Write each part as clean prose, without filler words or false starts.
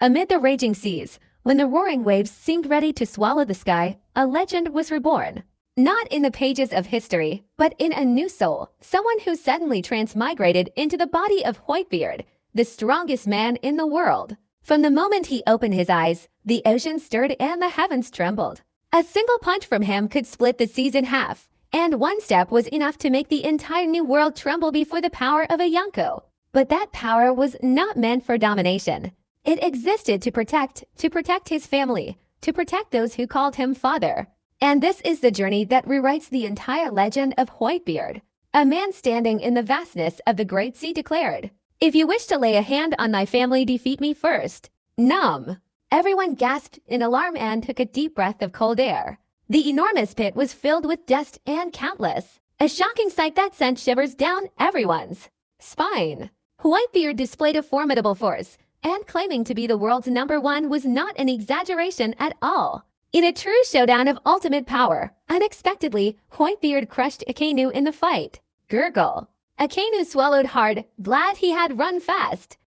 Amid the raging seas, when the roaring waves seemed ready to swallow the sky, a legend was reborn. Not in the pages of history, but in a new soul, someone who suddenly transmigrated into the body of Whitebeard, the strongest man in the world. From the moment he opened his eyes, the ocean stirred and the heavens trembled. A single punch from him could split the seas in half, and one step was enough to make the entire new world tremble before the power of a Yonko. But that power was not meant for domination. It existed to protect his family, to protect those who called him father. And this is the journey that rewrites the entire legend of Whitebeard. A man standing in the vastness of the great sea declared, "If you wish to lay a hand on my family, defeat me first." Numb. Everyone gasped in alarm and took a deep breath of cold air. The enormous pit was filled with dust and countless, a shocking sight that sent shivers down everyone's spine. Whitebeard displayed a formidable force, and claiming to be the world's #1 was not an exaggeration at all. In a true showdown of ultimate power, unexpectedly, Whitebeard crushed Akainu in the fight. Gurgle. Akainu swallowed hard, glad he had run fast.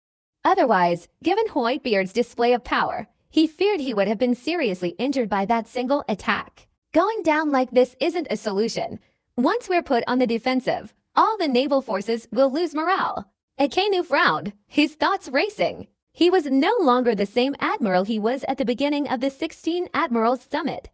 Otherwise, given Whitebeard's display of power, he feared he would have been seriously injured by that single attack. Going down like this isn't a solution. Once we're put on the defensive, all the naval forces will lose morale. Akainu frowned, his thoughts racing. He was no longer the same admiral he was at the beginning of the 16 Admirals Summit.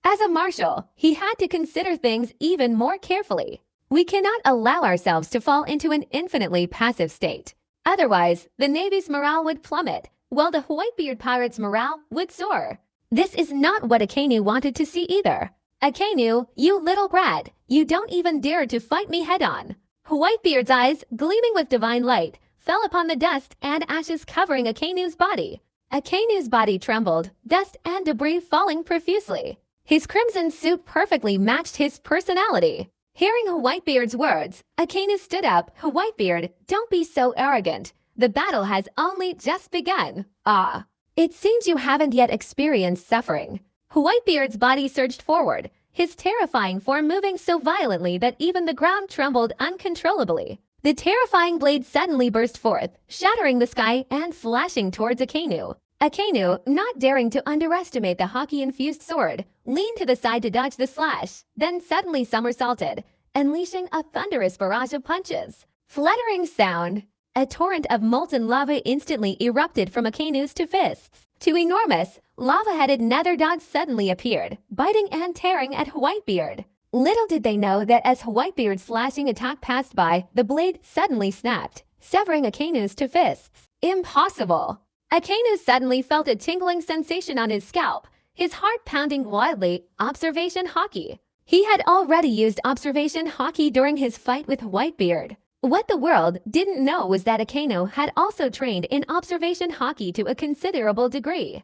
As a marshal, he had to consider things even more carefully. We cannot allow ourselves to fall into an infinitely passive state. Otherwise, the Navy's morale would plummet, while the Whitebeard pirates' morale would soar. This is not what Akainu wanted to see either. "Akainu, you little brat, you don't even dare to fight me head-on." Whitebeard's eyes, gleaming with divine light, fell upon the dust and ashes covering Akainu's body. Akainu's body trembled, dust and debris falling profusely. His crimson suit perfectly matched his personality. Hearing Whitebeard's words, Akainu stood up. "Whitebeard, don't be so arrogant. The battle has only just begun." "Ah, it seems you haven't yet experienced suffering." Whitebeard's body surged forward, his terrifying form moving so violently that even the ground trembled uncontrollably. The terrifying blade suddenly burst forth, shattering the sky and flashing towards Akainu. Akainu, not daring to underestimate the hockey-infused sword, leaned to the side to dodge the slash, then suddenly somersaulted, unleashing a thunderous barrage of punches. Fluttering sound. A torrent of molten lava instantly erupted from Akainu's two fists. Two enormous, lava-headed nether dogs suddenly appeared, biting and tearing at Whitebeard. Little did they know that as Whitebeard's slashing attack passed by, the blade suddenly snapped, severing Akainu's two fists. Impossible! Akainu suddenly felt a tingling sensation on his scalp, his heart pounding wildly. Observation Hockey. He had already used Observation Hockey during his fight with Whitebeard. What the world didn't know was that Akainu had also trained in Observation Hockey to a considerable degree.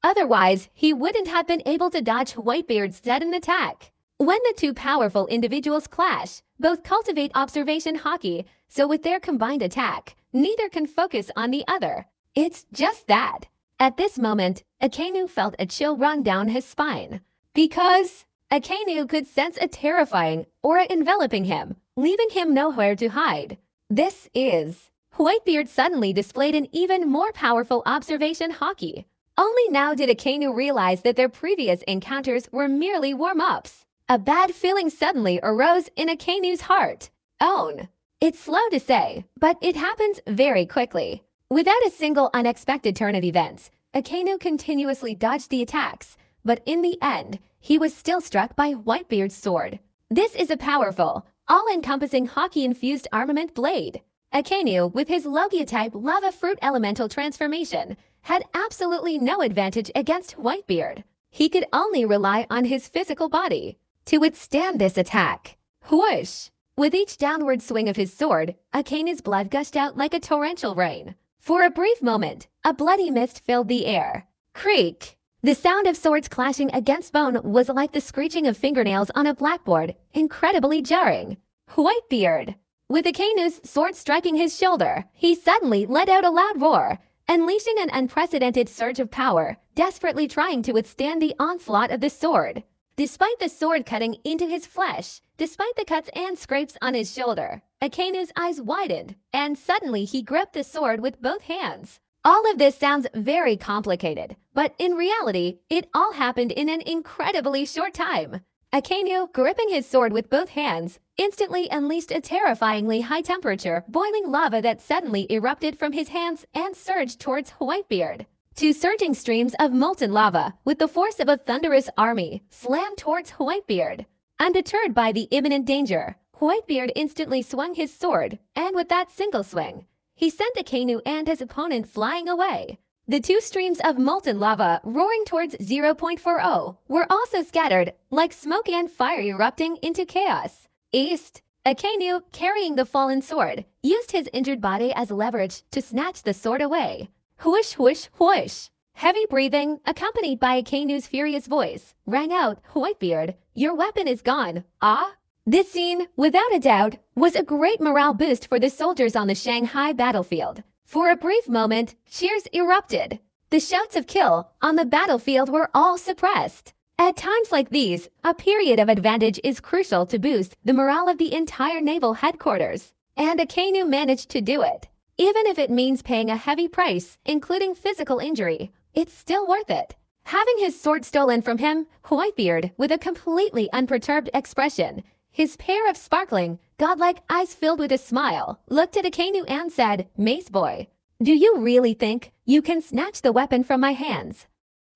Otherwise, he wouldn't have been able to dodge Whitebeard's sudden attack. When the two powerful individuals clash, both cultivate Observation Hockey, so with their combined attack, neither can focus on the other. It's just that. At this moment, Akainu felt a chill run down his spine. Because Akainu could sense a terrifying aura enveloping him, leaving him nowhere to hide. This is... Whitebeard suddenly displayed an even more powerful Observation Hockey. Only now did Akainu realize that their previous encounters were merely warm-ups. A bad feeling suddenly arose in Akainu's heart. Own. It's slow to say, but it happens very quickly. Without a single unexpected turn of events, Akainu continuously dodged the attacks, but in the end, he was still struck by Whitebeard's sword. This is a powerful, all-encompassing hockey-infused armament blade. Akainu, with his Logia-type lava fruit elemental transformation, had absolutely no advantage against Whitebeard. He could only rely on his physical body to withstand this attack. Whoosh! With each downward swing of his sword, Akainu's blood gushed out like a torrential rain. For a brief moment, a bloody mist filled the air. Creak! The sound of swords clashing against bone was like the screeching of fingernails on a blackboard, incredibly jarring. Whitebeard! With Akainu's sword striking his shoulder, he suddenly let out a loud roar, unleashing an unprecedented surge of power, desperately trying to withstand the onslaught of the sword. Despite the sword cutting into his flesh, despite the cuts and scrapes on his shoulder, Akainu's eyes widened, and suddenly he gripped the sword with both hands. All of this sounds very complicated, but in reality, it all happened in an incredibly short time. Akainu, gripping his sword with both hands, instantly unleashed a terrifyingly high-temperature, boiling lava that suddenly erupted from his hands and surged towards Whitebeard. Two surging streams of molten lava, with the force of a thunderous army, slammed towards Whitebeard. Undeterred by the imminent danger, Whitebeard instantly swung his sword, and with that single swing, he sent Akainu and his opponent flying away. The two streams of molten lava roaring towards 0.40 were also scattered, like smoke and fire erupting into chaos. East, Akainu, carrying the fallen sword, used his injured body as leverage to snatch the sword away. Whoosh, whoosh, whoosh. Heavy breathing, accompanied by Akainu's furious voice, rang out, "Whitebeard, your weapon is gone, ah?" This scene, without a doubt, was a great morale boost for the soldiers on the Shanghai battlefield. For a brief moment, cheers erupted. The shouts of kill on the battlefield were all suppressed. At times like these, a period of advantage is crucial to boost the morale of the entire naval headquarters, and Akainu managed to do it. Even if it means paying a heavy price, including physical injury, it's still worth it. Having his sword stolen from him, Whitebeard, with a completely unperturbed expression, his pair of sparkling, godlike eyes filled with a smile, looked at Akainu and said, "Mace boy, do you really think you can snatch the weapon from my hands?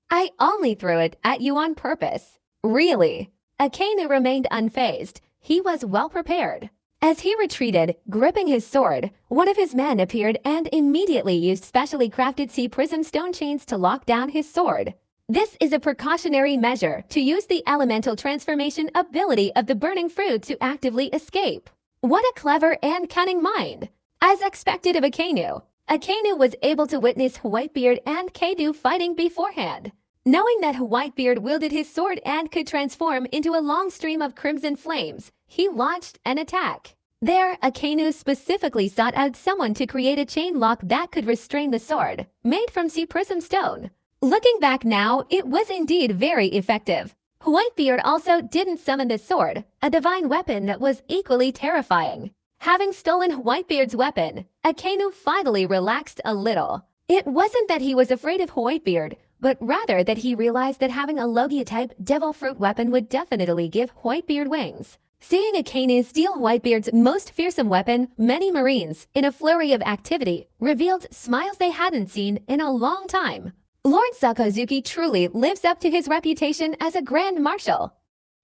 I only threw it at you on purpose." Really? Akainu remained unfazed. He was well prepared. As he retreated, gripping his sword, one of his men appeared and immediately used specially crafted sea prism stone chains to lock down his sword. This is a precautionary measure to use the elemental transformation ability of the burning fruit to actively escape. What a clever and cunning mind! As expected of Akainu, Akainu was able to witness Whitebeard and Kadu fighting beforehand. Knowing that Whitebeard wielded his sword and could transform into a long stream of crimson flames, he launched an attack. There, Akainu specifically sought out someone to create a chain lock that could restrain the sword, made from sea prism stone. Looking back now, it was indeed very effective. Whitebeard also didn't summon the sword, a divine weapon that was equally terrifying. Having stolen Whitebeard's weapon, Akainu finally relaxed a little. It wasn't that he was afraid of Whitebeard, but rather that he realized that having a Logia-type devil fruit weapon would definitely give Whitebeard wings. Seeing Akainu steal Whitebeard's most fearsome weapon, many Marines, in a flurry of activity, revealed smiles they hadn't seen in a long time. Lord Sakazuki truly lives up to his reputation as a Grand Marshal.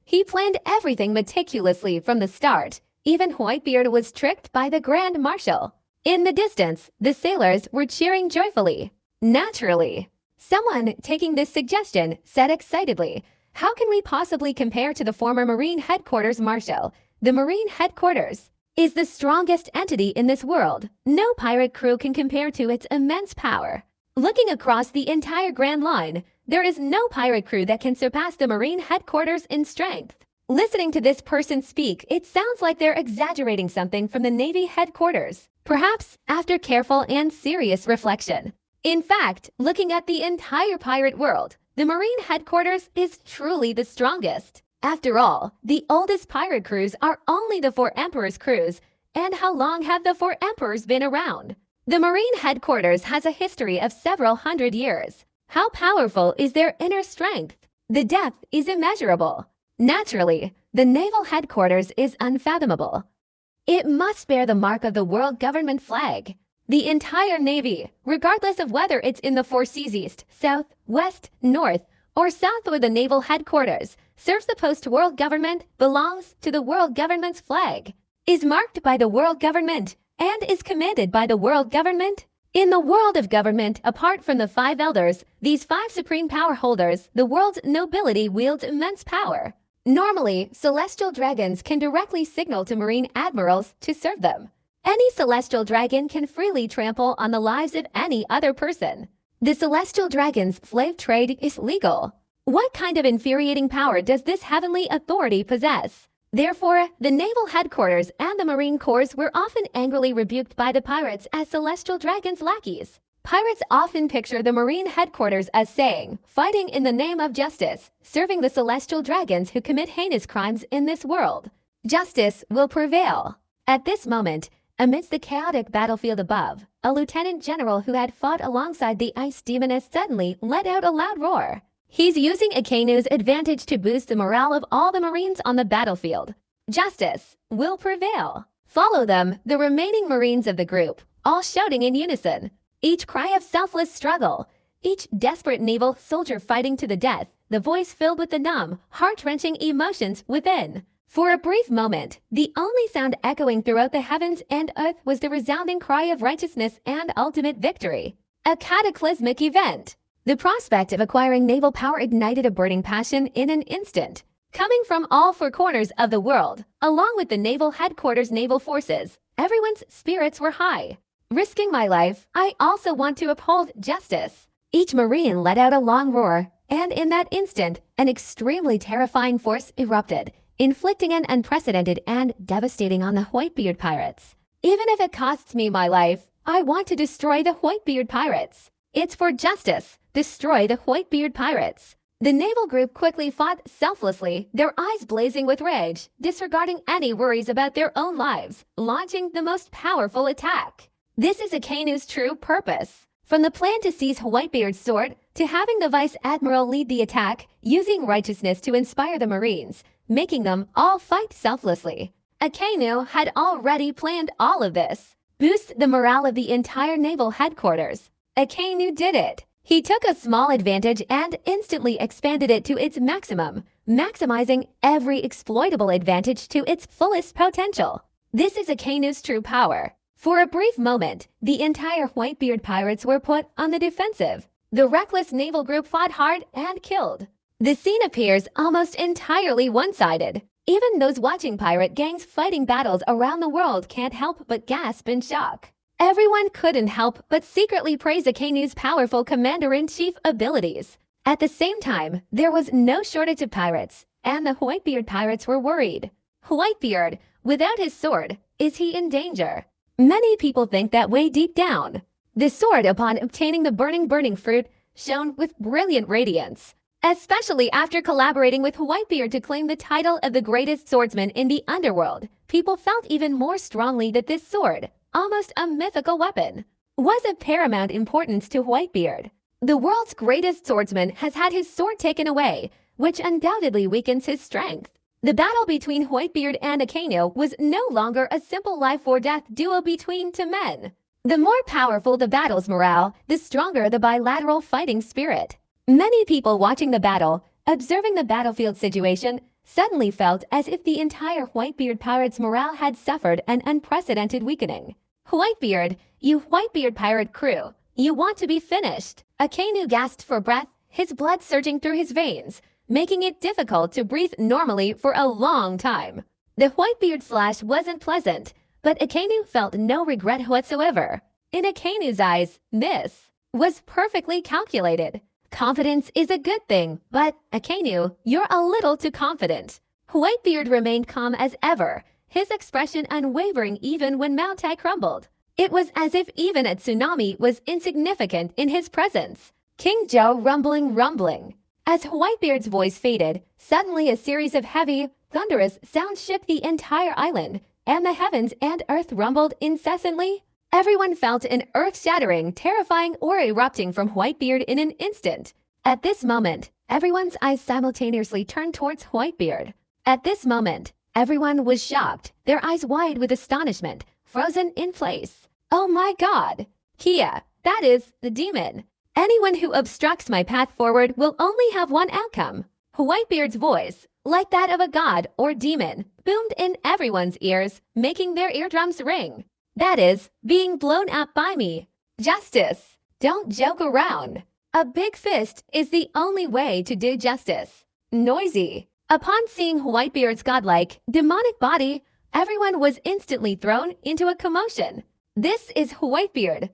He planned everything meticulously from the start. Even Whitebeard was tricked by the Grand Marshal. In the distance, the sailors were cheering joyfully. Naturally. Someone taking this suggestion said excitedly, "How can we possibly compare to the former Marine Headquarters Marshal? The Marine Headquarters is the strongest entity in this world. No pirate crew can compare to its immense power. Looking across the entire Grand Line, there is no pirate crew that can surpass the Marine Headquarters in strength." Listening to this person speak, it sounds like they're exaggerating something from the Navy Headquarters, perhaps after careful and serious reflection. In fact, looking at the entire pirate world, the Marine Headquarters is truly the strongest. After all, the oldest pirate crews are only the 4 Emperors' crews, and how long have the 4 Emperors been around? The Marine Headquarters has a history of several hundred years. How powerful is their inner strength? The depth is immeasurable. Naturally, the Naval Headquarters is unfathomable. It must bear the mark of the world government flag. The entire Navy, regardless of whether it's in the 4 seas east, south, west, north, or south or the Naval Headquarters, serves the post-world government, belongs to the world government's flag, is marked by the world government, and is commanded by the world government. In the world of government, apart from the 5 elders, these 5 supreme power holders, the world's nobility wields immense power. Normally, celestial dragons can directly signal to marine admirals to serve them. Any celestial dragon can freely trample on the lives of any other person. The celestial dragon's slave trade is legal. What kind of infuriating power does this heavenly authority possess? Therefore, the Naval Headquarters and the Marine Corps were often angrily rebuked by the pirates as celestial dragons' lackeys. Pirates often picture the Marine Headquarters as saying, "Fighting in the name of justice, serving the celestial dragons who commit heinous crimes in this world. Justice will prevail." At this moment, Amidst the chaotic battlefield above, a lieutenant general who had fought alongside the ice demoness suddenly let out a loud roar. He's using Akainu's advantage to boost the morale of all the Marines on the battlefield. Justice will prevail. Follow them, the remaining Marines of the group, all shouting in unison. Each cry of selfless struggle, each desperate naval soldier fighting to the death, the voice filled with the numb, heart-wrenching emotions within. For a brief moment, the only sound echoing throughout the heavens and earth was the resounding cry of righteousness and ultimate victory. A cataclysmic event. The prospect of acquiring naval power ignited a burning passion in an instant. Coming from all four corners of the world, along with the Naval Headquarters Naval Forces, everyone's spirits were high. Risking my life, I also want to uphold justice. Each Marine let out a long roar, and in that instant, an extremely terrifying force erupted, inflicting an unprecedented and devastating on the Whitebeard pirates. Even if it costs me my life, I want to destroy the Whitebeard pirates. It's for justice. Destroy the Whitebeard pirates. The naval group quickly fought selflessly, their eyes blazing with rage, disregarding any worries about their own lives, launching the most powerful attack. This is Akainu's true purpose. From the plan to seize Whitebeard's sword, to having the Vice Admiral lead the attack, using righteousness to inspire the Marines, making them all fight selflessly. Akainu had already planned all of this. Boost the morale of the entire naval headquarters. Akainu did it. He took a small advantage and instantly expanded it to its maximum, maximizing every exploitable advantage to its fullest potential. This is Akainu's true power. For a brief moment, the entire Whitebeard pirates were put on the defensive. The reckless naval group fought hard and killed. The scene appears almost entirely one-sided. Even those watching pirate gangs fighting battles around the world can't help but gasp in shock. Everyone couldn't help but secretly praise Akainu's powerful commander-in-chief abilities. At the same time, there was no shortage of pirates, and the Whitebeard pirates were worried. Whitebeard, without his sword, is he in danger? Many people think that way deep down. The sword, upon obtaining the burning fruit, shone with brilliant radiance. Especially after collaborating with Whitebeard to claim the title of the greatest swordsman in the underworld, people felt even more strongly that this sword, almost a mythical weapon, was of paramount importance to Whitebeard. The world's greatest swordsman has had his sword taken away, which undoubtedly weakens his strength. The battle between Whitebeard and Akainu was no longer a simple life-or-death duel between two men. The more powerful the battle's morale, the stronger the bilateral fighting spirit. Many people watching the battle, observing the battlefield situation, suddenly felt as if the entire Whitebeard pirates' morale had suffered an unprecedented weakening. Whitebeard, you Whitebeard pirate crew, you want to be finished. Akainu gasped for breath, his blood surging through his veins, making it difficult to breathe normally for a long time. The Whitebeard slash wasn't pleasant, but Akainu felt no regret whatsoever. In Akainu's eyes, this was perfectly calculated. Confidence is a good thing, but, Akainu, you're a little too confident. Whitebeard remained calm as ever, his expression unwavering even when Mount Tai crumbled. It was as if even a tsunami was insignificant in his presence. King Joe rumbling. As Whitebeard's voice faded, suddenly a series of heavy, thunderous sounds shook the entire island, and the heavens and earth rumbled incessantly. Everyone felt an earth-shattering, terrifying aura erupting from Whitebeard in an instant. At this moment, everyone's eyes simultaneously turned towards Whitebeard. At this moment, everyone was shocked, their eyes wide with astonishment, frozen in place. Oh my God! Kia, that is the demon. Anyone who obstructs my path forward will only have one outcome. Whitebeard's voice, like that of a god or demon, boomed in everyone's ears, making their eardrums ring. That is, being blown up by me. Justice. Don't joke around. A big fist is the only way to do justice. Noisy. Upon seeing Whitebeard's godlike, demonic body, everyone was instantly thrown into a commotion. This is Whitebeard.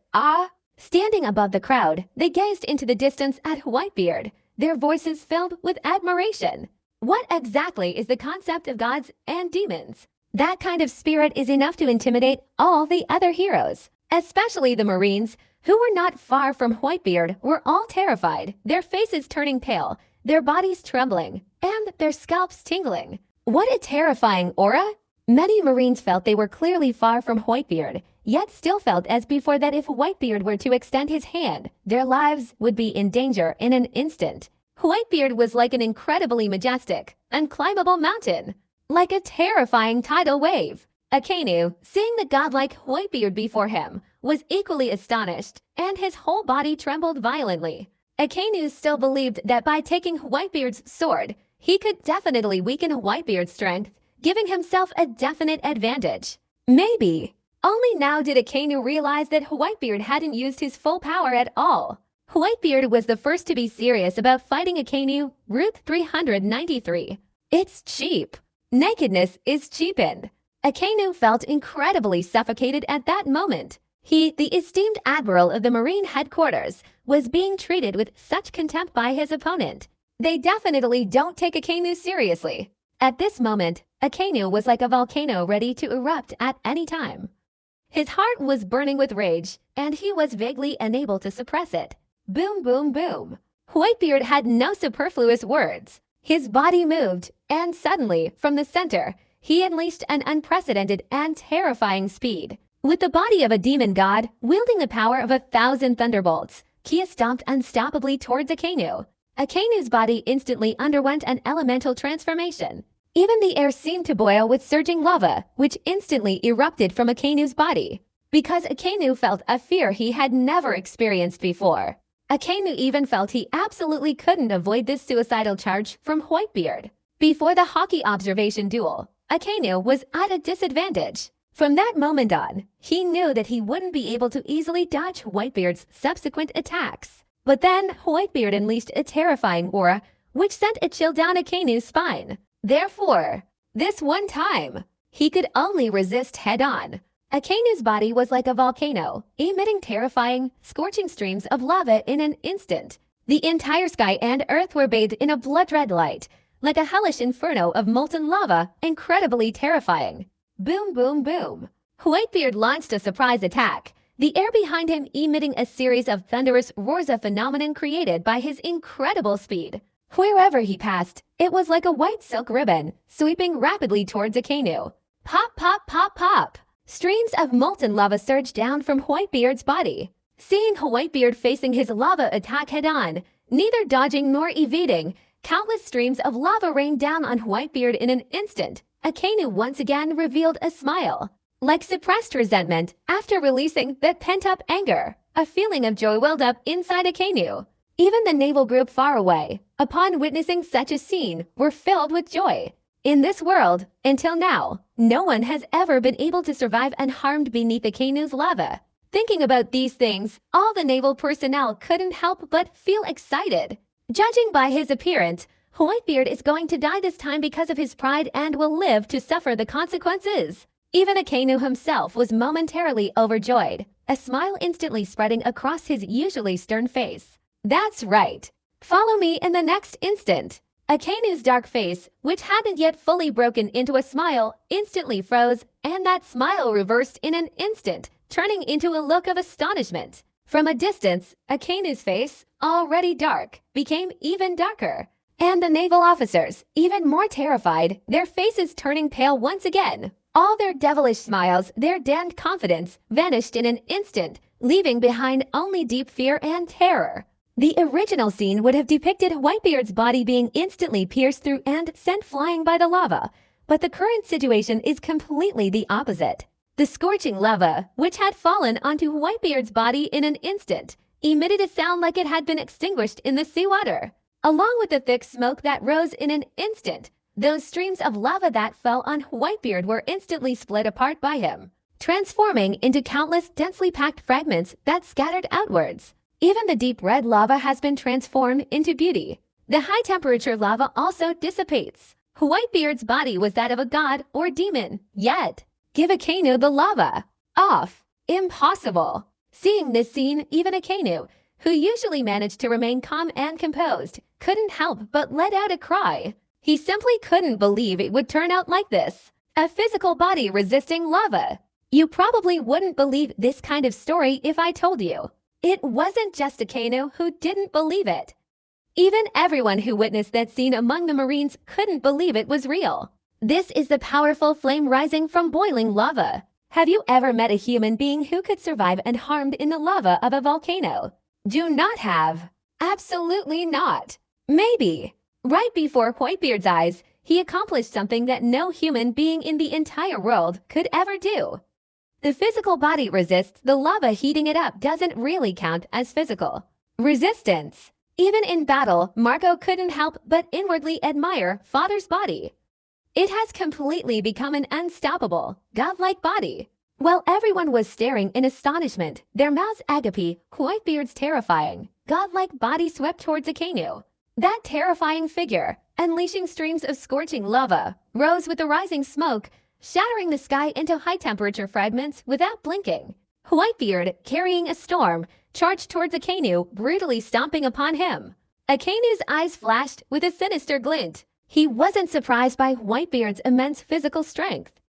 Standing above the crowd, they gazed into the distance at Whitebeard, their voices filled with admiration. What exactly is the concept of gods and demons? That kind of spirit is enough to intimidate all the other heroes, especially the Marines, who were not far from Whitebeard, were all terrified, their faces turning pale, their bodies trembling, and their scalps tingling. What a terrifying aura! Many Marines felt they were clearly far from Whitebeard, yet still felt as before that if Whitebeard were to extend his hand, their lives would be in danger in an instant. Whitebeard was like an incredibly majestic, unclimbable mountain, like a terrifying tidal wave. Akainu, seeing the godlike Whitebeard before him, was equally astonished, and his whole body trembled violently. Akainu still believed that by taking Whitebeard's sword, he could definitely weaken Whitebeard's strength, giving himself a definite advantage. Maybe. Only now did Akainu realize that Whitebeard hadn't used his full power at all. Whitebeard was the first to be serious about fighting Akainu. Route 393. It's cheap. Nakedness is cheapened. Akainu felt incredibly suffocated at that moment. He, the esteemed admiral of the Marine headquarters, was being treated with such contempt by his opponent. They definitely don't take Akainu seriously. At this moment, Akainu was like a volcano ready to erupt at any time. His heart was burning with rage, and he was vaguely unable to suppress it. Boom, boom, boom. Whitebeard had no superfluous words. His body moved, and suddenly, from the center, he unleashed an unprecedented and terrifying speed. With the body of a demon god, wielding the power of 1,000 thunderbolts, Kia stomped unstoppably towards Akainu. Akainu's body instantly underwent an elemental transformation. Even the air seemed to boil with surging lava, which instantly erupted from Akainu's body, because Akainu felt a fear he had never experienced before. Akainu even felt he absolutely couldn't avoid this suicidal charge from Whitebeard. Before the hockey observation duel, Akainu was at a disadvantage. From that moment on, he knew that he wouldn't be able to easily dodge Whitebeard's subsequent attacks. But then, Whitebeard unleashed a terrifying aura, which sent a chill down Akainu's spine. Therefore, this one time, he could only resist head-on. Akainu's body was like a volcano, emitting terrifying, scorching streams of lava in an instant. The entire sky and earth were bathed in a blood-red light, like a hellish inferno of molten lava, incredibly terrifying. Boom, boom, boom. Whitebeard launched a surprise attack, the air behind him emitting a series of thunderous roars, a phenomenon created by his incredible speed. Wherever he passed, it was like a white silk ribbon, sweeping rapidly towards Akainu. Pop, pop, pop, pop. Streams of molten lava surged down from Whitebeard's body. Seeing Whitebeard facing his lava attack head-on, neither dodging nor evading, countless streams of lava rained down on Whitebeard in an instant. Akainu once again revealed a smile. Like suppressed resentment, after releasing the pent-up anger, a feeling of joy welled up inside Akainu. Even the naval group far away, upon witnessing such a scene, were filled with joy. In this world, until now, no one has ever been able to survive unharmed beneath Akainu's lava. Thinking about these things, all the naval personnel couldn't help but feel excited. Judging by his appearance, Whitebeard is going to die this time because of his pride and will live to suffer the consequences. Even Akainu himself was momentarily overjoyed, a smile instantly spreading across his usually stern face. That's right. Follow me in the next instant. Akainu's dark face, which hadn't yet fully broken into a smile, instantly froze, and that smile reversed in an instant, turning into a look of astonishment. From a distance, Akainu's face, already dark, became even darker. And the naval officers, even more terrified, their faces turning pale once again. All their devilish smiles, their damned confidence, vanished in an instant, leaving behind only deep fear and terror. The original scene would have depicted Whitebeard's body being instantly pierced through and sent flying by the lava, but the current situation is completely the opposite. The scorching lava, which had fallen onto Whitebeard's body in an instant, emitted a sound like it had been extinguished in the seawater. Along with the thick smoke that rose in an instant, those streams of lava that fell on Whitebeard were instantly split apart by him, transforming into countless densely packed fragments that scattered outwards. Even the deep red lava has been transformed into beauty. The high-temperature lava also dissipates. Whitebeard's body was that of a god or demon, yet give Akainu the lava. Off. Impossible. Seeing this scene, even Akainu, who usually managed to remain calm and composed, couldn't help but let out a cry. He simply couldn't believe it would turn out like this. A physical body resisting lava. You probably wouldn't believe this kind of story if I told you. It wasn't just Akainu who didn't believe it. Even everyone who witnessed that scene among the Marines couldn't believe it was real. This is the powerful flame rising from boiling lava. Have you ever met a human being who could survive unharmed in the lava of a volcano? Do not have. Absolutely not. Maybe. Right before Whitebeard's eyes, he accomplished something that no human being in the entire world could ever do. The physical body resists the lava, heating it up doesn't really count as physical resistance. Even in battle, Marco couldn't help but inwardly admire Father's body. It has completely become an unstoppable, godlike body. While everyone was staring in astonishment, their mouths agape, Whitebeard's terrifying, godlike body swept towards Akainu. That terrifying figure, unleashing streams of scorching lava, rose with the rising smoke, shattering the sky into high-temperature fragments without blinking. Whitebeard, carrying a storm, charged towards Akainu, brutally stomping upon him. Akainu's eyes flashed with a sinister glint. He wasn't surprised by Whitebeard's immense physical strength.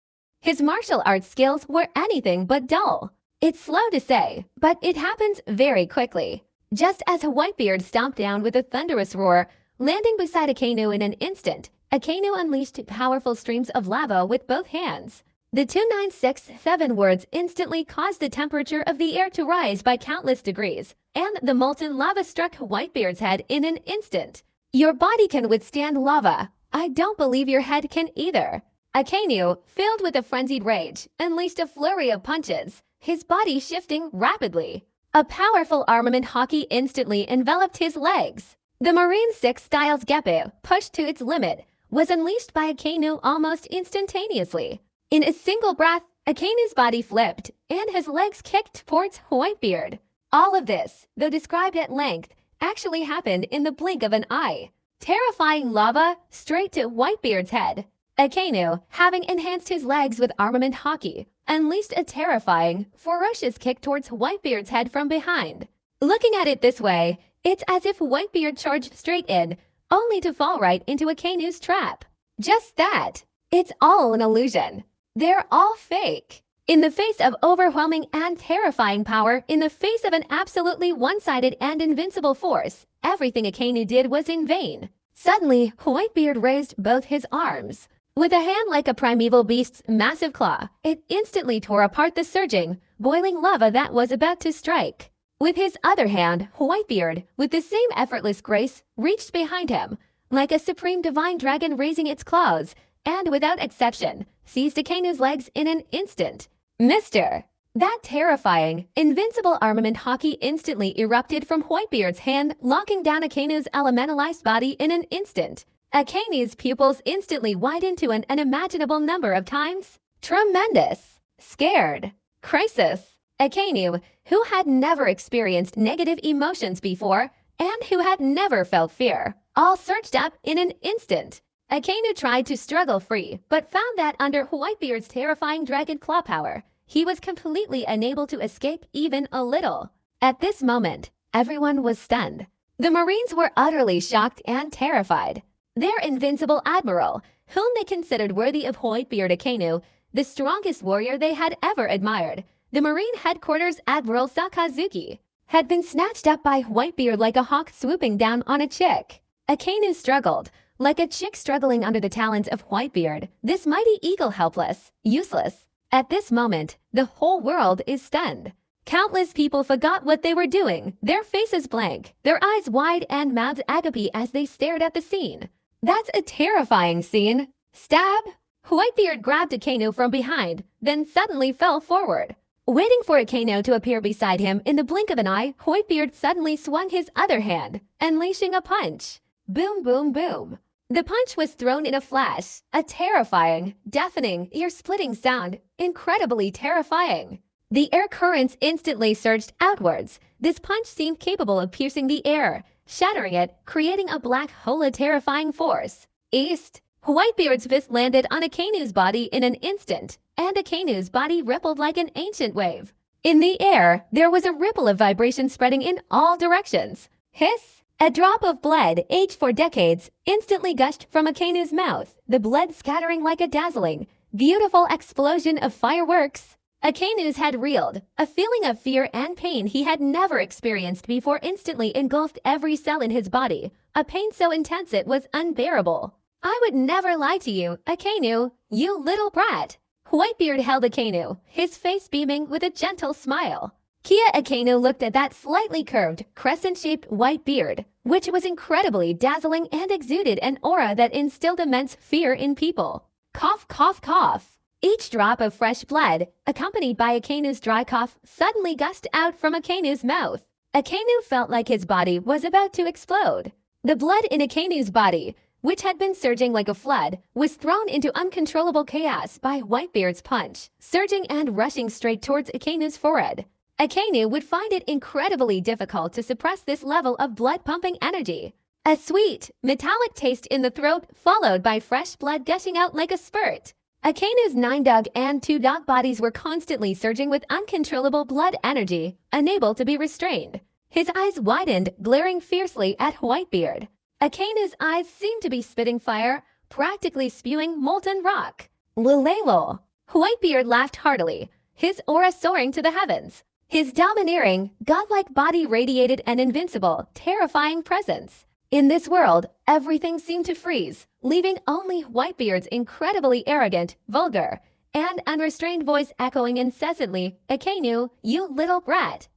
His martial arts skills were anything but dull. It's slow to say, but it happens very quickly. Just as Whitebeard stomped down with a thunderous roar, landing beside Akainu in an instant, Akainu unleashed powerful streams of lava with both hands. The 2967 words instantly caused the temperature of the air to rise by countless degrees, and the molten lava struck Whitebeard's head in an instant. Your body can withstand lava. I don't believe your head can either. Akainu, filled with a frenzied rage, unleashed a flurry of punches, his body shifting rapidly. A powerful armament hockey instantly enveloped his legs. The Marine 6 Styles Geppe, pushed to its limit, was unleashed by Akainu almost instantaneously. In a single breath, Akainu's body flipped, and his legs kicked towards Whitebeard. All of this, though described at length, actually happened in the blink of an eye. Terrifying lava straight to Whitebeard's head. Akainu, having enhanced his legs with armament hockey, unleashed a terrifying, ferocious kick towards Whitebeard's head from behind. Looking at it this way, it's as if Whitebeard charged straight in, only to fall right into Akainu's trap. Just that. It's all an illusion. They're all fake. In the face of overwhelming and terrifying power, in the face of an absolutely one-sided and invincible force, everything Akainu did was in vain. Suddenly, Whitebeard raised both his arms. With a hand like a primeval beast's massive claw, it instantly tore apart the surging, boiling lava that was about to strike. With his other hand, Whitebeard, with the same effortless grace, reached behind him, like a supreme divine dragon raising its claws, and without exception, seized Akainu's legs in an instant. Mister! That terrifying, invincible armament hockey instantly erupted from Whitebeard's hand, locking down Akainu's elementalized body in an instant. Akainu's pupils instantly widened to an unimaginable number of times. Tremendous! Scared! Crisis! Akainu, who had never experienced negative emotions before, and who had never felt fear, all surged up in an instant. Akainu tried to struggle free, but found that under Whitebeard's terrifying dragon claw power, he was completely unable to escape even a little. At this moment, everyone was stunned. The Marines were utterly shocked and terrified. Their invincible admiral, whom they considered worthy of Whitebeard Akainu, the strongest warrior they had ever admired, the Marine Headquarters Admiral Sakazuki, had been snatched up by Whitebeard like a hawk swooping down on a chick. Akainu struggled, like a chick struggling under the talons of Whitebeard, this mighty eagle helpless, useless. At this moment, the whole world is stunned. Countless people forgot what they were doing, their faces blank, their eyes wide and mouths agape as they stared at the scene. That's a terrifying scene. Stab! Whitebeard grabbed Akainu from behind, then suddenly fell forward. Waiting for Akainu to appear beside him in the blink of an eye, Whitebeard suddenly swung his other hand, unleashing a punch. Boom, boom, boom. The punch was thrown in a flash, a terrifying, deafening, ear-splitting sound, incredibly terrifying. The air currents instantly surged outwards. This punch seemed capable of piercing the air, shattering it, creating a black hole of terrifying force. East. Whitebeard's fist landed on Akainu's body in an instant, and Akainu's body rippled like an ancient wave. In the air, there was a ripple of vibration spreading in all directions. Hiss! A drop of blood, aged for decades, instantly gushed from Akainu's mouth, the blood scattering like a dazzling, beautiful explosion of fireworks. Akainu's head reeled. A feeling of fear and pain he had never experienced before instantly engulfed every cell in his body, a pain so intense it was unbearable. I would never lie to you, Akainu, you little brat. Whitebeard held Akainu, his face beaming with a gentle smile. Kia Akainu looked at that slightly curved, crescent-shaped white beard, which was incredibly dazzling and exuded an aura that instilled immense fear in people. Cough, cough, cough. Each drop of fresh blood, accompanied by Akainu's dry cough, suddenly gushed out from Akainu's mouth. Akainu felt like his body was about to explode. The blood in Akainu's body, which had been surging like a flood, was thrown into uncontrollable chaos by Whitebeard's punch, surging and rushing straight towards Akainu's forehead. Akainu would find it incredibly difficult to suppress this level of blood-pumping energy. A sweet, metallic taste in the throat, followed by fresh blood gushing out like a spurt. Akainu's 9-dog and 2-dog bodies were constantly surging with uncontrollable blood energy, unable to be restrained. His eyes widened, glaring fiercely at Whitebeard. Akainu's eyes seemed to be spitting fire, practically spewing molten rock. Lulelo. Whitebeard laughed heartily, his aura soaring to the heavens. His domineering, godlike body radiated an invincible, terrifying presence. In this world, everything seemed to freeze, leaving only Whitebeard's incredibly arrogant, vulgar, and unrestrained voice echoing incessantly, Akainu, you little brat,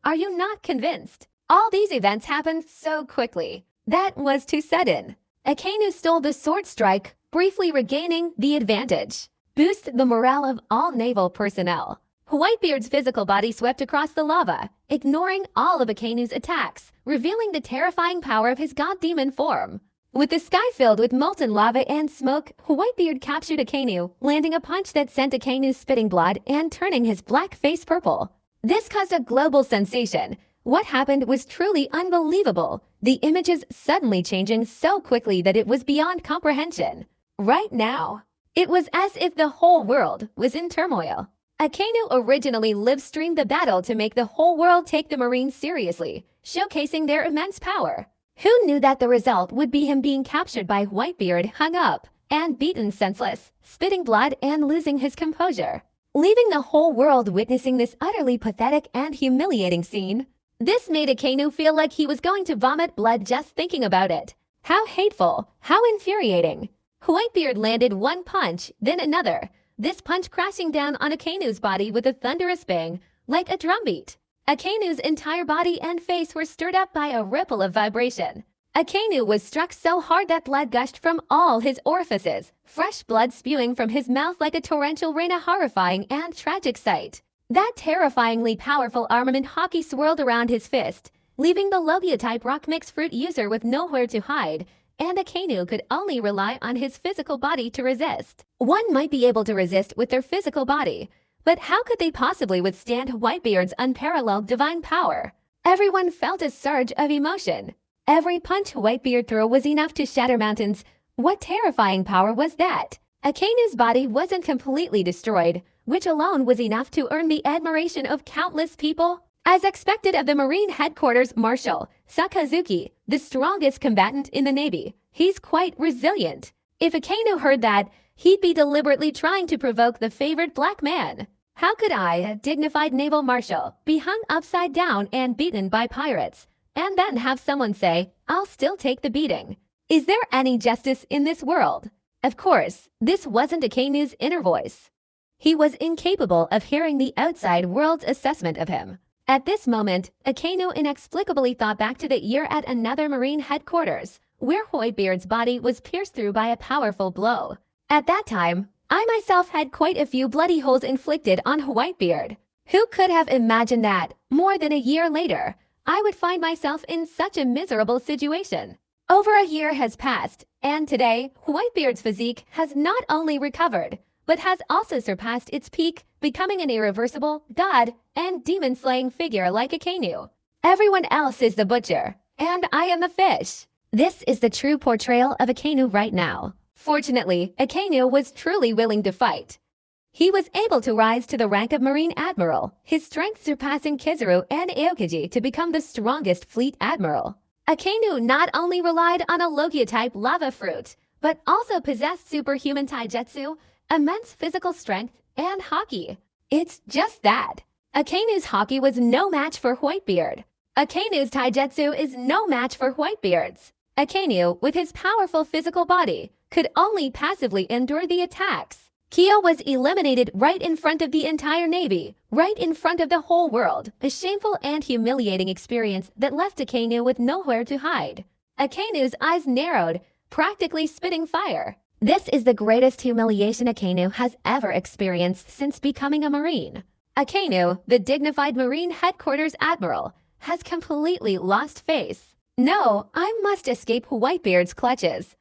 are you not convinced? All these events happened so quickly. That was too sudden. Akainu stole the sword strike, briefly regaining the advantage. Boost the morale of all naval personnel. Whitebeard's physical body swept across the lava, ignoring all of Akainu's attacks, revealing the terrifying power of his god-demon form. With the sky filled with molten lava and smoke, Whitebeard captured Akainu, landing a punch that sent Akainu's spitting blood and turning his black face purple. This caused a global sensation. What happened was truly unbelievable, the images suddenly changing so quickly that it was beyond comprehension. Right now, it was as if the whole world was in turmoil. Akainu originally live-streamed the battle to make the whole world take the Marines seriously, showcasing their immense power. Who knew that the result would be him being captured by Whitebeard, hung up, and beaten senseless, spitting blood and losing his composure, leaving the whole world witnessing this utterly pathetic and humiliating scene? This made Akainu feel like he was going to vomit blood just thinking about it. How hateful, how infuriating. Whitebeard landed one punch, then another, this punch crashing down on Akainu's body with a thunderous bang, like a drumbeat. Akainu's entire body and face were stirred up by a ripple of vibration. Akainu was struck so hard that blood gushed from all his orifices, fresh blood spewing from his mouth like a torrential rain, a horrifying and tragic sight. That terrifyingly powerful armament hockey swirled around his fist, leaving the Logia-type rock mix fruit user with nowhere to hide, and Akainu could only rely on his physical body to resist. One might be able to resist with their physical body, but how could they possibly withstand Whitebeard's unparalleled divine power? Everyone felt a surge of emotion. Every punch Whitebeard threw was enough to shatter mountains. What terrifying power was that? Akainu's body wasn't completely destroyed, which alone was enough to earn the admiration of countless people. As expected of the Marine Headquarters Marshal, Sakazuki, the strongest combatant in the Navy, he's quite resilient. If Akainu heard that, he'd be deliberately trying to provoke the favored black man. How could I, a dignified naval marshal, be hung upside down and beaten by pirates, and then have someone say, I'll still take the beating? Is there any justice in this world? Of course, this wasn't Akainu's inner voice. He was incapable of hearing the outside world's assessment of him. At this moment, Akainu inexplicably thought back to the year at another Marine headquarters, where Whitebeard's body was pierced through by a powerful blow. At that time, I myself had quite a few bloody holes inflicted on Whitebeard. Who could have imagined that, more than a year later, I would find myself in such a miserable situation? Over a year has passed, and today, Whitebeard's physique has not only recovered, but has also surpassed its peak, becoming an irreversible, god, and demon-slaying figure like Akainu. Everyone else is the butcher, and I am the fish. This is the true portrayal of Akainu right now. Fortunately, Akainu was truly willing to fight. He was able to rise to the rank of Marine Admiral, his strength surpassing Kizaru and Aokiji to become the strongest fleet admiral. Akainu not only relied on a Logia-type lava fruit, but also possessed superhuman taijutsu, immense physical strength, and hockey. It's just that. Akainu's hockey was no match for Whitebeard. Akainu's taijutsu is no match for Whitebeard's. Akainu, with his powerful physical body, could only passively endure the attacks. Kyo was eliminated right in front of the entire Navy, right in front of the whole world, a shameful and humiliating experience that left Akainu with nowhere to hide. Akainu's eyes narrowed, practically spitting fire. This is the greatest humiliation Akainu has ever experienced since becoming a Marine. Akainu, the dignified Marine Headquarters Admiral, has completely lost face. No, I must escape Whitebeard's clutches.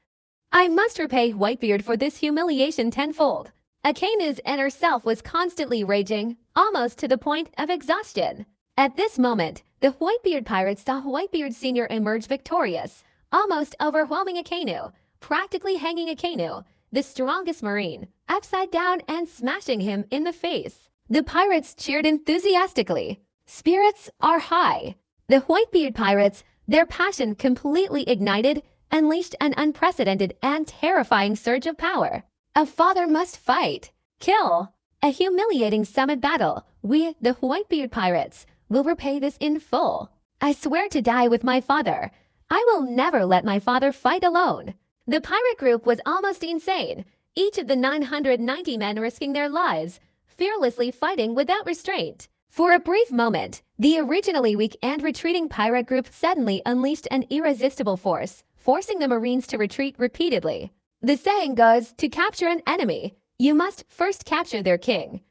I must repay Whitebeard for this humiliation tenfold. Akainu's inner self was constantly raging, almost to the point of exhaustion. At this moment, the Whitebeard pirates saw Whitebeard Sr. emerge victorious, almost overwhelming Akainu, practically hanging Akainu, the strongest Marine, upside down and smashing him in the face. The pirates cheered enthusiastically. Spirits are high. The Whitebeard pirates, their passion completely ignited, unleashed an unprecedented and terrifying surge of power. A father must fight, kill. A humiliating summit battle. We, the Whitebeard pirates, will repay this in full. I swear to die with my father. I will never let my father fight alone. The pirate group was almost insane, each of the 990 men risking their lives, fearlessly fighting without restraint. For a brief moment, the originally weak and retreating pirate group suddenly unleashed an irresistible force, forcing the Marines to retreat repeatedly. The saying goes, to capture an enemy, you must first capture their king.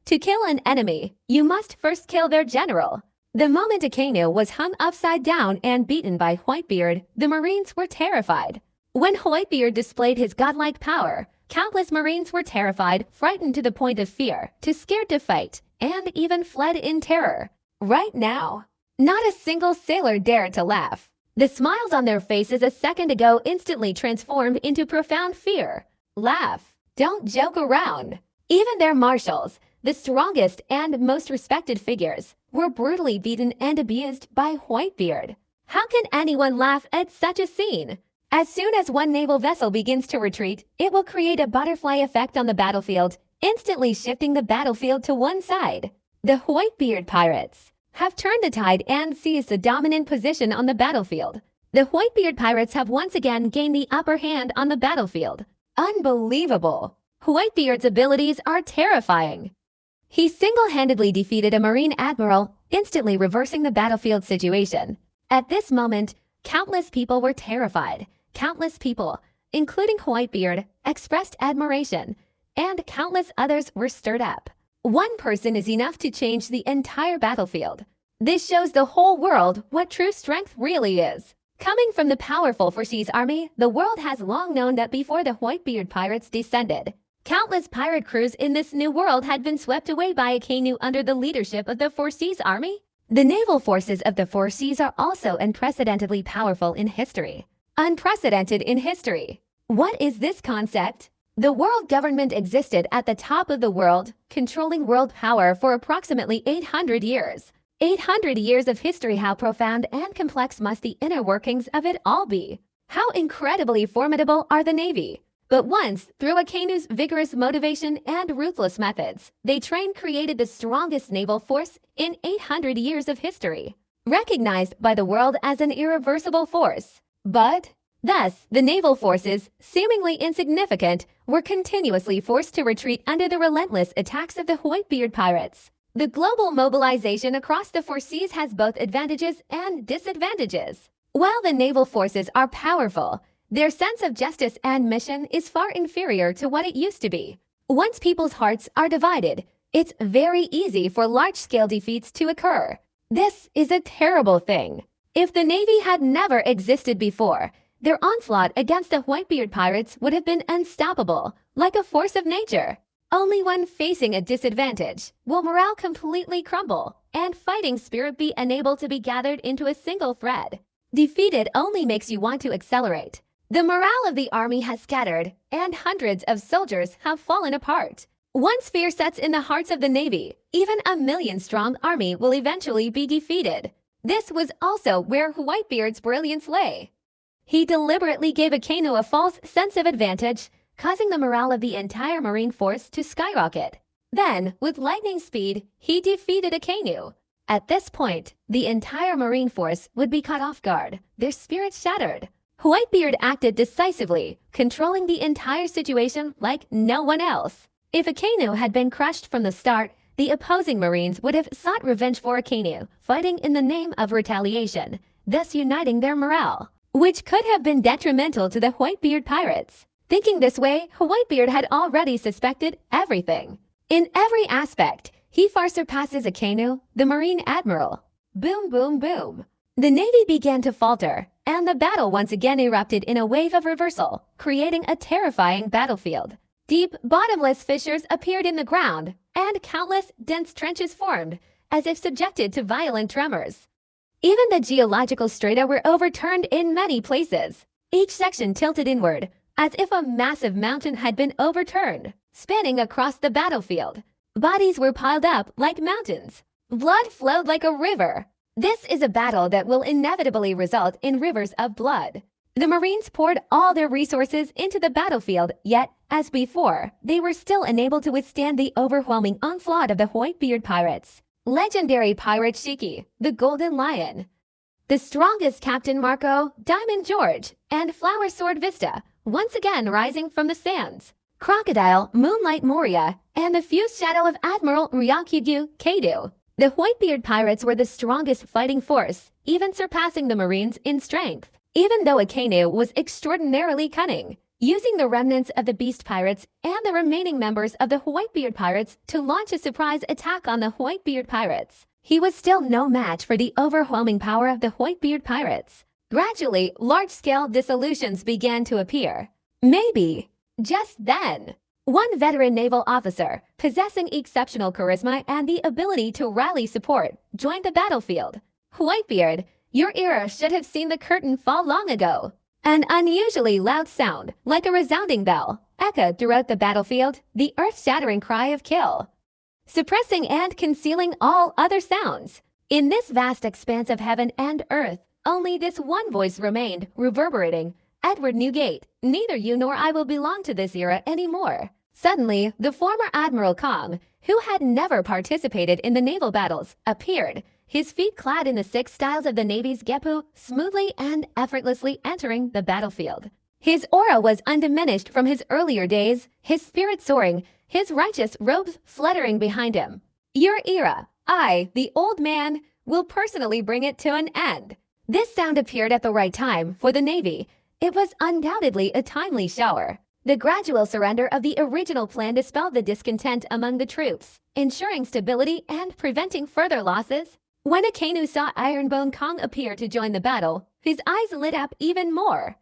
To kill an enemy, you must first kill their general. The moment Akainu was hung upside down and beaten by Whitebeard, the Marines were terrified. When Whitebeard displayed his godlike power, countless Marines were terrified, frightened to the point of fear, too scared to fight, and even fled in terror. Right now, not a single sailor dared to laugh. The smiles on their faces a second ago instantly transformed into profound fear. Laugh. Don't joke around. Even their marshals, the strongest and most respected figures, were brutally beaten and abused by Whitebeard. How can anyone laugh at such a scene? As soon as one naval vessel begins to retreat, it will create a butterfly effect on the battlefield, instantly shifting the battlefield to one side. The Whitebeard pirates have turned the tide and seized the dominant position on the battlefield. The Whitebeard pirates have once again gained the upper hand on the battlefield. Unbelievable! Whitebeard's abilities are terrifying. He single-handedly defeated a Marine admiral, instantly reversing the battlefield situation. At this moment, countless people were terrified. Countless people, including Whitebeard, expressed admiration, and countless others were stirred up. One person is enough to change the entire battlefield. This shows the whole world what true strength really is. Coming from the powerful Four Seas army, the world has long known that before the Whitebeard pirates descended, countless pirate crews in this new world had been swept away by Akainu under the leadership of the Four Seas army. The naval forces of the Four Seas are also unprecedentedly powerful in history. Unprecedented in history. What is this concept? The world government existed at the top of the world, controlling world power for approximately 800 years. 800 years of history. How profound and complex must the inner workings of it all be? How incredibly formidable are the Navy? But once, through Akainu's vigorous motivation and ruthless methods, they created the strongest naval force in 800 years of history, recognized by the world as an irreversible force. But thus, the naval forces, seemingly insignificant, were continuously forced to retreat under the relentless attacks of the Whitebeard pirates. The global mobilization across the Four Seas has both advantages and disadvantages. While the naval forces are powerful, their sense of justice and mission is far inferior to what it used to be. Once people's hearts are divided, it's very easy for large-scale defeats to occur. This is a terrible thing. If the Navy had never existed before, their onslaught against the Whitebeard pirates would have been unstoppable, like a force of nature. Only when facing a disadvantage will morale completely crumble and fighting spirit be unable to be gathered into a single thread. Defeated only makes you want to accelerate. The morale of the army has scattered, and hundreds of soldiers have fallen apart. Once fear sets in the hearts of the Navy, even a million-strong army will eventually be defeated. This was also where Whitebeard's brilliance lay. He deliberately gave Akainu a false sense of advantage, causing the morale of the entire Marine force to skyrocket. Then, with lightning speed, he defeated Akainu. At this point, the entire Marine force would be caught off guard, their spirits shattered. Whitebeard acted decisively, controlling the entire situation like no one else. If Akainu had been crushed from the start, the opposing Marines would have sought revenge for Akainu, fighting in the name of retaliation, thus uniting their morale, which could have been detrimental to the Whitebeard pirates. Thinking this way, Whitebeard had already suspected everything. In every aspect, he far surpasses Akainu, the Marine Admiral. Boom, boom, boom. The Navy began to falter, and the battle once again erupted in a wave of reversal, creating a terrifying battlefield. Deep, bottomless fissures appeared in the ground, and countless dense trenches formed, as if subjected to violent tremors. Even the geological strata were overturned in many places. Each section tilted inward, as if a massive mountain had been overturned, spanning across the battlefield. Bodies were piled up like mountains. Blood flowed like a river. This is a battle that will inevitably result in rivers of blood. The Marines poured all their resources into the battlefield, yet, as before, they were still unable to withstand the overwhelming onslaught of the Whitebeard pirates. Legendary pirate Shiki, the Golden Lion, the strongest Captain Marco, Diamond George, and Flower Sword Vista, once again rising from the sands. Crocodile, Moonlight Moria, and the fused shadow of Admiral Ryakugyu Kaido. The Whitebeard pirates were the strongest fighting force, even surpassing the Marines in strength. Even though Akainu was extraordinarily cunning, using the remnants of the Beast Pirates and the remaining members of the Whitebeard Pirates to launch a surprise attack on the Whitebeard Pirates, he was still no match for the overwhelming power of the Whitebeard Pirates. Gradually, large-scale dissolutions began to appear. Maybe, just then, one veteran naval officer, possessing exceptional charisma and the ability to rally support, joined the battlefield. Whitebeard, your era should have seen the curtain fall long ago. An unusually loud sound, like a resounding bell, echoed throughout the battlefield, the earth-shattering cry of kill, suppressing and concealing all other sounds. In this vast expanse of heaven and earth, only this one voice remained, reverberating. Edward Newgate, neither you nor I will belong to this era anymore. Suddenly, the former Admiral Kong, who had never participated in the naval battles, appeared, his feet clad in the 6 styles of the Navy's Geppu, smoothly and effortlessly entering the battlefield. His aura was undiminished from his earlier days, his spirit soaring, his righteous robes fluttering behind him. Your era, I, the old man, will personally bring it to an end. This sound appeared at the right time for the Navy. It was undoubtedly a timely shower. The gradual surrender of the original plan dispelled the discontent among the troops, ensuring stability and preventing further losses. When Akainu saw Ironbone Kong appear to join the battle, his eyes lit up even more.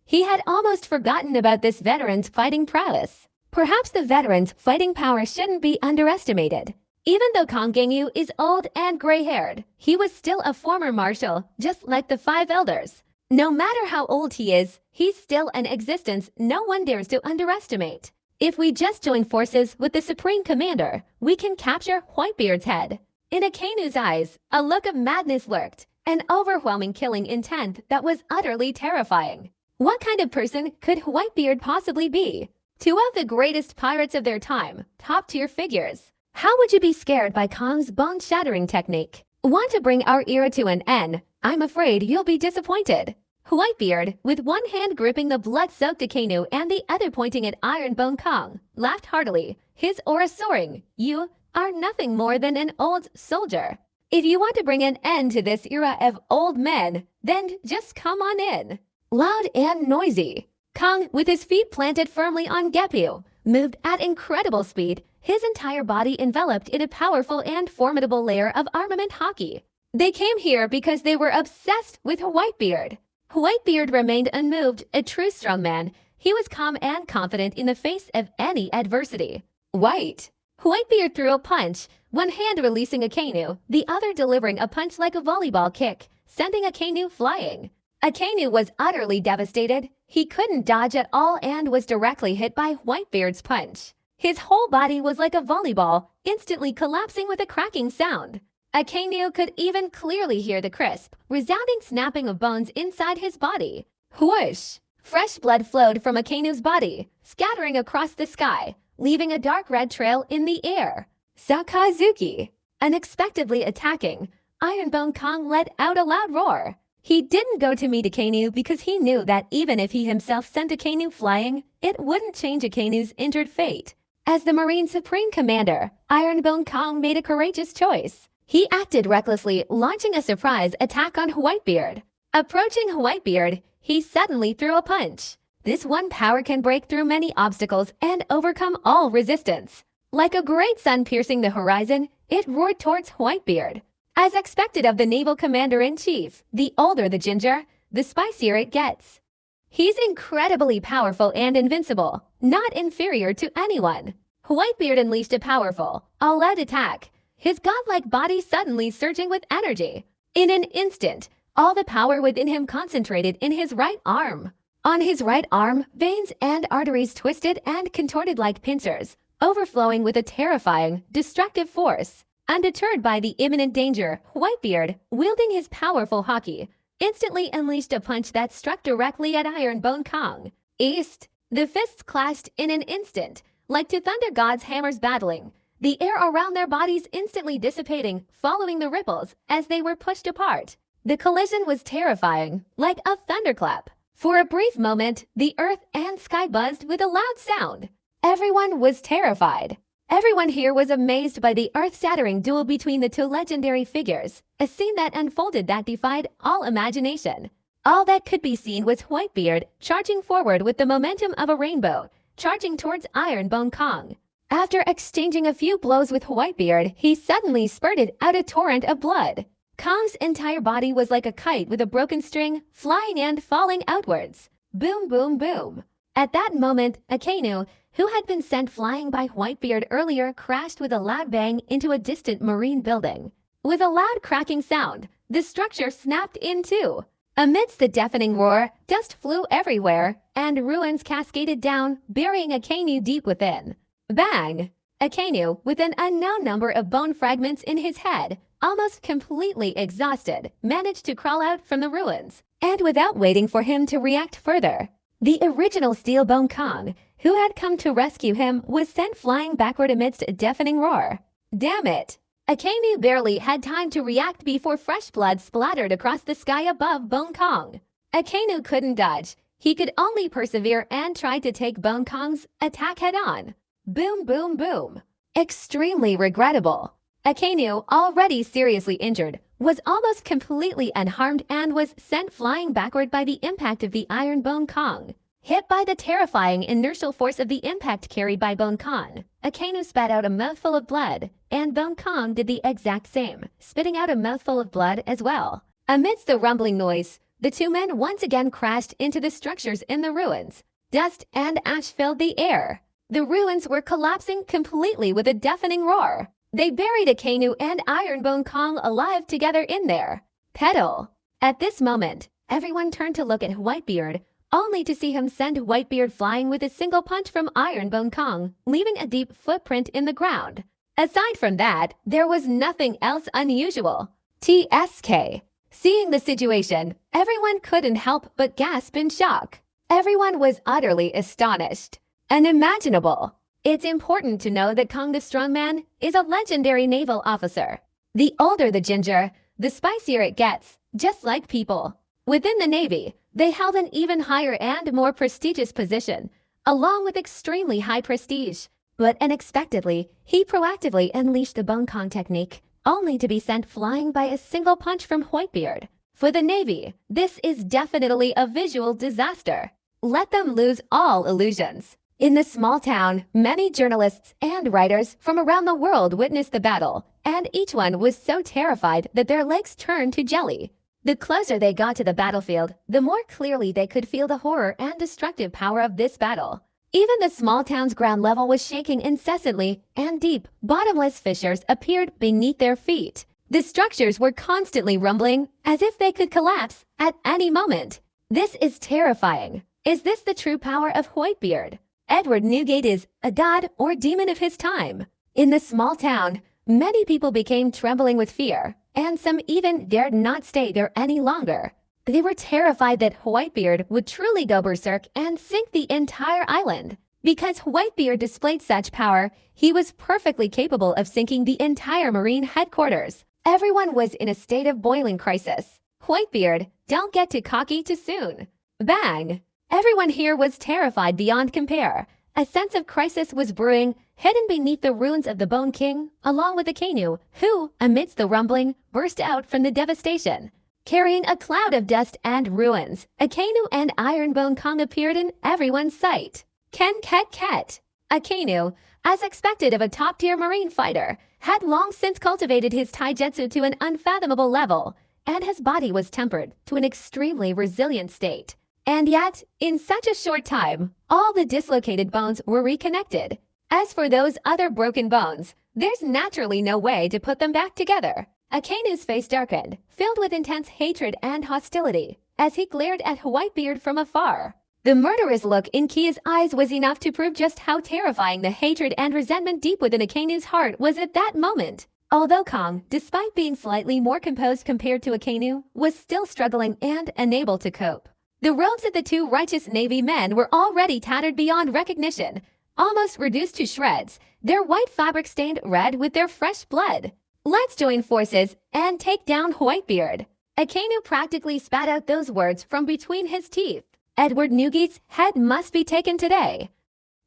He had almost forgotten about this veteran's fighting prowess. Perhaps the veteran's fighting power shouldn't be underestimated. Even though Kong Gengyu is old and gray-haired, he was still a former marshal, just like the 5 elders. No matter how old he is, he's still an existence no one dares to underestimate. If we just join forces with the Supreme Commander, we can capture Whitebeard's head. In Akainu's eyes, a look of madness lurked, an overwhelming killing intent that was utterly terrifying. What kind of person could Whitebeard possibly be? 2 of the greatest pirates of their time, top-tier figures. How would you be scared by Kong's bone-shattering technique? Want to bring our era to an end? I'm afraid you'll be disappointed. Whitebeard, with one hand gripping the blood-soaked Akainu and the other pointing at Ironbone Kong, laughed heartily, his aura soaring. You are nothing more than an old soldier. If you want to bring an end to this era of old men, then just come on in. Loud and noisy, Kong, with his feet planted firmly on Geppu, moved at incredible speed, his entire body enveloped in a powerful and formidable layer of armament hockey. They came here because they were obsessed with Whitebeard. Whitebeard remained unmoved, a true strongman. He was calm and confident in the face of any adversity. Whitebeard threw a punch, one hand releasing Akainu, the other delivering a punch like a volleyball kick, sending Akainu flying. Akainu was utterly devastated. He couldn't dodge at all and was directly hit by Whitebeard's punch. His whole body was like a volleyball, instantly collapsing with a cracking sound. Akainu could even clearly hear the crisp, resounding snapping of bones inside his body. Whoosh! Fresh blood flowed from Akainu's body, scattering across the sky, leaving a dark red trail in the air. Sakazuki! Unexpectedly attacking, Ironbone Kong let out a loud roar. He didn't go to meet Akainu because he knew that even if he himself sent Akainu flying, it wouldn't change Akainu's injured fate. As the Marine Supreme Commander, Ironbone Kong made a courageous choice. He acted recklessly, launching a surprise attack on Whitebeard. Approaching Whitebeard, he suddenly threw a punch. This one power can break through many obstacles and overcome all resistance. Like a great sun piercing the horizon, it roared towards Whitebeard. As expected of the naval commander-in-chief, the older the ginger, the spicier it gets. He's incredibly powerful and invincible, not inferior to anyone. Whitebeard unleashed a powerful, all-out attack, his godlike body suddenly surging with energy. In an instant, all the power within him concentrated in his right arm. On his right arm, veins and arteries twisted and contorted like pincers, overflowing with a terrifying, destructive force. Undeterred by the imminent danger, Whitebeard, wielding his powerful hockey, instantly unleashed a punch that struck directly at Ironbone Kong. East, the fists clashed in an instant, like two thunder gods' hammers battling, the air around their bodies instantly dissipating, following the ripples as they were pushed apart. The collision was terrifying, like a thunderclap. For a brief moment, the earth and sky buzzed with a loud sound. Everyone was terrified. Everyone here was amazed by the earth-shattering duel between the two legendary figures, a scene that unfolded that defied all imagination. All that could be seen was Whitebeard charging forward with the momentum of a rainbow, charging towards Ironbone Kong. After exchanging a few blows with Whitebeard, he suddenly spurted out a torrent of blood. Kong's entire body was like a kite with a broken string, flying and falling outwards. Boom, boom, boom. At that moment, Akainu, who had been sent flying by Whitebeard earlier, crashed with a loud bang into a distant marine building. With a loud cracking sound, the structure snapped in two. Amidst the deafening roar, dust flew everywhere, and ruins cascaded down, burying Akainu deep within. Bang! Akainu, with an unknown number of bone fragments in his head, almost completely exhausted, managed to crawl out from the ruins. And without waiting for him to react further, the original Steelbone Kong, who had come to rescue him, was sent flying backward amidst a deafening roar. Damn it! Akainu barely had time to react before fresh blood splattered across the sky above Bone Kong. Akainu couldn't dodge. He could only persevere and try to take Bone Kong's attack head-on. Boom, boom, boom. Extremely regrettable. Akainu, already seriously injured, was almost completely unharmed and was sent flying backward by the impact of the Ironbone Kong. Hit by the terrifying inertial force of the impact carried by Bone Kong, Akainu spat out a mouthful of blood, and Bone Kong did the exact same, spitting out a mouthful of blood as well. Amidst the rumbling noise, the two men once again crashed into the structures in the ruins. Dust and ash filled the air. The ruins were collapsing completely with a deafening roar. They buried Akainu and Ironbone Kong alive together in there. Pedal. At this moment, everyone turned to look at Whitebeard, only to see him send Whitebeard flying with a single punch from Ironbone Kong, leaving a deep footprint in the ground. Aside from that, there was nothing else unusual. TSK. Seeing the situation, everyone couldn't help but gasp in shock. Everyone was utterly astonished. Unimaginable. It's important to know that Kong the Strongman is a legendary naval officer. The older the ginger, the spicier it gets, just like people. Within the Navy, they held an even higher and more prestigious position, along with extremely high prestige. But unexpectedly, he proactively unleashed the Bone Kong technique, only to be sent flying by a single punch from Whitebeard. For the Navy, this is definitely a visual disaster. Let them lose all illusions. In the small town, many journalists and writers from around the world witnessed the battle, and each one was so terrified that their legs turned to jelly. The closer they got to the battlefield, the more clearly they could feel the horror and destructive power of this battle. Even the small town's ground level was shaking incessantly, and deep, bottomless fissures appeared beneath their feet. The structures were constantly rumbling, as if they could collapse at any moment. This is terrifying. Is this the true power of Whitebeard? Edward Newgate is a god or demon of his time. In the small town, many people became trembling with fear, and some even dared not stay there any longer. They were terrified that Whitebeard would truly go berserk and sink the entire island. Because Whitebeard displayed such power, he was perfectly capable of sinking the entire Marine headquarters. Everyone was in a state of boiling crisis. Whitebeard, don't get too cocky too soon. Bang! Everyone here was terrified beyond compare. A sense of crisis was brewing, hidden beneath the ruins of the Bone King, along with the Akainu, who, amidst the rumbling, burst out from the devastation. Carrying a cloud of dust and ruins, Akainu and Ironbone Kong appeared in everyone's sight. Ken Ket Ket. Akainu, as expected of a top-tier marine fighter, had long since cultivated his taijutsu to an unfathomable level, and his body was tempered to an extremely resilient state. And yet, in such a short time, all the dislocated bones were reconnected. As for those other broken bones, there's naturally no way to put them back together. Akainu's face darkened, filled with intense hatred and hostility, as he glared at Whitebeard from afar. The murderous look in Kia's eyes was enough to prove just how terrifying the hatred and resentment deep within Akainu's heart was at that moment. Although Kong, despite being slightly more composed compared to Akainu, was still struggling and unable to cope. The robes of the two righteous Navy men were already tattered beyond recognition, almost reduced to shreds, their white fabric stained red with their fresh blood. Let's join forces and take down Whitebeard. Akainu practically spat out those words from between his teeth. Edward Newgate's head must be taken today.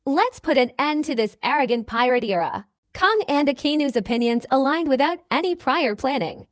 Let's put an end to this arrogant pirate era. Kong and Akainu's opinions aligned without any prior planning.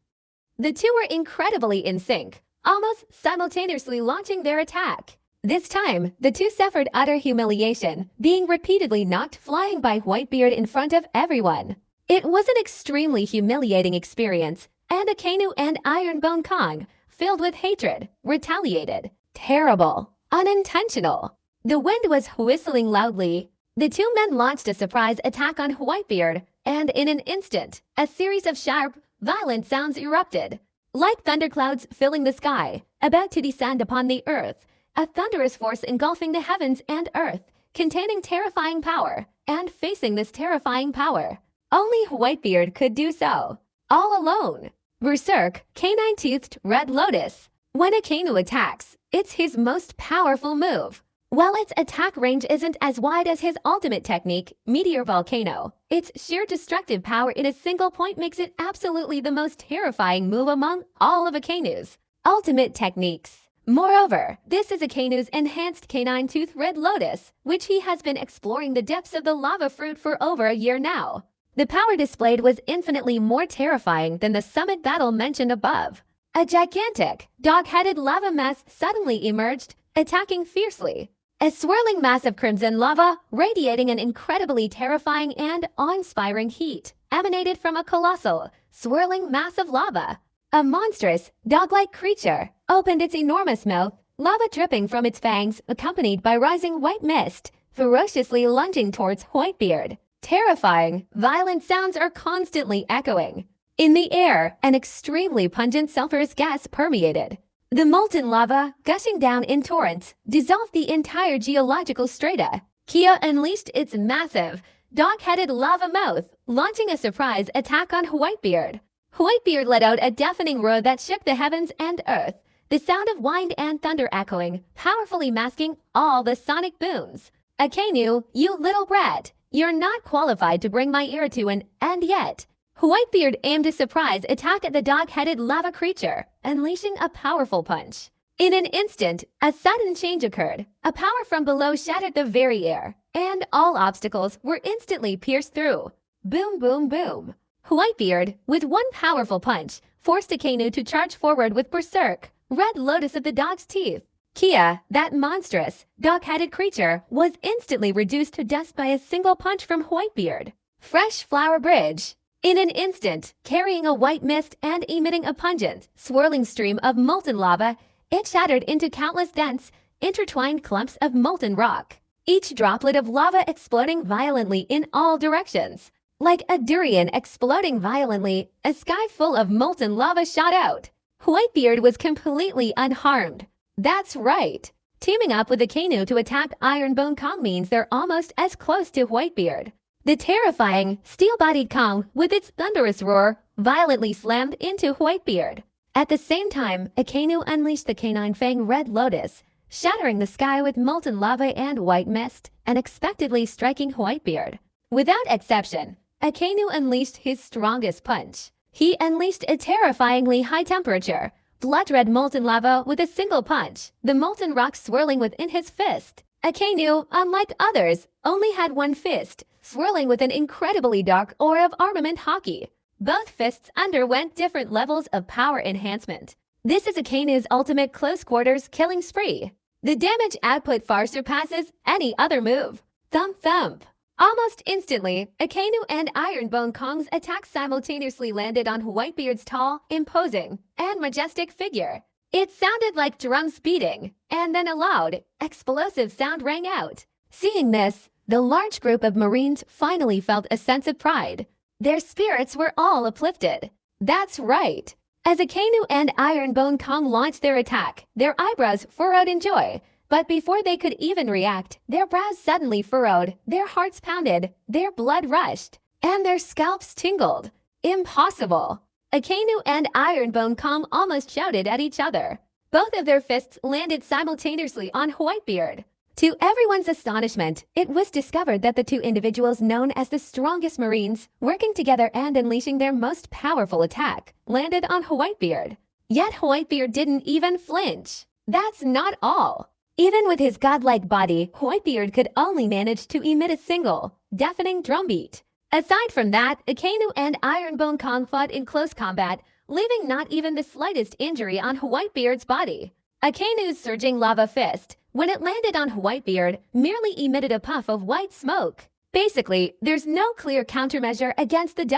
The two were incredibly in sync, almost simultaneously launching their attack. This time, the two suffered utter humiliation, being repeatedly knocked flying by Whitebeard in front of everyone. It was an extremely humiliating experience, and Akainu and Ironbone Kong, filled with hatred, retaliated. Terrible. Unintentional. The wind was whistling loudly. The two men launched a surprise attack on Whitebeard, and in an instant, a series of sharp, violent sounds erupted. Like thunderclouds filling the sky, about to descend upon the earth, a thunderous force engulfing the heavens and earth, containing terrifying power, and facing this terrifying power. Only Whitebeard could do so. All alone. Berserk, canine-toothed Red Lotus. When Akainu attacks, it's his most powerful move. While its attack range isn't as wide as his ultimate technique, Meteor Volcano, its sheer destructive power in a single point makes it absolutely the most terrifying move among all of Akainu's ultimate techniques. Moreover, this is Akainu's enhanced canine tooth Red Lotus, which he has been exploring the depths of the lava fruit for over a year now. The power displayed was infinitely more terrifying than the summit battle mentioned above. A gigantic, dog-headed lava mass suddenly emerged, attacking fiercely. A swirling mass of crimson lava, radiating an incredibly terrifying and awe-inspiring heat, emanated from a colossal, swirling mass of lava. A monstrous, dog-like creature opened its enormous mouth, lava dripping from its fangs, accompanied by rising white mist, ferociously lunging towards Whitebeard. Terrifying, violent sounds are constantly echoing. In the air, an extremely pungent sulfurous gas permeated. The molten lava, gushing down in torrents, dissolved the entire geological strata. Kia unleashed its massive, dog-headed lava mouth, launching a surprise attack on Whitebeard. Whitebeard let out a deafening roar that shook the heavens and earth, the sound of wind and thunder echoing, powerfully masking all the sonic booms. Akainu, you little brat, you're not qualified to bring my ear to an end yet. Whitebeard aimed a surprise attack at the dog-headed lava creature, unleashing a powerful punch. In an instant, a sudden change occurred. A power from below shattered the very air, and all obstacles were instantly pierced through. Boom, boom, boom. Whitebeard, with one powerful punch, forced Akainu to charge forward with Berserk, Red Lotus of the dog's teeth. Kia, that monstrous, dog-headed creature, was instantly reduced to dust by a single punch from Whitebeard. Fresh Flower Bridge. In an instant, carrying a white mist and emitting a pungent, swirling stream of molten lava, it shattered into countless dense, intertwined clumps of molten rock, each droplet of lava exploding violently in all directions. Like a durian exploding violently, a sky full of molten lava shot out. Whitebeard was completely unharmed. That's right. Teaming up with Akainu to attack Ironbone Kong means they're almost as close to Whitebeard. The terrifying, steel-bodied Kong, with its thunderous roar, violently slammed into Whitebeard. At the same time, Akainu unleashed the canine fang Red Lotus, shattering the sky with molten lava and white mist, unexpectedly striking Whitebeard. Without exception, Akainu unleashed his strongest punch. He unleashed a terrifyingly high temperature, blood-red molten lava with a single punch, the molten rock swirling within his fist. Akainu, unlike others, only had one fist, swirling with an incredibly dark aura of armament hockey. Both fists underwent different levels of power enhancement. This is Akainu's ultimate close-quarters killing spree. The damage output far surpasses any other move. Thump thump. Almost instantly, Akainu and Ironbone Kong's attacks simultaneously landed on Whitebeard's tall, imposing, and majestic figure. It sounded like drums beating, and then a loud, explosive sound rang out. Seeing this, the large group of Marines finally felt a sense of pride. Their spirits were all uplifted. That's right. As Akainu and Ironbone Kong launched their attack, their eyebrows furrowed in joy. But before they could even react, their brows suddenly furrowed, their hearts pounded, their blood rushed, and their scalps tingled. Impossible! Akainu and Ironbone Kong almost shouted at each other. Both of their fists landed simultaneously on Whitebeard. To everyone's astonishment, it was discovered that the two individuals known as the strongest Marines, working together and unleashing their most powerful attack, landed on Whitebeard. Yet Whitebeard didn't even flinch. That's not all. Even with his godlike body, Whitebeard could only manage to emit a single, deafening drumbeat. Aside from that, Akainu and Ironbone Kong fought in close combat, leaving not even the slightest injury on Whitebeard's body. Akainu's surging lava fist, when it landed on Whitebeard, merely emitted a puff of white smoke. Basically, there's no clear countermeasure against the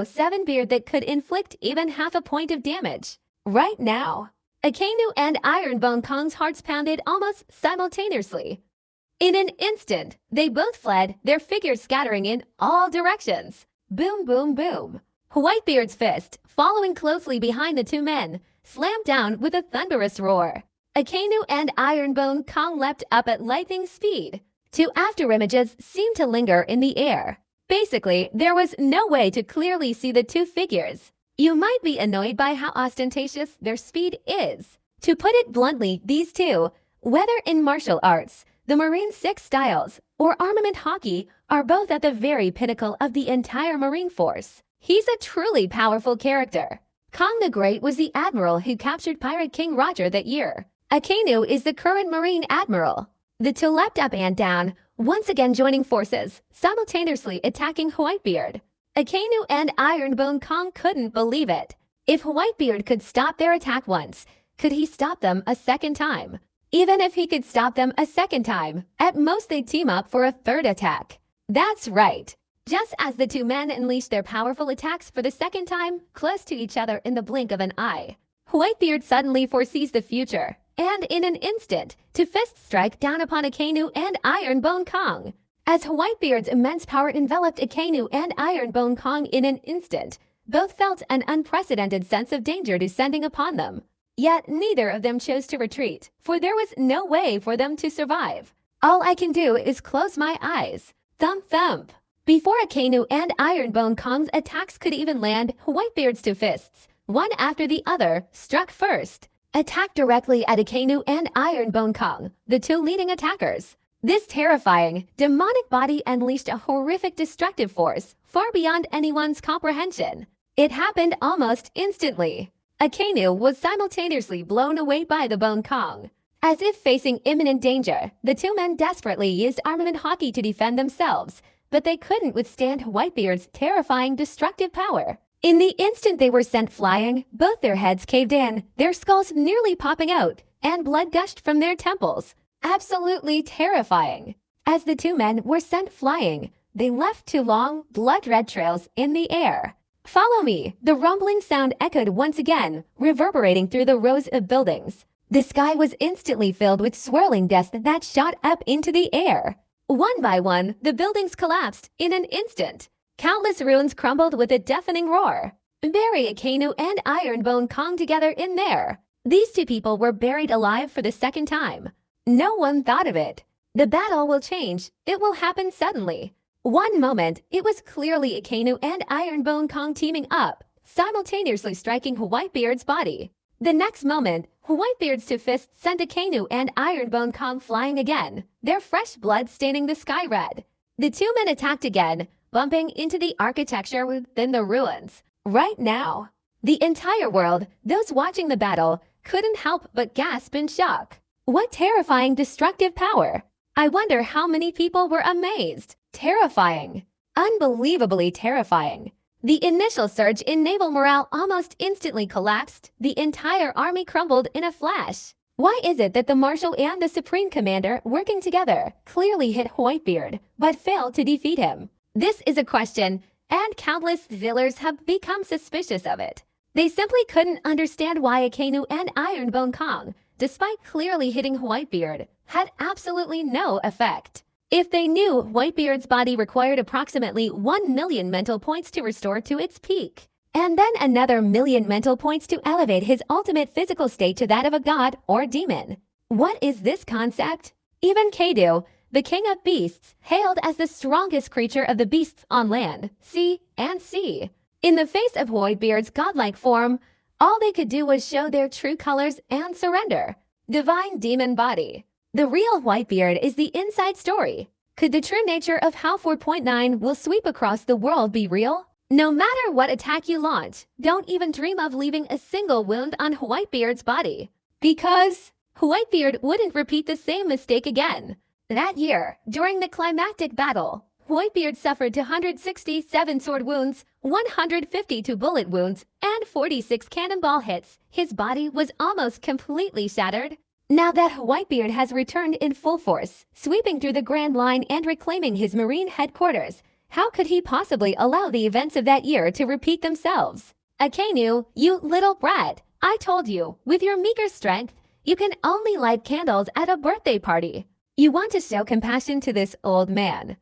007 beard that could inflict even half a point of damage. Right now, Akainu and Ironbone Kong's hearts pounded almost simultaneously. In an instant, they both fled, their figures scattering in all directions. Boom, boom, boom. Whitebeard's fist, following closely behind the two men, slammed down with a thunderous roar. Akainu and Ironbone Kong leapt up at lightning speed. Two afterimages seemed to linger in the air. Basically, there was no way to clearly see the two figures. You might be annoyed by how ostentatious their speed is. To put it bluntly, these two, whether in martial arts, the Marine 6 styles, or armament hockey, are both at the very pinnacle of the entire Marine force. He's a truly powerful character. Kong the Great was the admiral who captured Pirate King Roger that year. Akainu is the current Marine admiral. The two leapt up and down, once again joining forces, simultaneously attacking Whitebeard. Akainu and Ironbone Kong couldn't believe it. If Whitebeard could stop their attack once, could he stop them a second time? Even if he could stop them a second time, at most they'd team up for a third attack. That's right. Just as the two men unleashed their powerful attacks for the second time, close to each other in the blink of an eye, Whitebeard suddenly foresees the future, and in an instant, to fist strike down upon Akainu and Ironbone Kong. As Whitebeard's immense power enveloped Akainu and Ironbone Kong in an instant, both felt an unprecedented sense of danger descending upon them. Yet neither of them chose to retreat, for there was no way for them to survive. All I can do is close my eyes. Thump thump. Before Akainu and Ironbone Kong's attacks could even land, Whitebeard's two fists, one after the other, struck first. Attacked directly at Akainu and Ironbone Kong, the two leading attackers. This terrifying, demonic body unleashed a horrific destructive force far beyond anyone's comprehension. It happened almost instantly. Akainu was simultaneously blown away by the Bone Kong. As if facing imminent danger, the two men desperately used armament hockey to defend themselves, but they couldn't withstand Whitebeard's terrifying destructive power. In the instant they were sent flying, both their heads caved in, their skulls nearly popping out, and blood gushed from their temples. Absolutely terrifying. As the two men were sent flying, they left two long, blood-red trails in the air. Follow me! The rumbling sound echoed once again, reverberating through the rows of buildings. The sky was instantly filled with swirling dust that shot up into the air. One by one, the buildings collapsed in an instant. Countless ruins crumbled with a deafening roar. Bury Akainu and Ironbone Kong together in there. These two people were buried alive for the second time. No one thought of it. The battle will change. It will happen suddenly. One moment, it was clearly Akainu and Ironbone Kong teaming up, simultaneously striking Whitebeard's body. The next moment, Whitebeard's two fists sent Akainu and Ironbone Kong flying again, their fresh blood staining the sky red. The two men attacked again, bumping into the architecture within the ruins. Right now, The entire world, those watching the battle, couldn't help but gasp in shock. What terrifying destructive power! I wonder how many people were amazed. Terrifying. Unbelievably terrifying. The initial surge in naval morale almost instantly collapsed. The entire army crumbled in a flash. Why is it that the Marshal and the Supreme Commander, working together, clearly hit Whitebeard, but failed to defeat him? This is a question, and countless Zillers have become suspicious of it. They simply couldn't understand why Akainu and Ironbone Kong, despite clearly hitting Whitebeard, had absolutely no effect. If they knew Whitebeard's body required approximately 1 million mental points to restore to its peak, and then another million mental points to elevate his ultimate physical state to that of a god or demon. What is this concept? Even Kadu, the king of beasts, hailed as the strongest creature of the beasts on land, sea, and sea. In the face of Whitebeard's godlike form, all they could do was show their true colors and surrender. Divine demon body. The real Whitebeard is the inside story. Could the true nature of how 4.9 will sweep across the world be real? No matter what attack you launch, don't even dream of leaving a single wound on Whitebeard's body. Because Whitebeard wouldn't repeat the same mistake again. That year, during the climactic battle, Whitebeard suffered 267 sword wounds, 152 bullet wounds, and 46 cannonball hits. His body was almost completely shattered. Now that Whitebeard has returned in full force, sweeping through the Grand Line and reclaiming his marine headquarters, how could he possibly allow the events of that year to repeat themselves? Akainu, you little brat, I told you, with your meager strength, you can only light candles at a birthday party. You want to show compassion to this old man.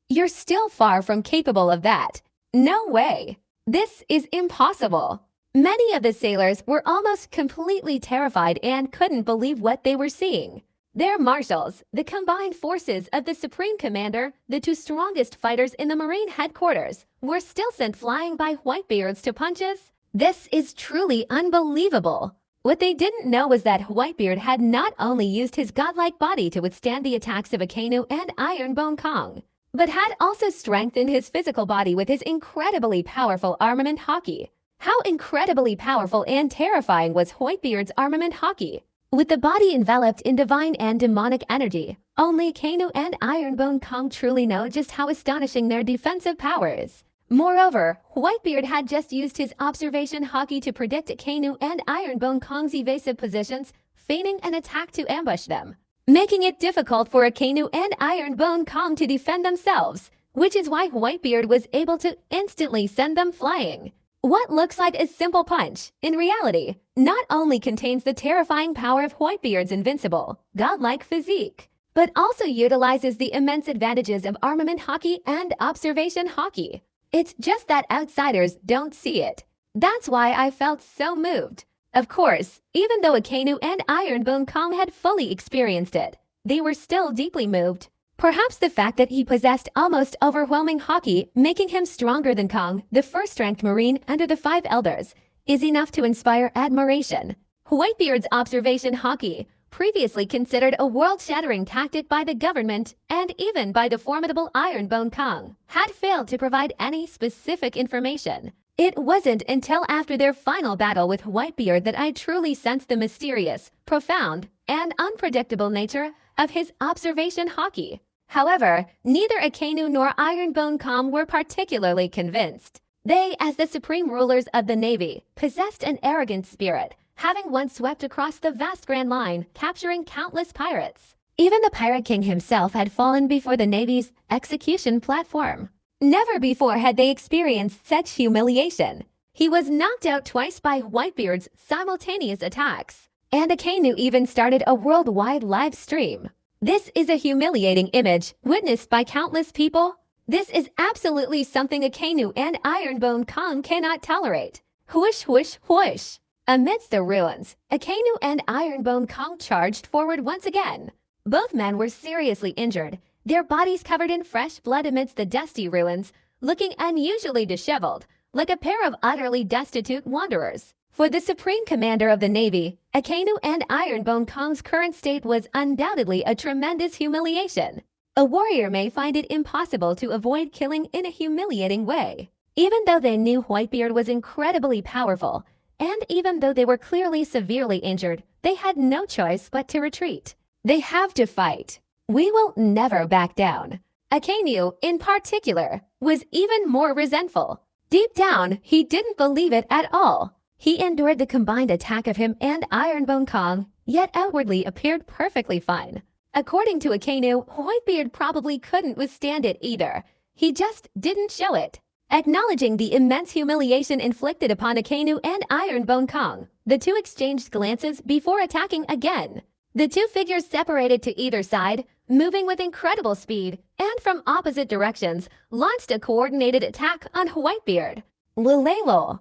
You're still far from capable of that. No way. This is impossible. Many of the sailors were almost completely terrified and couldn't believe what they were seeing. Their marshals, the combined forces of the Supreme Commander, the two strongest fighters in the Marine headquarters, were still sent flying by Whitebeards to punches. This is truly unbelievable. What they didn't know was that Whitebeard had not only used his godlike body to withstand the attacks of Akainu and Ironbone Kong, but had also strengthened his physical body with his incredibly powerful armament hockey. How incredibly powerful and terrifying was Whitebeard's armament hockey? With the body enveloped in divine and demonic energy, only Akainu and Ironbone Kong truly know just how astonishing their defensive power is. Moreover, Whitebeard had just used his observation hockey to predict Akainu and Ironbone Kong's evasive positions, feigning an attack to ambush them, making it difficult for Akainu and Ironbone Kong to defend themselves, which is why Whitebeard was able to instantly send them flying. What looks like a simple punch, in reality, not only contains the terrifying power of Whitebeard's invincible, godlike physique, but also utilizes the immense advantages of armament hockey and observation hockey. It's just that outsiders don't see it. That's why I felt so moved. Of course, even though Akainu and Ironbone Kong had fully experienced it, they were still deeply moved. Perhaps the fact that he possessed almost overwhelming hockey, making him stronger than Kong, the first-ranked Marine under the Five Elders, is enough to inspire admiration. Whitebeard's observation hockey, previously considered a world-shattering tactic by the government and even by the formidable Ironbone Kong, had failed to provide any specific information. It wasn't until after their final battle with Whitebeard that I truly sensed the mysterious, profound, and unpredictable nature of his observation hockey. However, neither Akainu nor Ironbone Kong were particularly convinced. They, as the supreme rulers of the Navy, possessed an arrogant spirit, having once swept across the vast Grand Line, capturing countless pirates. Even the Pirate King himself had fallen before the Navy's execution platform. Never before had they experienced such humiliation. He was knocked out twice by Whitebeard's simultaneous attacks, and Akainu even started a worldwide live stream. This is a humiliating image, witnessed by countless people. This is absolutely something Akainu and Ironbone Kong cannot tolerate. Whoosh, whoosh, whoosh. Amidst the ruins, Akainu and Ironbone Kong charged forward once again. Both men were seriously injured, their bodies covered in fresh blood amidst the dusty ruins, looking unusually disheveled, like a pair of utterly destitute wanderers. For the Supreme Commander of the Navy, Akainu and Ironbone Kong's current state was undoubtedly a tremendous humiliation. A warrior may find it impossible to avoid killing in a humiliating way. Even though they knew Whitebeard was incredibly powerful, and even though they were clearly severely injured, they had no choice but to retreat. They have to fight. We will never back down. Akainu, in particular, was even more resentful. Deep down, he didn't believe it at all. He endured the combined attack of him and Ironbone Kong, yet outwardly appeared perfectly fine. According to Akainu, Whitebeard probably couldn't withstand it either. He just didn't show it. Acknowledging the immense humiliation inflicted upon Akainu and Ironbone Kong, the two exchanged glances before attacking again. The two figures separated to either side, moving with incredible speed, and from opposite directions, launched a coordinated attack on Whitebeard. Lulelo.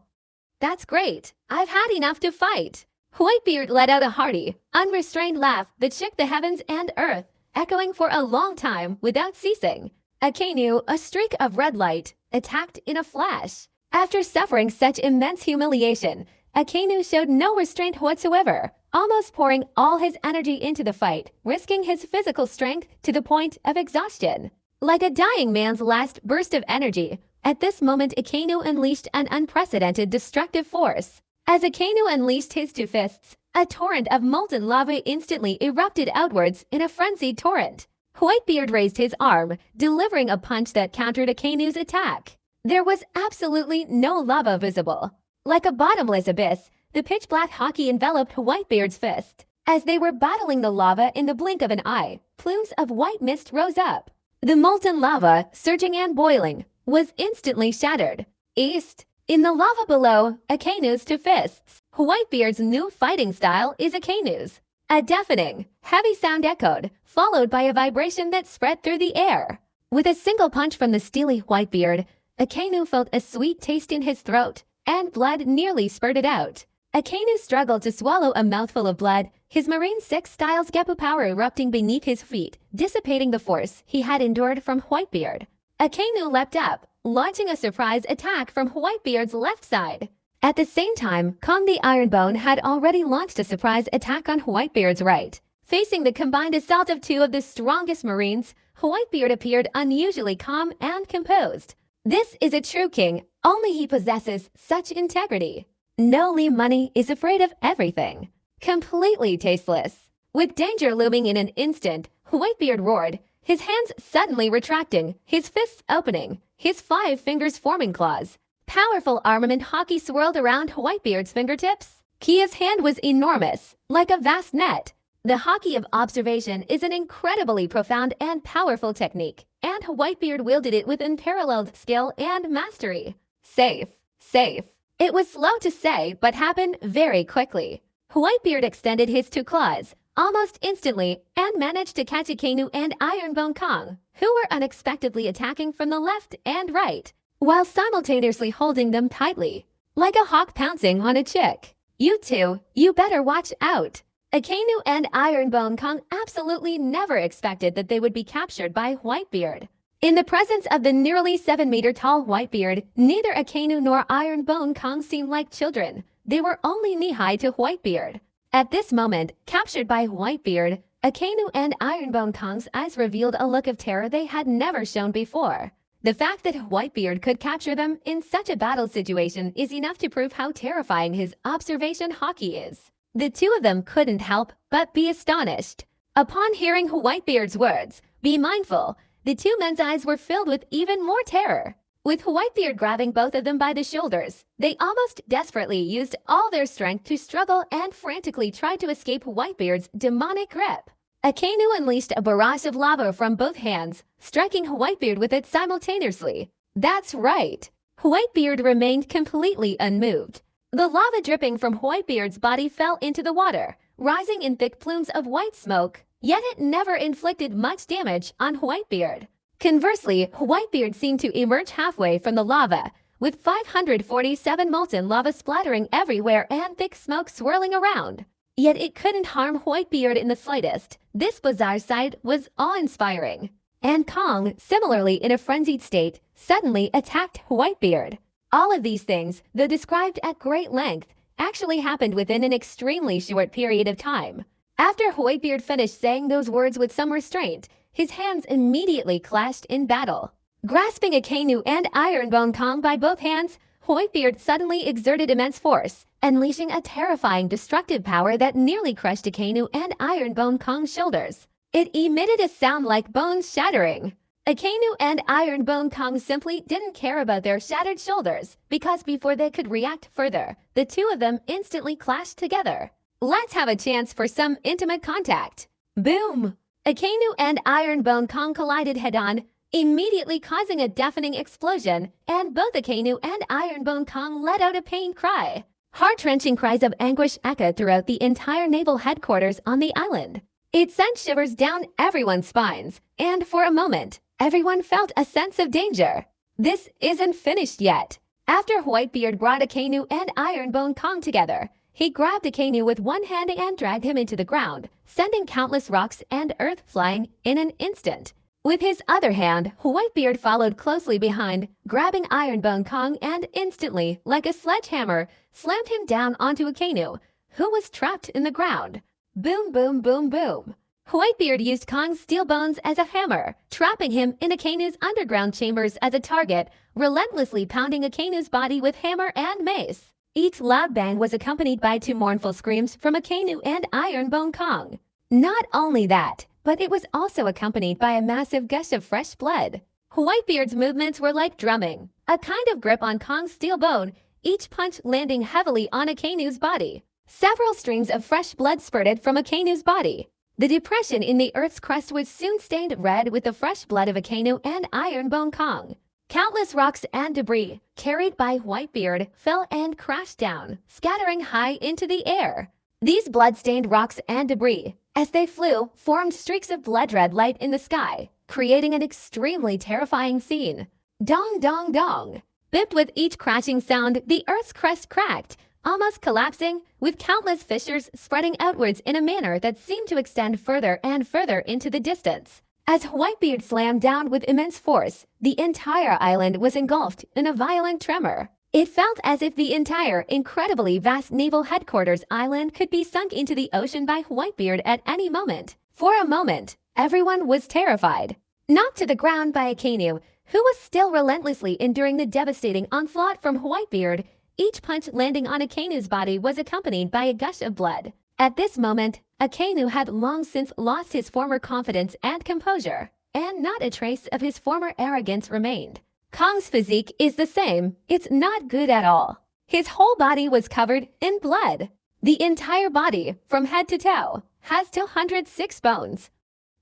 That's great. I've had enough to fight. Whitebeard let out a hearty, unrestrained laugh that shook the heavens and earth, echoing for a long time without ceasing. Akainu, a streak of red light, attacked in a flash. After suffering such immense humiliation, Akainu showed no restraint whatsoever, almost pouring all his energy into the fight, risking his physical strength to the point of exhaustion. Like a dying man's last burst of energy, at this moment Akainu unleashed an unprecedented destructive force. As Akainu unleashed his two fists, a torrent of molten lava instantly erupted outwards in a frenzied torrent. Whitebeard raised his arm, delivering a punch that countered Akainu's attack. There was absolutely no lava visible. Like a bottomless abyss, the pitch-black hockey enveloped Whitebeard's fist. As they were battling the lava in the blink of an eye, plumes of white mist rose up. The molten lava, surging and boiling, was instantly shattered. East. In the lava below, Akainu's two fists. Whitebeard's new fighting style is Akainu's. A deafening, heavy sound echoed, followed by a vibration that spread through the air. With a single punch from the steely Whitebeard, Akainu felt a sweet taste in his throat, and blood nearly spurted out. Akainu struggled to swallow a mouthful of blood, his Marine 6 style's Gepu power erupting beneath his feet, dissipating the force he had endured from Whitebeard. Akainu leapt up, launching a surprise attack from Whitebeard's left side. At the same time, Kong the Ironbone had already launched a surprise attack on Whitebeard's right. Facing the combined assault of two of the strongest Marines, Whitebeard appeared unusually calm and composed. This is a true king, only he possesses such integrity. No Lee Money is afraid of everything. Completely tasteless. With danger looming in an instant, Whitebeard roared, his hands suddenly retracting, his fists opening, his 5 fingers forming claws. Powerful armament hockey swirled around Whitebeard's fingertips. Kia's hand was enormous, like a vast net. The hockey of observation is an incredibly profound and powerful technique, and Whitebeard wielded it with unparalleled skill and mastery. Safe. Safe. It was slow to say, but happened very quickly. Whitebeard extended his 2 claws, almost instantly, and managed to catch Akainu and Ironbone Kong, who were unexpectedly attacking from the left and right, while simultaneously holding them tightly, like a hawk pouncing on a chick. You two, you better watch out. Akainu and Ironbone Kong absolutely never expected that they would be captured by Whitebeard. In the presence of the nearly 7-meter-tall Whitebeard, neither Akainu nor Ironbone Kong seemed like children. They were only knee-high to Whitebeard. At this moment, captured by Whitebeard, Akainu and Ironbone Kong's eyes revealed a look of terror they had never shown before. The fact that Whitebeard could capture them in such a battle situation is enough to prove how terrifying his observation hockey is. The two of them couldn't help but be astonished. Upon hearing Whitebeard's words, "Be mindful," the two men's eyes were filled with even more terror. With Whitebeard grabbing both of them by the shoulders, they almost desperately used all their strength to struggle and frantically try to escape Whitebeard's demonic grip. Akainu unleashed a barrage of lava from both hands, striking Whitebeard with it simultaneously. That's right. Whitebeard remained completely unmoved. The lava dripping from Whitebeard's body fell into the water, rising in thick plumes of white smoke, yet it never inflicted much damage on Whitebeard. Conversely, Whitebeard seemed to emerge halfway from the lava, with 547 molten lava splattering everywhere and thick smoke swirling around. Yet it couldn't harm Whitebeard in the slightest. This bizarre sight was awe-inspiring. And Kong, similarly in a frenzied state, suddenly attacked Whitebeard. All of these things, though described at great length, actually happened within an extremely short period of time. After Whitebeard finished saying those words with some restraint, his hands immediately clashed in battle. Grasping Akainu and Ironbone Kong by both hands, Whitebeard suddenly exerted immense force, unleashing a terrifying destructive power that nearly crushed Akainu and Ironbone Kong's shoulders. It emitted a sound like bones shattering. Akainu and Ironbone Kong simply didn't care about their shattered shoulders, because before they could react further, the two of them instantly clashed together. Let's have a chance for some intimate contact. Boom! Akainu and Ironbone Kong collided head-on, immediately causing a deafening explosion, and both Akainu and Ironbone Kong let out a pained cry. Heart-wrenching cries of anguish echoed throughout the entire naval headquarters on the island. It sent shivers down everyone's spines, and for a moment, everyone felt a sense of danger. This isn't finished yet. After Whitebeard brought Akainu and Ironbone Kong together, he grabbed Akainu with one hand and dragged him into the ground, sending countless rocks and earth flying in an instant. With his other hand, Whitebeard followed closely behind, grabbing Ironbone Kong and instantly, like a sledgehammer, slammed him down onto Akainu, who was trapped in the ground. Boom, boom, boom, boom. Whitebeard used Kong's steel bones as a hammer, trapping him in Akainu's underground chambers as a target, relentlessly pounding Akainu's body with hammer and mace. Each loud bang was accompanied by two mournful screams from Akainu and Ironbone Kong. Not only that, but it was also accompanied by a massive gush of fresh blood. Whitebeard's movements were like drumming, a kind of grip on Kong's steel bone, each punch landing heavily on Akainu's body. Several streams of fresh blood spurted from Akainu's body. The depression in the Earth's crust was soon stained red with the fresh blood of Akainu and Ironbone Kong. Countless rocks and debris, carried by Whitebeard, fell and crashed down, scattering high into the air. These blood-stained rocks and debris, as they flew, formed streaks of blood-red light in the sky, creating an extremely terrifying scene. Dong dong dong! Bipped with each crashing sound, the Earth's crust cracked, almost collapsing, with countless fissures spreading outwards in a manner that seemed to extend further and further into the distance. As Whitebeard slammed down with immense force, the entire island was engulfed in a violent tremor. It felt as if the entire incredibly vast naval headquarters island could be sunk into the ocean by Whitebeard at any moment. For a moment, everyone was terrified. Knocked to the ground by Akainu, who was still relentlessly enduring the devastating onslaught from Whitebeard, each punch landing on Akainu's body was accompanied by a gush of blood. At this moment, Akainu had long since lost his former confidence and composure, and not a trace of his former arrogance remained. Kong's physique is the same. It's not good at all. His whole body was covered in blood. The entire body, from head to toe, has 206 bones.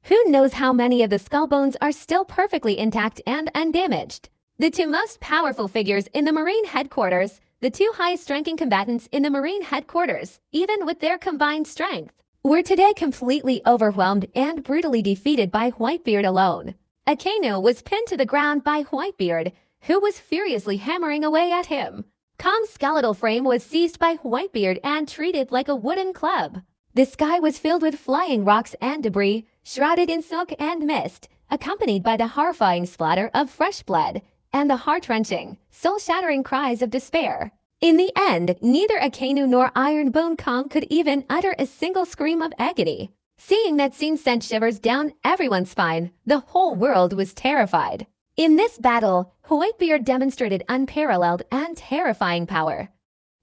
Who knows how many of the skull bones are still perfectly intact and undamaged? The two most powerful figures in the Marine headquarters, the two highest-ranking combatants in the Marine headquarters, even with their combined strength, were today completely overwhelmed and brutally defeated by Whitebeard alone. Akainu was pinned to the ground by Whitebeard, who was furiously hammering away at him. Kong's skeletal frame was seized by Whitebeard and treated like a wooden club. The sky was filled with flying rocks and debris, shrouded in smoke and mist, accompanied by the horrifying splatter of fresh blood and the heart-wrenching, soul-shattering cries of despair. In the end, neither Akainu nor Ironbone Kong could even utter a single scream of agony. Seeing that scene sent shivers down everyone's spine. The whole world was terrified. In this battle, Whitebeard demonstrated unparalleled and terrifying power.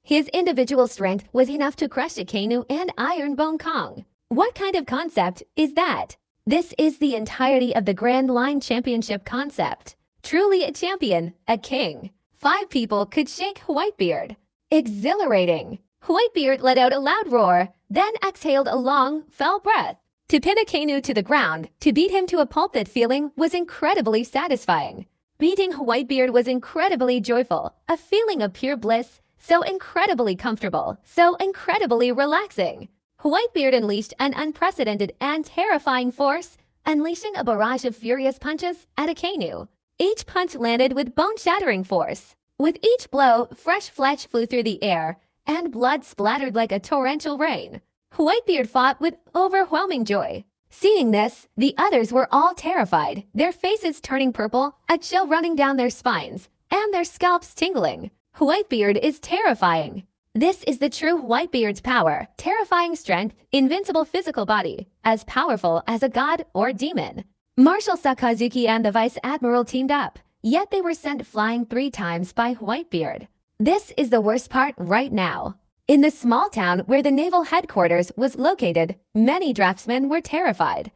His individual strength was enough to crush Akainu and Ironbone Kong. What kind of concept is that? This is the entirety of the Grand Line Championship concept. Truly a champion, a king. 5 people could shake Whitebeard. Exhilarating. Whitebeard let out a loud roar, then exhaled a long, fell breath. To pin Akainu to the ground, to beat him to a pulp, that feeling was incredibly satisfying. Beating Whitebeard was incredibly joyful, a feeling of pure bliss, so incredibly comfortable, so incredibly relaxing. Whitebeard unleashed an unprecedented and terrifying force, unleashing a barrage of furious punches at Akainu. Each punch landed with bone-shattering force. With each blow, fresh flesh flew through the air, and blood splattered like a torrential rain. Whitebeard fought with overwhelming joy. Seeing this, the others were all terrified, their faces turning purple, a chill running down their spines, and their scalps tingling. Whitebeard is terrifying. This is the true Whitebeard's power, terrifying strength, invincible physical body, as powerful as a god or demon. Marshal Sakazuki and the Vice Admiral teamed up, yet they were sent flying 3 times by Whitebeard. This is the worst part right now. In the small town where the naval headquarters was located, many draftsmen were terrified.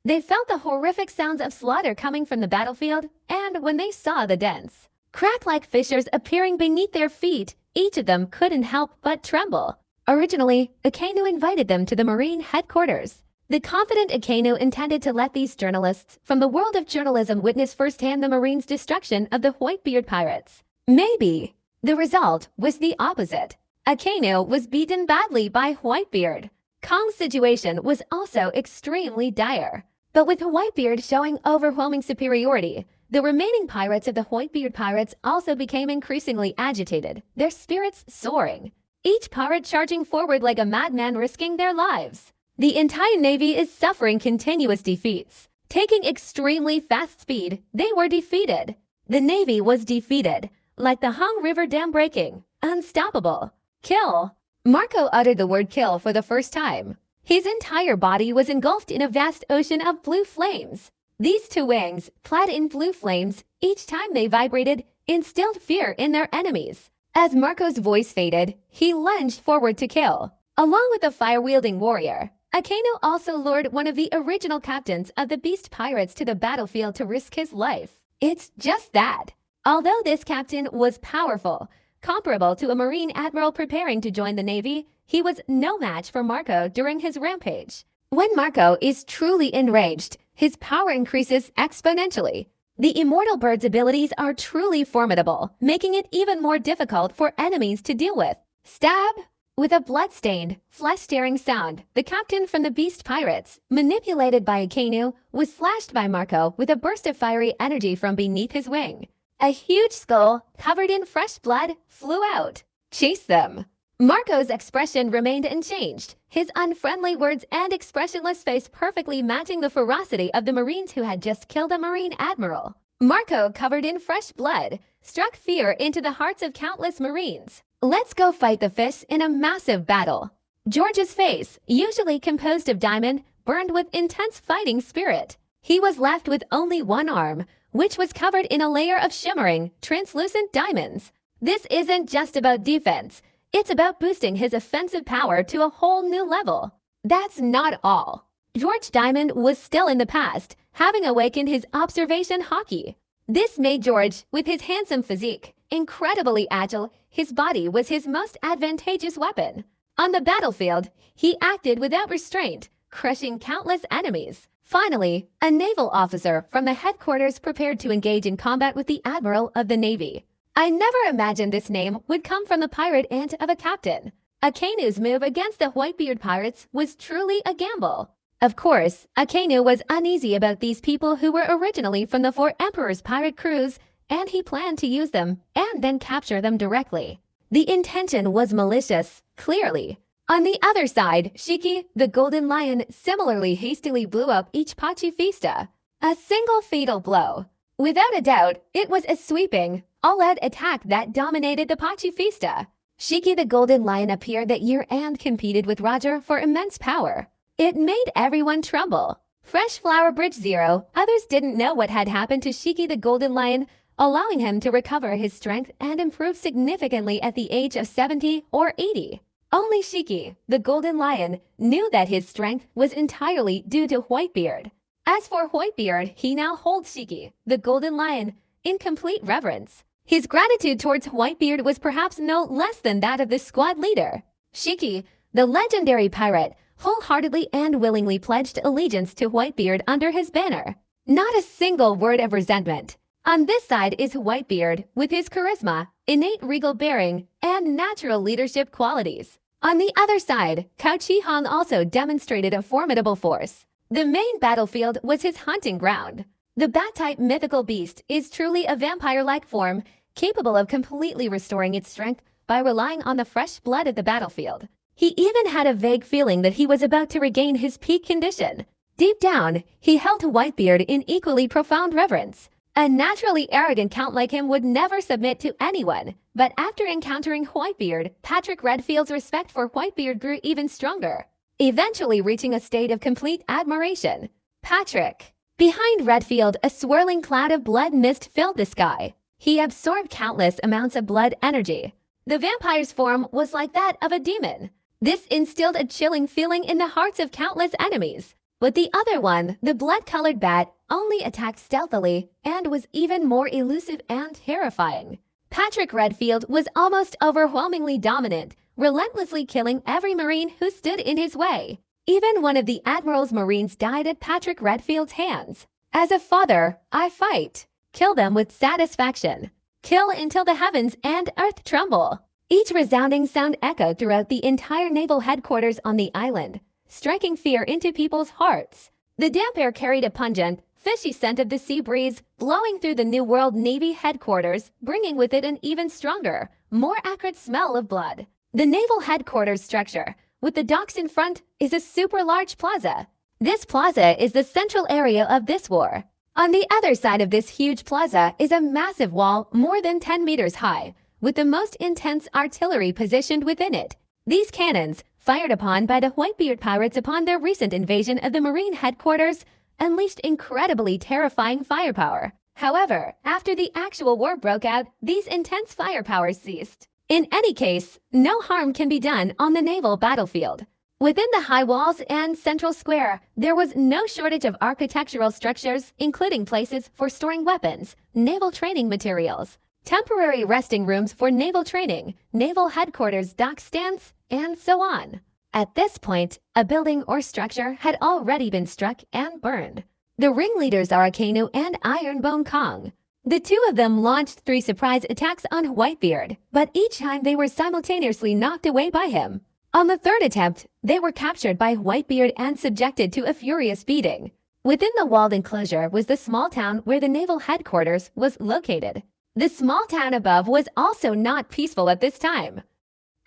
They felt the horrific sounds of slaughter coming from the battlefield, and when they saw the dense, crack-like fissures appearing beneath their feet, each of them couldn't help but tremble. Originally, Akainu invited them to the Marine headquarters. The confident Akainu intended to let these journalists from the world of journalism witness firsthand the Marines' destruction of the Whitebeard pirates. Maybe. The result was the opposite. Akainu was beaten badly by Whitebeard. Kong's situation was also extremely dire. But with Whitebeard showing overwhelming superiority, the remaining pirates of the Whitebeard pirates also became increasingly agitated, their spirits soaring. Each pirate charging forward like a madman risking their lives. The entire navy is suffering continuous defeats. Taking extremely fast speed, they were defeated. The navy was defeated, like the Hung River Dam breaking. Unstoppable. Kill. Marco uttered the word kill for the first time. His entire body was engulfed in a vast ocean of blue flames. These 2 wings, clad in blue flames, each time they vibrated, instilled fear in their enemies. As Marco's voice faded, he lunged forward to kill. Along with the fire-wielding warrior, Akainu also lured one of the original captains of the Beast Pirates to the battlefield to risk his life. It's just that. Although this captain was powerful, comparable to a Marine admiral preparing to join the Navy, he was no match for Marco during his rampage. When Marco is truly enraged, his power increases exponentially. The immortal bird's abilities are truly formidable, making it even more difficult for enemies to deal with. Stab! With a blood-stained, flesh-tearing sound, the captain from the Beast Pirates, manipulated by Akainu, was slashed by Marco with a burst of fiery energy from beneath his wing. A huge skull, covered in fresh blood, flew out. Chase them! Marco's expression remained unchanged, his unfriendly words and expressionless face perfectly matching the ferocity of the Marines who had just killed a Marine admiral. Marco, covered in fresh blood, struck fear into the hearts of countless Marines. Let's go fight the fish in a massive battle. George's face, usually composed of diamond, burned with intense fighting spirit. He was left with only one arm, which was covered in a layer of shimmering, translucent diamonds. This isn't just about defense. It's about boosting his offensive power to a whole new level. That's not all. George Diamond was still in the past, having awakened his observation hockey. This made George, with his handsome physique, incredibly agile. His body was his most advantageous weapon. On the battlefield, he acted without restraint, crushing countless enemies. Finally, a naval officer from the headquarters prepared to engage in combat with the Admiral of the Navy. I never imagined this name would come from the pirate aunt of a captain. Akainu's move against the Whitebeard pirates was truly a gamble. Of course, Akainu was uneasy about these people who were originally from the 4 Emperors pirate crews, and he planned to use them and then capture them directly. The intention was malicious, clearly. On the other side, Shiki, the Golden Lion, similarly hastily blew up each Pacifista. A single fatal blow. Without a doubt, it was a sweeping, all-out attack that dominated the Pacifista. Shiki the Golden Lion appeared that year and competed with Roger for immense power. It made everyone tremble. Fresh Flower Bridge Zero, others didn't know what had happened to Shiki the Golden Lion, allowing him to recover his strength and improve significantly at the age of 70 or 80. Only Shiki, the Golden Lion, knew that his strength was entirely due to Whitebeard. As for Whitebeard, he now holds Shiki, the Golden Lion, in complete reverence. His gratitude towards Whitebeard was perhaps no less than that of the squad leader. Shiki, the legendary pirate, wholeheartedly and willingly pledged allegiance to Whitebeard under his banner. Not a single word of resentment. On this side is Whitebeard, with his charisma, innate regal bearing, and natural leadership qualities. On the other side, Cao Qihong also demonstrated a formidable force. The main battlefield was his hunting ground. The bat-type mythical beast is truly a vampire-like form, capable of completely restoring its strength by relying on the fresh blood of the battlefield. He even had a vague feeling that he was about to regain his peak condition. Deep down, he held Whitebeard in equally profound reverence. A naturally arrogant count like him would never submit to anyone, but after encountering Whitebeard, Patrick Redfield's respect for Whitebeard grew even stronger, eventually reaching a state of complete admiration. Patrick. Behind Redfield, a swirling cloud of blood mist filled the sky. He absorbed countless amounts of blood energy. The vampire's form was like that of a demon. This instilled a chilling feeling in the hearts of countless enemies. But the other one, the blood-colored bat, only attacked stealthily and was even more elusive and terrifying. Patrick Redfield was almost overwhelmingly dominant, relentlessly killing every Marine who stood in his way. Even one of the Admiral's Marines died at Patrick Redfield's hands. As a father, I fight. Kill them with satisfaction. Kill until the heavens and earth tremble. Each resounding sound echoed throughout the entire naval headquarters on the island, striking fear into people's hearts. The damp air carried a pungent, fishy scent of the sea breeze, blowing through the New World Navy headquarters, bringing with it an even stronger, more acrid smell of blood. The naval headquarters structure, with the docks in front, is a super large plaza. This plaza is the central area of this war. On the other side of this huge plaza is a massive wall more than 10 meters high, with the most intense artillery positioned within it. These cannons, fired upon by the Whitebeard pirates upon their recent invasion of the Marine headquarters, unleashed incredibly terrifying firepower. However, after the actual war broke out, these intense firepower ceased. In any case, no harm can be done on the naval battlefield. Within the high walls and central square, there was no shortage of architectural structures, including places for storing weapons, naval training materials, temporary resting rooms for naval training, naval headquarters dock stands, and so on. At this point, a building or structure had already been struck and burned. The ringleaders are Akainu and Ironbone Kong. The two of them launched 3 surprise attacks on Whitebeard, but each time they were simultaneously knocked away by him. On the 3rd attempt, they were captured by Whitebeard and subjected to a furious beating. Within the walled enclosure was the small town where the naval headquarters was located. The small town above was also not peaceful at this time.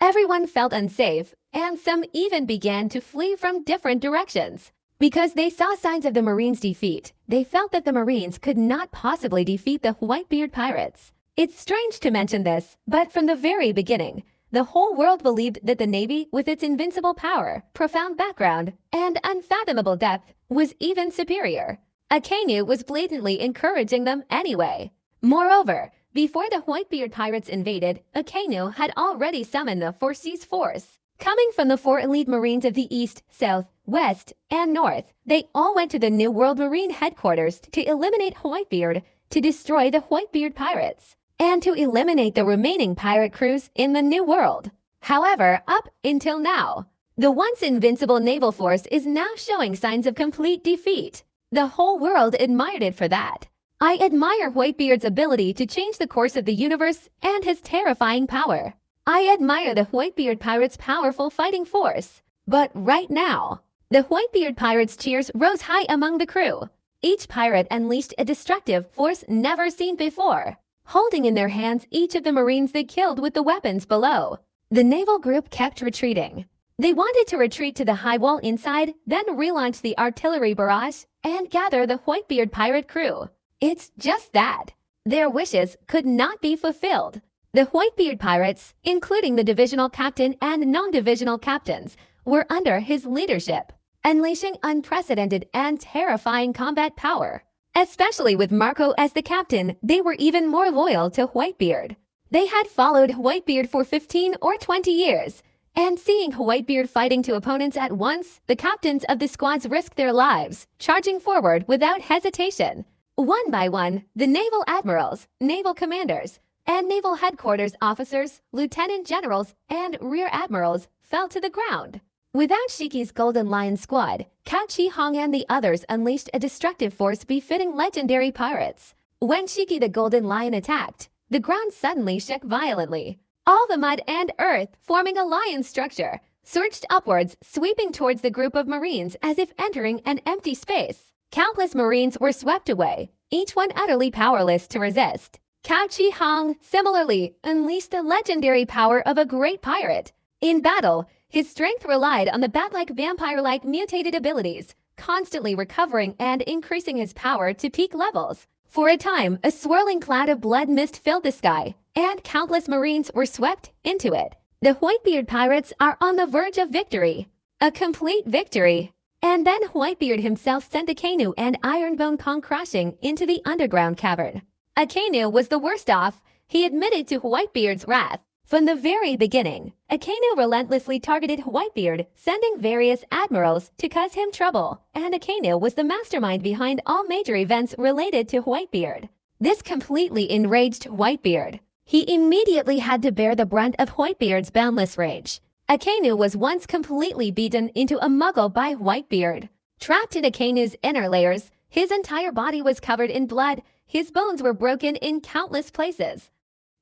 Everyone felt unsafe, and some even began to flee from different directions. Because they saw signs of the Marines' defeat, they felt that the Marines could not possibly defeat the Whitebeard pirates. It's strange to mention this, but from the very beginning, the whole world believed that the Navy, with its invincible power, profound background, and unfathomable depth, was even superior. Akainu was blatantly encouraging them anyway. Moreover, before the Whitebeard pirates invaded, Akainu had already summoned the 4 Seas force. Coming from the 4 elite Marines of the East, South, West, and North, they all went to the New World Marine headquarters to eliminate Whitebeard, to destroy the Whitebeard pirates, and to eliminate the remaining pirate crews in the New World. However, up until now, the once invincible naval force is now showing signs of complete defeat. The whole world admired it for that. I admire Whitebeard's ability to change the course of the universe and his terrifying power. I admire the Whitebeard pirates' powerful fighting force. But right now, the Whitebeard pirates' cheers rose high among the crew. Each pirate unleashed a destructive force never seen before, holding in their hands each of the Marines they killed with the weapons below. The naval group kept retreating. They wanted to retreat to the high wall inside, then relaunch the artillery barrage and gather the Whitebeard pirate crew. It's just that. Their wishes could not be fulfilled. The Whitebeard pirates, including the divisional captain and non-divisional captains, were under his leadership, unleashing unprecedented and terrifying combat power. Especially with Marco as the captain, they were even more loyal to Whitebeard. They had followed Whitebeard for 15 or 20 years, and seeing Whitebeard fighting 2 opponents at once, the captains of the squads risked their lives, charging forward without hesitation. One by one, the naval admirals, naval commanders, and naval headquarters officers, lieutenant generals, and rear admirals fell to the ground. Without Shiki's Golden Lion squad, Cao Chi Hong and the others unleashed a destructive force befitting legendary pirates. When Shiki the Golden Lion attacked, the ground suddenly shook violently. All the mud and earth, forming a lion structure, surged upwards, sweeping towards the group of Marines as if entering an empty space. Countless Marines were swept away, each one utterly powerless to resist. Cao Chi Hong, similarly, unleashed the legendary power of a great pirate. In battle, his strength relied on the bat-like vampire-like mutated abilities, constantly recovering and increasing his power to peak levels. For a time, a swirling cloud of blood mist filled the sky, and countless Marines were swept into it. The Whitebeard pirates are on the verge of victory. A complete victory. And then Whitebeard himself sent Akainu and Ironbone Kong crashing into the underground cavern. Akainu was the worst off. He admitted to Whitebeard's wrath. From the very beginning, Akainu relentlessly targeted Whitebeard, sending various admirals to cause him trouble, and Akainu was the mastermind behind all major events related to Whitebeard. This completely enraged Whitebeard. He immediately had to bear the brunt of Whitebeard's boundless rage. Akainu was once completely beaten into a muggle by Whitebeard. Trapped in Akainu's inner layers, his entire body was covered in blood. His bones were broken in countless places.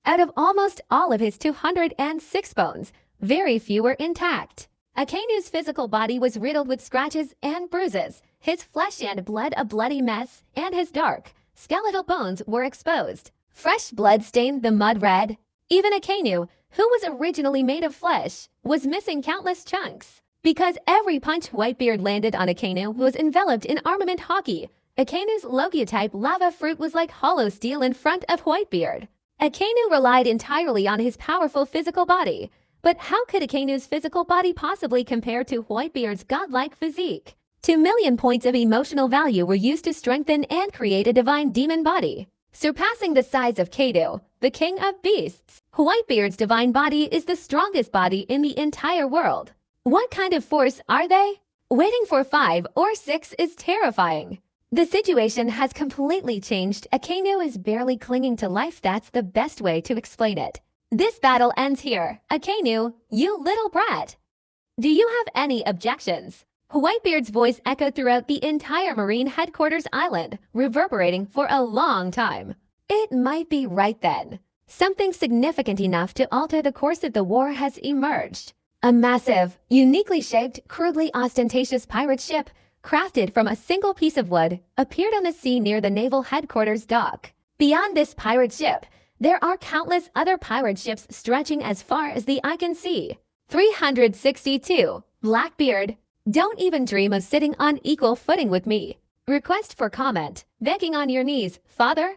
Out of almost all of his 206 bones, very few were intact. Akainu's physical body was riddled with scratches and bruises, his flesh and blood a bloody mess, and his dark, skeletal bones were exposed. Fresh blood stained the mud red. Even Akainu, who was originally made of flesh, was missing countless chunks. Because every punch Whitebeard landed on Akainu was enveloped in armament hockey, Akainu's Logia-type lava fruit was like hollow steel in front of Whitebeard. Akainu relied entirely on his powerful physical body. But how could Akainu's physical body possibly compare to Whitebeard's godlike physique? 2 million points of emotional value were used to strengthen and create a divine demon body, surpassing the size of Kadu, the king of beasts. Whitebeard's divine body is the strongest body in the entire world. What kind of force are they? Waiting for 5 or 6 is terrifying. The situation has completely changed. Akainu is barely clinging to life. That's the best way to explain it. This battle ends here. Akainu, you little brat. Do you have any objections? Whitebeard's voice echoed throughout the entire Marine Headquarters Island, reverberating for a long time. It might be right then. Something significant enough to alter the course of the war has emerged. A massive, uniquely shaped, crudely ostentatious pirate ship, crafted from a single piece of wood, appeared on the sea near the naval headquarters dock. Beyond this pirate ship, there are countless other pirate ships stretching as far as the eye can see. 362. Blackbeard. Don't even dream of sitting on equal footing with me. Request for comment. Begging on your knees, father.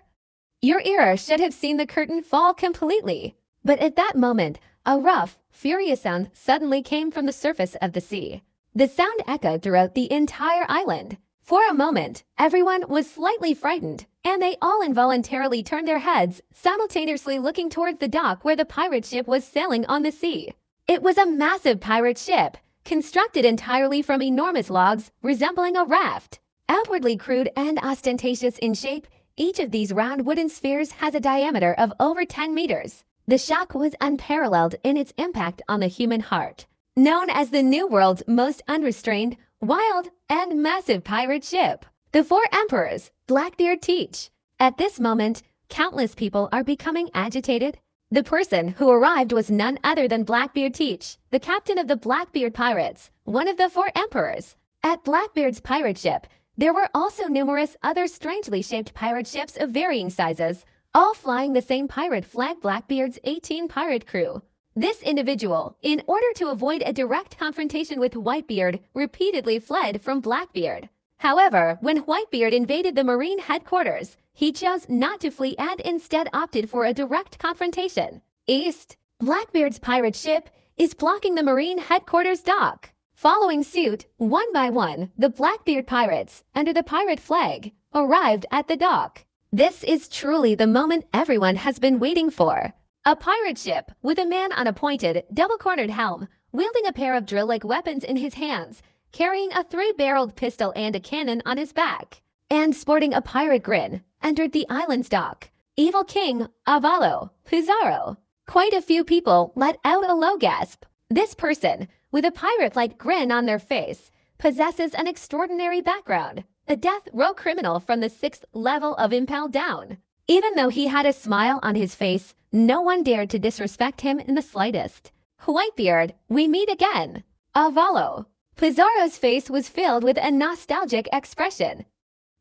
Your era should have seen the curtain fall completely. But at that moment, a rough, furious sound suddenly came from the surface of the sea. The sound echoed throughout the entire island. For a moment, everyone was slightly frightened, and they all involuntarily turned their heads, simultaneously looking toward the dock where the pirate ship was sailing on the sea. It was a massive pirate ship, constructed entirely from enormous logs, resembling a raft. Outwardly crude and ostentatious in shape, each of these round wooden spheres has a diameter of over 10 meters. The shock was unparalleled in its impact on the human heart. Known as the New World's most unrestrained, wild, and massive pirate ship, the 4 emperors, Blackbeard teach. At this moment, countless people are becoming agitated. The person who arrived was none other than Blackbeard Teach, the captain of the Blackbeard Pirates, one of the 4 emperors. At Blackbeard's pirate ship, there were also numerous other strangely shaped pirate ships of varying sizes, all flying the same pirate flag. Blackbeard's 18 pirate crew. This individual, in order to avoid a direct confrontation with Whitebeard, repeatedly fled from Blackbeard. However, when Whitebeard invaded the Marine headquarters, he chose not to flee and instead opted for a direct confrontation. East. Blackbeard's pirate ship is blocking the Marine headquarters dock. Following suit, one by one, the Blackbeard pirates, under the pirate flag, arrived at the dock. This is truly the moment everyone has been waiting for. A pirate ship with a man on a pointed, double-cornered helm, wielding a pair of drill-like weapons in his hands, carrying a 3-barreled pistol and a cannon on his back, and sporting a pirate grin, entered the island's dock. Evil King Avalo Pizarro. Quite a few people let out a low gasp. This person, with a pirate-like grin on their face, possesses an extraordinary background, a death row criminal from the 6th level of Impel Down. Even though he had a smile on his face, no one dared to disrespect him in the slightest. Whitebeard, we meet again. Avalo. Pizarro's face was filled with a nostalgic expression.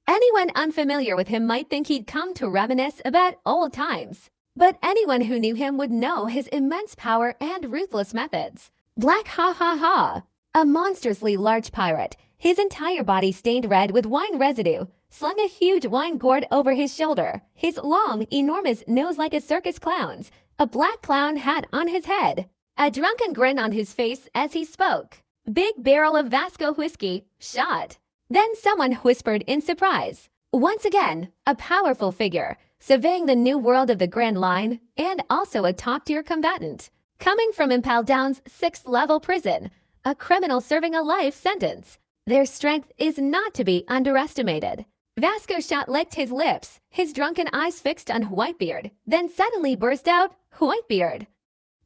Anyone unfamiliar with him might think he'd come to reminisce about old times. But anyone who knew him would know his immense power and ruthless methods. Black Ha Ha Ha. A monstrously large pirate, his entire body stained red with wine residue, slung a huge wine gourd over his shoulder, his long, enormous nose like a circus clown's, a black clown hat on his head, a drunken grin on his face as he spoke. Big barrel of Vasco whiskey, shot. Then someone whispered in surprise. Once again, a powerful figure, surveying the new world of the Grand Line, and also a top-tier combatant. Coming from Impel Down's 6th level prison, a criminal serving a life sentence. Their strength is not to be underestimated. Vasco Shot licked his lips, his drunken eyes fixed on Whitebeard, then suddenly burst out, "Whitebeard!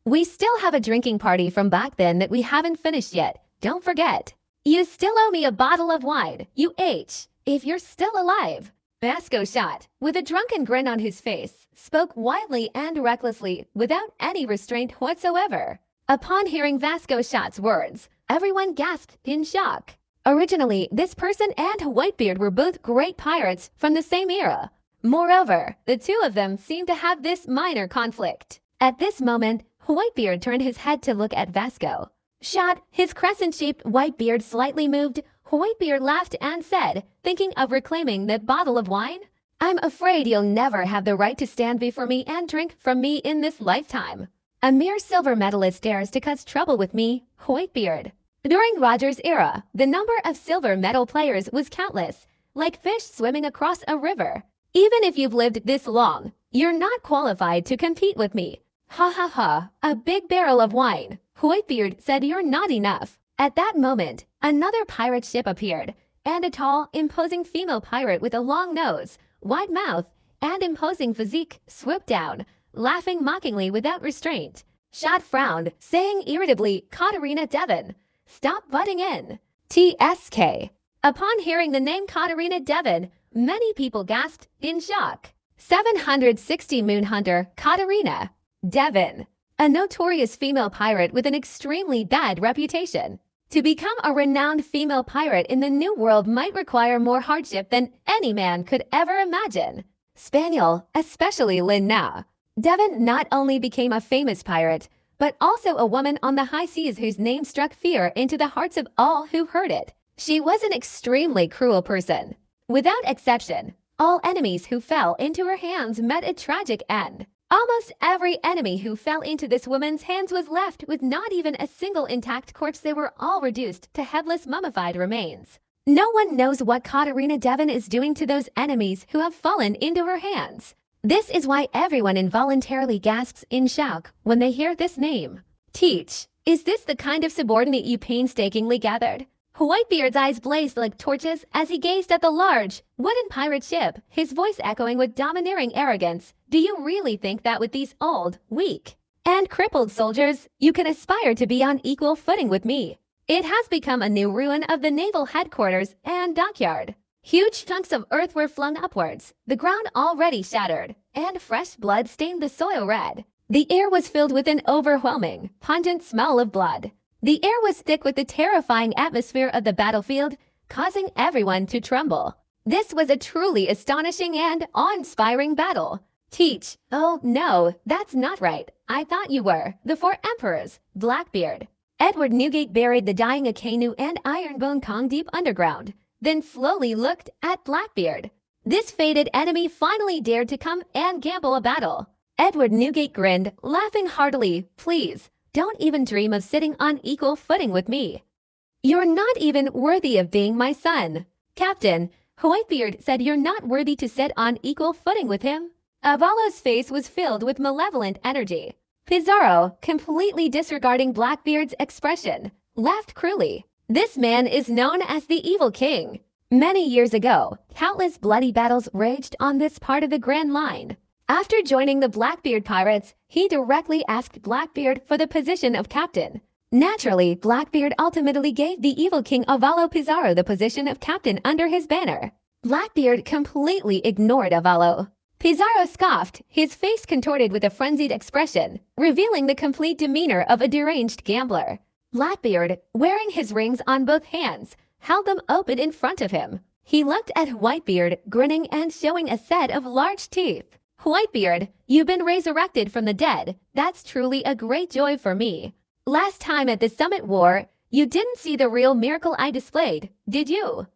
We still have a drinking party from back then that we haven't finished yet. Don't forget. You still owe me a bottle of wine, you H, if you're still alive." Vasco Shot, with a drunken grin on his face, spoke wildly and recklessly without any restraint whatsoever. Upon hearing Vasco Shot's words, everyone gasped in shock. Originally, this person and Whitebeard were both great pirates from the same era. Moreover, the two of them seemed to have this minor conflict. At this moment, Whitebeard turned his head to look at Vasco Shot, his crescent-shaped white beard slightly moved. Whitebeard laughed and said, thinking of reclaiming that bottle of wine, "I'm afraid you'll never have the right to stand before me and drink from me in this lifetime. A mere silver medalist dares to cause trouble with me, Whitebeard." During Roger's era, the number of silver medal players was countless, like fish swimming across a river. Even if you've lived this long, you're not qualified to compete with me. Ha ha ha, a big barrel of wine. Whitebeard said you're not enough. At that moment, another pirate ship appeared, and a tall, imposing female pirate with a long nose, wide mouth, and imposing physique swooped down, laughing mockingly without restraint. Shot frowned, saying irritably, "Katarina Devon, stop butting in." TSK. Upon hearing the name Katarina Devon, many people gasped in shock. 760 Moon Hunter Katarina Devon, a notorious female pirate with an extremely bad reputation. To become a renowned female pirate in the New World might require more hardship than any man could ever imagine. Spaniel, especially Lin Na. Devon not only became a famous pirate, but also a woman on the high seas whose name struck fear into the hearts of all who heard it. She was an extremely cruel person. Without exception, all enemies who fell into her hands met a tragic end. Almost every enemy who fell into this woman's hands was left with not even a single intact corpse. They were all reduced to headless mummified remains. No one knows what Katarina Devon is doing to those enemies who have fallen into her hands. This is why everyone involuntarily gasps in shock when they hear this name. Teach, is this the kind of subordinate you painstakingly gathered? Whitebeard's eyes blazed like torches as he gazed at the large, wooden pirate ship, his voice echoing with domineering arrogance. "Do you really think that with these old, weak, and crippled soldiers, you can aspire to be on equal footing with me? It has become a new ruin of the naval headquarters and dockyard." Huge chunks of earth were flung upwards, the ground already shattered, and fresh blood stained the soil red. The air was filled with an overwhelming, pungent smell of blood. The air was thick with the terrifying atmosphere of the battlefield, causing everyone to tremble. This was a truly astonishing and awe-inspiring battle. Teach, oh no, that's not right. I thought you were the 4 emperors, Blackbeard. Edward Newgate buried the dying Akainu and Ironbone Kong deep underground, then slowly looked at Blackbeard. This fated enemy finally dared to come and gamble a battle. Edward Newgate grinned, laughing heartily. "Please, don't even dream of sitting on equal footing with me. You're not even worthy of being my son." "Captain," Whitebeard said, "you're not worthy to sit on equal footing with him." Avalo's face was filled with malevolent energy. Pizarro, completely disregarding Blackbeard's expression, laughed cruelly. "This man is known as the Evil King. Many years ago, countless bloody battles raged on this part of the Grand Line. After joining the Blackbeard pirates, he directly asked Blackbeard for the position of captain. Naturally, Blackbeard ultimately gave the Evil King Avalo Pizarro the position of captain under his banner. Blackbeard completely ignored Avalo. Pizarro scoffed, his face contorted with a frenzied expression, revealing the complete demeanor of a deranged gambler. Blackbeard, wearing his rings on both hands, held them open in front of him. He looked at Whitebeard, grinning and showing a set of large teeth. "Whitebeard, you've been resurrected from the dead. That's truly a great joy for me. Last time at the Summit War, you didn't see the real miracle I displayed, did you?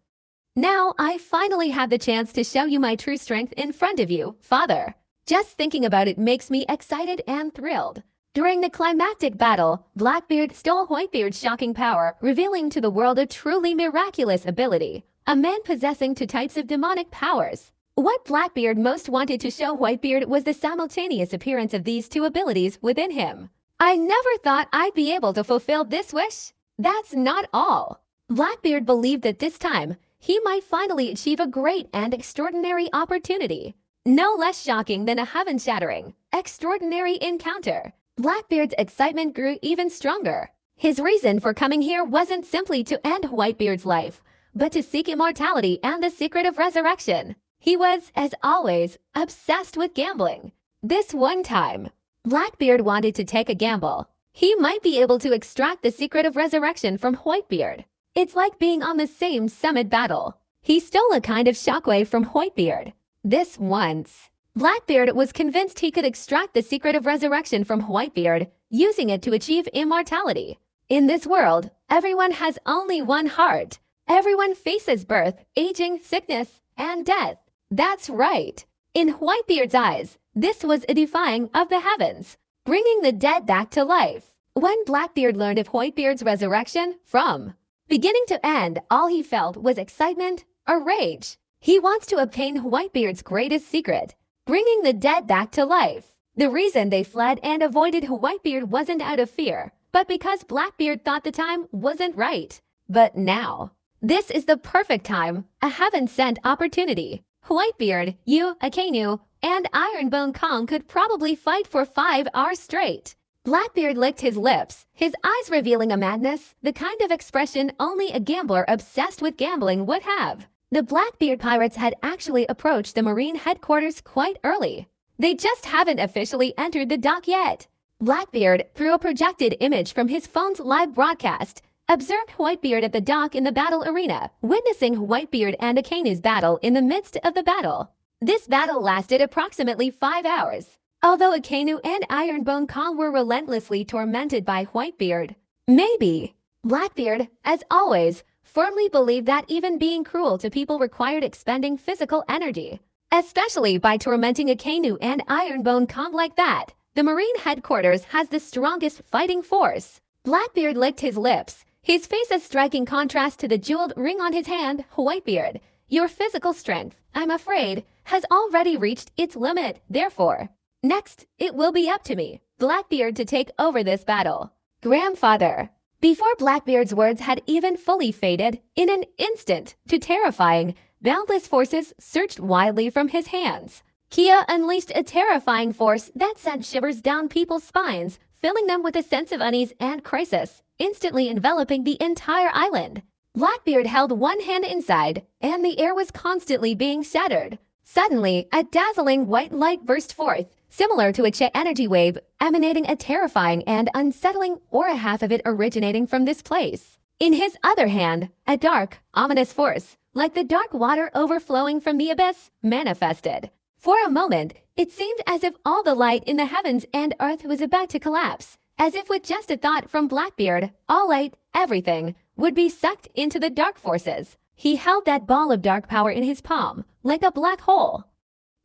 Now I finally have the chance to show you my true strength in front of you, Father. Just thinking about it makes me excited and thrilled. During the climactic battle, Blackbeard stole Whitebeard's shocking power, revealing to the world a truly miraculous ability, a man possessing two types of demonic powers. What Blackbeard most wanted to show Whitebeard was the simultaneous appearance of these two abilities within him. "I never thought I'd be able to fulfill this wish." That's not all. Blackbeard believed that this time, he might finally achieve a great and extraordinary opportunity. No less shocking than a heaven-shattering, extraordinary encounter. Blackbeard's excitement grew even stronger. His reason for coming here wasn't simply to end Whitebeard's life, but to seek immortality and the secret of resurrection. He was, as always, obsessed with gambling. This one time, Blackbeard wanted to take a gamble. He might be able to extract the secret of resurrection from Whitebeard. It's like being on the same summit battle. He stole a kind of shockwave from Whitebeard. This once, Blackbeard was convinced he could extract the secret of resurrection from Whitebeard, using it to achieve immortality. In this world, everyone has only one heart. Everyone faces birth, aging, sickness, and death. That's right. In Whitebeard's eyes, this was a defying of the heavens, bringing the dead back to life. When Blackbeard learned of Whitebeard's resurrection, from beginning to end, all he felt was excitement or rage. He wants to obtain Whitebeard's greatest secret, bringing the dead back to life. The reason they fled and avoided Whitebeard wasn't out of fear, but because Blackbeard thought the time wasn't right. But now, this is the perfect time, a heaven-sent opportunity. Whitebeard, you, Akainu, and Ironbone Kong could probably fight for 5 hours straight. Blackbeard licked his lips, his eyes revealing a madness, the kind of expression only a gambler obsessed with gambling would have. The Blackbeard pirates had actually approached the Marine headquarters quite early. They just haven't officially entered the dock yet. Blackbeard, through a projected image from his phone's live broadcast, observed Whitebeard at the dock in the battle arena, witnessing Whitebeard and Akainu's battle in the midst of the battle. This battle lasted approximately 5 hours. Although Akainu and Ironbone Kong were relentlessly tormented by Whitebeard, maybe Blackbeard, as always, firmly believed that even being cruel to people required expending physical energy. Especially by tormenting Akainu and Ironbone Kong like that, the Marine headquarters has the strongest fighting force. Blackbeard licked his lips, his face a striking contrast to the jeweled ring on his hand. "Whitebeard, your physical strength, I'm afraid, has already reached its limit. Therefore, next, it will be up to me, Blackbeard, to take over this battle." Grandfather. Before Blackbeard's words had even fully faded, in an instant, to terrifying, boundless forces surged wildly from his hands. Kia unleashed a terrifying force that sent shivers down people's spines, filling them with a sense of unease and crisis, instantly enveloping the entire island. Blackbeard held one hand inside, and the air was constantly being shattered. Suddenly, a dazzling white light burst forth, similar to a Che energy wave, emanating a terrifying and unsettling aura, half of it originating from this place. In his other hand, a dark, ominous force, like the dark water overflowing from the abyss, manifested. For a moment, it seemed as if all the light in the heavens and earth was about to collapse, as if with just a thought from Blackbeard, all light, everything, would be sucked into the dark forces. He held that ball of dark power in his palm, like a black hole.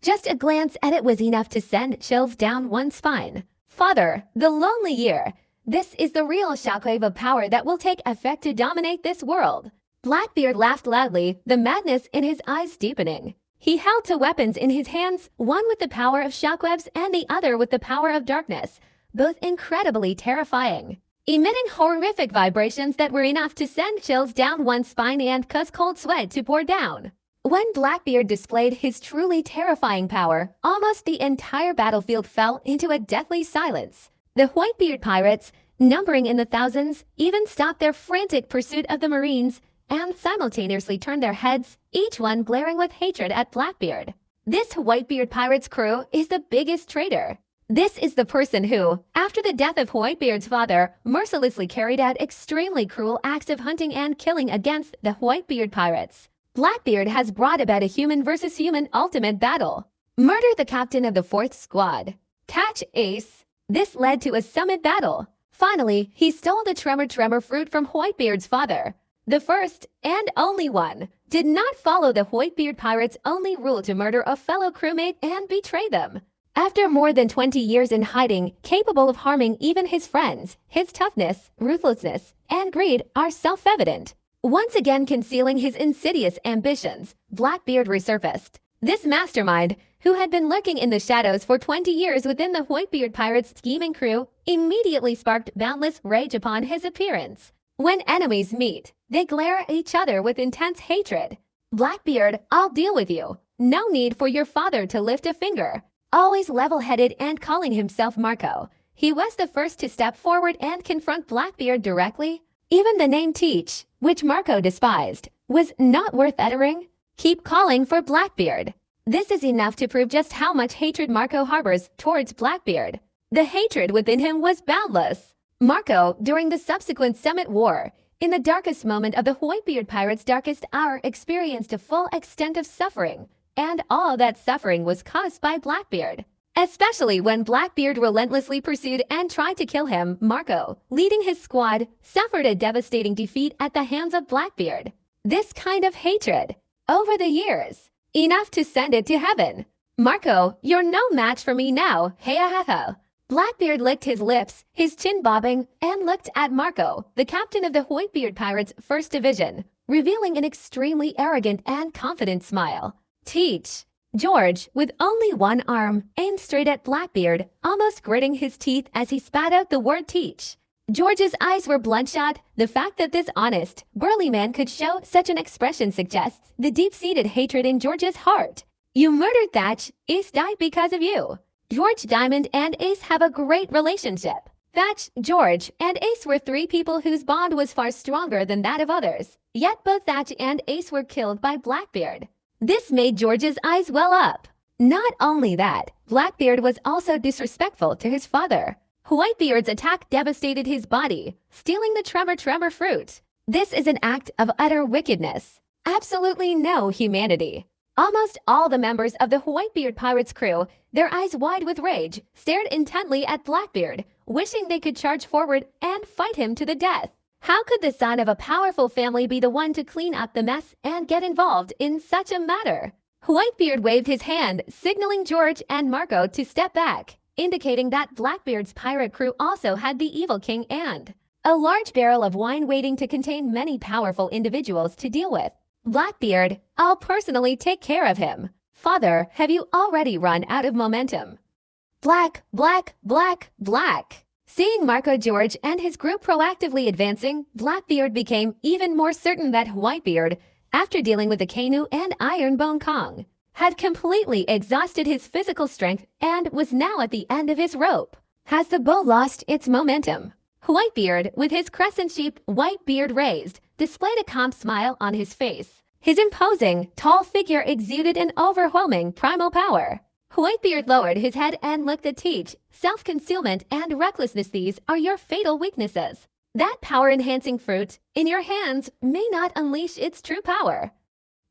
Just a glance at it was enough to send chills down one's spine. Father, the lonely year. This is the real shockwave of power that will take effect to dominate this world. Blackbeard laughed loudly, the madness in his eyes deepening. He held two weapons in his hands, one with the power of shockwaves and the other with the power of darkness, both incredibly terrifying, emitting horrific vibrations that were enough to send chills down one's spine and cause cold sweat to pour down. When Blackbeard displayed his truly terrifying power, almost the entire battlefield fell into a deathly silence. The Whitebeard pirates, numbering in the thousands, even stopped their frantic pursuit of the Marines and simultaneously turned their heads, each one glaring with hatred at Blackbeard. This Whitebeard pirates crew is the biggest traitor. This is the person who, after the death of Whitebeard's father, mercilessly carried out extremely cruel acts of hunting and killing against the Whitebeard pirates. Blackbeard has brought about a human versus human ultimate battle. Murder the captain of the 4th squad. Catch Ace. This led to a summit battle. Finally, he stole the tremor fruit from Whitebeard's father. The first, and only one, did not follow the Whitebeard pirates' only rule to murder a fellow crewmate and betray them. After more than 20 years in hiding, capable of harming even his friends, his toughness, ruthlessness, and greed are self-evident. Once again concealing his insidious ambitions, Blackbeard resurfaced. This mastermind, who had been lurking in the shadows for 20 years within the Whitebeard pirates' scheming crew, immediately sparked boundless rage upon his appearance. When enemies meet, they glare at each other with intense hatred. Blackbeard, I'll deal with you. No need for your father to lift a finger. Always level-headed and calling himself Marco, he was the first to step forward and confront Blackbeard directly. Even the name Teach, which Marco despised, was not worth uttering. Keep calling for Blackbeard. This is enough to prove just how much hatred Marco harbors towards Blackbeard. The hatred within him was boundless. Marco, during the subsequent Summit War, in the darkest moment of the Whitebeard pirates' darkest hour, experienced a full extent of suffering. And all that suffering was caused by Blackbeard. Especially when Blackbeard relentlessly pursued and tried to kill him, Marco, leading his squad, suffered a devastating defeat at the hands of Blackbeard. This kind of hatred, over the years, enough to send it to heaven. Marco, you're no match for me now, hey-ha-ha. Blackbeard licked his lips, his chin bobbing, and looked at Marco, the captain of the Whitebeard pirates' 1st Division, revealing an extremely arrogant and confident smile. Teach. George, with only one arm, aimed straight at Blackbeard, almost gritting his teeth as he spat out the word teach. George's eyes were bloodshot. The fact that this honest, burly man could show such an expression suggests the deep-seated hatred in George's heart. You murdered Thatch. Ace died because of you. George, Diamond, and Ace have a great relationship. Thatch, George, and Ace were 3 people whose bond was far stronger than that of others. Yet both Thatch and Ace were killed by Blackbeard. This made George's eyes well up. Not only that, Blackbeard was also disrespectful to his father. Whitebeard's attack devastated his body, stealing the tremor fruit. This is an act of utter wickedness. Absolutely no humanity. Almost all the members of the Whitebeard pirates' crew, their eyes wide with rage, stared intently at Blackbeard, wishing they could charge forward and fight him to the death. How could the son of a powerful family be the one to clean up the mess and get involved in such a matter? Whitebeard waved his hand, signaling George and Marco to step back, indicating that Blackbeard's pirate crew also had the Evil King and a large barrel of wine waiting to contain many powerful individuals to deal with. Blackbeard, I'll personally take care of him. Father, have you already run out of momentum? Black. Seeing Marco, George, and his group proactively advancing, Blackbeard became even more certain that Whitebeard, after dealing with the Kanu and Ironbone Kong, had completely exhausted his physical strength and was now at the end of his rope. Has the bow lost its momentum? Whitebeard, with his crescent-shaped white beard raised, displayed a calm smile on his face. His imposing, tall figure exuded an overwhelming primal power. Whitebeard lowered his head and looked at Teach. Self-concealment and recklessness, these are your fatal weaknesses. That power-enhancing fruit in your hands may not unleash its true power.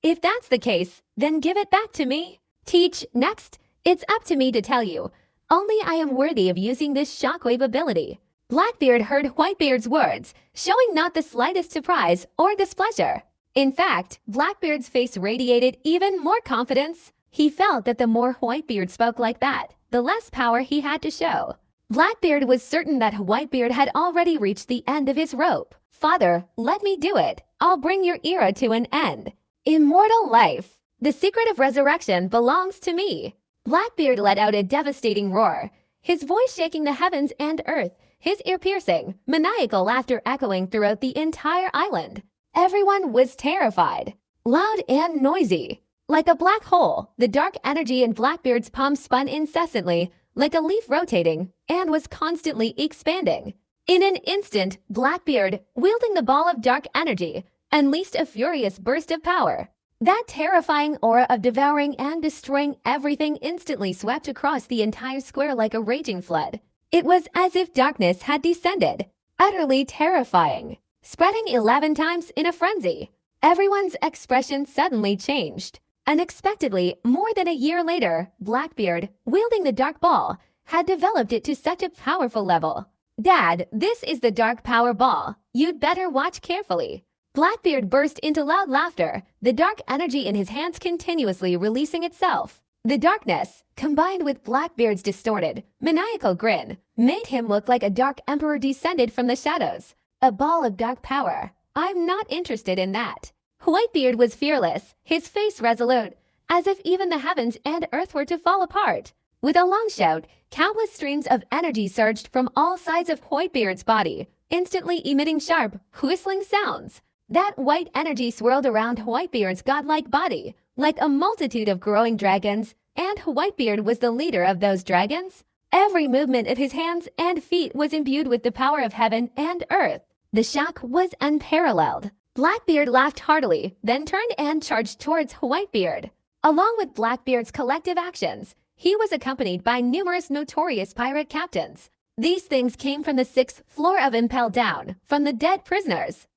If that's the case, then give it back to me. Teach, next. It's up to me to tell you. Only I am worthy of using this shockwave ability. Blackbeard heard Whitebeard's words, showing not the slightest surprise or displeasure. In fact, Blackbeard's face radiated even more confidence. He felt that the more Whitebeard spoke like that, the less power he had to show. Blackbeard was certain that Whitebeard had already reached the end of his rope. Father, let me do it. I'll bring your era to an end. Immortal life. The secret of resurrection belongs to me. Blackbeard let out a devastating roar, his voice shaking the heavens and earth, his ear-piercing, maniacal laughter echoing throughout the entire island. Everyone was terrified, loud and noisy. Like a black hole, the dark energy in Blackbeard's palm spun incessantly, like a leaf rotating, and was constantly expanding. In an instant, Blackbeard, wielding the ball of dark energy, unleashed a furious burst of power. That terrifying aura of devouring and destroying everything instantly swept across the entire square like a raging flood. It was as if darkness had descended, utterly terrifying, spreading 11 times in a frenzy. Everyone's expression suddenly changed. Unexpectedly, more than a year later, Blackbeard, wielding the dark ball, had developed it to such a powerful level. Dad, this is the dark power ball. You'd better watch carefully. Blackbeard burst into loud laughter, the dark energy in his hands continuously releasing itself. The darkness, combined with Blackbeard's distorted, maniacal grin, made him look like a dark emperor descended from the shadows. A ball of dark power. I'm not interested in that. Whitebeard was fearless, his face resolute, as if even the heavens and earth were to fall apart. With a long shout, countless streams of energy surged from all sides of Whitebeard's body, instantly emitting sharp, whistling sounds. That white energy swirled around Whitebeard's godlike body, like a multitude of growing dragons, and Whitebeard was the leader of those dragons. Every movement of his hands and feet was imbued with the power of heaven and earth. The shock was unparalleled. Blackbeard laughed heartily, then turned and charged towards Whitebeard. Along with Blackbeard's collective actions, he was accompanied by numerous notorious pirate captains. These things came from the 6th floor of Impel Down, from the dead prisoners.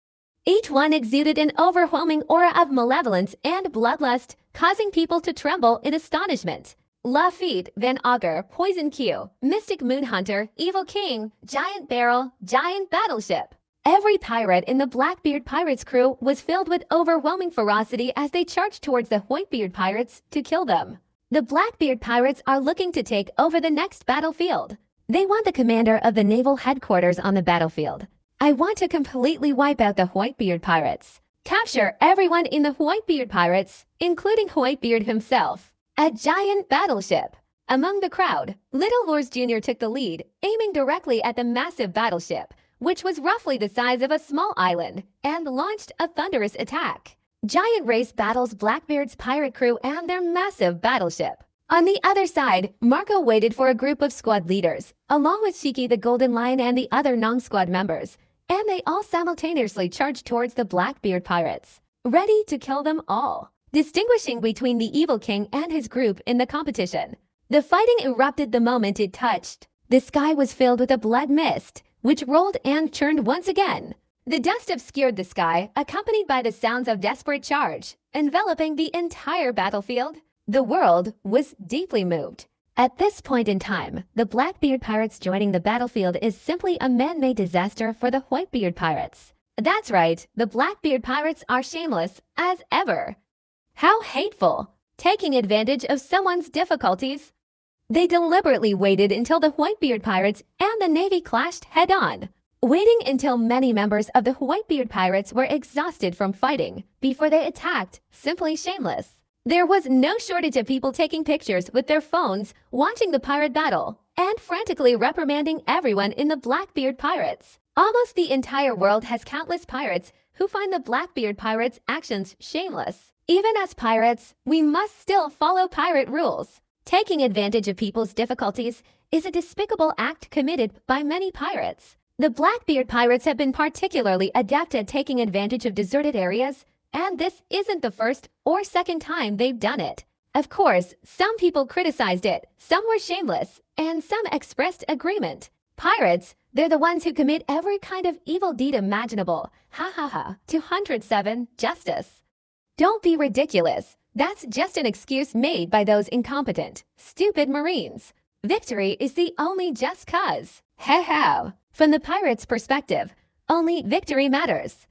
Each one exuded an overwhelming aura of malevolence and bloodlust, causing people to tremble in astonishment. Lafitte, Van Augur, Poison Q, Mystic Moonhunter, Evil King, Giant Barrel, Giant Battleship. Every pirate in the Blackbeard Pirates crew was filled with overwhelming ferocity as they charged towards the Whitebeard Pirates to kill them. The Blackbeard Pirates are looking to take over the next battlefield. They want the commander of the naval headquarters on the battlefield. I want to completely wipe out the Whitebeard Pirates. Capture everyone in the Whitebeard Pirates, including Whitebeard himself. A giant battleship. Among the crowd, Little Lors Jr. took the lead, aiming directly at the massive battleship, which was roughly the size of a small island, and launched a thunderous attack. Giant Race battles Blackbeard's pirate crew and their massive battleship. On the other side, Marco waited for a group of squad leaders, along with Shiki the Golden Lion and the other non-squad members, and they all simultaneously charged towards the Blackbeard Pirates, ready to kill them all, distinguishing between the Evil King and his group in the competition. The fighting erupted the moment it touched. The sky was filled with a blood mist, which rolled and churned once again. The dust obscured the sky, accompanied by the sounds of desperate charge, enveloping the entire battlefield. The world was deeply moved. At this point in time, the Blackbeard Pirates joining the battlefield is simply a man-made disaster for the Whitebeard Pirates. That's right, the Blackbeard Pirates are shameless as ever. How hateful! Taking advantage of someone's difficulties. They deliberately waited until the Whitebeard Pirates and the Navy clashed head-on, waiting until many members of the Whitebeard Pirates were exhausted from fighting before they attacked, simply shameless. There was no shortage of people taking pictures with their phones, watching the pirate battle, and frantically reprimanding everyone in the Blackbeard Pirates. Almost the entire world has countless pirates who find the Blackbeard Pirates' actions shameless. Even as pirates, we must still follow pirate rules. Taking advantage of people's difficulties is a despicable act committed by many pirates. The Blackbeard Pirates have been particularly adept at taking advantage of deserted areas, and this isn't the first or second time they've done it. Of course, some people criticized it, some were shameless, and some expressed agreement. Pirates, they're the ones who commit every kind of evil deed imaginable. Ha ha ha. 207. Justice. Don't be ridiculous. That's just an excuse made by those incompetent, stupid Marines. Victory is the only just cause. Heh. From the pirates' perspective, only victory matters.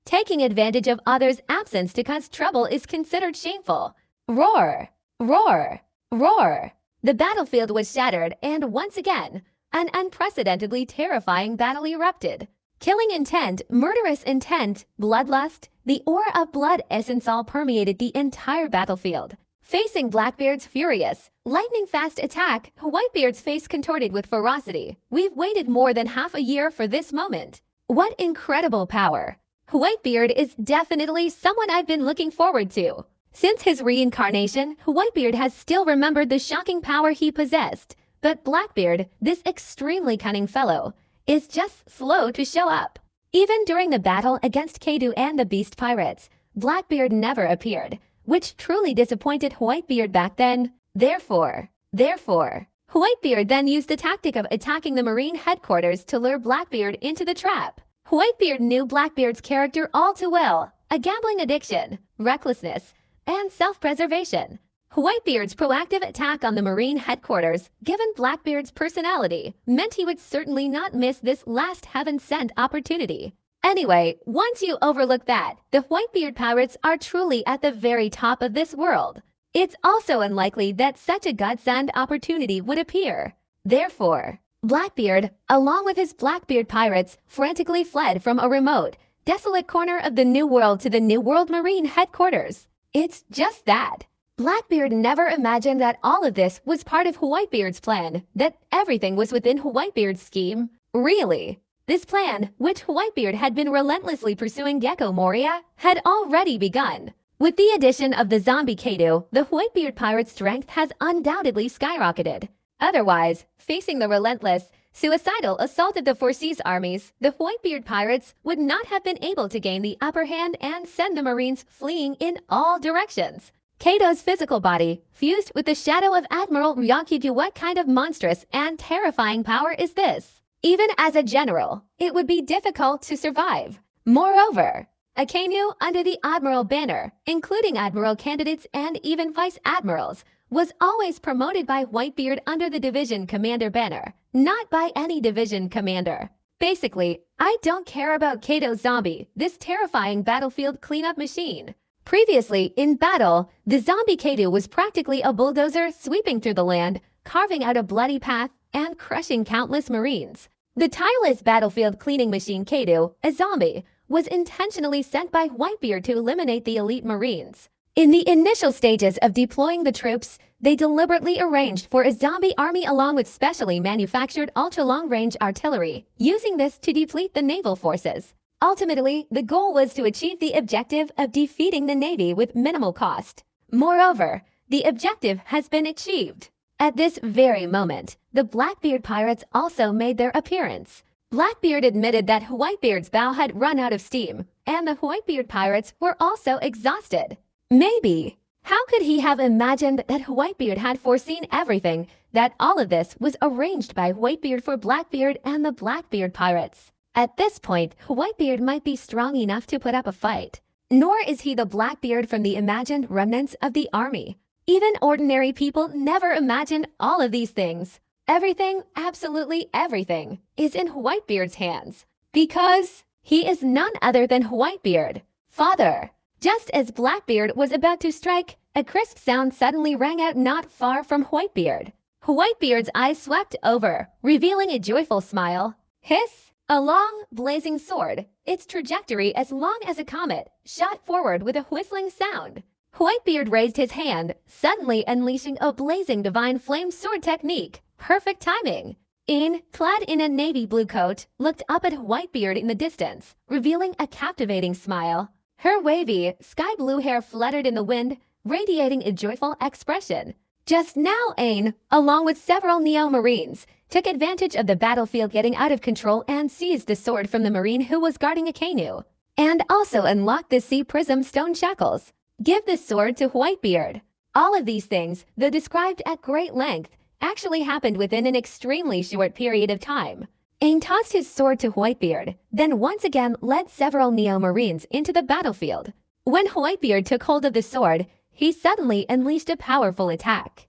Taking advantage of others' absence to cause trouble is considered shameful. Roar! Roar! Roar! The battlefield was shattered, and once again, an unprecedentedly terrifying battle erupted. Killing intent, murderous intent, bloodlust, the aura of blood essence all permeated the entire battlefield. Facing Blackbeard's furious, lightning-fast attack, Whitebeard's face contorted with ferocity. We've waited more than half a year for this moment. What incredible power! Whitebeard is definitely someone I've been looking forward to. Since his reincarnation, Whitebeard has still remembered the shocking power he possessed. But Blackbeard, this extremely cunning fellow, is just slow to show up. Even during the battle against Kadu and the Beast Pirates, Blackbeard never appeared, which truly disappointed Whitebeard back then. Therefore, Whitebeard then used the tactic of attacking the Marine headquarters to lure Blackbeard into the trap. Whitebeard knew Blackbeard's character all too well, a gambling addiction, recklessness, and self-preservation. Whitebeard's proactive attack on the Marine headquarters, given Blackbeard's personality, meant he would certainly not miss this last heaven-sent opportunity. Anyway, once you overlook that, the Whitebeard Pirates are truly at the very top of this world. it's also unlikely that such a godsend opportunity would appear. Therefore, Blackbeard, along with his Blackbeard pirates, frantically fled from a remote, desolate corner of the New World to the New World Marine headquarters. It's just that. Blackbeard never imagined that all of this was part of Whitebeard's plan, that everything was within Whitebeard's scheme. Really? This plan, which Whitebeard had been relentlessly pursuing Gecko Moria, had already begun. With the addition of the zombie Kado, the Whitebeard pirate's strength has undoubtedly skyrocketed. Otherwise, facing the relentless, suicidal assault of the Four Seas armies, the Whitebeard pirates would not have been able to gain the upper hand and send the Marines fleeing in all directions. Kado's physical body, fused with the shadow of Admiral Ryakuju, what kind of monstrous and terrifying power is this? Even as a general, it would be difficult to survive. Moreover, a canoe under the Admiral banner, including Admiral candidates and even Vice Admirals, was always promoted by Whitebeard under the Division Commander banner, not by any Division Commander. Basically, I don't care about Kado's zombie, this terrifying battlefield cleanup machine. Previously, in battle, the zombie Kado was practically a bulldozer sweeping through the land, carving out a bloody path and crushing countless Marines. The tireless battlefield cleaning machine Kado, a zombie, was intentionally sent by Whitebeard to eliminate the elite Marines. In the initial stages of deploying the troops, they deliberately arranged for a zombie army along with specially manufactured ultra-long-range artillery, using this to deplete the naval forces. Ultimately, the goal was to achieve the objective of defeating the Navy with minimal cost. Moreover, the objective has been achieved. At this very moment, the Blackbeard pirates also made their appearance. Blackbeard admitted that Whitebeard's bow had run out of steam, and the Whitebeard pirates were also exhausted. Maybe. How could he have imagined that Whitebeard had foreseen everything, that all of this was arranged by Whitebeard for Blackbeard and the Blackbeard pirates? At this point, Whitebeard might be strong enough to put up a fight. Nor is he the Blackbeard from the imagined remnants of the army. Even ordinary people never imagine all of these things. Everything, absolutely everything, is in Whitebeard's hands. Because he is none other than Whitebeard, father. Just as Blackbeard was about to strike, a crisp sound suddenly rang out not far from Whitebeard. Whitebeard's eyes swept over, revealing a joyful smile. Hiss! A long, blazing sword, its trajectory as long as a comet, shot forward with a whistling sound. Whitebeard raised his hand, suddenly unleashing a blazing divine flame sword technique. Perfect timing. Ain, clad in a navy blue coat, looked up at Whitebeard in the distance, revealing a captivating smile. Her wavy, sky blue hair fluttered in the wind, radiating a joyful expression. Just now Ain, along with several Neo-Marines, took advantage of the battlefield getting out of control and seized the sword from the Marine who was guarding a canoe. And also unlocked the sea prism stone shackles. Give the sword to Whitebeard. All of these things, though described at great length, actually happened within an extremely short period of time. Ain tossed his sword to Whitebeard, then once again led several Neo-Marines into the battlefield. When Whitebeard took hold of the sword, he suddenly unleashed a powerful attack.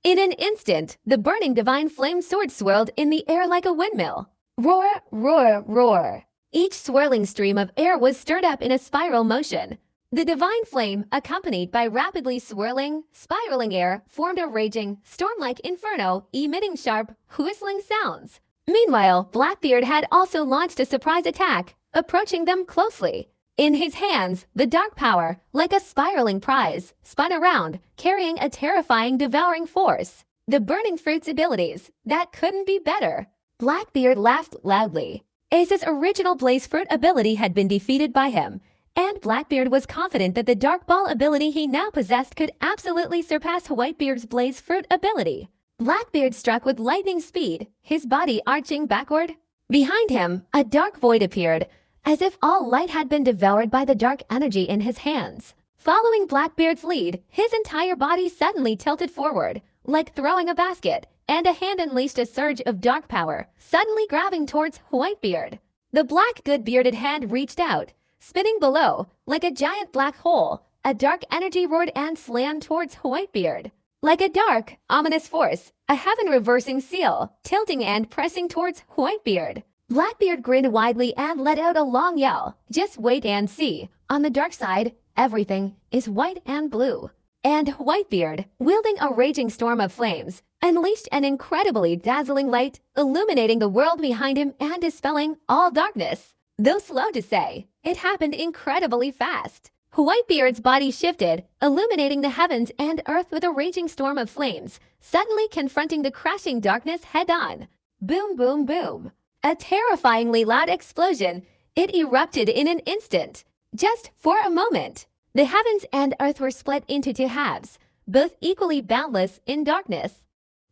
In an instant, the burning divine flame sword swirled in the air like a windmill. Roar, roar, roar. Each swirling stream of air was stirred up in a spiral motion. The divine flame, accompanied by rapidly swirling, spiraling air, formed a raging, storm-like inferno, emitting sharp, whistling sounds. Meanwhile, Blackbeard had also launched a surprise attack, approaching them closely. In his hands, the dark power, like a spiraling prize, spun around, carrying a terrifying devouring force. The Burning Fruit's abilities, that couldn't be better. Blackbeard laughed loudly. Ace's original Blaze Fruit ability had been defeated by him, and Blackbeard was confident that the Dark Ball ability he now possessed could absolutely surpass Whitebeard's Blaze Fruit ability. Blackbeard struck with lightning speed, his body arching backward. Behind him, a dark void appeared, as if all light had been devoured by the dark energy in his hands. Following Blackbeard's lead, his entire body suddenly tilted forward, like throwing a basket, and a hand unleashed a surge of dark power, suddenly grabbing towards Whitebeard. The black good bearded hand reached out, spinning below, like a giant black hole. A dark energy roared and slammed towards Whitebeard. Like a dark, ominous force, a heaven-reversing seal, tilting and pressing towards Whitebeard. Blackbeard grinned widely and let out a long yell. Just wait and see. On the dark side, everything is white and blue. And Whitebeard, wielding a raging storm of flames, unleashed an incredibly dazzling light, illuminating the world behind him and dispelling all darkness. Though slow to say, it happened incredibly fast. Whitebeard's body shifted, illuminating the heavens and earth with a raging storm of flames, suddenly confronting the crashing darkness head-on. Boom, boom, boom. A terrifyingly loud explosion. It erupted in an instant. Just for a moment. The heavens and earth were split into two halves, both equally boundless in darkness.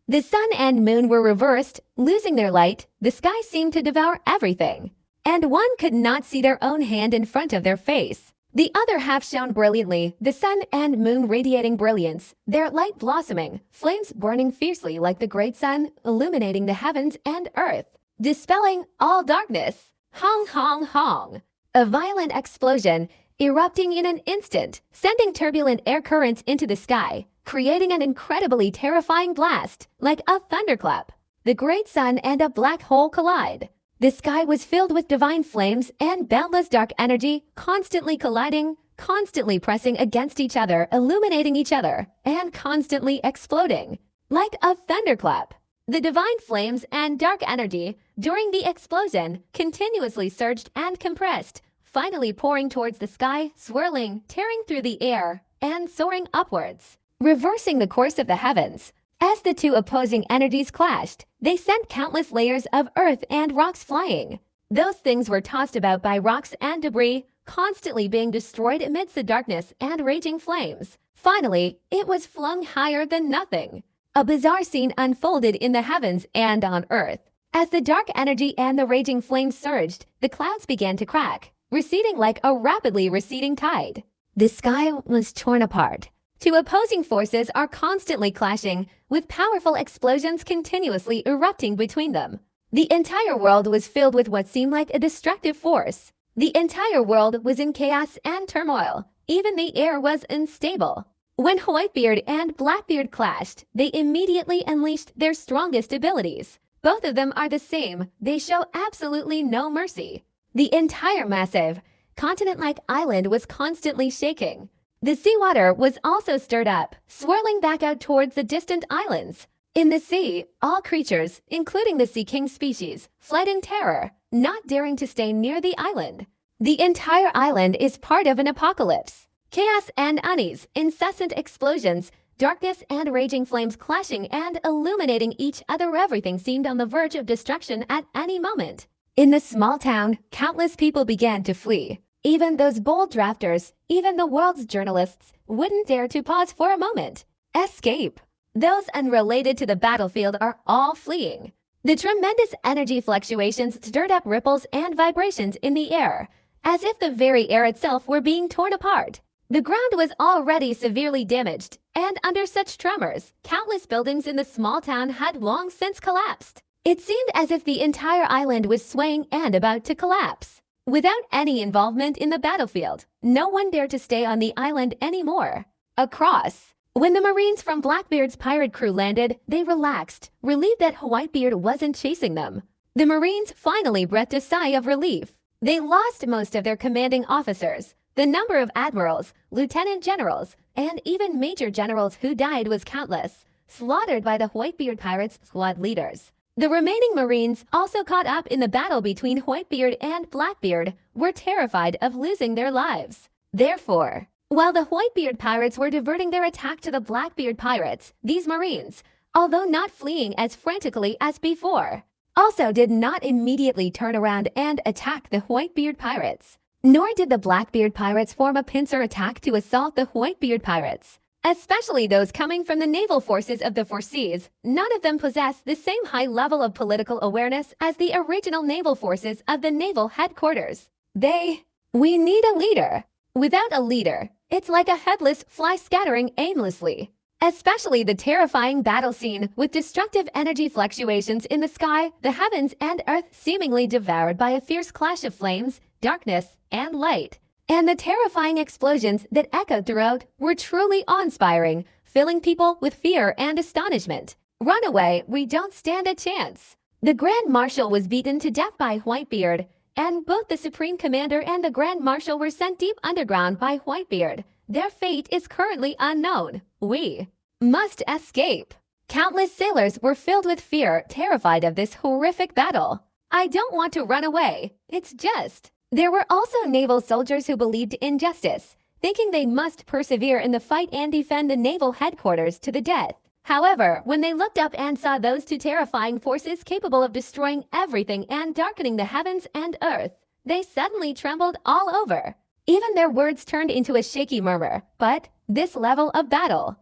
The sun and moon were reversed, losing their light. The sky seemed to devour everything. And one could not see their own hand in front of their face. The other half shone brilliantly, the sun and moon radiating brilliance, their light blossoming, flames burning fiercely like the great sun, illuminating the heavens and earth, dispelling all darkness. Hong, hong, hong. A violent explosion, erupting in an instant, sending turbulent air currents into the sky, creating an incredibly terrifying blast, like a thunderclap. The great sun and a black hole collide. The sky was filled with divine flames and boundless dark energy, constantly colliding, constantly pressing against each other, illuminating each other, and constantly exploding. Like a thunderclap. The divine flames and dark energy, during the explosion, continuously surged and compressed, finally pouring towards the sky, swirling, tearing through the air, and soaring upwards, reversing the course of the heavens. As the two opposing energies clashed, they sent countless layers of earth and rocks flying. Those things were tossed about by rocks and debris, constantly being destroyed amidst the darkness and raging flames. Finally, it was flung higher than nothing. A bizarre scene unfolded in the heavens and on earth. As the dark energy and the raging flames surged, the clouds began to crack, receding like a rapidly receding tide. The sky was torn apart. Two opposing forces are constantly clashing, with powerful explosions continuously erupting between them. The entire world was filled with what seemed like a destructive force. The entire world was in chaos and turmoil. Even the air was unstable. When Whitebeard and Blackbeard clashed, they immediately unleashed their strongest abilities. Both of them are the same. They show absolutely no mercy. The entire massive, continent-like island was constantly shaking. The seawater was also stirred up, swirling back out towards the distant islands. In the sea, all creatures, including the sea king species, fled in terror, not daring to stay near the island. The entire island is part of an apocalypse. Chaos and unease, incessant explosions, darkness and raging flames clashing and illuminating each other. Everything seemed on the verge of destruction at any moment. In the small town, countless people began to flee. Even those bold drafters, even the world's journalists, wouldn't dare to pause for a moment. Escape. Those unrelated to the battlefield are all fleeing. The tremendous energy fluctuations stirred up ripples and vibrations in the air, as if the very air itself were being torn apart. The ground was already severely damaged, and under such tremors, countless buildings in the small town had long since collapsed. It seemed as if the entire island was swaying and about to collapse. Without any involvement in the battlefield, no one dared to stay on the island anymore. Across. When the Marines from Blackbeard's pirate crew landed, they relaxed, relieved that Whitebeard wasn't chasing them. The Marines finally breathed a sigh of relief. They lost most of their commanding officers. The number of admirals, lieutenant generals, and even major generals who died was countless, slaughtered by the Whitebeard pirates' squad leaders. The remaining Marines, also caught up in the battle between Whitebeard and Blackbeard, were terrified of losing their lives. Therefore, while the Whitebeard pirates were diverting their attack to the Blackbeard pirates, these Marines, although not fleeing as frantically as before, also did not immediately turn around and attack the Whitebeard pirates. Nor did the Blackbeard pirates form a pincer attack to assault the Whitebeard pirates. Especially those coming from the naval forces of the Four Seas, none of them possessed the same high level of political awareness as the original naval forces of the naval headquarters. We need a leader. Without a leader, it's like a headless fly scattering aimlessly. Especially the terrifying battle scene with destructive energy fluctuations in the sky, the heavens and earth seemingly devoured by a fierce clash of flames, darkness, and light. And the terrifying explosions that echoed throughout were truly awe-inspiring, filling people with fear and astonishment. Run away, we don't stand a chance. The Grand Marshal was beaten to death by Whitebeard, and both the Supreme Commander and the Grand Marshal were sent deep underground by Whitebeard. Their fate is currently unknown. We must escape. Countless sailors were filled with fear, terrified of this horrific battle. I don't want to run away. It's just. There were also naval soldiers who believed in justice, thinking they must persevere in the fight and defend the naval headquarters to the death. However, when they looked up and saw those two terrifying forces capable of destroying everything and darkening the heavens and earth, they suddenly trembled all over. Even their words turned into a shaky murmur. But this level of battle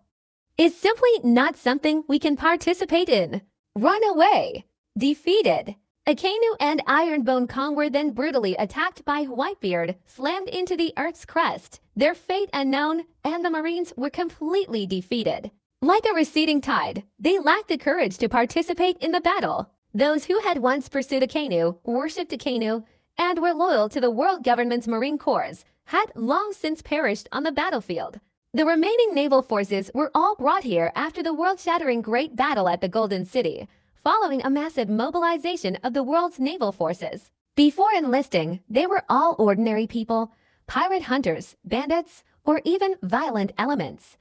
is simply not something we can participate in. Run away. Defeated. Akainu and Ironbone Kong were then brutally attacked by Whitebeard, slammed into the Earth's crust, their fate unknown, and the Marines were completely defeated. Like a receding tide, they lacked the courage to participate in the battle. Those who had once pursued Akainu, worshipped Akainu, and were loyal to the world government's Marine Corps had long since perished on the battlefield. The remaining naval forces were all brought here after the world-shattering Great Battle at the Golden City, following a massive mobilization of the world's naval forces. Before enlisting, they were all ordinary people, pirate hunters, bandits, or even violent elements.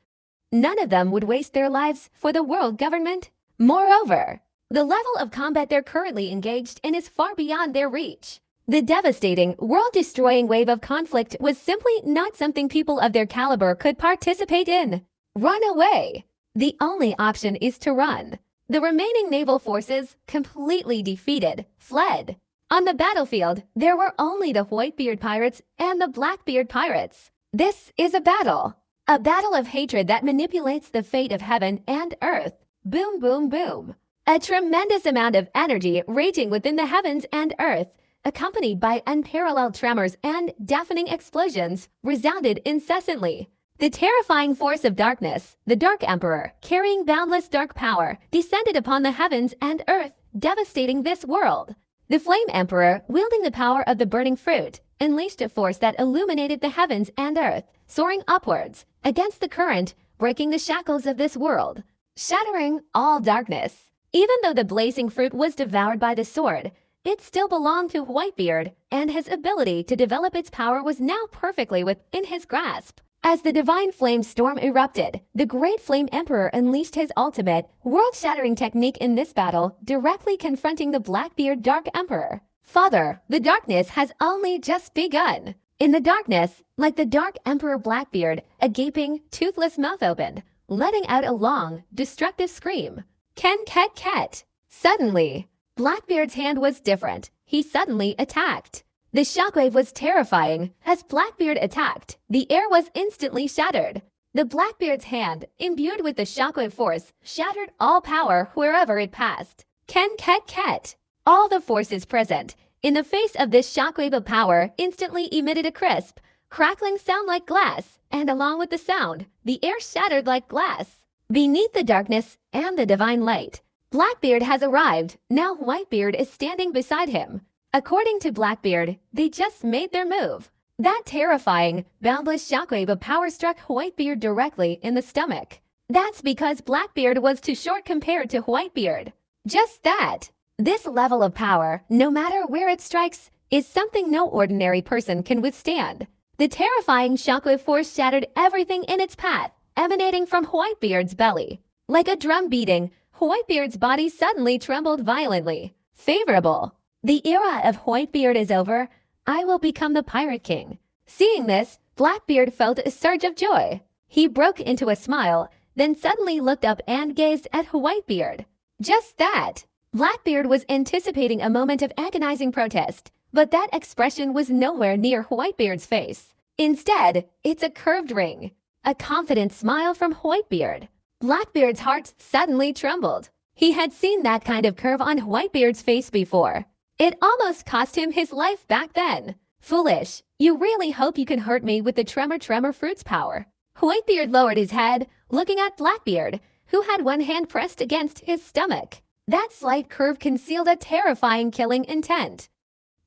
None of them would waste their lives for the world government. Moreover, the level of combat they're currently engaged in is far beyond their reach. The devastating, world-destroying wave of conflict was simply not something people of their caliber could participate in. Run away. The only option is to run. The remaining naval forces, completely defeated, fled. On the battlefield, there were only the Whitebeard pirates and the Blackbeard pirates. This is a battle of hatred that manipulates the fate of heaven and earth. Boom, boom, boom. A tremendous amount of energy raging within the heavens and earth, accompanied by unparalleled tremors and deafening explosions, resounded incessantly. The terrifying force of darkness, the Dark Emperor, carrying boundless dark power, descended upon the heavens and earth, devastating this world. The Flame Emperor, wielding the power of the burning fruit, unleashed a force that illuminated the heavens and earth, soaring upwards, against the current, breaking the shackles of this world, shattering all darkness. Even though the blazing fruit was devoured by the sword, it still belonged to Whitebeard, and his ability to develop its power was now perfectly within his grasp. As the divine flame storm erupted, the Great Flame Emperor unleashed his ultimate, world-shattering technique in this battle, directly confronting the Blackbeard Dark Emperor. Father, the darkness has only just begun. In the darkness, like the Dark Emperor Blackbeard, a gaping, toothless mouth opened, letting out a long, destructive scream. Ken ket ket. Suddenly, Blackbeard's hand was different. He suddenly attacked. The shockwave was terrifying. As Blackbeard attacked, the air was instantly shattered. The Blackbeard's hand, imbued with the shockwave force, shattered all power wherever it passed. Ken ket ket. All the forces present, in the face of this shockwave of power, instantly emitted a crisp, crackling sound like glass, and along with the sound, the air shattered like glass. Beneath the darkness and the divine light, Blackbeard has arrived. Now Whitebeard is standing beside him. According to Blackbeard, they just made their move. That terrifying, boundless shockwave of power struck Whitebeard directly in the stomach. That's because Blackbeard was too short compared to Whitebeard. Just that. This level of power, no matter where it strikes, is something no ordinary person can withstand. The terrifying shockwave force shattered everything in its path, emanating from Whitebeard's belly. Like a drum beating, Whitebeard's body suddenly trembled violently. Favorable. The era of Whitebeard is over. I will become the Pirate King. Seeing this, Blackbeard felt a surge of joy. He broke into a smile, then suddenly looked up and gazed at Whitebeard. Just that. Blackbeard was anticipating a moment of agonizing protest, but that expression was nowhere near Whitebeard's face. Instead, it's a curved ring. A confident smile from Whitebeard. Blackbeard's heart suddenly trembled. He had seen that kind of curve on Whitebeard's face before. It almost cost him his life back then. Foolish. You really hope you can hurt me with the Tremor Fruit's power. Whitebeard lowered his head, looking at Blackbeard, who had one hand pressed against his stomach. That slight curve concealed a terrifying killing intent.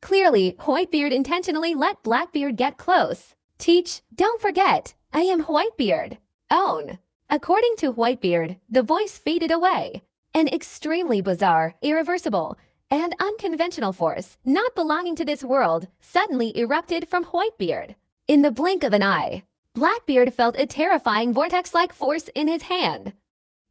Clearly, Whitebeard intentionally let Blackbeard get close. Teach, don't forget, I am Whitebeard. Own. According to Whitebeard, the voice faded away. An extremely bizarre, irreversible, and unconventional force, not belonging to this world, suddenly erupted from Whitebeard. In the blink of an eye, Blackbeard felt a terrifying vortex-like force in his hand.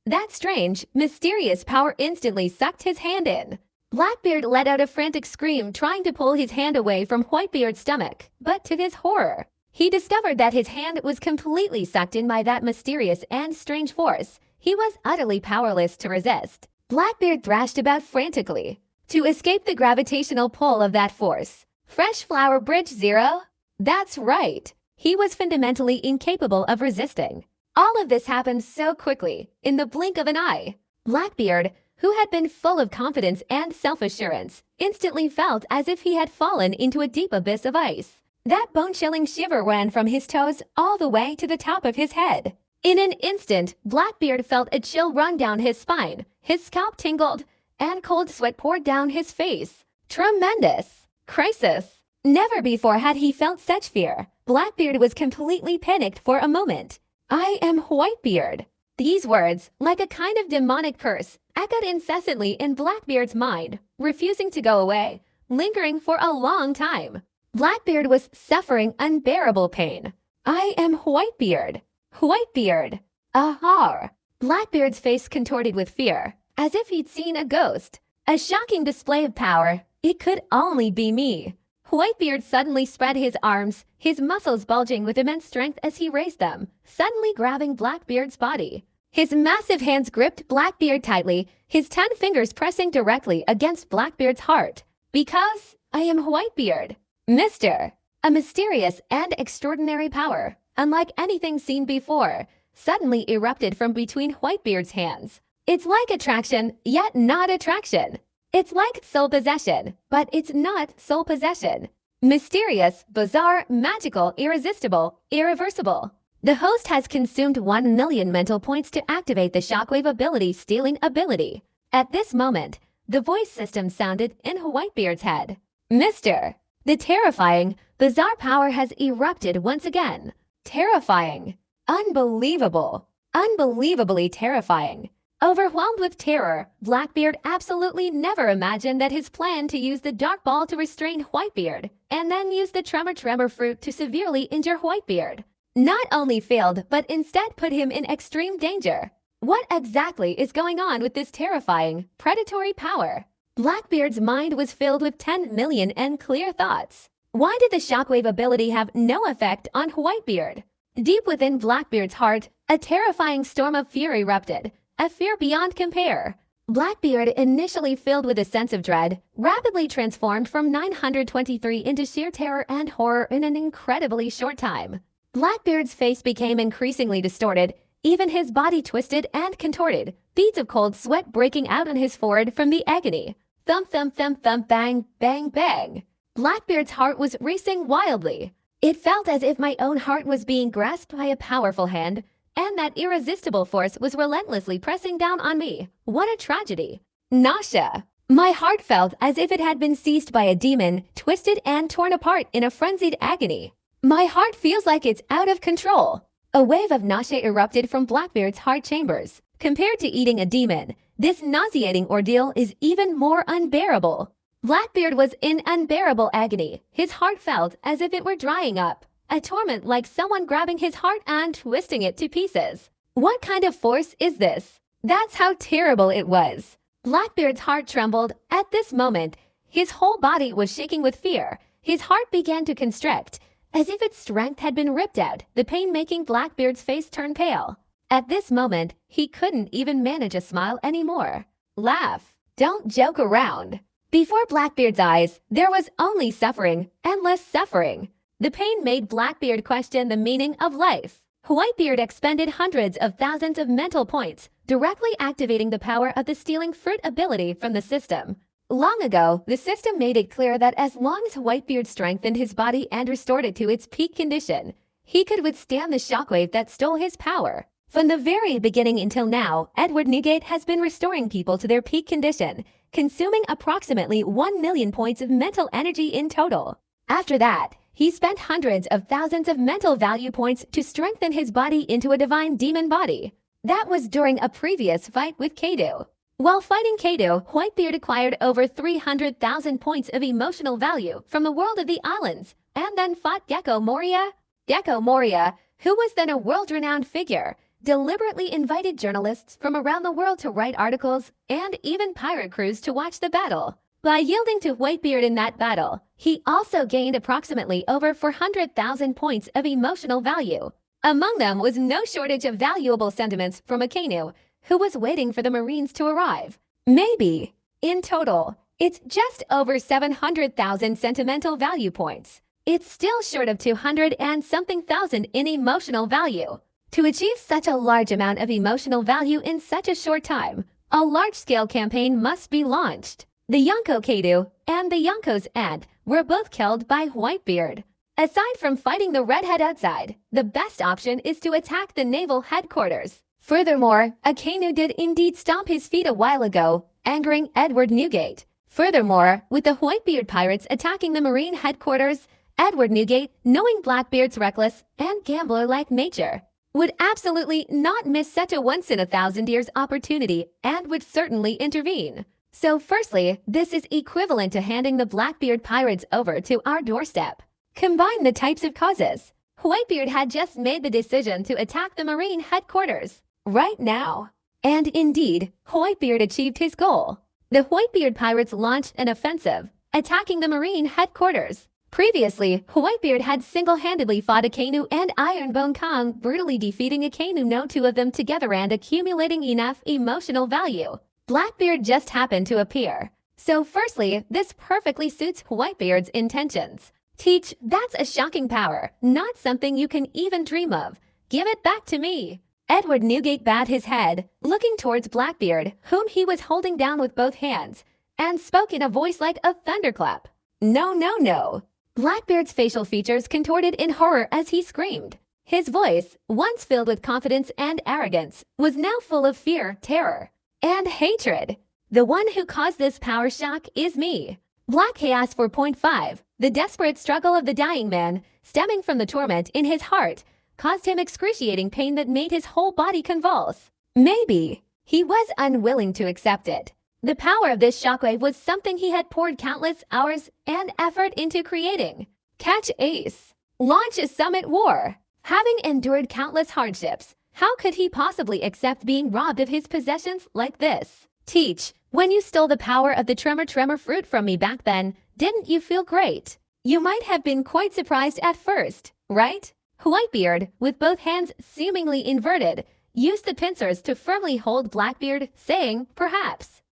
That strange, mysterious power instantly sucked his hand in. Blackbeard let out a frantic scream, trying to pull his hand away from Whitebeard's stomach, but to his horror, he discovered that his hand was completely sucked in by that mysterious and strange force. He was utterly powerless to resist. Blackbeard thrashed about frantically to escape the gravitational pull of that force. Fresh Flower Bridge 0? That's right. He was fundamentally incapable of resisting. All of this happened so quickly, in the blink of an eye. Blackbeard, who had been full of confidence and self-assurance, instantly felt as if he had fallen into a deep abyss of ice. That bone-chilling shiver ran from his toes all the way to the top of his head. In an instant, Blackbeard felt a chill run down his spine, his scalp tingled, and cold sweat poured down his face. Tremendous! Crisis! Never before had he felt such fear. Blackbeard was completely panicked for a moment. I am Whitebeard. These words, like a kind of demonic curse, echoed incessantly in Blackbeard's mind, refusing to go away, lingering for a long time. Blackbeard was suffering unbearable pain. I am Whitebeard. Whitebeard. Ahar. Blackbeard's face contorted with fear, as if he'd seen a ghost. A shocking display of power. It could only be me. Whitebeard suddenly spread his arms, his muscles bulging with immense strength as he raised them, suddenly grabbing Blackbeard's body. His massive hands gripped Blackbeard tightly, his 10 fingers pressing directly against Blackbeard's heart. Because I am Whitebeard. Mister. A mysterious and extraordinary power, unlike anything seen before, suddenly erupted from between Whitebeard's hands. It's like attraction, yet not attraction. It's like soul possession, but it's not soul possession. Mysterious, bizarre, magical, irresistible, irreversible. The host has consumed 1 million mental points to activate the shockwave ability stealing ability. At this moment, the voice system sounded in Whitebeard's head. Mister. The terrifying, bizarre power has erupted once again. Terrifying. Unbelievable. Unbelievably terrifying. Overwhelmed with terror, Blackbeard absolutely never imagined that his plan to use the dark ball to restrain Whitebeard and then use the tremor fruit to severely injure Whitebeard not only failed but instead put him in extreme danger. What exactly is going on with this terrifying, predatory power? Blackbeard's mind was filled with 10 million and clear thoughts. Why did the shockwave ability have no effect on Whitebeard? Deep within Blackbeard's heart, a terrifying storm of fear erupted. A fear beyond compare. Blackbeard, initially filled with a sense of dread, rapidly transformed from 923 into sheer terror and horror in an incredibly short time. Blackbeard's face became increasingly distorted, even his body twisted and contorted, beads of cold sweat breaking out on his forehead from the agony. Thump, thump, thump, thump, bang, bang, bang. Blackbeard's heart was racing wildly. It felt as if my own heart was being grasped by a powerful hand, and that irresistible force was relentlessly pressing down on me. What a tragedy. Nausea. My heart felt as if it had been seized by a demon, twisted and torn apart in a frenzied agony. My heart feels like it's out of control. A wave of nausea erupted from Blackbeard's heart chambers. Compared to eating a demon, this nauseating ordeal is even more unbearable. Blackbeard was in unbearable agony. His heart felt as if it were drying up. A torment like someone grabbing his heart and twisting it to pieces. What kind of force is this? That's how terrible it was. Blackbeard's heart trembled. At this moment, his whole body was shaking with fear. His heart began to constrict, as if its strength had been ripped out, the pain making Blackbeard's face turn pale. At this moment, he couldn't even manage a smile anymore. Laugh. Don't joke around. Before Blackbeard's eyes, there was only suffering, endless suffering. The pain made Blackbeard question the meaning of life. Whitebeard expended hundreds of thousands of mental points, directly activating the power of the stealing fruit ability from the system. Long ago, the system made it clear that as long as Whitebeard strengthened his body and restored it to its peak condition, he could withstand the shockwave that stole his power. From the very beginning until now, Edward Newgate has been restoring people to their peak condition, consuming approximately 1 million points of mental energy in total. After that, he spent hundreds of thousands of mental value points to strengthen his body into a divine demon body. That was during a previous fight with Kado. While fighting Kado, Whitebeard acquired over 300,000 points of emotional value from the world of the islands, and then fought Gecko Moria. Gecko Moria, who was then a world-renowned figure, deliberately invited journalists from around the world to write articles and even pirate crews to watch the battle. By yielding to Whitebeard in that battle, he also gained approximately over 400,000 points of emotional value. Among them was no shortage of valuable sentiments from Akainu, who was waiting for the Marines to arrive. Maybe, in total, it's just over 700,000 sentimental value points. It's still short of 200 and something thousand in emotional value. To achieve such a large amount of emotional value in such a short time, a large-scale campaign must be launched. The Yonko Kaido and the Yonko's aunt were both killed by Whitebeard. Aside from fighting the redhead outside, the best option is to attack the naval headquarters. Furthermore, Akainu did indeed stomp his feet a while ago, angering Edward Newgate. Furthermore, with the Whitebeard pirates attacking the Marine headquarters, Edward Newgate, knowing Blackbeard's reckless and gambler-like nature, would absolutely not miss such a once-in-a-thousand-years opportunity and would certainly intervene. So firstly, this is equivalent to handing the Blackbeard pirates over to our doorstep. Combine the types of causes. Whitebeard had just made the decision to attack the Marine headquarters right now. And indeed, Whitebeard achieved his goal. The Whitebeard pirates launched an offensive, attacking the Marine headquarters. Previously, Whitebeard had single-handedly fought Akainu and Ironbone Kong, brutally defeating Akainu no two of them together and accumulating enough emotional value. Blackbeard just happened to appear. So firstly, this perfectly suits Whitebeard's intentions. Teach, that's a shocking power, not something you can even dream of. Give it back to me. Edward Newgate bowed his head, looking towards Blackbeard, whom he was holding down with both hands, and spoke in a voice like a thunderclap. No, no, no. Blackbeard's facial features contorted in horror as he screamed. His voice, once filled with confidence and arrogance, was now full of fear, terror, and hatred. The one who caused this power shock is me. Black Chaos 4.5, the desperate struggle of the dying man, stemming from the torment in his heart, caused him excruciating pain that made his whole body convulse. Maybe he was unwilling to accept it. The power of this shockwave was something he had poured countless hours and effort into creating. Catch Ace. Launch a summit war. Having endured countless hardships, how could he possibly accept being robbed of his possessions like this? Teach. When you stole the power of the Tremor fruit from me back then, didn't you feel great? You might have been quite surprised at first, right? Whitebeard, with both hands seemingly inverted, used the pincers to firmly hold Blackbeard, saying, perhaps.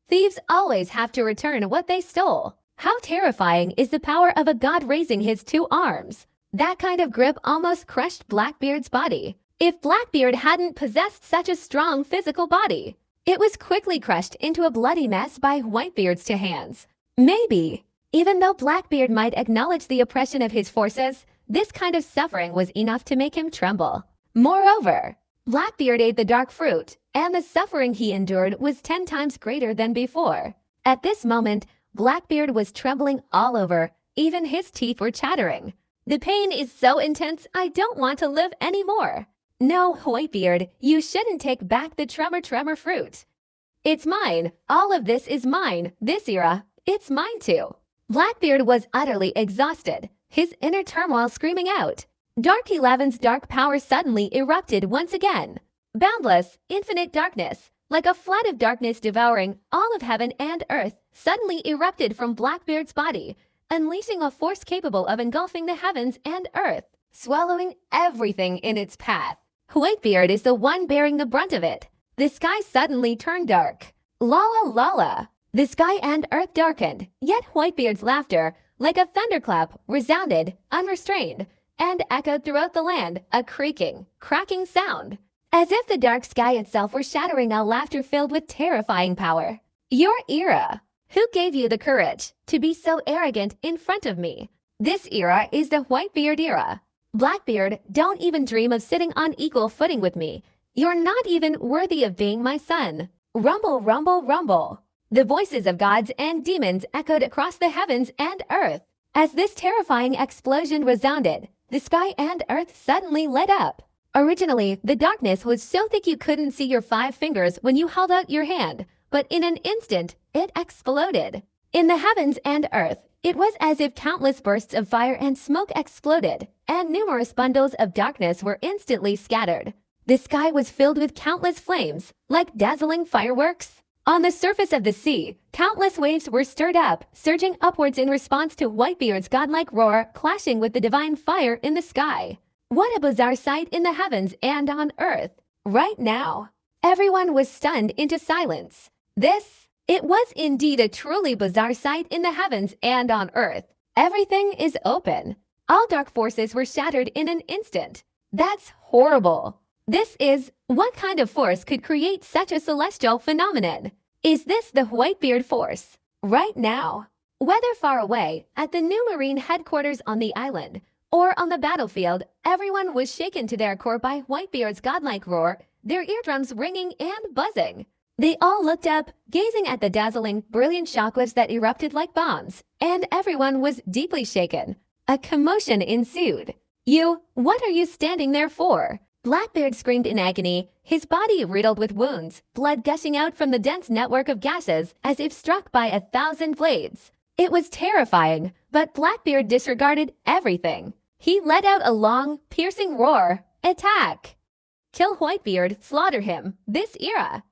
Thieves always have to return what they stole. How terrifying is the power of a god raising his two arms? That kind of grip almost crushed Blackbeard's body. If Blackbeard hadn't possessed such a strong physical body, it was quickly crushed into a bloody mess by Whitebeard's two hands. Maybe, even though Blackbeard might acknowledge the oppression of his forces, this kind of suffering was enough to make him tremble. Moreover, Blackbeard ate the dark fruit, and the suffering he endured was 10 times greater than before. At this moment, Blackbeard was trembling all over, even his teeth were chattering. The pain is so intense, I don't want to live anymore. No, Whitebeard, you shouldn't take back the Tremor fruit. It's mine. All of this is mine. This era, it's mine too. Blackbeard was utterly exhausted, his inner turmoil screaming out. Dark 11's dark power suddenly erupted once again. Boundless, infinite darkness, like a flood of darkness devouring all of heaven and earth, suddenly erupted from Blackbeard's body, unleashing a force capable of engulfing the heavens and earth, swallowing everything in its path. Whitebeard is the one bearing the brunt of it. The sky suddenly turned dark. Lala lala. The sky and earth darkened, yet Whitebeard's laughter, like a thunderclap, resounded, unrestrained, and echoed throughout the land, a creaking, cracking sound, as if the dark sky itself were shattering a laughter filled with terrifying power. Your era. Who gave you the courage to be so arrogant in front of me? This era is the Whitebeard era. Blackbeard, don't even dream of sitting on equal footing with me. You're not even worthy of being my son. Rumble, rumble, rumble. The voices of gods and demons echoed across the heavens and earth. As this terrifying explosion resounded, the sky and earth suddenly lit up. Originally, the darkness was so thick you couldn't see your 5 fingers when you held out your hand, but in an instant, it exploded. In the heavens and earth, It was as if countless bursts of fire and smoke exploded, and numerous bundles of darkness were instantly scattered. The sky was filled with countless flames, like dazzling fireworks. On the surface of the sea, countless waves were stirred up, surging upwards in response to Whitebeard's godlike roar, clashing with the divine fire in the sky. What a bizarre sight in the heavens and on earth. Right now, everyone was stunned into silence. It was indeed a truly bizarre sight in the heavens and on earth. Everything is open. All dark forces were shattered in an instant. That's horrible. What kind of force could create such a celestial phenomenon? Is this the Whitebeard force? Right now, whether far away, at the new Marine headquarters on the island, or on the battlefield, everyone was shaken to their core by Whitebeard's godlike roar, their eardrums ringing and buzzing. They all looked up, gazing at the dazzling, brilliant shockwaves that erupted like bombs, and everyone was deeply shaken. A commotion ensued. What are you standing there for? Blackbeard screamed in agony, his body riddled with wounds, blood gushing out from the dense network of gases as if struck by 1,000 blades. It was terrifying, but Blackbeard disregarded everything. He let out a long, piercing roar. Attack! Kill Whitebeard, slaughter him. This era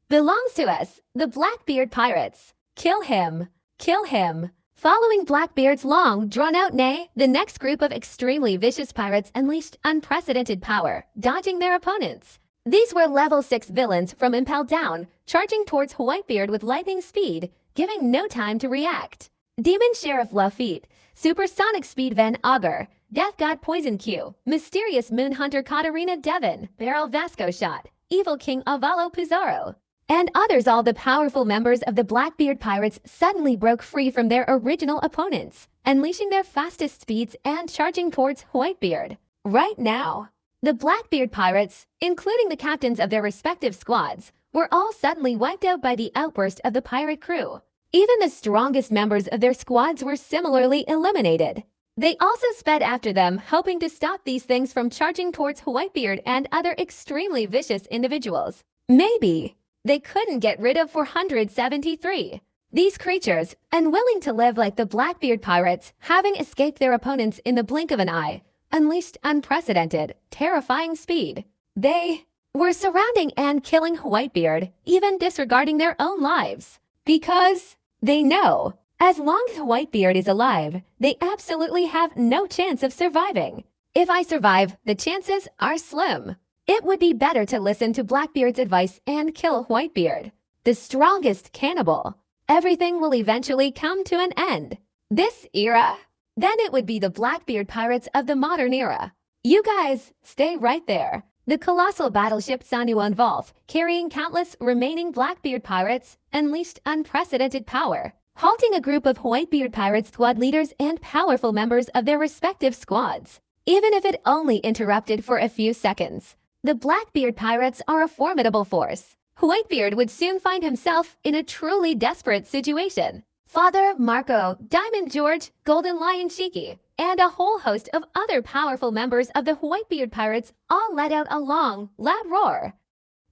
belongs to us, the Blackbeard pirates. Kill him! Kill him! Following Blackbeard's long, drawn-out neigh, the next group of extremely vicious pirates unleashed unprecedented power, dodging their opponents. These were level 6 villains from Impel Down, charging towards Whitebeard with lightning speed, giving no time to react. Demon Sheriff Lafitte, Supersonic Speed Van Augur, Death God Poison Q, Mysterious Moon Hunter Katarina Devon, Barrel Vasco Shot, Evil King Avalo Pizarro, and others. All the powerful members of the Blackbeard pirates suddenly broke free from their original opponents, unleashing their fastest speeds and charging towards Whitebeard. Right now, the Blackbeard pirates, including the captains of their respective squads, were all suddenly wiped out by the outburst of the pirate crew. Even the strongest members of their squads were similarly eliminated. They also sped after them, hoping to stop these things from charging towards Whitebeard and other extremely vicious individuals. Maybe they couldn't get rid of 473. These creatures, unwilling to live like the Blackbeard pirates, having escaped their opponents in the blink of an eye, unleashed unprecedented, terrifying speed. They were surrounding and killing Whitebeard, even disregarding their own lives. Because they know, as long as Whitebeard is alive, they absolutely have no chance of surviving. If I survive, the chances are slim. It would be better to listen to Blackbeard's advice and kill Whitebeard, the strongest cannibal. Everything will eventually come to an end. This era, then it would be the Blackbeard pirates of the modern era. You guys, stay right there. The colossal battleship Sanuan Volf, carrying countless remaining Blackbeard pirates, unleashed unprecedented power, halting a group of Whitebeard pirate squad leaders and powerful members of their respective squads, even if it only interrupted for a few seconds. The Blackbeard pirates are a formidable force. Whitebeard would soon find himself in a truly desperate situation. Father, Marco, Diamond George, Golden Lion Shiki, and a whole host of other powerful members of the Whitebeard pirates all let out a long, loud roar.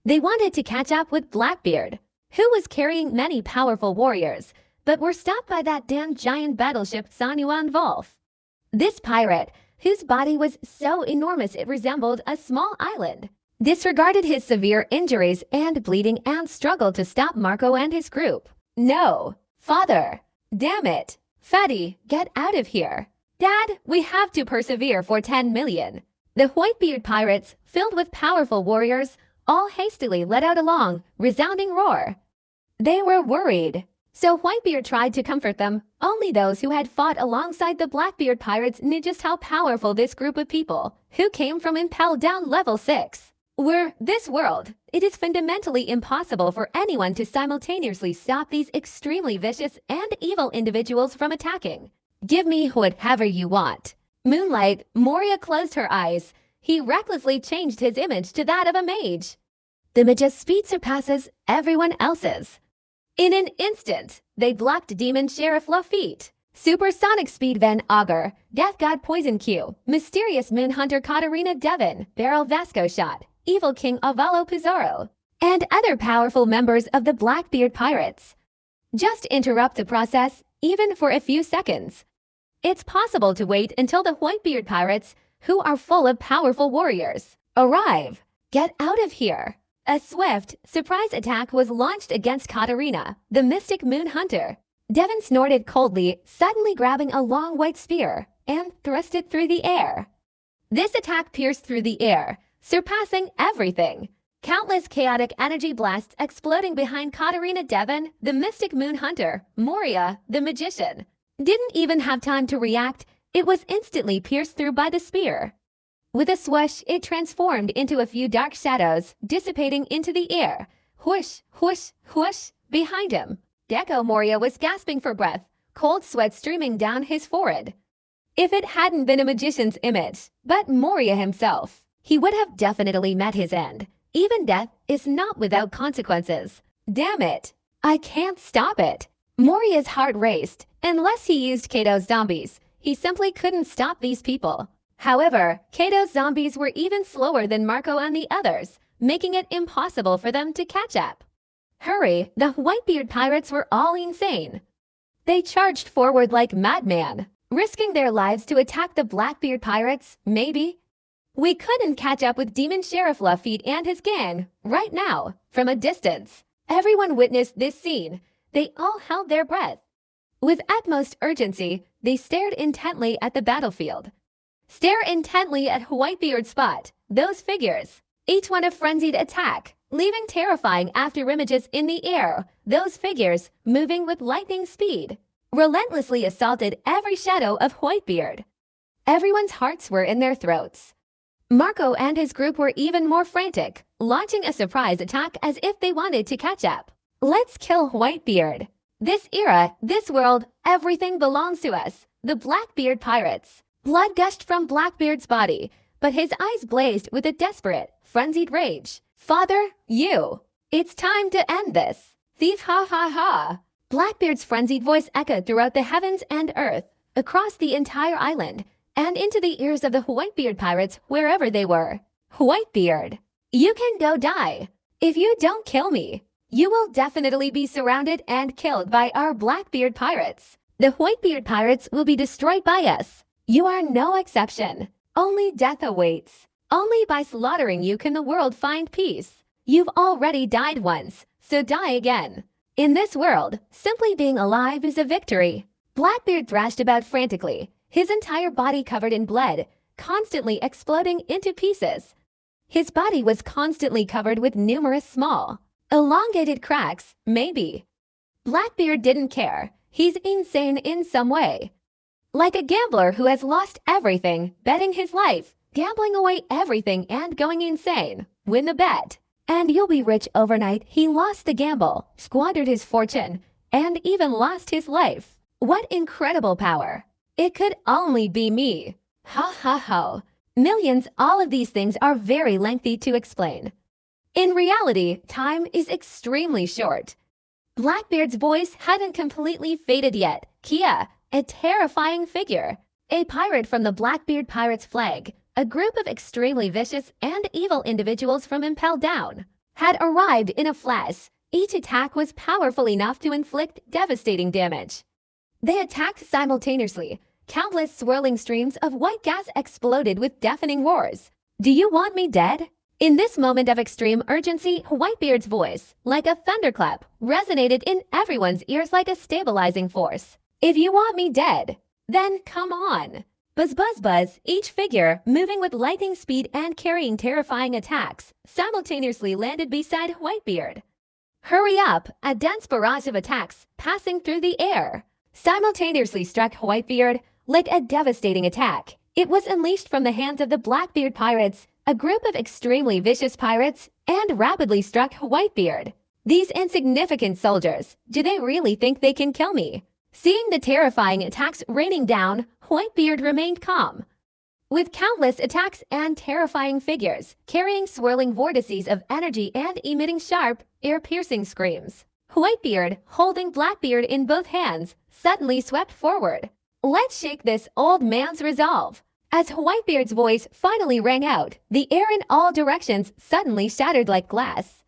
They wanted to catch up with Blackbeard, who was carrying many powerful warriors, but were stopped by that damn giant battleship Sanuan Volf. This pirate, whose body was so enormous it resembled a small island, disregarded his severe injuries and bleeding and struggled to stop Marco and his group. No, father, damn it, Fatty, get out of here. Dad, we have to persevere for 10 million. The Whitebeard pirates, filled with powerful warriors, all hastily let out a long, resounding roar. They were worried. So Whitebeard tried to comfort them. Only those who had fought alongside the Blackbeard pirates knew just how powerful this group of people, who came from Impel Down level 6, were. This world. It is fundamentally impossible for anyone to simultaneously stop these extremely vicious and evil individuals from attacking. Give me whatever you want. Moonlight, Moria closed her eyes. He recklessly changed his image to that of a mage. The mage's speed surpasses everyone else's. In an instant, they blocked Demon Sheriff Lafitte, Supersonic Speed Van Augur, Death God Poison Q, Mysterious Moon Hunter Katarina Devon, Barrel Vasco Shot, Evil King Avalo Pizarro, and other powerful members of the Blackbeard pirates. Just interrupt the process, even for a few seconds. It's possible to wait until the Whitebeard pirates, who are full of powerful warriors, arrive. Get out of here! A swift, surprise attack was launched against Katarina, the mystic moon hunter. Devon snorted coldly, suddenly grabbing a long white spear, and thrust it through the air. This attack pierced through the air, surpassing everything. Countless chaotic energy blasts exploding behind Katarina Devon, the mystic moon hunter, Moria, the magician. Didn't even have time to react, it was instantly pierced through by the spear. With a swoosh, it transformed into a few dark shadows, dissipating into the air. Whoosh, whoosh, whoosh, behind him. Deco Moria was gasping for breath, cold sweat streaming down his forehead. If it hadn't been a magician's image, but Moria himself, he would have definitely met his end. Even death is not without consequences. Damn it! I can't stop it! Moria's heart raced. Unless he used Kato's zombies, he simply couldn't stop these people. However, Kato's zombies were even slower than Marco and the others, making it impossible for them to catch up. Hurry, the Whitebeard pirates were all insane. They charged forward like madmen, risking their lives to attack the Blackbeard pirates, maybe. We couldn't catch up with Demon Sheriff Lafitte and his gang, right now, from a distance. Everyone witnessed this scene. They all held their breath. With utmost urgency, they stared intently at the battlefield. Stare intently at Whitebeard's spot, those figures, each one a frenzied attack, leaving terrifying afterimages in the air, those figures moving with lightning speed, relentlessly assaulted every shadow of Whitebeard. Everyone's hearts were in their throats. Marco and his group were even more frantic, launching a surprise attack as if they wanted to catch up. Let's kill Whitebeard. This era, this world, everything belongs to us, the Blackbeard pirates. Blood gushed from Blackbeard's body, but his eyes blazed with a desperate, frenzied rage. Father, you! It's time to end this! Thief, ha ha ha! Blackbeard's frenzied voice echoed throughout the heavens and earth, across the entire island, and into the ears of the Whitebeard pirates wherever they were. Whitebeard, you can go die. If you don't kill me, you will definitely be surrounded and killed by our Blackbeard pirates. The Whitebeard pirates will be destroyed by us. You are no exception. Only death awaits. Only by slaughtering you can the world find peace. You've already died once, so die again. In this world, simply being alive is a victory. Blackbeard thrashed about frantically, his entire body covered in blood, constantly exploding into pieces. His body was constantly covered with numerous small, elongated cracks, maybe. Blackbeard didn't care. He's insane in some way. Like a gambler who has lost everything, betting his life, gambling away everything and going insane. Win the bet, and you'll be rich overnight. He lost the gamble, squandered his fortune, and even lost his life. What incredible power. It could only be me. Ha ha ha. Millions, all of these things are very lengthy to explain. In reality, time is extremely short. Blackbeard's voice hadn't completely faded yet. Kia, a terrifying figure, a pirate from the Blackbeard Pirates flag, a group of extremely vicious and evil individuals from Impel Down, had arrived in a flash. Each attack was powerful enough to inflict devastating damage. They attacked simultaneously. Countless swirling streams of white gas exploded with deafening roars. Do you want me dead? In this moment of extreme urgency, Whitebeard's voice, like a thunderclap, resonated in everyone's ears like a stabilizing force. If you want me dead, then come on. Buzz buzz buzz, each figure, moving with lightning speed and carrying terrifying attacks, simultaneously landed beside Whitebeard. Hurry up, a dense barrage of attacks, passing through the air, simultaneously struck Whitebeard like a devastating attack. It was unleashed from the hands of the Blackbeard pirates, a group of extremely vicious pirates, and rapidly struck Whitebeard. These insignificant soldiers, do they really think they can kill me? Seeing the terrifying attacks raining down, Whitebeard remained calm. With countless attacks and terrifying figures, carrying swirling vortices of energy and emitting sharp, ear-piercing screams, Whitebeard, holding Blackbeard in both hands, suddenly swept forward. Let's shake this old man's resolve. As Whitebeard's voice finally rang out, the air in all directions suddenly shattered like glass.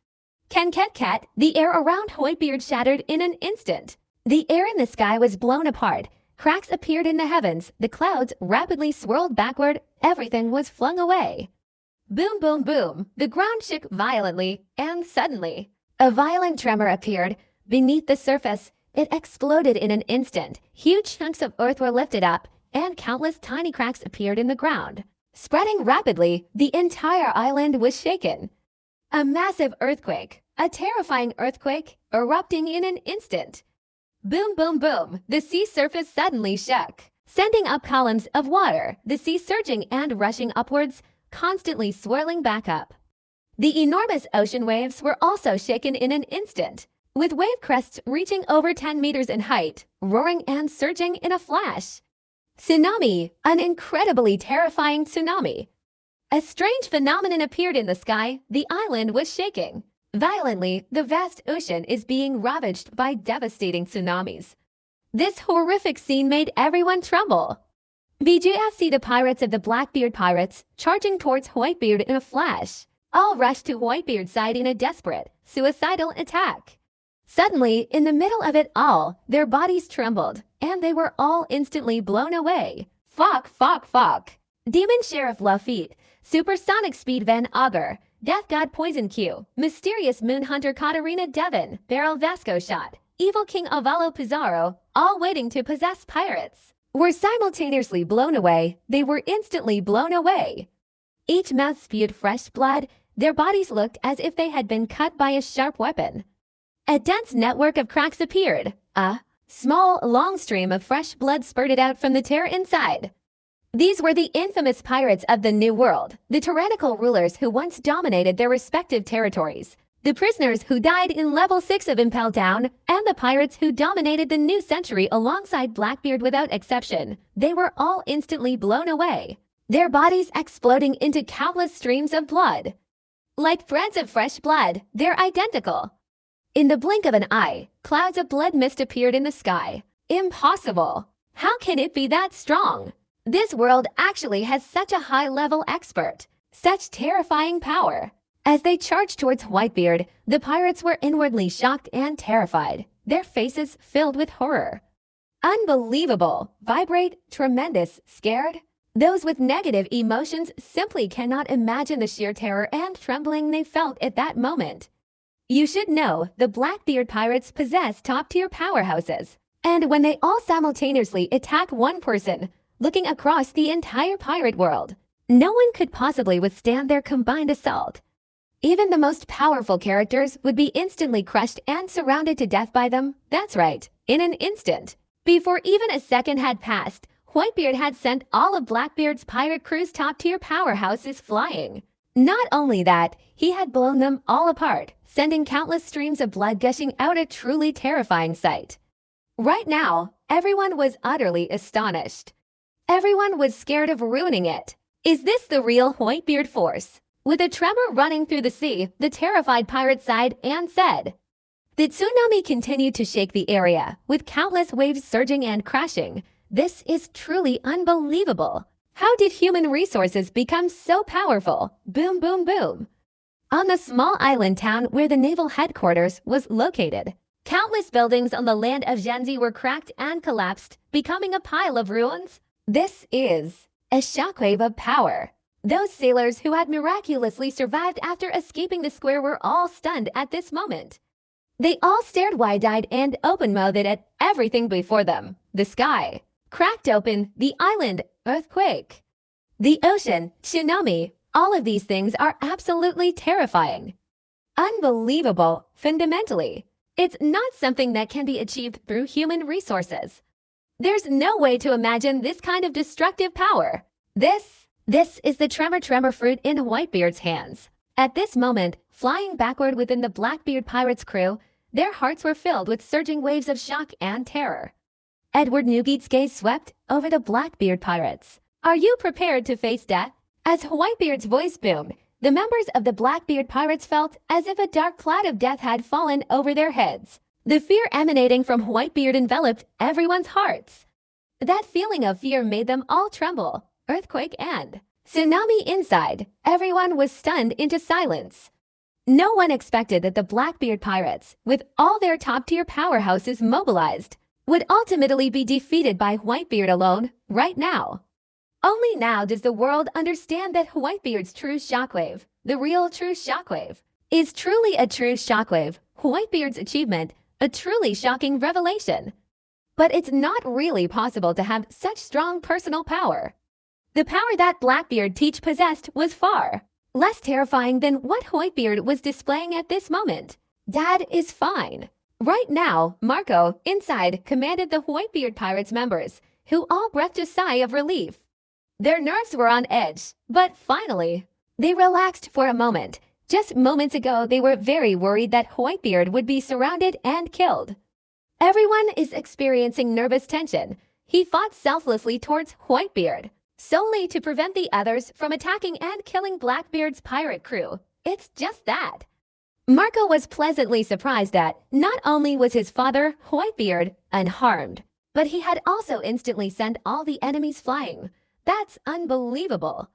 Cat, the air around Whitebeard shattered in an instant. The air in the sky was blown apart. Cracks appeared in the heavens. The clouds rapidly swirled backward. Everything was flung away. Boom, boom, boom. The ground shook violently, and suddenly, a violent tremor appeared. Beneath the surface, it exploded in an instant. Huge chunks of earth were lifted up, and countless tiny cracks appeared in the ground. Spreading rapidly, the entire island was shaken. A massive earthquake, a terrifying earthquake, erupting in an instant. Boom, boom, boom. The sea surface suddenly shook, sending up columns of water, the sea surging and rushing upwards, constantly swirling back up. The enormous ocean waves were also shaken in an instant, with wave crests reaching over 10 meters in height, roaring and surging in a flash. Tsunami, an incredibly terrifying tsunami. A strange phenomenon appeared in the sky. The island was shaking. Violently, the vast ocean is being ravaged by devastating tsunamis. This horrific scene made everyone tremble. BGFC, the pirates of the Blackbeard pirates, charging towards Whitebeard in a flash. All rushed to Whitebeard's side in a desperate, suicidal attack. Suddenly, in the middle of it all, their bodies trembled, and they were all instantly blown away. Fuck, fuck, fuck. Demon Sheriff Lafitte, Supersonic Speed Van Augur, Death God Poison Q, Mysterious Moon Hunter Katarina Devon, Barrel Vasco Shot, Evil King Avalo Pizarro, all waiting to possess pirates, were simultaneously blown away. They were instantly blown away. Each mouth spewed fresh blood. Their bodies looked as if they had been cut by a sharp weapon. A dense network of cracks appeared. A small, long stream of fresh blood spurted out from the tear inside. These were the infamous pirates of the New World, the tyrannical rulers who once dominated their respective territories, the prisoners who died in Level 6 of Impel Down, and the pirates who dominated the new century alongside Blackbeard without exception. They were all instantly blown away, their bodies exploding into countless streams of blood. Like threads of fresh blood, they're identical. In the blink of an eye, clouds of blood mist appeared in the sky. Impossible! How can it be that strong? This world actually has such a high-level expert, such terrifying power. As they charged towards Whitebeard, the pirates were inwardly shocked and terrified, their faces filled with horror. Unbelievable, vibrate, tremendous, scared. Those with negative emotions simply cannot imagine the sheer terror and trembling they felt at that moment. You should know, the Blackbeard pirates possess top-tier powerhouses, and when they all simultaneously attack one person, looking across the entire pirate world, no one could possibly withstand their combined assault. Even the most powerful characters would be instantly crushed and surrounded to death by them. That's right, in an instant. Before even a second had passed, Whitebeard had sent all of Blackbeard's pirate crew's top-tier powerhouses flying. Not only that, he had blown them all apart, sending countless streams of blood gushing out, a truly terrifying sight. Right now, everyone was utterly astonished. Everyone was scared of ruining it. Is this the real Whitebeard force? With a tremor running through the sea, the terrified pirate sighed and said. The tsunami continued to shake the area, with countless waves surging and crashing. This is truly unbelievable. How did human resources become so powerful? Boom, boom, boom. On the small island town where the naval headquarters was located, countless buildings on the land of Genzi were cracked and collapsed, becoming a pile of ruins. This is a shockwave of power. Those sailors who had miraculously survived after escaping the square were all stunned at this moment. They all stared wide-eyed and open-mouthed at everything before them. The sky cracked open, the island, earthquake, the ocean, tsunami. All of these things are absolutely terrifying. Unbelievable, fundamentally. It's not something that can be achieved through human resources. There's no way to imagine this kind of destructive power. This is the tremor fruit in Whitebeard's hands. At this moment, flying backward within the Blackbeard pirates' crew, their hearts were filled with surging waves of shock and terror. Edward Newgate's gaze swept over the Blackbeard pirates. Are you prepared to face death? As Whitebeard's voice boomed, the members of the Blackbeard pirates felt as if a dark cloud of death had fallen over their heads. The fear emanating from Whitebeard enveloped everyone's hearts. That feeling of fear made them all tremble. Earthquake and tsunami inside. Everyone was stunned into silence. No one expected that the Blackbeard pirates, with all their top-tier powerhouses mobilized, would ultimately be defeated by Whitebeard alone right now. Only now does the world understand that Whitebeard's true shockwave, the real true shockwave, is truly a true shockwave. Whitebeard's achievement, a truly shocking revelation. But it's not really possible to have such strong personal power. The power that Blackbeard P6 possessed was far less terrifying than what Whitebeard was displaying at this moment. Dad is fine. Right now, Marco, inside, commanded the Whitebeard Pirates members, who all breathed a sigh of relief. Their nerves were on edge, but finally, they relaxed for a moment. Just moments ago, they were very worried that Whitebeard would be surrounded and killed. Everyone is experiencing nervous tension. He fought selflessly towards Whitebeard, solely to prevent the others from attacking and killing Blackbeard's pirate crew. It's just that. Marco was pleasantly surprised that not only was his father, Whitebeard, unharmed, but he had also instantly sent all the enemies flying. That's unbelievable.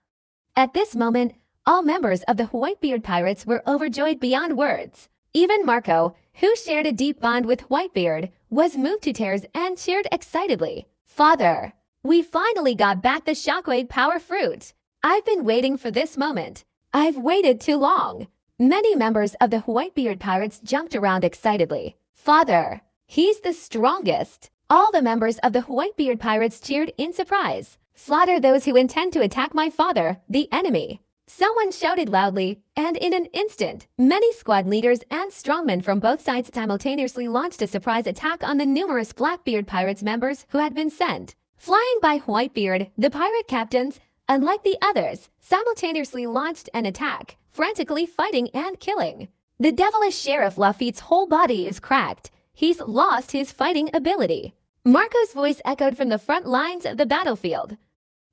At this moment, all members of the Whitebeard Pirates were overjoyed beyond words. Even Marco, who shared a deep bond with Whitebeard, was moved to tears and cheered excitedly. "Father, we finally got back the shockwave power fruit. I've been waiting for this moment. I've waited too long." Many members of the Whitebeard Pirates jumped around excitedly. "Father, he's the strongest." All the members of the Whitebeard Pirates cheered in surprise. "Slaughter those who intend to attack my father, the enemy." Someone shouted loudly, and in an instant, many squad leaders and strongmen from both sides simultaneously launched a surprise attack on the numerous Blackbeard Pirates members who had been sent flying by Whitebeard. The pirate captains, unlike the others, simultaneously launched an attack, frantically fighting and killing. The devilish Sheriff Lafitte's whole body is cracked. He's lost his fighting ability. Marco's voice echoed from the front lines of the battlefield.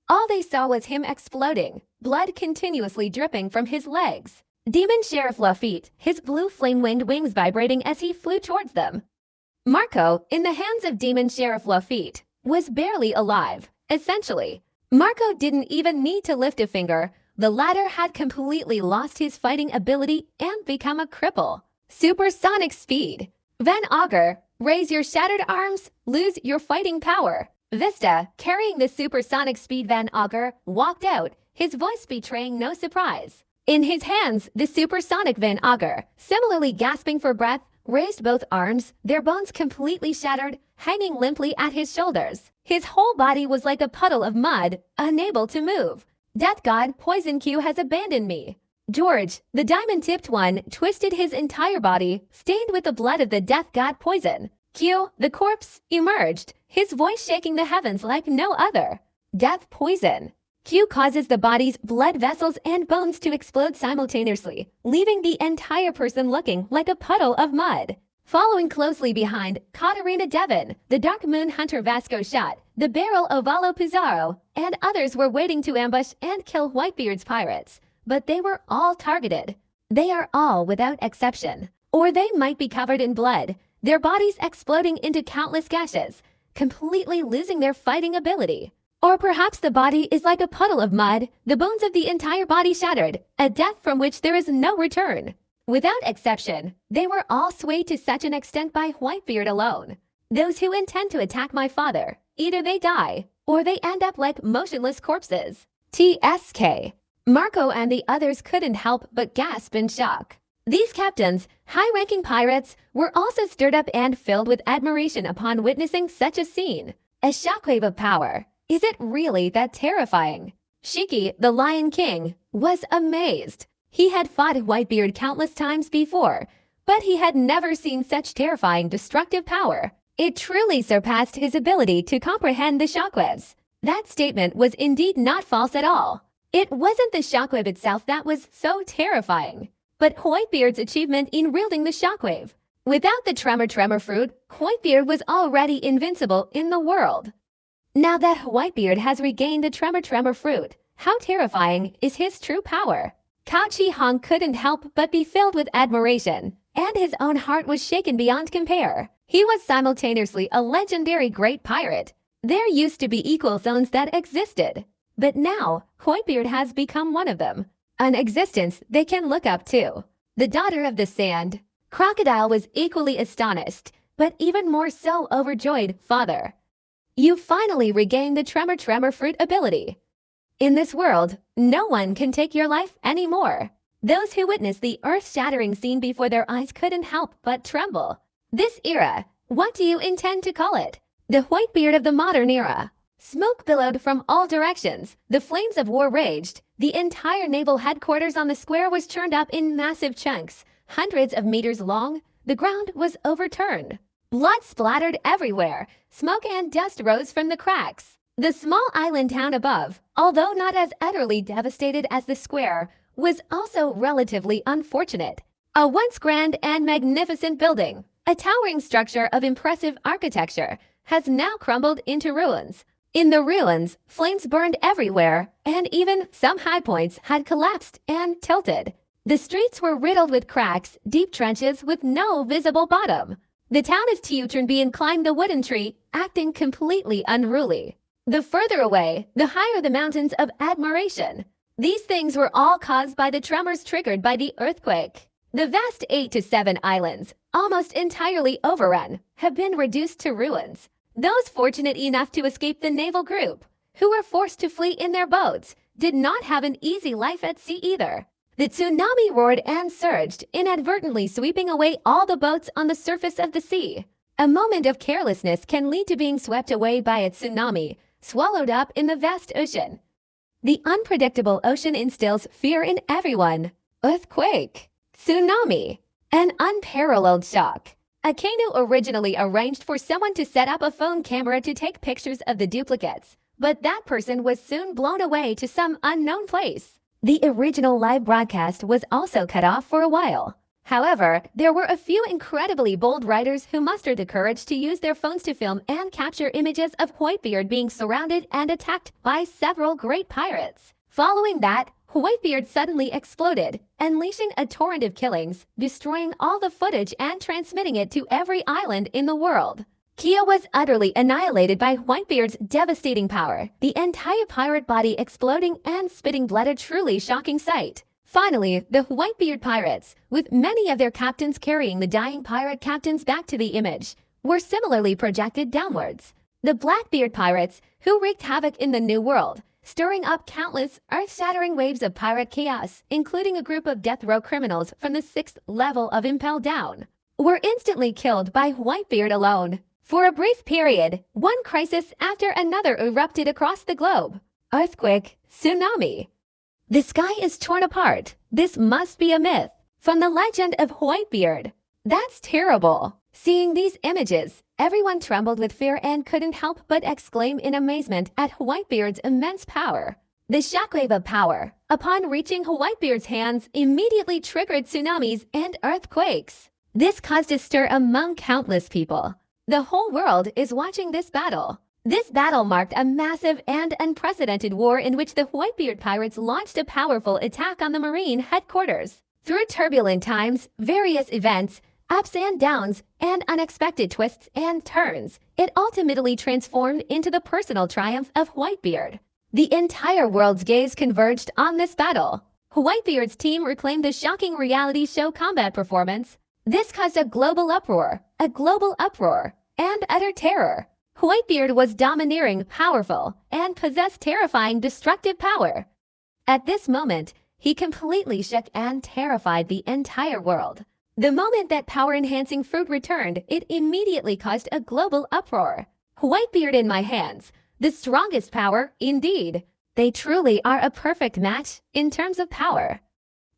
All they saw was him exploding, blood continuously dripping from his legs. Demon Sheriff Lafitte, his blue flame-winged wings vibrating as he flew towards them. Marco, in the hands of Demon Sheriff Lafitte, was barely alive, essentially. Marco didn't even need to lift a finger. The latter had completely lost his fighting ability and become a cripple. Supersonic speed. Van Augur, raise your shattered arms, lose your fighting power. Vista, carrying the supersonic speed Van Augur, walked out, his voice betraying no surprise. In his hands, the supersonic Van Augur, similarly gasping for breath, raised both arms, their bones completely shattered, hanging limply at his shoulders. His whole body was like a puddle of mud, unable to move. Death God, Poison Q has abandoned me. George, the diamond-tipped one, twisted his entire body, stained with the blood of the Death God Poison. Q, the corpse, emerged, his voice shaking the heavens like no other. Death Poison. Q causes the body's blood vessels and bones to explode simultaneously, leaving the entire person looking like a puddle of mud. Following closely behind, Katarina Devon, the Dark Moon Hunter Vasco Shot, the Barrel Ovalo Pizarro, and others were waiting to ambush and kill Whitebeard's pirates. But they were all targeted. They are all without exception. Or they might be covered in blood, their bodies exploding into countless gashes, completely losing their fighting ability. Or perhaps the body is like a puddle of mud, the bones of the entire body shattered, a death from which there is no return. Without exception, they were all swayed to such an extent by Whitebeard alone. Those who intend to attack my father, either they die, or they end up like motionless corpses. TSK. Marco and the others couldn't help but gasp in shock. These captains, high-ranking pirates, were also stirred up and filled with admiration upon witnessing such a scene. A shockwave of power. Is it really that terrifying? Shiki, the Lion King, was amazed. He had fought Whitebeard countless times before, but he had never seen such terrifying destructive power. It truly surpassed his ability to comprehend the shockwaves. That statement was indeed not false at all. It wasn't the shockwave itself that was so terrifying, but Whitebeard's achievement in wielding the shockwave. Without the Tremor fruit, Whitebeard was already invincible in the world. Now that Whitebeard has regained the Tremor fruit, how terrifying is his true power? Cao Chi Hong couldn't help but be filled with admiration, and his own heart was shaken beyond compare. He was simultaneously a legendary great pirate. There used to be equal zones that existed, but now Whitebeard has become one of them, an existence they can look up to. the daughter of the sand. Crocodile was equally astonished, but even more so overjoyed. Father, you finally regained the tremor fruit ability. In this world, no one can take your life anymore. Those who witnessed the earth-shattering scene before their eyes couldn't help but tremble. This era, what do you intend to call it? The Whitebeard of the modern era. Smoke billowed from all directions. The flames of war raged. The entire naval headquarters on the square was churned up in massive chunks, hundreds of meters long. The ground was overturned. Blood splattered everywhere. Smoke and dust rose from the cracks. The small island town above, although not as utterly devastated as the square, was also relatively unfortunate. A once grand and magnificent building, a towering structure of impressive architecture, has now crumbled into ruins. In the ruins, flames burned everywhere, and even some high points had collapsed and tilted. The streets were riddled with cracks, deep trenches with no visible bottom. The town of Teutranbian climbed the wooden tree, acting completely unruly. The further away, the higher the mountains of admiration. These things were all caused by the tremors triggered by the earthquake. The vast 8 to 7 islands, almost entirely overrun, have been reduced to ruins. Those fortunate enough to escape the naval group, who were forced to flee in their boats, did not have an easy life at sea either. The tsunami roared and surged, inadvertently sweeping away all the boats on the surface of the sea. A moment of carelessness can lead to being swept away by a tsunami, swallowed up in the vast ocean. The unpredictable ocean instills fear in everyone. Earthquake, tsunami, an unparalleled shock. A canoe originally arranged for someone to set up a phone camera to take pictures of the duplicates, but that person was soon blown away to some unknown place. The original live broadcast was also cut off for a while. However, there were a few incredibly bold writers who mustered the courage to use their phones to film and capture images of Whitebeard being surrounded and attacked by several great pirates. Following that, Whitebeard suddenly exploded, unleashing a torrent of killings, destroying all the footage and transmitting it to every island in the world. Kia was utterly annihilated by Whitebeard's devastating power, the entire pirate body exploding and spitting blood, a truly shocking sight. Finally, the Whitebeard pirates, with many of their captains carrying the dying pirate captains back to the image, were similarly projected downwards. The Blackbeard pirates, who wreaked havoc in the New World, stirring up countless earth-shattering waves of pirate chaos, including a group of death row criminals from the 6th level of Impel Down, were instantly killed by Whitebeard alone. For a brief period, one crisis after another erupted across the globe. Earthquake, tsunami. The sky is torn apart. This must be a myth. From the legend of Whitebeard. That's terrible. Seeing these images, everyone trembled with fear and couldn't help but exclaim in amazement at Whitebeard's immense power. The shockwave of power, upon reaching Whitebeard's hands, immediately triggered tsunamis and earthquakes. This caused a stir among countless people. The whole world is watching this battle. This battle marked a massive and unprecedented war in which the Whitebeard pirates launched a powerful attack on the Marine headquarters. Through turbulent times, various events, ups and downs, and unexpected twists and turns, it ultimately transformed into the personal triumph of Whitebeard. The entire world's gaze converged on this battle. Whitebeard's team reclaimed the shocking reality show combat performance. This caused a global uproar, and utter terror. Whitebeard was domineering, powerful, and possessed terrifying destructive power. At this moment, he completely shook and terrified the entire world. The moment that power-enhancing fruit returned, it immediately caused a global uproar. Whitebeard in my hands, the strongest power, indeed. They truly are a perfect match in terms of power.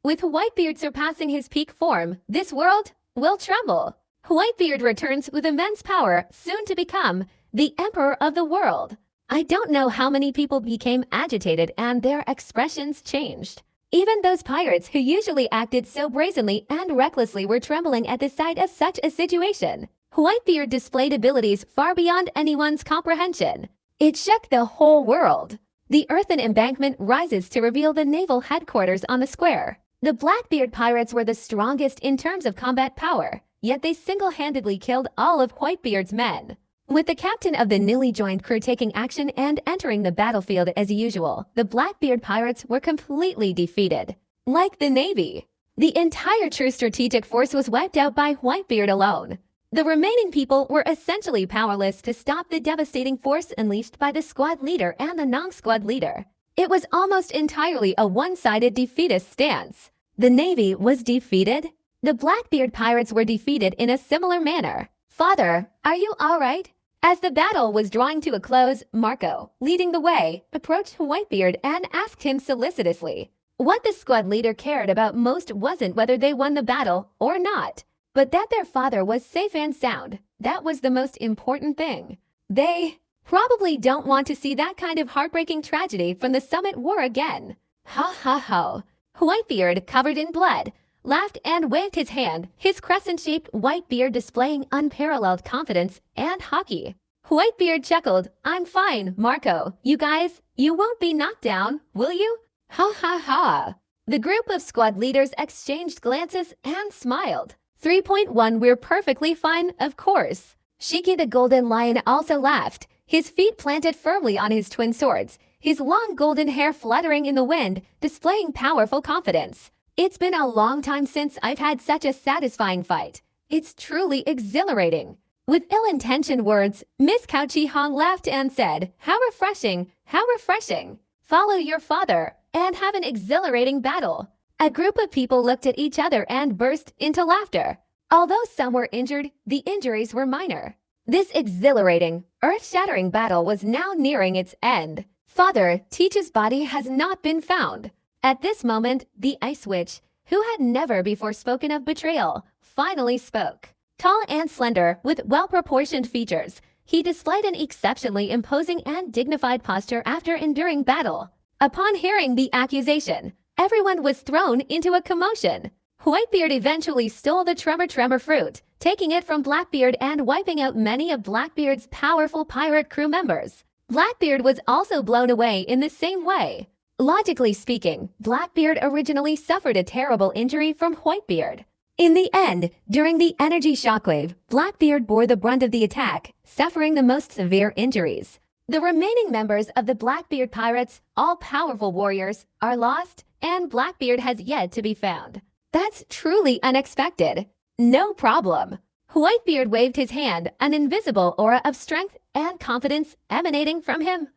With Whitebeard surpassing his peak form, this world will tremble. Whitebeard returns with immense power, soon to become the Emperor of the world. I don't know how many people became agitated and their expressions changed. Even those pirates who usually acted so brazenly and recklessly were trembling at the sight of such a situation. Whitebeard displayed abilities far beyond anyone's comprehension. It shook the whole world. The earthen embankment rises to reveal the naval headquarters on the square. The Blackbeard pirates were the strongest in terms of combat power, yet they single-handedly killed all of Whitebeard's men. With the captain of the newly joined crew taking action and entering the battlefield as usual, the Blackbeard pirates were completely defeated. Like the Navy, The entire true strategic force was wiped out by Whitebeard alone. The remaining people were essentially powerless to stop the devastating force unleashed by the squad leader and the non-squad leader. It was almost entirely a one-sided defeatist stance. The Navy was defeated. The Blackbeard pirates were defeated in a similar manner. "Father, are you all right?" As the battle was drawing to a close, Marco, leading the way, approached Whitebeard and asked him solicitously. What the squad leader cared about most wasn't whether they won the battle or not, but that their father was safe and sound. That was the most important thing. They probably don't want to see that kind of heartbreaking tragedy from the Summit War again. Ha ha ha. Whitebeard, covered in blood, laughed and waved his hand, his crescent-shaped white beard displaying unparalleled confidence and hockey. Whitebeard chuckled. "I'm fine, Marco. You guys, you won't be knocked down, will you?" Ha ha ha. The group of squad leaders exchanged glances and smiled. 3.1 We're perfectly fine, of course. Shiki the Golden Lion also laughed, his feet planted firmly on his twin swords, his long golden hair fluttering in the wind, displaying powerful confidence. "It's been a long time since I've had such a satisfying fight. It's truly exhilarating." With ill-intentioned words, Miss Cao Chi Hong laughed and said, "How refreshing, how refreshing. Follow your father and have an exhilarating battle." A group of people looked at each other and burst into laughter. Although some were injured, the injuries were minor. This exhilarating, earth-shattering battle was now nearing its end. Father Teach's body has not been found. At this moment, the Ice Witch, who had never before spoken of betrayal, finally spoke. Tall and slender, with well-proportioned features, he displayed an exceptionally imposing and dignified posture after enduring battle. Upon hearing the accusation, everyone was thrown into a commotion. Whitebeard eventually stole the tremor fruit, taking it from Blackbeard and wiping out many of Blackbeard's powerful pirate crew members. Blackbeard was also blown away in the same way. Logically speaking, Blackbeard originally suffered a terrible injury from Whitebeard. In the end, during the energy shockwave, Blackbeard bore the brunt of the attack, suffering the most severe injuries. The remaining members of the Blackbeard pirates, all powerful warriors, are lost, and Blackbeard has yet to be found. That's truly unexpected. No problem. Whitebeard waved his hand, an invisible aura of strength and confidence emanating from him.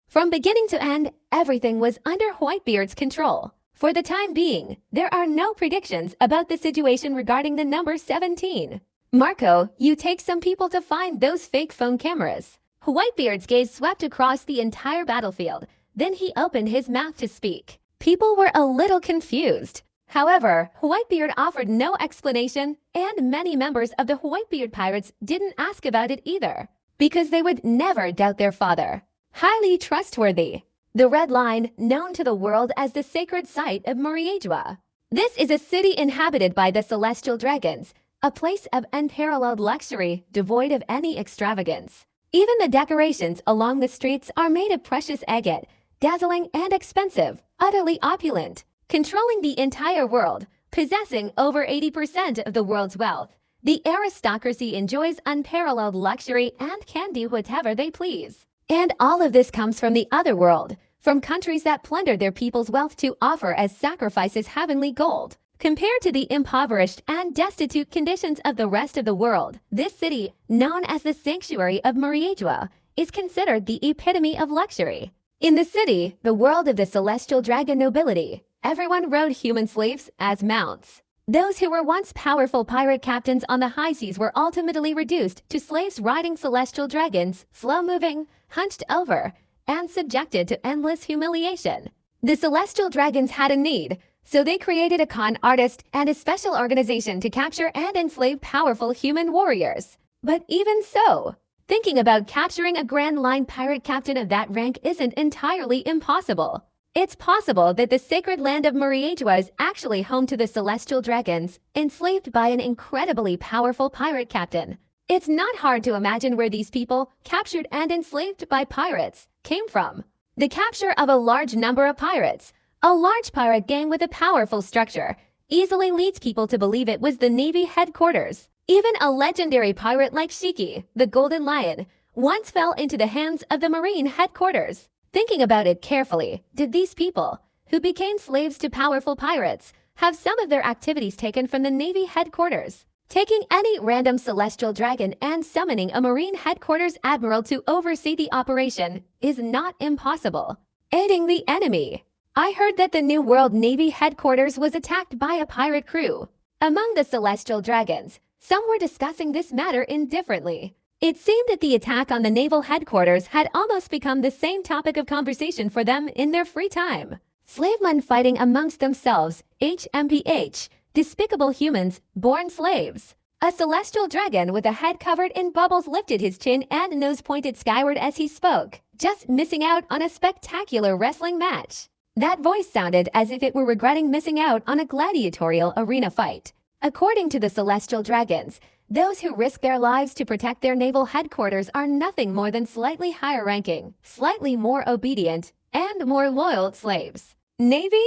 From beginning to end, everything was under Whitebeard's control. For the time being, there are no predictions about the situation regarding the number 17. "Marco, you take some people to find those fake phone cameras." Whitebeard's gaze swept across the entire battlefield. Then he opened his mouth to speak. People were a little confused. However, Whitebeard offered no explanation, and many members of the Whitebeard pirates didn't ask about it either, because they would never doubt their father. Highly trustworthy. The Red Line, known to the world as the sacred site of Muriedwa. This is a city inhabited by the celestial dragons, a place of unparalleled luxury, devoid of any extravagance. Even the decorations along the streets are made of precious agate, dazzling and expensive, utterly opulent. Controlling the entire world, possessing over 80% of the world's wealth, the aristocracy enjoys unparalleled luxury and can do whatever they please. And all of this comes from the other world, from countries that plunder their people's wealth to offer as sacrifices heavenly gold. Compared to the impoverished and destitute conditions of the rest of the world, this city, known as the Sanctuary of Muriedwa, is considered the epitome of luxury. In the city, the world of the celestial dragon nobility, everyone rode human slaves as mounts. Those who were once powerful pirate captains on the high seas were ultimately reduced to slaves riding celestial dragons, slow-moving, hunched over, and subjected to endless humiliation. The celestial dragons had a need, so they created a con artist and a special organization to capture and enslave powerful human warriors. But even so, thinking about capturing a Grand Line pirate captain of that rank isn't entirely impossible. It's possible that the sacred land of Muriedwa is actually home to the celestial dragons, enslaved by an incredibly powerful pirate captain. It's not hard to imagine where these people, captured and enslaved by pirates, came from. The capture of a large number of pirates, a large pirate gang with a powerful structure, easily leads people to believe it was the Navy headquarters. Even a legendary pirate like Shiki, the Golden Lion, once fell into the hands of the Marine headquarters. Thinking about it carefully, did these people, who became slaves to powerful pirates, have some of their activities taken from the Navy headquarters. Taking any random celestial dragon and summoning a Marine headquarters admiral to oversee the operation is not impossible. Aiding the enemy. I heard that the New World Navy headquarters was attacked by a pirate crew. Among the celestial dragons, some were discussing this matter indifferently. It seemed that the attack on the naval headquarters had almost become the same topic of conversation for them in their free time. Slavemen fighting amongst themselves, HMPH, despicable humans, born slaves. A celestial dragon with a head covered in bubbles lifted his chin and nose pointed skyward as he spoke, just missing out on a spectacular wrestling match. That voice sounded as if it were regretting missing out on a gladiatorial arena fight. According to the celestial dragons, those who risk their lives to protect their naval headquarters are nothing more than slightly higher ranking, slightly more obedient, and more loyal slaves. Navy?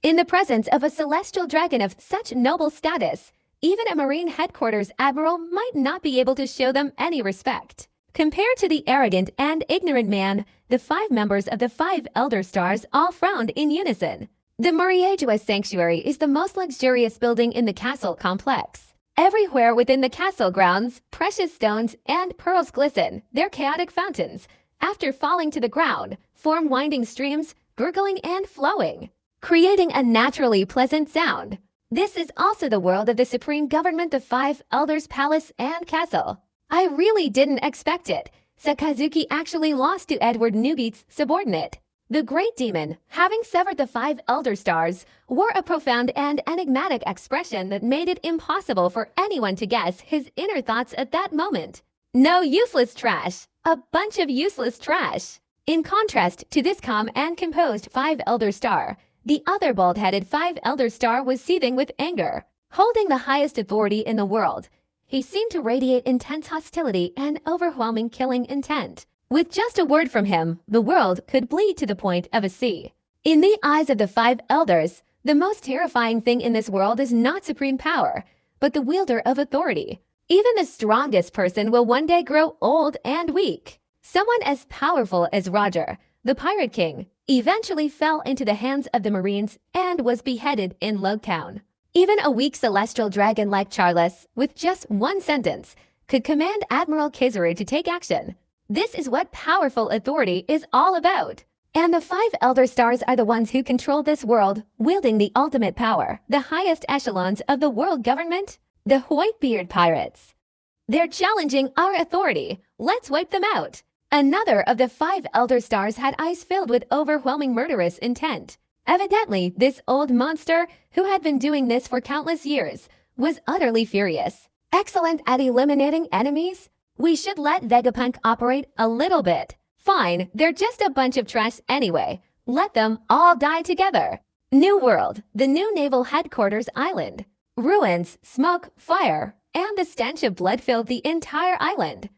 In the presence of a celestial dragon of such noble status, even a Marine headquarters admiral might not be able to show them any respect. Compared to the arrogant and ignorant man, the 5 members of the 5 Elder Stars all frowned in unison. The Muriagua Sanctuary is the most luxurious building in the castle complex. Everywhere within the castle grounds, precious stones and pearls glisten, their chaotic fountains, after falling to the ground, form winding streams, gurgling and flowing, creating a naturally pleasant sound. This is also the world of the supreme government of 5 Elders' Palace and Castle. I really didn't expect it. Sakazuki actually lost to Edward Newgate's subordinate. The Great Demon, having severed the 5 Elder Stars, wore a profound and enigmatic expression that made it impossible for anyone to guess his inner thoughts at that moment. No useless trash. A bunch of useless trash. In contrast to this calm and composed 5 Elder Star, the other bald-headed 5 Elder Star was seething with anger. Holding the highest authority in the world, he seemed to radiate intense hostility and overwhelming killing intent. With just a word from him, the world could bleed to the point of a sea. In the eyes of the 5 elders, the most terrifying thing in this world is not supreme power, but the wielder of authority. Even the strongest person will one day grow old and weak. Someone as powerful as Roger, the Pirate King, eventually fell into the hands of the Marines and was beheaded in Logtown. Even a weak celestial dragon like Charles, with just one sentence, could command Admiral Kizaru to take action. This is what powerful authority is all about. And the 5 Elder Stars are the ones who control this world, wielding the ultimate power, the highest echelons of the world government, the Whitebeard Pirates. They're challenging our authority. Let's wipe them out. Another of the 5 Elder Stars had eyes filled with overwhelming murderous intent. Evidently, this old monster, who had been doing this for countless years, was utterly furious. Excellent at eliminating enemies? We should let Vegapunk operate a little bit. Fine, they're just a bunch of trash anyway. Let them all die together. New World, the new naval headquarters island. Ruins, smoke, fire, and the stench of blood filled the entire island.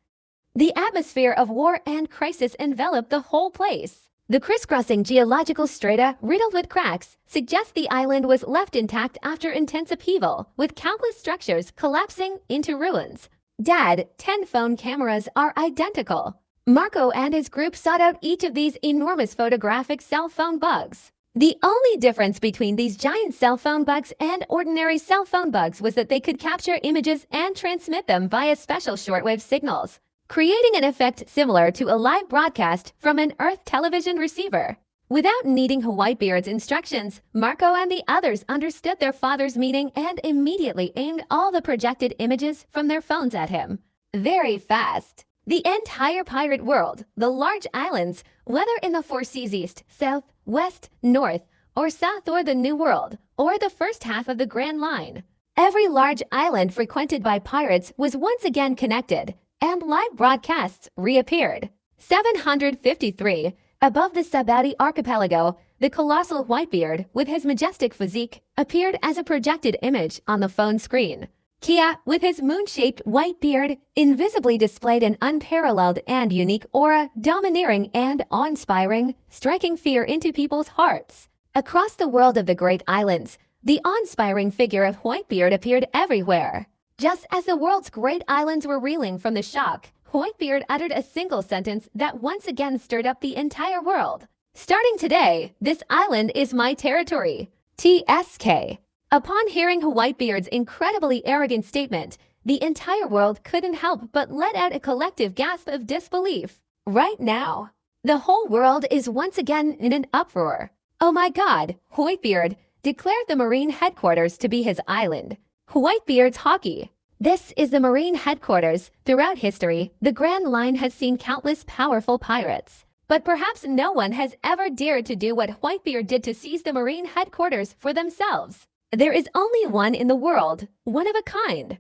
The atmosphere of war and crisis enveloped the whole place. The crisscrossing geological strata, riddled with cracks, suggest the island was left intact after intense upheaval, with countless structures collapsing into ruins. Dad, 10 phone cameras are identical. Marco and his group sought out each of these enormous photographic cell phone bugs. The only difference between these giant cell phone bugs and ordinary cell phone bugs was that they could capture images and transmit them via special shortwave signals, creating an effect similar to a live broadcast from an Earth television receiver. Without needing Whitebeard's instructions, Marco and the others understood their father's meaning and immediately aimed all the projected images from their phones at him. Very fast. The entire pirate world, the large islands, whether in the 4 seas east, south, west, north, or south, or the New World, or the first half of the Grand Line. Every large island frequented by pirates was once again connected, and live broadcasts reappeared. 753. Above the Sabaudi archipelago, the colossal Whitebeard, with his majestic physique, appeared as a projected image on the phone screen. Kia, with his moon-shaped white beard, invisibly displayed an unparalleled and unique aura, domineering and awe-inspiring, striking fear into people's hearts. Across the world of the Great Islands, the awe-inspiring figure of Whitebeard appeared everywhere. Just as the world's great islands were reeling from the shock, Whitebeard uttered a single sentence that once again stirred up the entire world. Starting today, this island is my territory. TSK. Upon hearing Whitebeard's incredibly arrogant statement, the entire world couldn't help but let out a collective gasp of disbelief. Right now, the whole world is once again in an uproar. Oh my god, Whitebeard declared the Marine headquarters to be his island. Whitebeard's hockey. This is the Marine headquarters. Throughout history, the Grand Line has seen countless powerful pirates. But perhaps no one has ever dared to do what Whitebeard did to seize the Marine headquarters for themselves. There is only one in the world, one of a kind.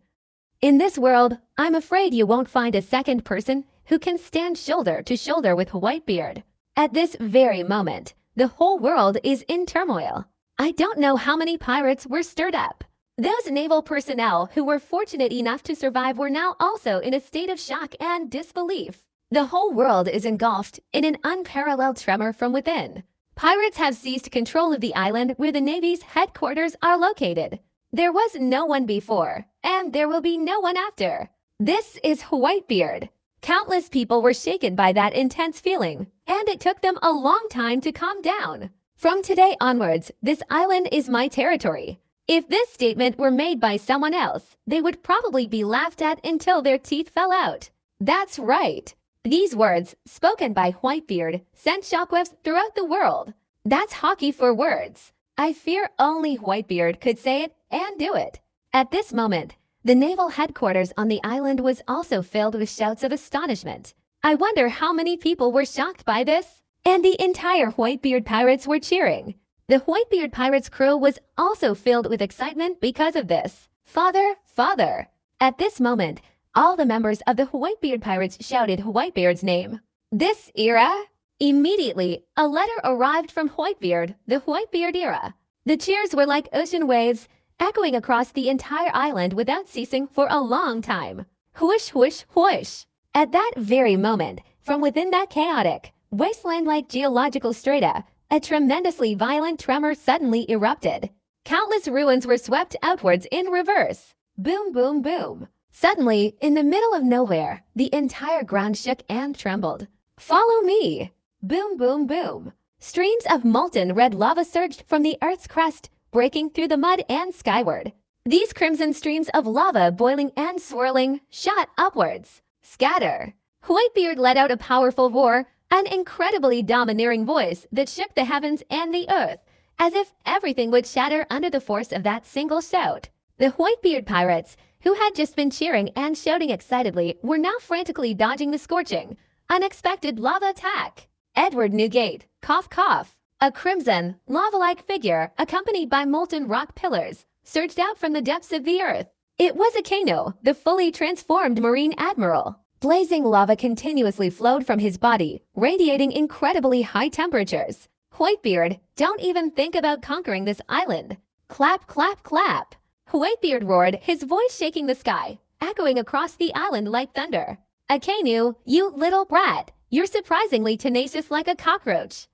In this world, I'm afraid you won't find a second person who can stand shoulder to shoulder with Whitebeard. At this very moment, the whole world is in turmoil. I don't know how many pirates were stirred up. Those naval personnel who were fortunate enough to survive were now also in a state of shock and disbelief. The whole world is engulfed in an unparalleled tremor from within. Pirates have seized control of the island where the Navy's headquarters are located. There was no one before, and there will be no one after. This is Whitebeard. Countless people were shaken by that intense feeling, and it took them a long time to calm down. From today onwards, this island is my territory. If this statement were made by someone else, they would probably be laughed at until their teeth fell out. That's right. These words, spoken by Whitebeard, sent shockwaves throughout the world. That's hockey for words. I fear only Whitebeard could say it and do it. At this moment, the naval headquarters on the island was also filled with shouts of astonishment. I wonder how many people were shocked by this? And the entire Whitebeard pirates were cheering. The Whitebeard pirates crew was also filled with excitement because of this. Father, father. At this moment, all the members of the Whitebeard pirates shouted Whitebeard's name. This era? Immediately, a letter arrived from Whitebeard, the Whitebeard era. The cheers were like ocean waves, echoing across the entire island without ceasing for a long time. Whoosh, whoosh, whoosh. At that very moment, from within that chaotic, wasteland-like geological strata, a tremendously violent tremor suddenly erupted. Countless ruins were swept outwards in reverse. Boom, boom, boom. Suddenly, in the middle of nowhere, the entire ground shook and trembled. Follow me! Boom, boom, boom. Streams of molten red lava surged from the Earth's crust, breaking through the mud and skyward. These crimson streams of lava, boiling and swirling, shot upwards. Scatter! Whitebeard let out a powerful roar, an incredibly domineering voice that shook the heavens and the earth, as if everything would shatter under the force of that single shout. The Whitebeard pirates, who had just been cheering and shouting excitedly, were now frantically dodging the scorching, unexpected lava attack. Edward Newgate, cough cough. A crimson, lava-like figure, accompanied by molten rock pillars, surged out from the depths of the earth. It was Akano, the fully transformed Marine Admiral. Blazing lava continuously flowed from his body, radiating incredibly high temperatures. Whitebeard, don't even think about conquering this island. Clap, clap, clap. Whitebeard roared, his voice shaking the sky, echoing across the island like thunder. Akano, you little brat, you're surprisingly tenacious like a cockroach.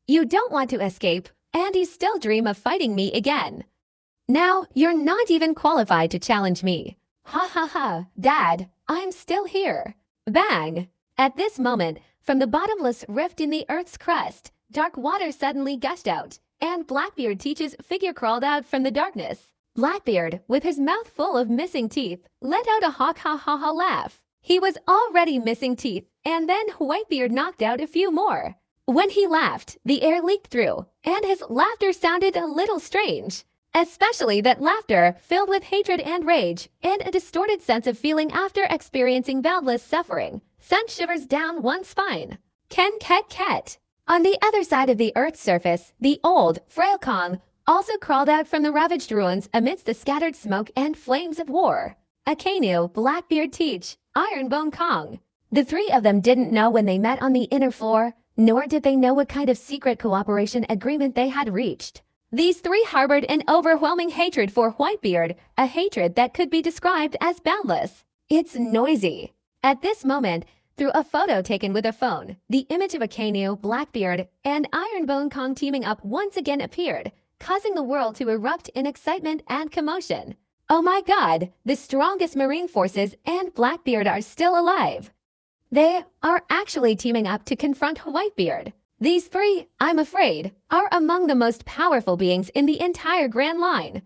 You don't want to escape, and you still dream of fighting me again. Now, you're not even qualified to challenge me. Ha ha ha, Dad, I'm still here. Bang! At this moment, from the bottomless rift in the Earth's crust, dark water suddenly gushed out, and Blackbeard Teach's figure crawled out from the darkness. Blackbeard, with his mouth full of missing teeth, let out a ha-ha-ha-ha laugh. He was already missing teeth, and then Whitebeard knocked out a few more. When he laughed, the air leaked through, and his laughter sounded a little strange. Especially that laughter filled with hatred and rage, and a distorted sense of feeling after experiencing boundless suffering, sent shivers down one's spine. Ken ket ket. On the other side of the Earth's surface, the old, frail Kong also crawled out from the ravaged ruins amidst the scattered smoke and flames of war. Akano, Blackbeard Teach, Ironbone Kong. The three of them didn't know when they met on the inner floor, nor did they know what kind of secret cooperation agreement they had reached. These three harbored an overwhelming hatred for Whitebeard, a hatred that could be described as boundless. It's noisy. At this moment, through a photo taken with a phone, the image of Akano, Blackbeard, and Ironbone Kong teaming up once again appeared, causing the world to erupt in excitement and commotion. Oh my god, the strongest marine forces and Blackbeard are still alive. They are actually teaming up to confront Whitebeard. These three, I'm afraid, are among the most powerful beings in the entire Grand Line.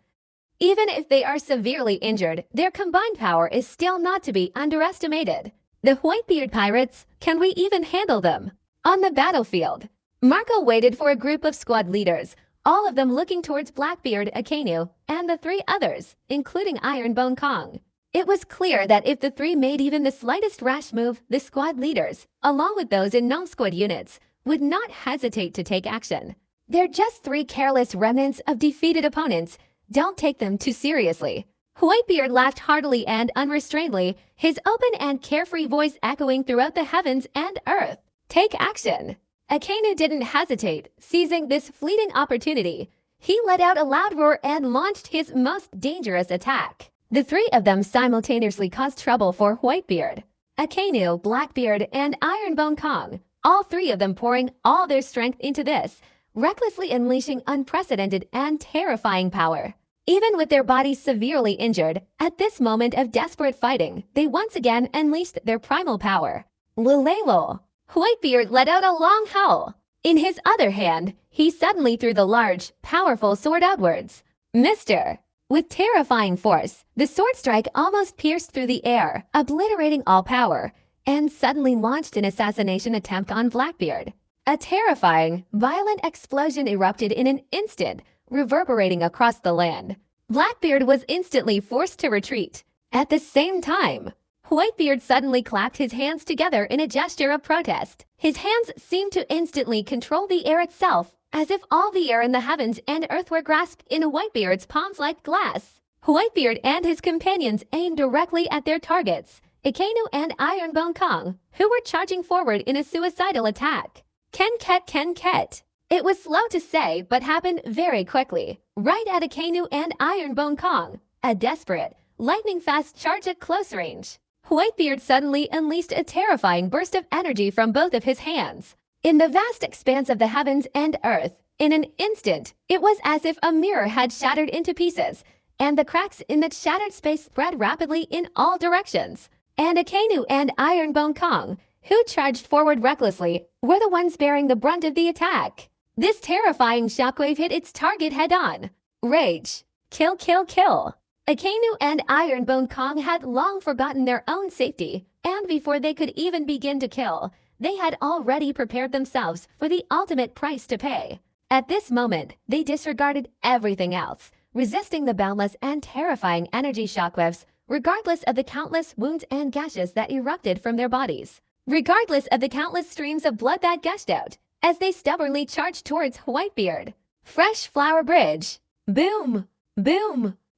Even if they are severely injured, their combined power is still not to be underestimated. The Whitebeard pirates, can we even handle them? On the battlefield, Marco waited for a group of squad leaders, all of them looking towards Blackbeard, Akainu, and the three others, including Ironbone Kong. It was clear that if the three made even the slightest rash move, the squad leaders, along with those in non-squad units, would not hesitate to take action. They're just three careless remnants of defeated opponents. Don't take them too seriously. Whitebeard laughed heartily and unrestrainedly, his open and carefree voice echoing throughout the heavens and earth. Take action! Akainu didn't hesitate, seizing this fleeting opportunity. He let out a loud roar and launched his most dangerous attack. The three of them simultaneously caused trouble for Whitebeard, Akainu, Blackbeard, and Ironbone Kong, all three of them pouring all their strength into this, recklessly unleashing unprecedented and terrifying power. Even with their bodies severely injured, at this moment of desperate fighting, they once again unleashed their primal power. Lulelo! Whitebeard let out a long howl. In his other hand, he suddenly threw the large, powerful sword outwards. Mister! With terrifying force, the sword strike almost pierced through the air, obliterating all power, and suddenly launched an assassination attempt on Blackbeard. A terrifying, violent explosion erupted in an instant, reverberating across the land. Blackbeard was instantly forced to retreat. At the same time, Whitebeard suddenly clapped his hands together in a gesture of protest. His hands seemed to instantly control the air itself, as if all the air in the heavens and earth were grasped in Whitebeard's palms like glass. Whitebeard and his companions aimed directly at their targets, Akainu and Ironbone Kong, who were charging forward in a suicidal attack. Ken-ket. It was slow to say, but happened very quickly, right at Akainu and Ironbone Kong. A desperate, lightning-fast charge at close range. Whitebeard suddenly unleashed a terrifying burst of energy from both of his hands. In the vast expanse of the heavens and earth, in an instant, it was as if a mirror had shattered into pieces, and the cracks in that shattered space spread rapidly in all directions. And Akainu and Ironbone Kong, who charged forward recklessly, were the ones bearing the brunt of the attack. This terrifying shockwave hit its target head-on. Rage. Kill. Akainu and Ironbone Kong had long forgotten their own safety, and before they could even begin to kill, they had already prepared themselves for the ultimate price to pay. At this moment, they disregarded everything else, resisting the boundless and terrifying energy shockwaves, regardless of the countless wounds and gashes that erupted from their bodies, regardless of the countless streams of blood that gushed out, as they stubbornly charged towards Whitebeard. Fresh Flower Bridge. Boom!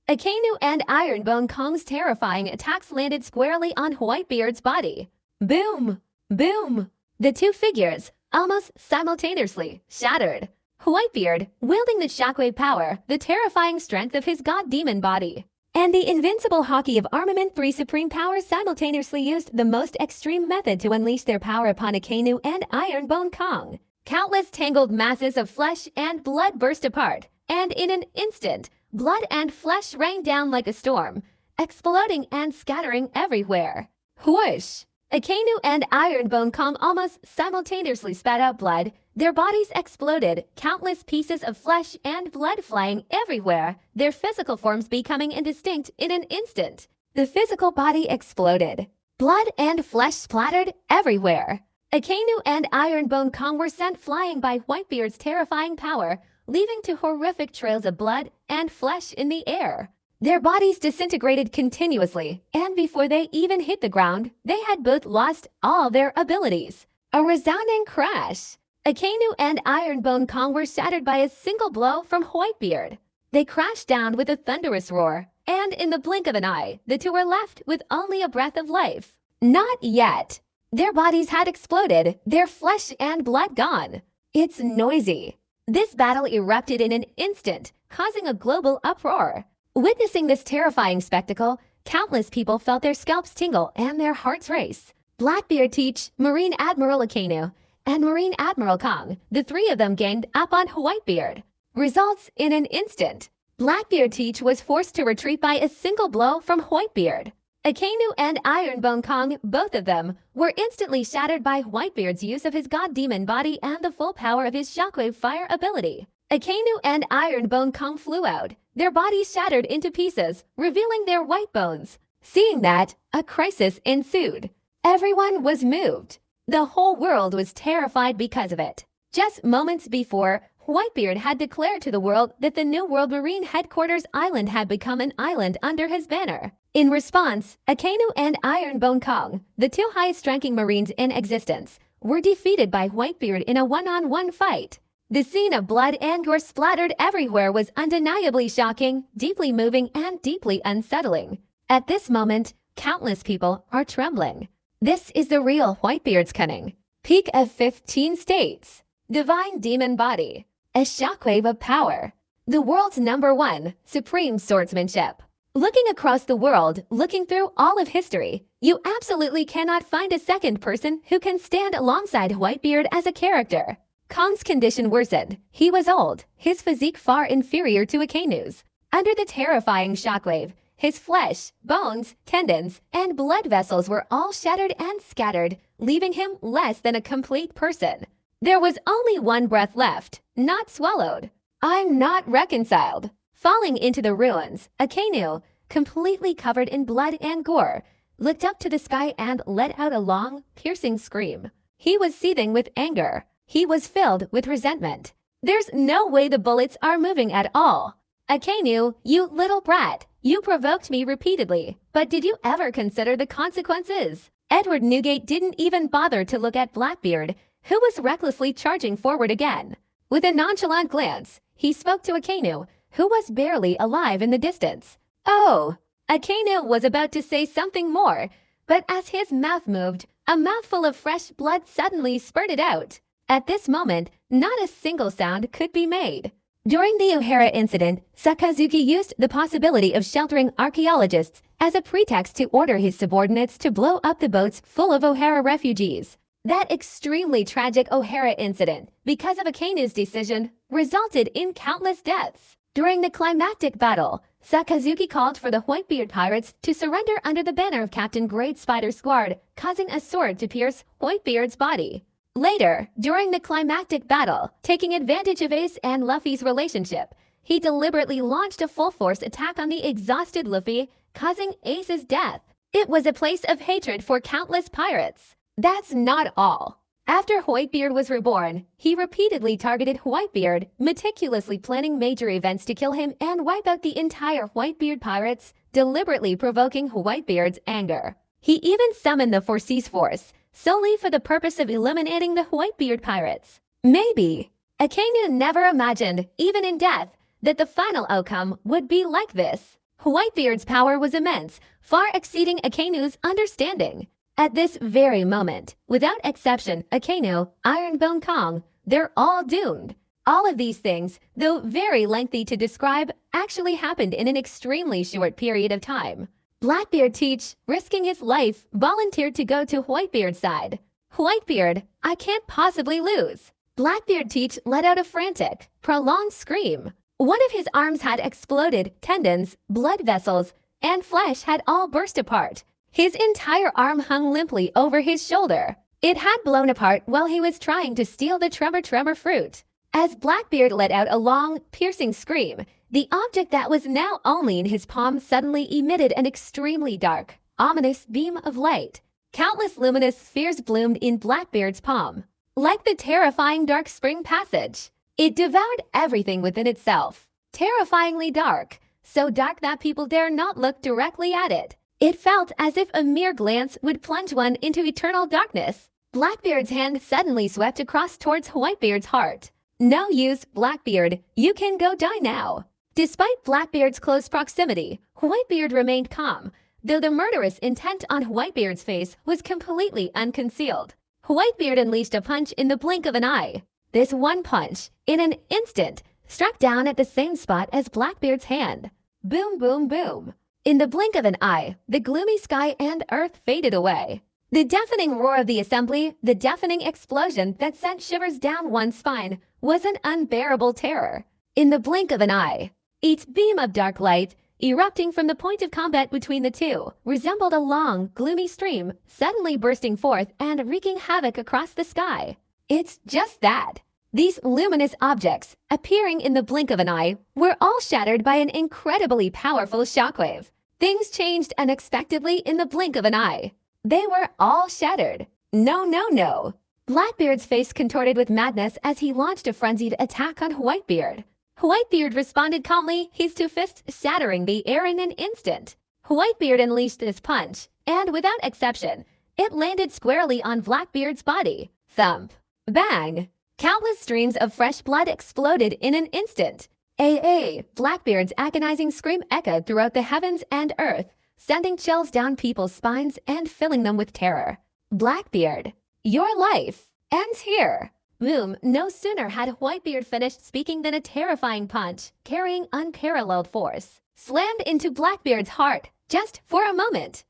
Akainu and Ironbone Kong's terrifying attacks landed squarely on Whitebeard's body. Boom! The two figures, almost simultaneously, shattered. Whitebeard, wielding the shockwave power, the terrifying strength of his god-demon body, and the invincible hockey of Armament 3 supreme powers simultaneously used the most extreme method to unleash their power upon Akainu and Ironbone Kong. Countless tangled masses of flesh and blood burst apart, and in an instant, blood and flesh rained down like a storm, exploding and scattering everywhere. Whoosh! Akainu and Ironbone Kong almost simultaneously spat out blood. Their bodies exploded, countless pieces of flesh and blood flying everywhere, their physical forms becoming indistinct in an instant. The physical body exploded. Blood and flesh splattered everywhere. Akainu and Ironbone Kong were sent flying by Whitebeard's terrifying power, leaving to horrific trails of blood and flesh in the air. Their bodies disintegrated continuously, and before they even hit the ground, they had both lost all their abilities. A resounding crash. Akainu and Ironbone Kong were shattered by a single blow from Whitebeard. They crashed down with a thunderous roar, and in the blink of an eye, the two were left with only a breath of life. Not yet. Their bodies had exploded, their flesh and blood gone. It's noisy. This battle erupted in an instant, causing a global uproar. Witnessing this terrifying spectacle, countless people felt their scalps tingle and their hearts race. Blackbeard Teach, Marine Admiral Akainu, and Marine Admiral Kong, the three of them ganged up on Whitebeard. Results in an instant. Blackbeard Teach was forced to retreat by a single blow from Whitebeard. Akainu and Ironbone Kong, both of them, were instantly shattered by Whitebeard's use of his god-demon body and the full power of his shockwave fire ability. Akainu and Ironbone Kong flew out, their bodies shattered into pieces, revealing their white bones. Seeing that, a crisis ensued. Everyone was moved. The whole world was terrified because of it. Just moments before, Whitebeard had declared to the world that the New World Marine Headquarters Island had become an island under his banner. In response, Akainu and Ironbone Kong, the two highest-ranking Marines in existence, were defeated by Whitebeard in a one-on-one fight. The scene of blood and gore splattered everywhere was undeniably shocking, deeply moving, and deeply unsettling. At this moment, countless people are trembling. This is the real Whitebeard's cunning. Peak of 15 states. Divine Demon Body. A shockwave of power. The world's #1, supreme swordsmanship. Looking across the world, looking through all of history, you absolutely cannot find a second person who can stand alongside Whitebeard as a character. Kong's condition worsened. He was old, his physique far inferior to Akainu's. Under the terrifying shockwave, his flesh, bones, tendons, and blood vessels were all shattered and scattered, leaving him less than a complete person. There was only one breath left, not swallowed. I'm not reconciled. Falling into the ruins, Akainu, completely covered in blood and gore, looked up to the sky and let out a long, piercing scream. He was seething with anger. He was filled with resentment. There's no way the bullets are moving at all. Akainu, you little brat, you provoked me repeatedly, but did you ever consider the consequences? Edward Newgate didn't even bother to look at Blackbeard, who was recklessly charging forward again. With a nonchalant glance, he spoke to Akainu, who was barely alive in the distance. Oh! Akainu was about to say something more, but as his mouth moved, a mouthful of fresh blood suddenly spurted out. At this moment, not a single sound could be made. During the O'Hara incident, Sakazuki used the possibility of sheltering archaeologists as a pretext to order his subordinates to blow up the boats full of O'Hara refugees. That extremely tragic O'Hara incident, because of Akainu's decision, resulted in countless deaths. During the climactic battle, Sakazuki called for the Whitebeard pirates to surrender under the banner of Captain Great Spider's squad, causing a sword to pierce Whitebeard's body. Later, during the climactic battle, taking advantage of Ace and Luffy's relationship, he deliberately launched a full-force attack on the exhausted Luffy, causing Ace's death. It was a place of hatred for countless pirates. That's not all. After Whitebeard was reborn, he repeatedly targeted Whitebeard, meticulously planning major events to kill him and wipe out the entire Whitebeard pirates, deliberately provoking Whitebeard's anger. He even summoned the Four Seas Force, solely for the purpose of eliminating the Whitebeard pirates. Maybe. Akainu never imagined, even in death, that the final outcome would be like this. Whitebeard's power was immense, far exceeding Akainu's understanding. At this very moment, without exception, Akainu, Ironbone Kong, they're all doomed. All of these things, though very lengthy to describe, actually happened in an extremely short period of time. Blackbeard Teach, risking his life, volunteered to go to Whitebeard's side. Whitebeard, I can't possibly lose. Blackbeard Teach let out a frantic, prolonged scream. One of his arms had exploded, tendons, blood vessels, and flesh had all burst apart. His entire arm hung limply over his shoulder. It had blown apart while he was trying to steal the tremor fruit. As Blackbeard let out a long, piercing scream, the object that was now only in his palm suddenly emitted an extremely dark, ominous beam of light. Countless luminous spheres bloomed in Blackbeard's palm. Like the terrifying dark spring passage, it devoured everything within itself. Terrifyingly dark, so dark that people dare not look directly at it. It felt as if a mere glance would plunge one into eternal darkness. Blackbeard's hand suddenly swept across towards Whitebeard's heart. No use, Blackbeard. You can go die now. Despite Blackbeard's close proximity, Whitebeard remained calm, though the murderous intent on Whitebeard's face was completely unconcealed. Whitebeard unleashed a punch in the blink of an eye. This one punch, in an instant, struck down at the same spot as Blackbeard's hand. Boom, boom, boom. In the blink of an eye, the gloomy sky and earth faded away. The deafening roar of the assembly, the deafening explosion that sent shivers down one's spine, was an unbearable terror. In the blink of an eye, each beam of dark light, erupting from the point of combat between the two, resembled a long, gloomy stream, suddenly bursting forth and wreaking havoc across the sky. It's just that. These luminous objects, appearing in the blink of an eye, were all shattered by an incredibly powerful shockwave. Things changed unexpectedly in the blink of an eye. They were all shattered. No, no, no. Blackbeard's face contorted with madness as he launched a frenzied attack on Whitebeard. Whitebeard responded calmly, his two fists shattering the air in an instant. Whitebeard unleashed this punch, and without exception, it landed squarely on Blackbeard's body. Thump. Bang. Countless streams of fresh blood exploded in an instant. Blackbeard's agonizing scream echoed throughout the heavens and earth, sending chills down people's spines and filling them with terror. Blackbeard, your life ends here. Boom. No sooner had Whitebeard finished speaking than a terrifying punch, carrying unparalleled force, slammed into Blackbeard's heart, just for a moment.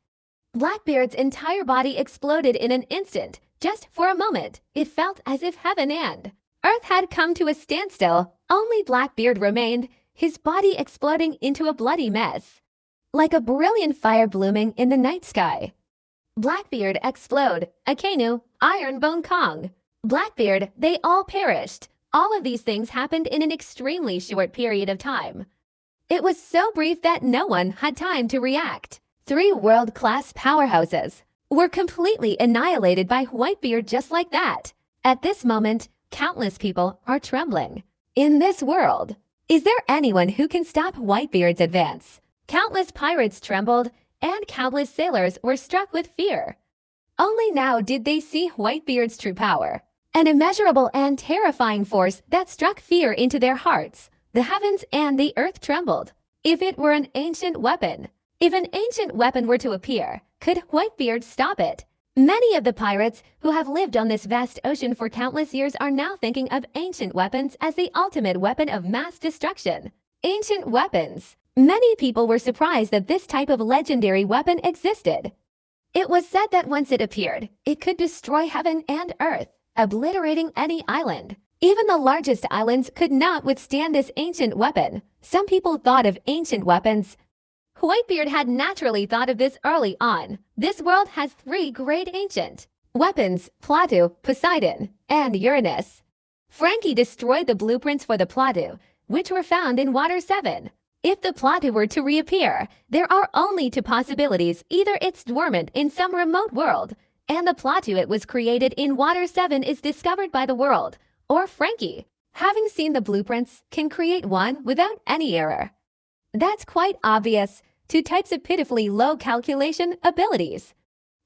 Blackbeard's entire body exploded in an instant. Just for a moment, it felt as if heaven and earth had come to a standstill. Only Blackbeard remained, his body exploding into a bloody mess, like a brilliant fire blooming in the night sky. Blackbeard explode, Akainu, Ironbone Kong. Blackbeard, they all perished. All of these things happened in an extremely short period of time. It was so brief that no one had time to react. 3 world-class powerhouses were completely annihilated by Whitebeard just like that. At this moment, countless people are trembling. In this world, is there anyone who can stop Whitebeard's advance? Countless pirates trembled, and countless sailors were struck with fear. Only now did they see Whitebeard's true power, an immeasurable and terrifying force that struck fear into their hearts. The heavens and the earth trembled. If it were an ancient weapon, if an ancient weapon were to appear, could Whitebeard stop it? Many of the pirates who have lived on this vast ocean for countless years are now thinking of ancient weapons as the ultimate weapon of mass destruction. Ancient weapons. Many people were surprised that this type of legendary weapon existed. It was said that once it appeared, it could destroy heaven and earth, obliterating any island. Even the largest islands could not withstand this ancient weapon. Some people thought of ancient weapons. Whitebeard had naturally thought of this early on. This world has 3 great ancient weapons, Plato, Poseidon, and Uranus. Frankie destroyed the blueprints for the Plato, which were found in Water 7. If the Plato were to reappear, there are only 2 possibilities. Either it's dormant in some remote world, and the Plato it was created in Water 7 is discovered by the world, or Frankie, having seen the blueprints, can create one without any error. That's quite obvious. 2 types of pitifully low calculation abilities.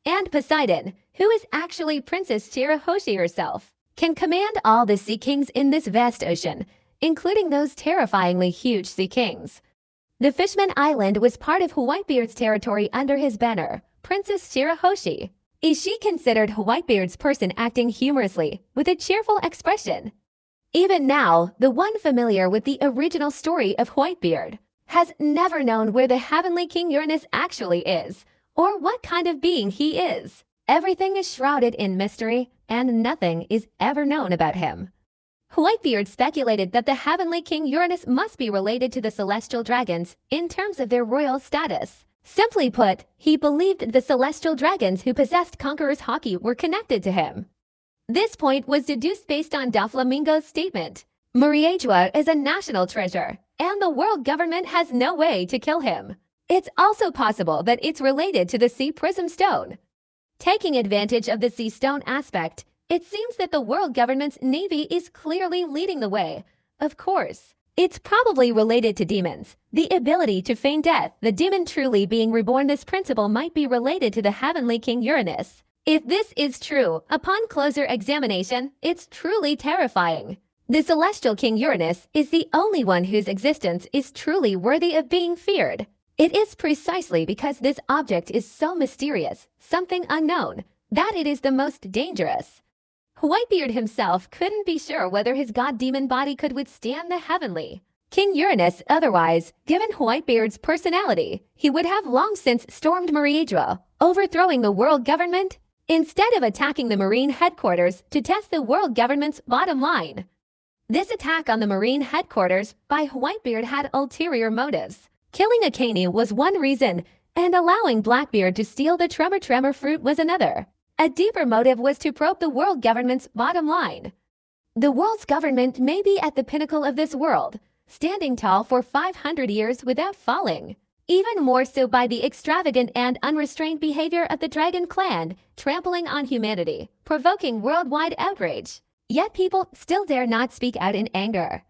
And Poseidon, who is actually Princess Shirahoshi herself, can command all the sea kings in this vast ocean, including those terrifyingly huge sea kings. The Fishman Island was part of Whitebeard's territory under his banner, Princess Shirahoshi. Is she considered Whitebeard's person acting humorously, with a cheerful expression? Even now, the one familiar with the original story of Whitebeard has never known where the Heavenly King Uranus actually is, or what kind of being he is. Everything is shrouded in mystery, and nothing is ever known about him. Whitebeard speculated that the Heavenly King Uranus must be related to the celestial dragons in terms of their royal status. Simply put, he believed the celestial dragons who possessed Conqueror's Haki were connected to him. This point was deduced based on Doflamingo's statement. Muriedjua is a national treasure, and the world government has no way to kill him. It's also possible that it's related to the Sea Prism Stone. Taking advantage of the Sea Stone aspect, it seems that the world government's navy is clearly leading the way. Of course, it's probably related to demons. The ability to feign death, the demon truly being reborn. This principle might be related to the Heavenly King Uranus. If this is true, upon closer examination, it's truly terrifying. The celestial King Uranus is the only one whose existence is truly worthy of being feared. It is precisely because this object is so mysterious, something unknown, that it is the most dangerous. Whitebeard himself couldn't be sure whether his god-demon body could withstand the Heavenly King Uranus. Otherwise, given Whitebeard's personality, he would have long since stormed Muriedjua, overthrowing the world government, instead of attacking the Marine headquarters to test the world government's bottom line. This attack on the Marine headquarters by Whitebeard had ulterior motives. Killing Akainu was one reason, and allowing Blackbeard to steal the Tremor fruit was another. A deeper motive was to probe the world government's bottom line. The world's government may be at the pinnacle of this world, standing tall for 500 years without falling. Even more so by the extravagant and unrestrained behavior of the Dragon Clan, trampling on humanity, provoking worldwide outrage. Yet people still dare not speak out in anger.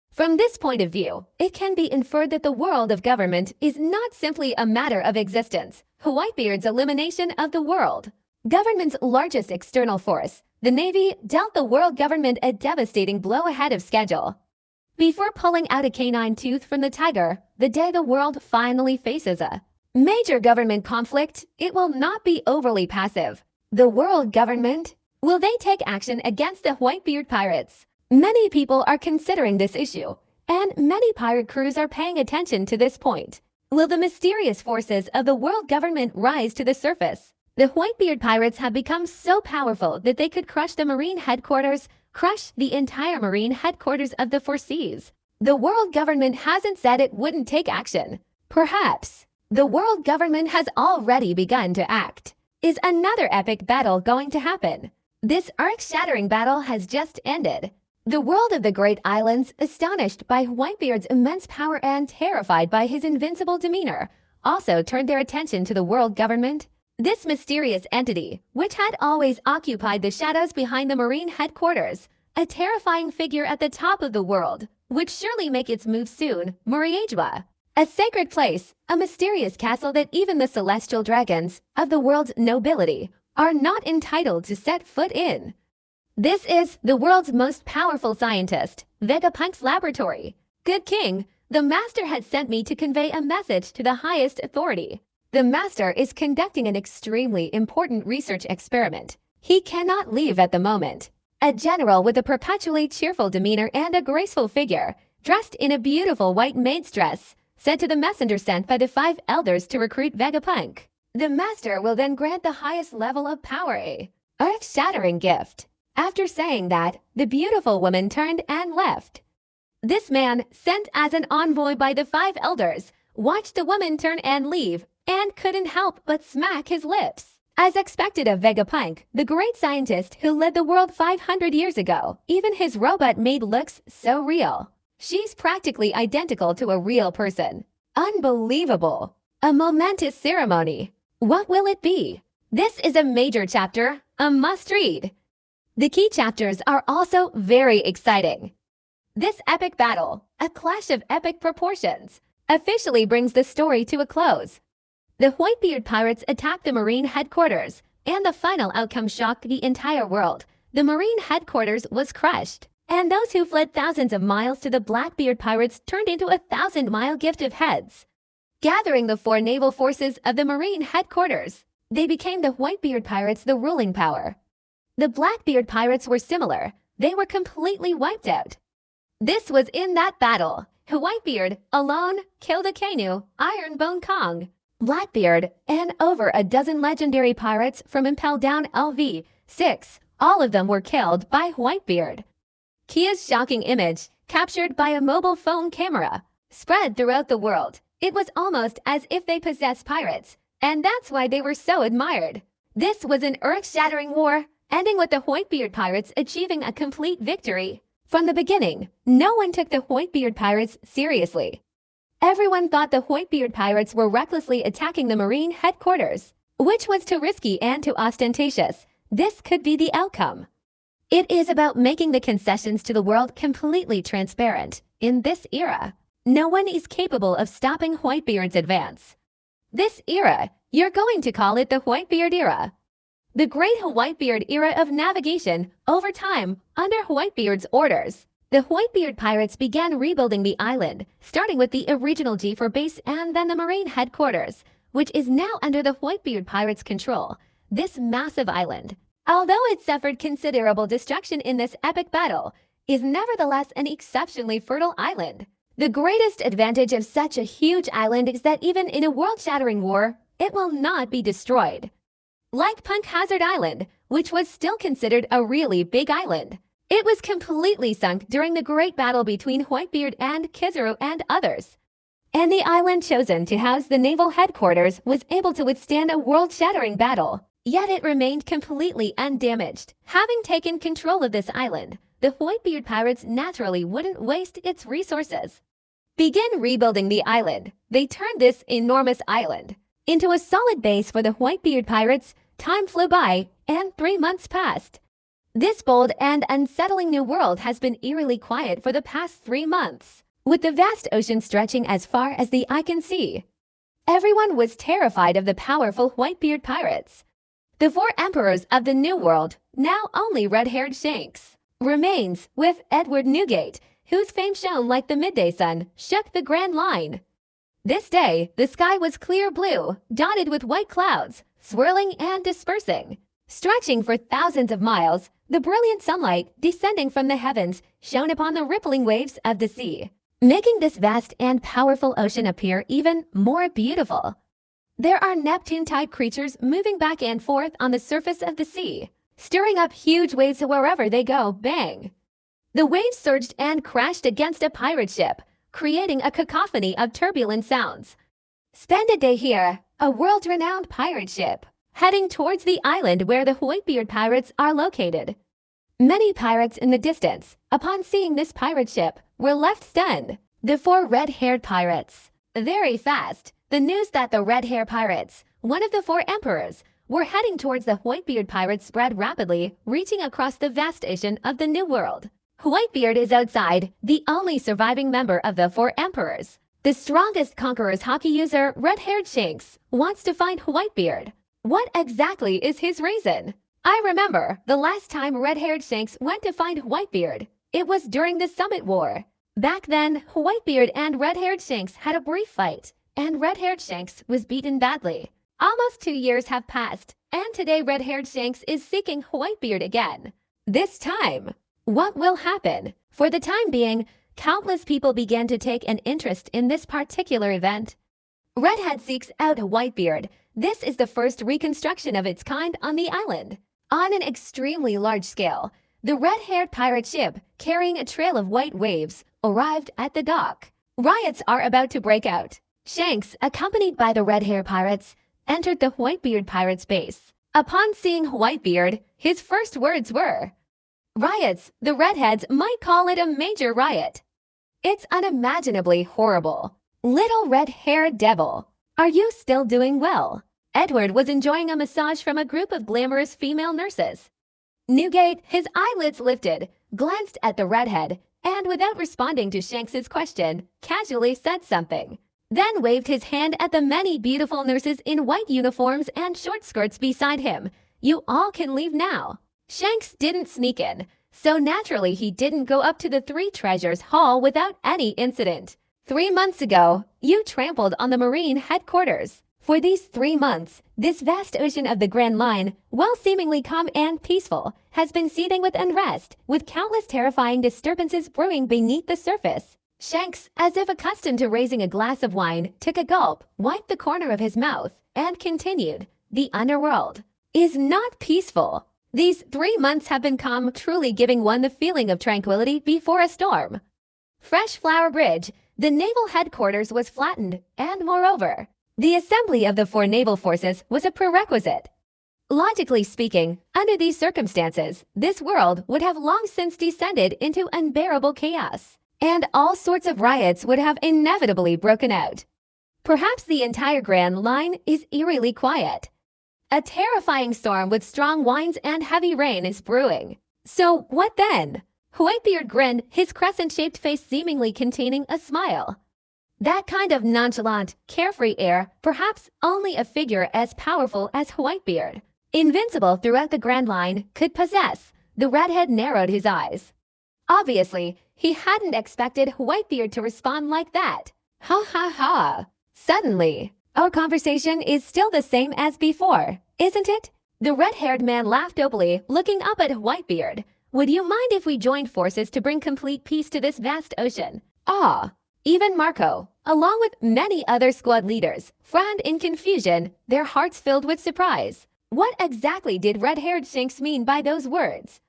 From this point of view, it can be inferred that the world of government is not simply a matter of existence. Whitebeard's elimination of the world. Government's largest external force, the Navy, dealt the world government a devastating blow ahead of schedule. Before pulling out a canine tooth from the tiger, the day the world finally faces a major government conflict, it will not be overly passive. The world government? Will they take action against the Whitebeard pirates? Many people are considering this issue, and many pirate crews are paying attention to this point. Will the mysterious forces of the world government rise to the surface? The Whitebeard pirates have become so powerful that they could crush the marine headquarters, crush the entire marine headquarters of the Four Seas. The world government hasn't said it wouldn't take action. Perhaps the world government has already begun to act. Is another epic battle going to happen? This earth-shattering battle has just ended. The world of the Great Islands, astonished by Whitebeard's immense power and terrified by his invincible demeanor, also turned their attention to the world government. This mysterious entity, which had always occupied the shadows behind the marine headquarters, a terrifying figure at the top of the world, would surely make its move soon. Muriajwa, a sacred place, a mysterious castle that even the celestial dragons of the world's nobility are not entitled to set foot in. This is the world's most powerful scientist, Vegapunk's laboratory. Good king, the master had sent me to convey a message to the highest authority. The master is conducting an extremely important research experiment. He cannot leave at the moment. A general with a perpetually cheerful demeanor and a graceful figure, dressed in a beautiful white maid's dress, said to the messenger sent by the 5 elders to recruit Vegapunk. The master will then grant the highest level of power, a earth-shattering gift. After saying that, the beautiful woman turned and left. This man, sent as an envoy by the 5 elders, watched the woman turn and leave, and couldn't help but smack his lips. As expected of Vegapunk, the great scientist who led the world 500 years ago, even his robot maid looks so real. She's practically identical to a real person. Unbelievable. A momentous ceremony. What will it be? This is a major chapter, a must-read. The key chapters are also very exciting. This epic battle, a clash of epic proportions, officially brings the story to a close. The Whitebeard pirates attacked the marine headquarters, and the final outcome shocked the entire world. The marine headquarters was crushed, and those who fled thousands of miles to the Blackbeard pirates turned into a 1,000-mile gift of heads. Gathering the 4 naval forces of the marine headquarters, they became the Whitebeard pirates the ruling power. The Blackbeard pirates were similar. They were completely wiped out. This was in that battle. Whitebeard, alone, killed a Kainu, Ironbone Kong, Blackbeard, and over a dozen legendary pirates from Impel Down LV-6. All of them were killed by Whitebeard. Kia's shocking image, captured by a mobile phone camera, spread throughout the world. It was almost as if they possessed pirates, and that's why they were so admired. This was an earth-shattering war, ending with the Whitebeard pirates achieving a complete victory. From the beginning, no one took the Whitebeard pirates seriously. Everyone thought the Whitebeard pirates were recklessly attacking the marine headquarters, which was too risky and too ostentatious. This could be the outcome. It is about making the concessions to the world completely transparent. In this era, no one is capable of stopping Whitebeard's advance. This era, you're going to call it the Whitebeard era. The Great Whitebeard era of navigation, over time, under Whitebeard's orders. The Whitebeard pirates began rebuilding the island, starting with the original G4 base and then the marine headquarters, which is now under the Whitebeard pirates' control. This massive island, although it suffered considerable destruction in this epic battle, is nevertheless an exceptionally fertile island. The greatest advantage of such a huge island is that even in a world-shattering war, it will not be destroyed. Like Punk Hazard Island, which was still considered a really big island. It was completely sunk during the great battle between Whitebeard and Kizaru and others. And the island chosen to house the naval headquarters was able to withstand a world-shattering battle. Yet it remained completely undamaged. Having taken control of this island, the Whitebeard pirates naturally wouldn't waste its resources. Begin rebuilding the island. They turned this enormous island into a solid base for the Whitebeard pirates. Time flew by, and 3 months passed. This bold and unsettling new world has been eerily quiet for the past 3 months, with the vast ocean stretching as far as the eye can see. Everyone was terrified of the powerful Whitebeard pirates. The 4 emperors of the New World, now only red-haired Shanks, remains, with Edward Newgate, whose fame shone like the midday sun, shook the Grand Line. This day, the sky was clear blue, dotted with white clouds, swirling and dispersing. Stretching for thousands of miles, the brilliant sunlight descending from the heavens shone upon the rippling waves of the sea, making this vast and powerful ocean appear even more beautiful. There are Neptune-type creatures moving back and forth on the surface of the sea, stirring up huge waves wherever they go. Bang! The waves surged and crashed against a pirate ship, creating a cacophony of turbulent sounds. Spend a day here, a world-renowned pirate ship, heading towards the island where the Whitebeard pirates are located. Many pirates in the distance, upon seeing this pirate ship, were left stunned. The 4 red-haired pirates. Very fast, the news that the red-haired pirates, one of the 4 emperors, were heading towards the Whitebeard pirates spread rapidly, reaching across the vast ocean of the New World. Whitebeard is outside, the only surviving member of the 4 emperors. The strongest conqueror's hockey user, red-haired Shanks, wants to find Whitebeard. What exactly is his reason? I remember the last time red-haired Shanks went to find Whitebeard. It was during the Summit War. Back then, Whitebeard and red-haired Shanks had a brief fight, and red-haired Shanks was beaten badly. Almost 2 years have passed, and today red-haired Shanks is seeking Whitebeard again. This time, what will happen? For the time being, countless people began to take an interest in this particular event. Redhead seeks out Whitebeard. This is the first reconstruction of its kind on the island. On an extremely large scale, the red-haired pirate ship, carrying a trail of white waves, arrived at the dock. Riots are about to break out. Shanks, accompanied by the red-haired pirates, entered the Whitebeard pirates' base. Upon seeing Whitebeard, his first words were, "Riots, the redheads might call it a major riot. It's unimaginably horrible. Little red-haired devil, are you still doing well?" Edward was enjoying a massage from a group of glamorous female nurses. Newgate, his eyelids lifted, glanced at the redhead, and without responding to Shanks's question, casually said something. Then waved his hand at the many beautiful nurses in white uniforms and short skirts beside him. "You all can leave now." Shanks didn't sneak in, so naturally he didn't go up to the 3 treasures hall without any incident. 3 months ago, you trampled on the Marine headquarters. For these 3 months, this vast ocean of the Grand Line, while seemingly calm and peaceful, has been seething with unrest, with countless terrifying disturbances brewing beneath the surface. Shanks, as if accustomed to raising a glass of wine, took a gulp, wiped the corner of his mouth, and continued. The underworld is not peaceful. These 3 months have been calm, truly giving one the feeling of tranquility before a storm. Fresh Flower Bridge, the naval headquarters was flattened, and moreover, the assembly of the 4 naval forces was a prerequisite. Logically speaking, under these circumstances, this world would have long since descended into unbearable chaos, and all sorts of riots would have inevitably broken out. Perhaps the entire Grand Line is eerily quiet. A terrifying storm with strong winds and heavy rain is brewing. So what then? Whitebeard grinned, his crescent-shaped face seemingly containing a smile. That kind of nonchalant, carefree air, perhaps only a figure as powerful as Whitebeard, invincible throughout the Grand Line, could possess. The redhead narrowed his eyes. Obviously, he hadn't expected Whitebeard to respond like that. Ha ha ha. Suddenly, our conversation is still the same as before, isn't it? The red-haired man laughed opally, looking up at Whitebeard. Would you mind if we joined forces to bring complete peace to this vast ocean? Ah. Even Marco, along with many other squad leaders, frowned in confusion, their hearts filled with surprise. What exactly did red-haired Shanks mean by those words?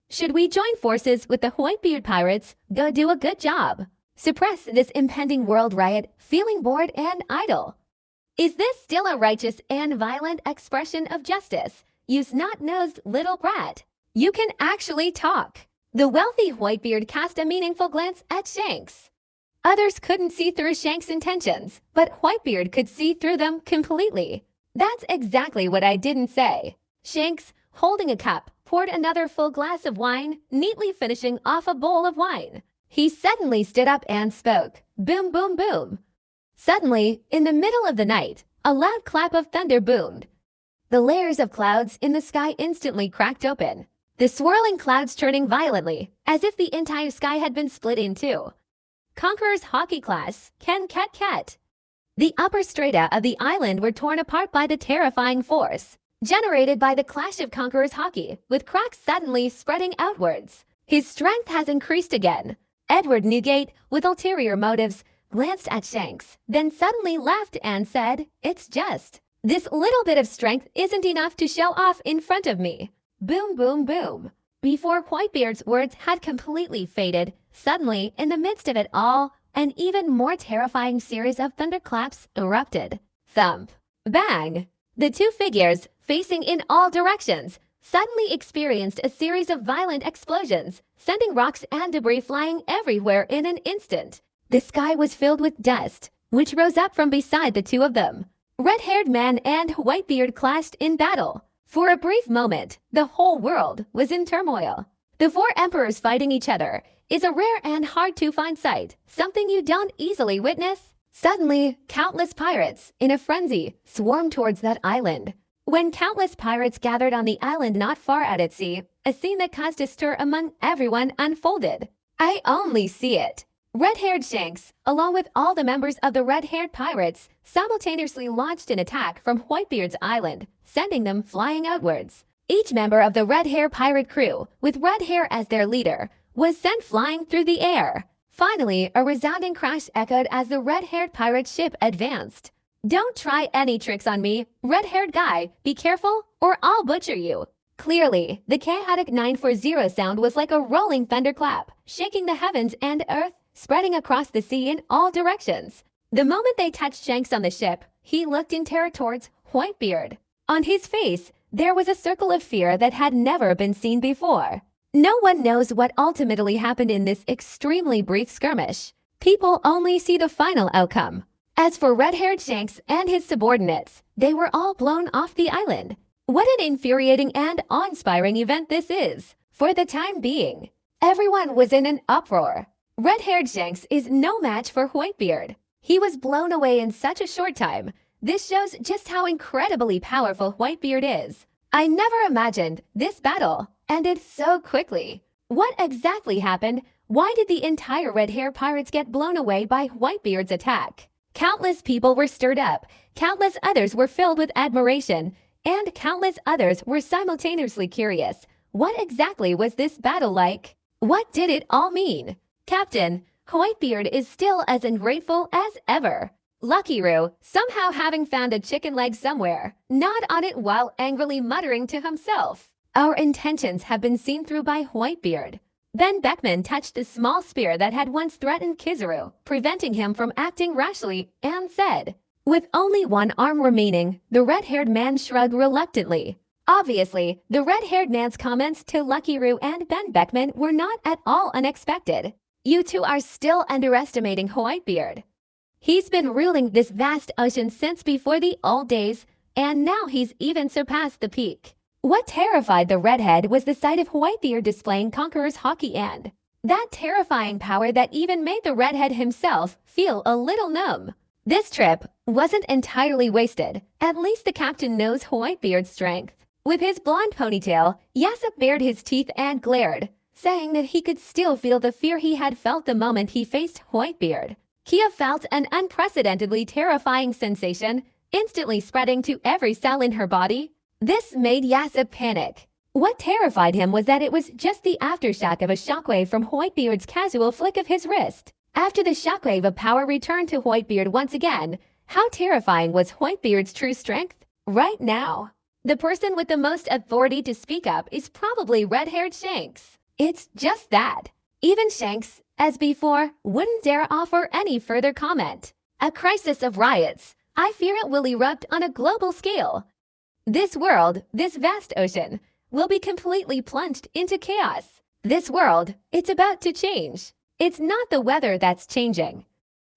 Should we join forces with the Whitebeard pirates? Go do a good job. Suppress this impending world riot, feeling bored and idle. Is this still a righteous and violent expression of justice? You snot-nosed little brat. You can actually talk. The wealthy Whitebeard cast a meaningful glance at Shanks. Others couldn't see through Shanks' intentions, but Whitebeard could see through them completely. That's exactly what I didn't say. Shanks, holding a cup, poured another full glass of wine, neatly finishing off a bowl of wine. He suddenly stood up and spoke. Boom, boom, boom. Suddenly, in the middle of the night, a loud clap of thunder boomed. The layers of clouds in the sky instantly cracked open, the swirling clouds turning violently, as if the entire sky had been split in two. Conqueror's hockey class, Ken Ket Ket. The upper strata of the island were torn apart by the terrifying force generated by the clash of Conqueror's hockey, with cracks suddenly spreading outwards. His strength has increased again. Edward Newgate, with ulterior motives, glanced at Shanks, then suddenly laughed and said, "It's just. This little bit of strength isn't enough to show off in front of me." Boom, boom, boom. Before Whitebeard's words had completely faded, suddenly, in the midst of it all, an even more terrifying series of thunderclaps erupted. Thump. Bang. The two figures, facing in all directions, suddenly experienced a series of violent explosions, sending rocks and debris flying everywhere in an instant. The sky was filled with dust, which rose up from beside the two of them. Red-haired man and Whitebeard clashed in battle. For a brief moment, the whole world was in turmoil. The four emperors fighting each other is a rare and hard-to-find sight, something you don't easily witness. Suddenly, countless pirates, in a frenzy, swarmed towards that island. When countless pirates gathered on the island not far out at sea, a scene that caused a stir among everyone unfolded. I only see it. Red-haired Shanks, along with all the members of the red-haired pirates, simultaneously launched an attack from Whitebeard's island, sending them flying outwards. Each member of the red-hair pirate crew, with Red Hair as their leader, was sent flying through the air. Finally, a resounding crash echoed as the red-haired pirate ship advanced. Don't try any tricks on me, red-haired guy. Be careful, or I'll butcher you. Clearly, the chaotic 940 sound was like a rolling thunderclap, shaking the heavens and earth, spreading across the sea in all directions. The moment they touched Shanks on the ship, he looked in terror towards Whitebeard. On his face, there was a circle of fear that had never been seen before. No one knows what ultimately happened in this extremely brief skirmish. People only see the final outcome. As for red-haired Shanks and his subordinates, they were all blown off the island. What an infuriating and awe-inspiring event this is. For the time being, everyone was in an uproar. Red-haired Shanks is no match for Whitebeard. He was blown away in such a short time. This shows just how incredibly powerful Whitebeard is. I never imagined this battle ended so quickly. What exactly happened? Why did the entire red-hair pirates get blown away by Whitebeard's attack? Countless people were stirred up, countless others were filled with admiration, and countless others were simultaneously curious. What exactly was this battle like? What did it all mean? Captain, Whitebeard is still as ungrateful as ever. Lucky Roo, somehow having found a chicken leg somewhere, gnawed on it while angrily muttering to himself. Our intentions have been seen through by Whitebeard. Ben Beckman touched the small spear that had once threatened Kizaru, preventing him from acting rashly, and said, with only one arm remaining, the red-haired man shrugged reluctantly. Obviously, the red-haired man's comments to Lucky Roo and Ben Beckman were not at all unexpected. You two are still underestimating Whitebeard. He's been ruling this vast ocean since before the old days, and now he's even surpassed the peak. What terrified the redhead was the sight of Whitebeard displaying Conqueror's hockey and that terrifying power that even made the redhead himself feel a little numb. This trip wasn't entirely wasted. At least the captain knows Whitebeard's strength. With his blonde ponytail, Yassip bared his teeth and glared, saying that he could still feel the fear he had felt the moment he faced Whitebeard. Kia felt an unprecedentedly terrifying sensation, instantly spreading to every cell in her body. This made Yassip panic. What terrified him was that it was just the aftershock of a shockwave from Whitebeard's casual flick of his wrist. After the shockwave of power returned to Whitebeard once again, how terrifying was Whitebeard's true strength? Right now, the person with the most authority to speak up is probably red-haired Shanks. It's just that. Even Shanks, as before, wouldn't dare offer any further comment. A crisis of riots, I fear it will erupt on a global scale. This world, this vast ocean, will be completely plunged into chaos. This world, it's about to change. It's not the weather that's changing.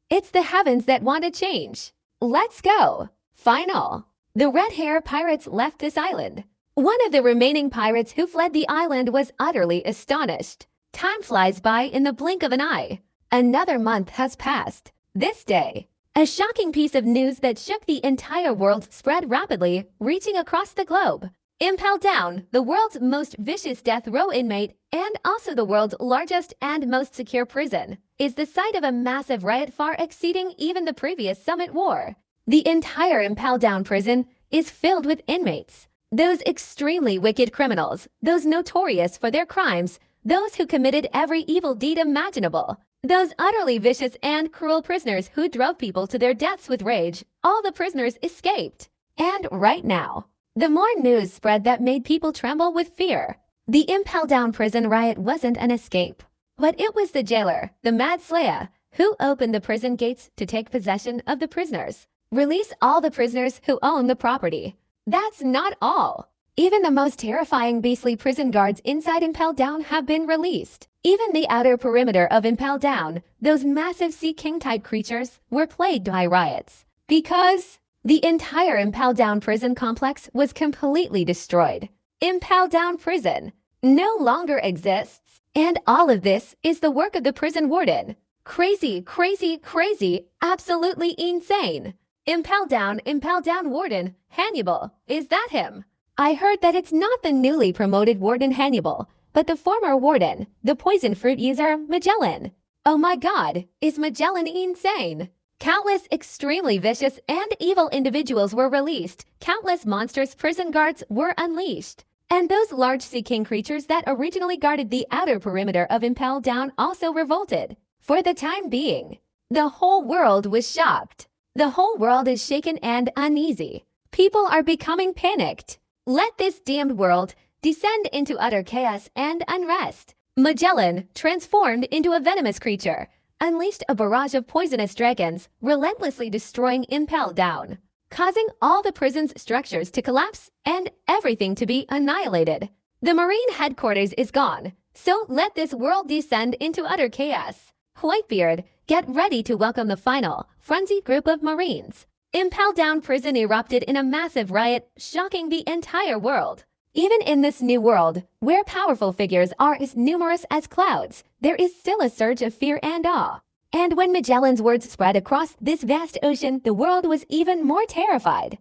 It's the heavens that want to change. Let's go. Final. The red hair pirates left this island. One of the remaining pirates who fled the island was utterly astonished. Time flies by in the blink of an eye. Another month has passed. This day, a shocking piece of news that shook the entire world spread rapidly, reaching across the globe. Impelled Down, the world's most vicious death row inmate and also the world's largest and most secure prison, is the site of a massive riot far exceeding even the previous Summit War. The entire Impelled Down prison is filled with inmates. Those extremely wicked criminals, those notorious for their crimes, those who committed every evil deed imaginable, those utterly vicious and cruel prisoners who drove people to their deaths with rage. All the prisoners escaped. And right now, the more news spread that made people tremble with fear. The Impelled Down prison riot wasn't an escape, but it was the jailer, the Mad Slayer, who opened the prison gates to take possession of the prisoners. Release all the prisoners who own the property. That's not all. Even the most terrifying beastly prison guards inside Impelled Down have been released. Even the outer perimeter of Impelled Down, those massive Sea King-type creatures, were plagued by riots. Because the entire Impelled Down prison complex was completely destroyed. Impelled Down prison no longer exists. And all of this is the work of the prison warden. Crazy, crazy, crazy, absolutely insane. Impelled Down warden, Hannibal, is that him? I heard that it's not the newly promoted warden Hannibal, but the former warden, the poison fruit user, Magellan. Oh my god, is Magellan insane? Countless extremely vicious and evil individuals were released. Countless monstrous prison guards were unleashed. And those large Sea King creatures that originally guarded the outer perimeter of Impelled Down also revolted. For the time being, the whole world was shocked. The whole world is shaken and uneasy. People are becoming panicked. Let this damned world descend into utter chaos and unrest. Magellan, transformed into a venomous creature, unleashed a barrage of poisonous dragons, relentlessly destroying Impelled Down, causing all the prison's structures to collapse and everything to be annihilated. The Marine headquarters is gone, so let this world descend into utter chaos. Whitebeard, get ready to welcome the final, frenzied group of Marines. Impelled Down prison erupted in a massive riot, shocking the entire world. Even in this new world, where powerful figures are as numerous as clouds, there is still a surge of fear and awe. And when Magellan's words spread across this vast ocean, the world was even more terrified.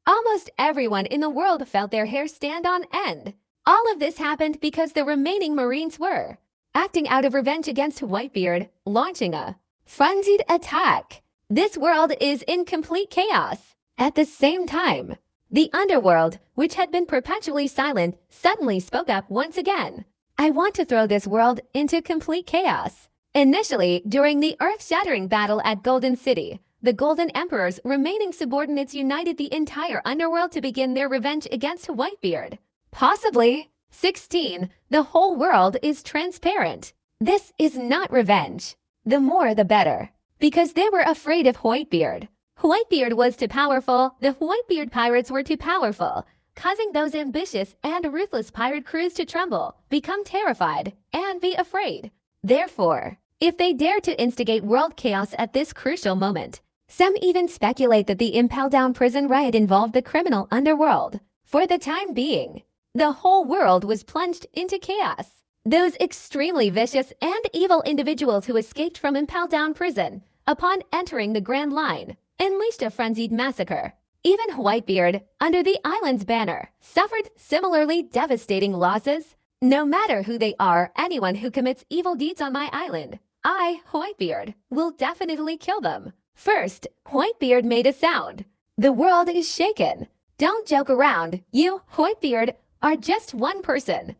Almost everyone in the world felt their hair stand on end. All of this happened because the remaining Marines were acting out of revenge against Whitebeard, launching a frenzied attack. This world is in complete chaos. At the same time, the underworld, which had been perpetually silent, suddenly spoke up once again. I want to throw this world into complete chaos. Initially, during the earth-shattering battle at Golden City, the Golden Emperor's remaining subordinates united the entire underworld to begin their revenge against Whitebeard. Possibly. 16. The whole world is transparent. This is not revenge. The more the better. Because they were afraid of Whitebeard. Whitebeard was too powerful, the Whitebeard pirates were too powerful, causing those ambitious and ruthless pirate crews to tremble, become terrified, and be afraid. Therefore, if they dare to instigate world chaos at this crucial moment, some even speculate that the Impelled Down prison riot involved the criminal underworld. For the time being, the whole world was plunged into chaos. Those extremely vicious and evil individuals who escaped from Impelled Down prison, upon entering the Grand Line, unleashed a frenzied massacre. Even Whitebeard, under the island's banner, suffered similarly devastating losses. No matter who they are, anyone who commits evil deeds on my island, I, Whitebeard, will definitely kill them. First, Whitebeard made a sound. The world is shaken. Don't joke around. You, Whitebeard, are just one person.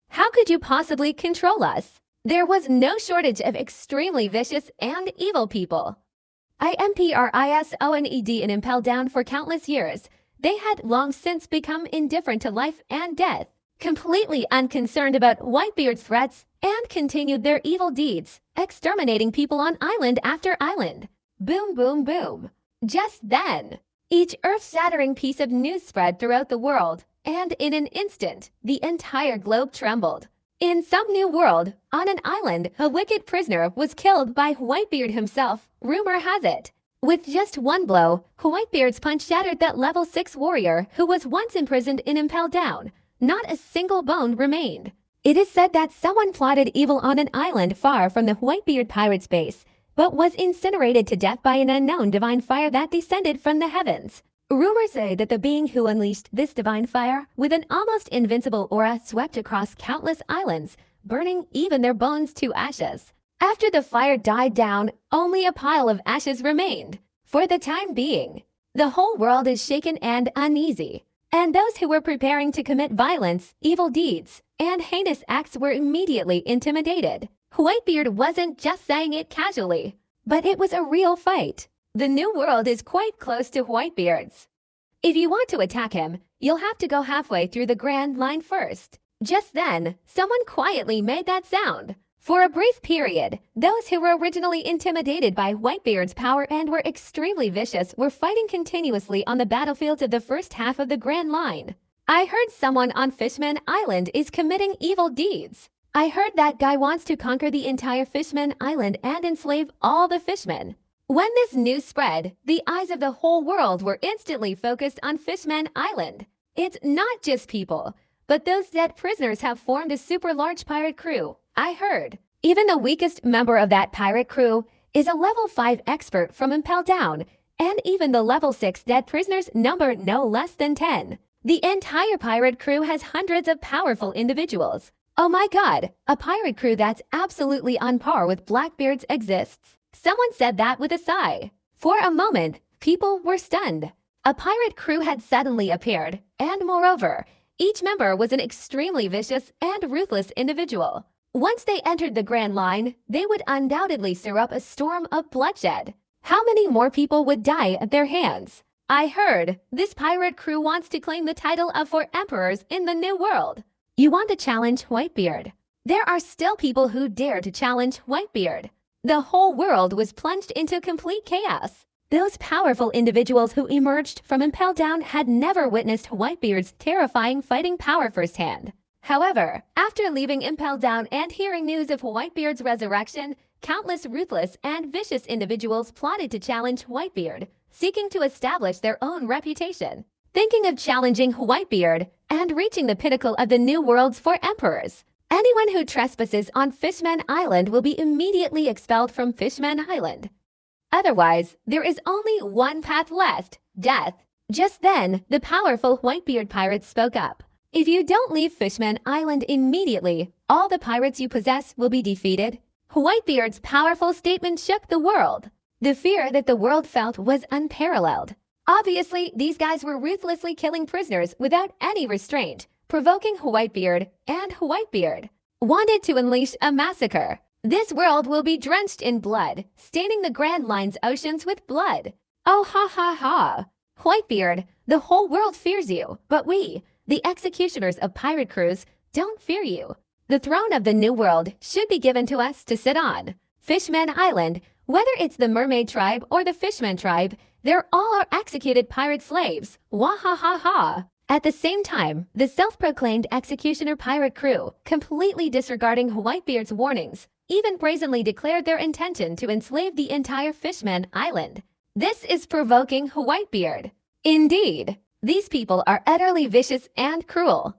How could you possibly control us? There was no shortage of extremely vicious and evil people. IMPRISONED in Impelled Down for countless years. They had long since become indifferent to life and death, completely unconcerned about Whitebeard's threats, and continued their evil deeds, exterminating people on island after island. Boom, boom, boom. Just then, each earth-shattering piece of news spread throughout the world, and in an instant, the entire globe trembled. In some new world, on an island, a wicked prisoner was killed by Whitebeard himself, rumor has it. With just one blow, Whitebeard's punch shattered that level 6 warrior who was once imprisoned in Impel Down. Not a single bone remained. It is said that someone plotted evil on an island far from the Whitebeard pirate's base, but was incinerated to death by an unknown divine fire that descended from the heavens. Rumors say that the being who unleashed this divine fire, with an almost invincible aura, swept across countless islands, burning even their bones to ashes. After the fire died down, only a pile of ashes remained. For the time being, the whole world is shaken and uneasy, and those who were preparing to commit violence, evil deeds, and heinous acts were immediately intimidated. Whitebeard wasn't just saying it casually, but it was a real fight. The new world is quite close to Whitebeard's. If you want to attack him, you'll have to go halfway through the Grand Line first. Just then, someone quietly made that sound. For a brief period, those who were originally intimidated by Whitebeard's power and were extremely vicious were fighting continuously on the battlefields of the first half of the Grand Line. I heard someone on Fishman Island is committing evil deeds. I heard that guy wants to conquer the entire Fishman Island and enslave all the fishmen. When this news spread, the eyes of the whole world were instantly focused on Fishman Island. It's not just people, but those dead prisoners have formed a super large pirate crew, I heard. Even the weakest member of that pirate crew is a level 5 expert from Impel Down, and even the level 6 dead prisoners number no less than 10. The entire pirate crew has hundreds of powerful individuals. Oh my god, a pirate crew that's absolutely on par with Blackbeard's exists. Someone said that with a sigh. For a moment, people were stunned. A pirate crew had suddenly appeared, and moreover, each member was an extremely vicious and ruthless individual. Once they entered the Grand Line, they would undoubtedly stir up a storm of bloodshed. How many more people would die at their hands? I heard this pirate crew wants to claim the title of 4 emperors in the New World. You want to challenge Whitebeard? There are still people who dare to challenge Whitebeard. The whole world was plunged into complete chaos. Those powerful individuals who emerged from Impel Down had never witnessed Whitebeard's terrifying fighting power firsthand. However, after leaving Impel Down and hearing news of Whitebeard's resurrection, countless ruthless and vicious individuals plotted to challenge Whitebeard, seeking to establish their own reputation. Thinking of challenging Whitebeard and reaching the pinnacle of the New World's 4 emperors. Anyone who trespasses on Fishman Island will be immediately expelled from Fishman Island. Otherwise, there is only one path left, death. Just then, the powerful Whitebeard pirates spoke up. If you don't leave Fishman Island immediately, all the pirates you possess will be defeated. Whitebeard's powerful statement shook the world. The fear that the world felt was unparalleled. Obviously, these guys were ruthlessly killing prisoners without any restraint, provoking Whitebeard, and Whitebeard wanted to unleash a massacre. This world will be drenched in blood, staining the Grand Line's oceans with blood. Oh ha ha ha! Whitebeard, the whole world fears you, but we, the executioners of pirate crews, don't fear you. The throne of the New World should be given to us to sit on. Fishman Island, whether it's the Mermaid Tribe or the Fishman Tribe, they're all our executed pirate slaves. Wah ha ha ha! At the same time, the self-proclaimed executioner pirate crew, completely disregarding Whitebeard's warnings, even brazenly declared their intention to enslave the entire Fishman Island. This is provoking Whitebeard. Indeed, these people are utterly vicious and cruel.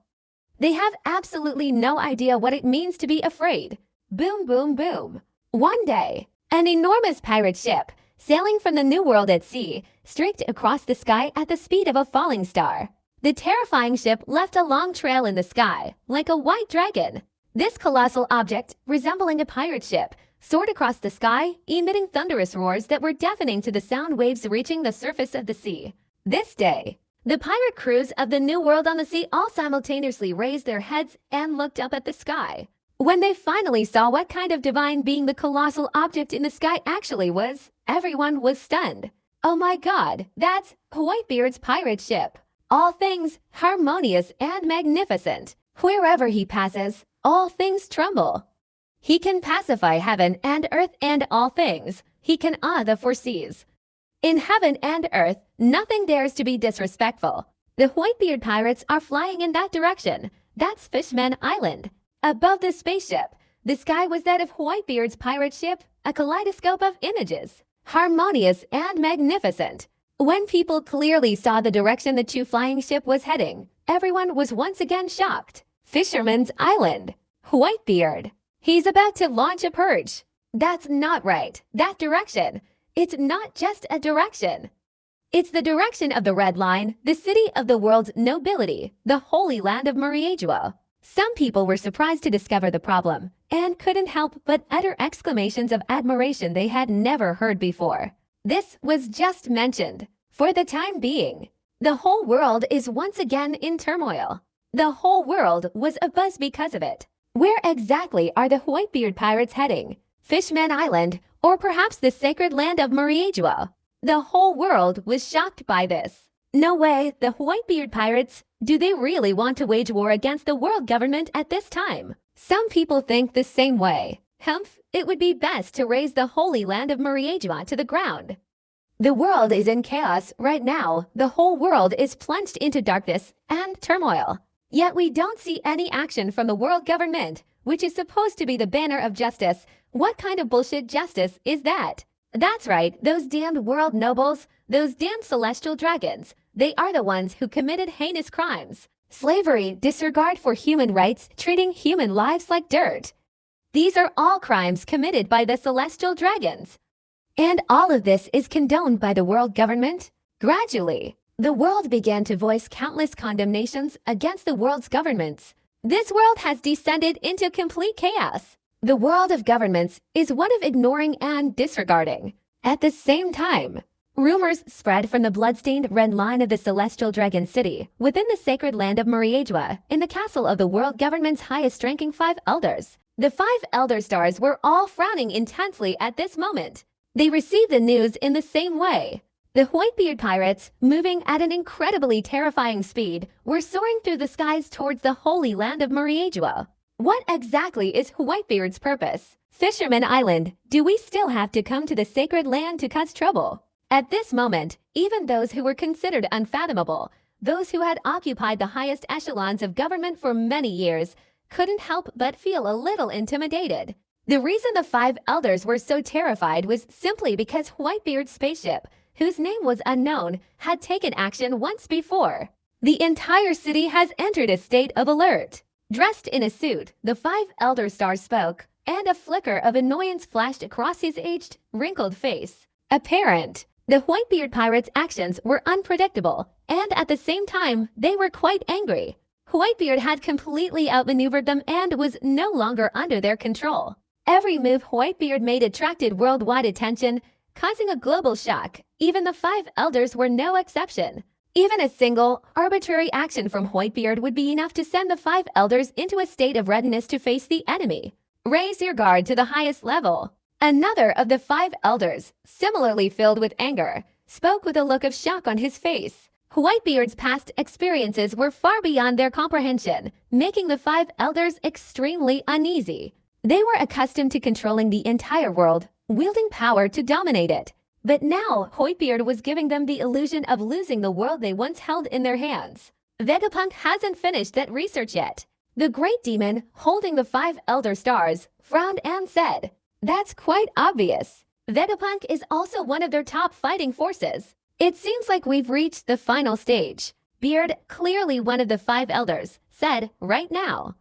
They have absolutely no idea what it means to be afraid. Boom, boom, boom. One day, an enormous pirate ship, sailing from the New World at sea, streaked across the sky at the speed of a falling star. The terrifying ship left a long trail in the sky, like a white dragon. This colossal object, resembling a pirate ship, soared across the sky, emitting thunderous roars that were deafening to the sound waves reaching the surface of the sea. This day, the pirate crews of the New World on the Sea all simultaneously raised their heads and looked up at the sky. When they finally saw what kind of divine being the colossal object in the sky actually was, everyone was stunned. Oh my god, that's Whitebeard's pirate ship. All things harmonious and magnificent. Wherever he passes, all things tremble. He can pacify heaven and earth and all things. He can awe the four seas. In heaven and earth, nothing dares to be disrespectful. The Whitebeard pirates are flying in that direction. That's Fishman Island. Above the spaceship, the sky was that of Whitebeard's pirate ship, a kaleidoscope of images, harmonious and magnificent. When people clearly saw the direction the two flying ship was heading, everyone was once again shocked. Fisherman's Island. Whitebeard. He's about to launch a purge. That's not right. That direction. It's not just a direction. It's the direction of the Red Line, the city of the world's nobility, the holy land of Mariagua. Some people were surprised to discover the problem and couldn't help but utter exclamations of admiration they had never heard before. This was just mentioned. For the time being, the whole world is once again in turmoil. The whole world was abuzz because of it. Where exactly are the Whitebeard pirates heading? Fishman Island, or perhaps the sacred land of Mariagua? The whole world was shocked by this. No way, the Whitebeard pirates, do they really want to wage war against the world government at this time? Some people think the same way. Humph, it would be best to raise the holy land of Mariagua to the ground. The world is in chaos right now. The whole world is plunged into darkness and turmoil. Yet we don't see any action from the world government, which is supposed to be the banner of justice. What kind of bullshit justice is that? That's right, those damned world nobles, those damned celestial dragons. They are the ones who committed heinous crimes. Slavery, disregard for human rights, treating human lives like dirt. These are all crimes committed by the celestial dragons. And all of this is condoned by the world government? Gradually, the world began to voice countless condemnations against the world's governments. This world has descended into complete chaos. The world of governments is one of ignoring and disregarding. At the same time, rumors spread from the bloodstained red line of the celestial dragon city within the sacred land of Mariagua in the castle of the world government's highest-ranking 5 elders. The 5 elder stars were all frowning intensely at this moment. They received the news in the same way. The Whitebeard pirates, moving at an incredibly terrifying speed, were soaring through the skies towards the holy land of Mariagua. What exactly is Whitebeard's purpose? Fisherman Island, do we still have to come to the sacred land to cause trouble? At this moment, even those who were considered unfathomable, those who had occupied the highest echelons of government for many years, couldn't help but feel a little intimidated. The reason the 5 elders were so terrified was simply because Whitebeard's spaceship, whose name was unknown, had taken action once before. The entire city has entered a state of alert. Dressed in a suit, the 5 elder stars spoke, and a flicker of annoyance flashed across his aged, wrinkled face. Apparent. The Whitebeard pirates' actions were unpredictable, and at the same time, they were quite angry. Whitebeard had completely outmaneuvered them and was no longer under their control. Every move Whitebeard made attracted worldwide attention, causing a global shock. Even the 5 elders were no exception. Even a single, arbitrary action from Whitebeard would be enough to send the 5 elders into a state of readiness to face the enemy. Raise your guard to the highest level. Another of the 5 elders, similarly filled with anger, spoke with a look of shock on his face. Whitebeard's past experiences were far beyond their comprehension, making the 5 elders extremely uneasy. They were accustomed to controlling the entire world, wielding power to dominate it. But now, Whitebeard was giving them the illusion of losing the world they once held in their hands. Vegapunk hasn't finished that research yet. The great demon, holding the 5 elder stars, frowned and said, "That's quite obvious. Vegapunk is also one of their top fighting forces. It seems like we've reached the final stage." Beard, clearly one of the 5 elders, said, "Right now,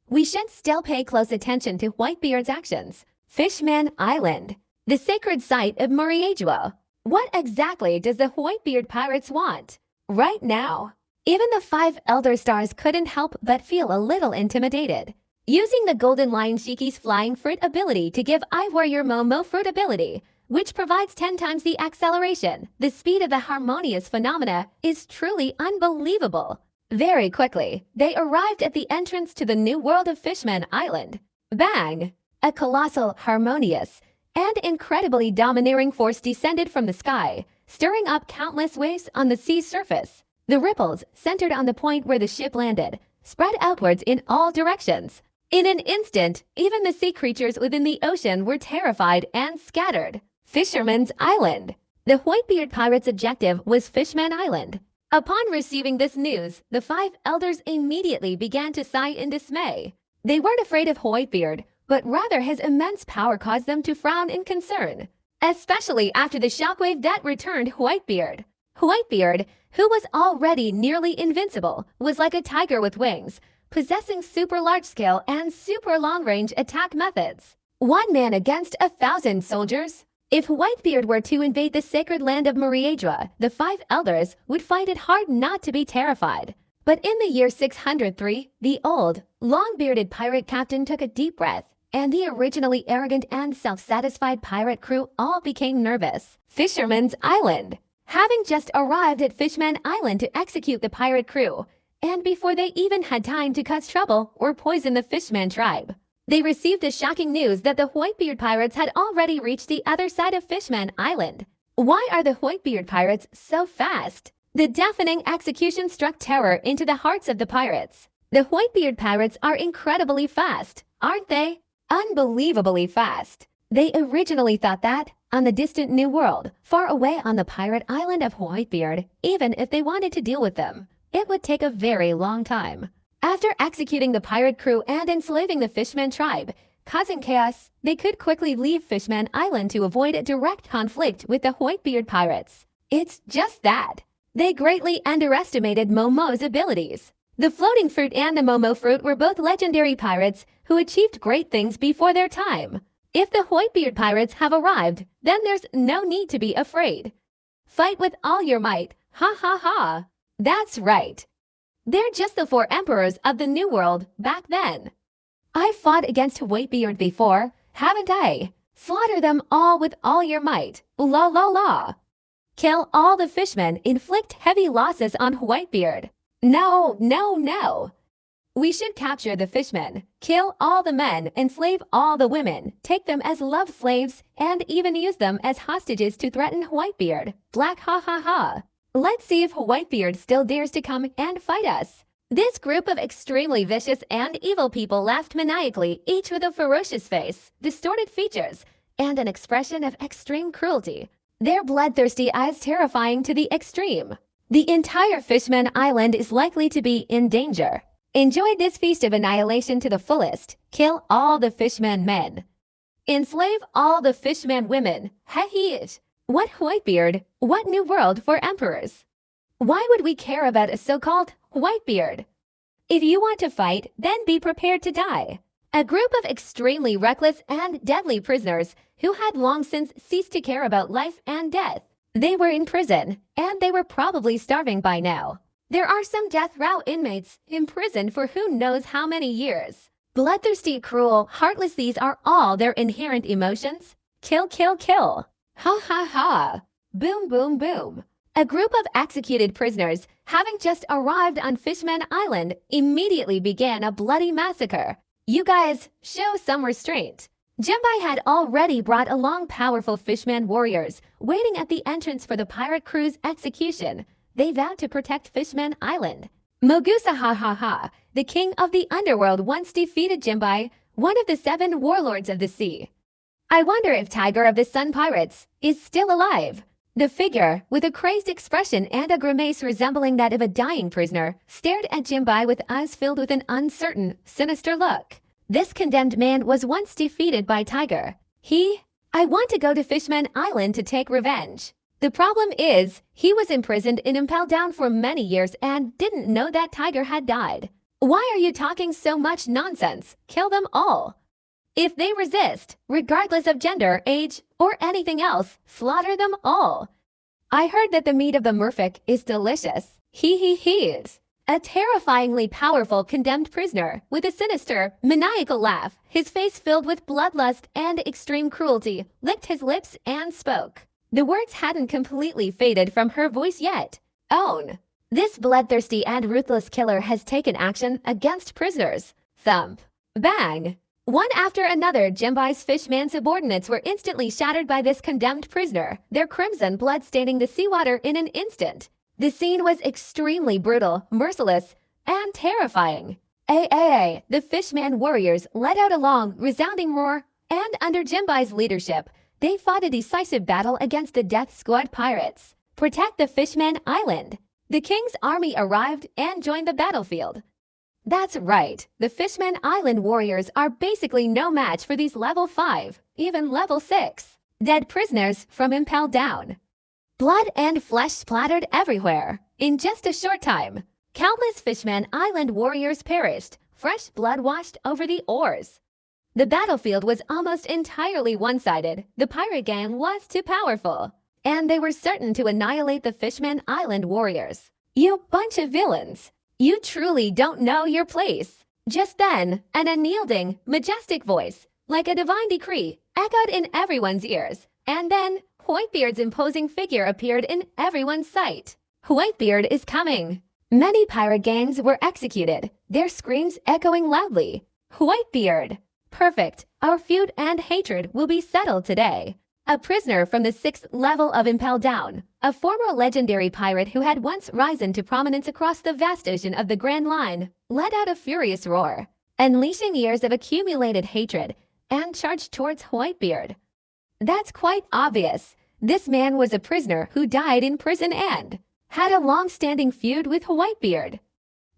we should still pay close attention to Whitebeard's actions. Fishman Island, the sacred site of Mariagua. What exactly does the Whitebeard pirates want? Right now?" Even the 5 elder stars couldn't help but feel a little intimidated. Using the Golden Lion Shiki's flying fruit ability to give iWarrior Momo fruit ability, which provides 10 times the acceleration, the speed of the harmonious phenomena is truly unbelievable. Very quickly, they arrived at the entrance to the new world of Fishman Island. Bang! A colossal, harmonious, and incredibly domineering force descended from the sky, stirring up countless waves on the sea's surface. The ripples, centered on the point where the ship landed, spread outwards in all directions. In an instant, even the sea creatures within the ocean were terrified and scattered. Fisherman's Island. The Whitebeard pirates' objective was Fishman Island. Upon receiving this news, the 5 elders immediately began to sigh in dismay. They weren't afraid of Whitebeard, but rather his immense power caused them to frown in concern, especially after the shockwave that returned Whitebeard. Whitebeard, who was already nearly invincible, was like a tiger with wings, possessing super large-scale and super long-range attack methods. 1 man against 1,000 soldiers? If Whitebeard were to invade the sacred land of Meriadra, the 5 elders would find it hard not to be terrified. But in the year 603, the old, long-bearded pirate captain took a deep breath, and the originally arrogant and self-satisfied pirate crew all became nervous. Fisherman's Island. Having just arrived at Fishman Island to execute the pirate crew, and before they even had time to cause trouble or poison the Fishman tribe, they received the shocking news that the Whitebeard pirates had already reached the other side of Fishman Island. Why are the Whitebeard pirates so fast? The deafening execution struck terror into the hearts of the pirates. The Whitebeard pirates are incredibly fast, aren't they? Unbelievably fast. They originally thought that, on the distant New World, far away on the pirate island of Whitebeard, even if they wanted to deal with them, it would take a very long time. After executing the pirate crew and enslaving the Fishman tribe, causing chaos, they could quickly leave Fishman Island to avoid a direct conflict with the Whitebeard pirates. It's just that. They greatly underestimated Momo's abilities. The floating fruit and the Momo fruit were both legendary pirates who achieved great things before their time. If the Whitebeard pirates have arrived, then there's no need to be afraid. Fight with all your might, ha ha ha. That's right. They're just the 4 emperors of the New World back then. I fought against Whitebeard before, haven't I? Slaughter them all with all your might, la la la. Kill all the fishmen, inflict heavy losses on Whitebeard. No, no, no. We should capture the fishmen, kill all the men, enslave all the women, take them as love slaves, and even use them as hostages to threaten Whitebeard. Black ha ha ha. Let's see if Whitebeard still dares to come and fight us. This group of extremely vicious and evil people laughed maniacally, each with a ferocious face, distorted features, and an expression of extreme cruelty. Their bloodthirsty eyes terrifying to the extreme. The entire Fishman Island is likely to be in danger. Enjoy this feast of annihilation to the fullest. Kill all the Fishman men. Enslave all the Fishman women. Heh. What Whitebeard? What new world for emperors? Why would we care about a so-called Whitebeard? If you want to fight, then be prepared to die. A group of extremely reckless and deadly prisoners who had long since ceased to care about life and death. They were in prison, and they were probably starving by now. There are some death row inmates imprisoned for who knows how many years. Bloodthirsty, cruel, heartless, these are all their inherent emotions. Kill, kill, kill. Ha ha ha. Boom, boom, boom. A group of executed prisoners, having just arrived on Fishman Island, immediately began a bloody massacre. You guys, show some restraint. Jinbai had already brought along powerful Fishman warriors, waiting at the entrance for the pirate crew's execution. They vowed to protect Fishman Island. Mogusa ha ha ha, the king of the underworld, once defeated Jinbai, one of the 7 warlords of the sea. I wonder if Tiger of the Sun Pirates is still alive. The figure, with a crazed expression and a grimace resembling that of a dying prisoner, stared at Jinbai with eyes filled with an uncertain, sinister look. This condemned man was once defeated by Tiger. I want to go to Fishman Island to take revenge. The problem is, he was imprisoned and impaled down for many years and didn't know that Tiger had died. Why are you talking so much nonsense? Kill them all. If they resist, regardless of gender, age, or anything else, slaughter them all. I heard that the meat of the merfolk is delicious. He is. A terrifyingly powerful condemned prisoner with a sinister, maniacal laugh, his face filled with bloodlust and extreme cruelty, licked his lips and spoke. The words hadn't completely faded from her voice yet. Own. This bloodthirsty and ruthless killer has taken action against prisoners. Thump. Bang. One after another, Jinbai's Fishman subordinates were instantly shattered by this condemned prisoner, their crimson blood staining the seawater in an instant. The scene was extremely brutal, merciless, and terrifying. The Fishman warriors let out a long, resounding roar, and under Jinbai's leadership, they fought a decisive battle against the Death Squad pirates. Protect the Fishman Island. The king's army arrived and joined the battlefield. That's right, the Fishman Island warriors are basically no match for these level 5, even level 6, dead prisoners from Impel Down. Blood and flesh splattered everywhere. In just a short time, countless Fishman Island warriors perished, fresh blood washed over the oars. The battlefield was almost entirely one-sided. The pirate gang was too powerful, and they were certain to annihilate the Fishman Island warriors. You bunch of villains! You truly don't know your place. Just then, an unyielding, majestic voice, like a divine decree, echoed in everyone's ears, and then Whitebeard's imposing figure appeared in everyone's sight. Whitebeard is coming! Many pirate gangs were executed, their screams echoing loudly. Whitebeard! Perfect! Our feud and hatred will be settled today. A prisoner from the 6th level of Impel Down, a former legendary pirate who had once risen to prominence across the vast ocean of the Grand Line, let out a furious roar, unleashing years of accumulated hatred, and charged towards Whitebeard. That's quite obvious. This man was a prisoner who died in prison and had a long-standing feud with Whitebeard.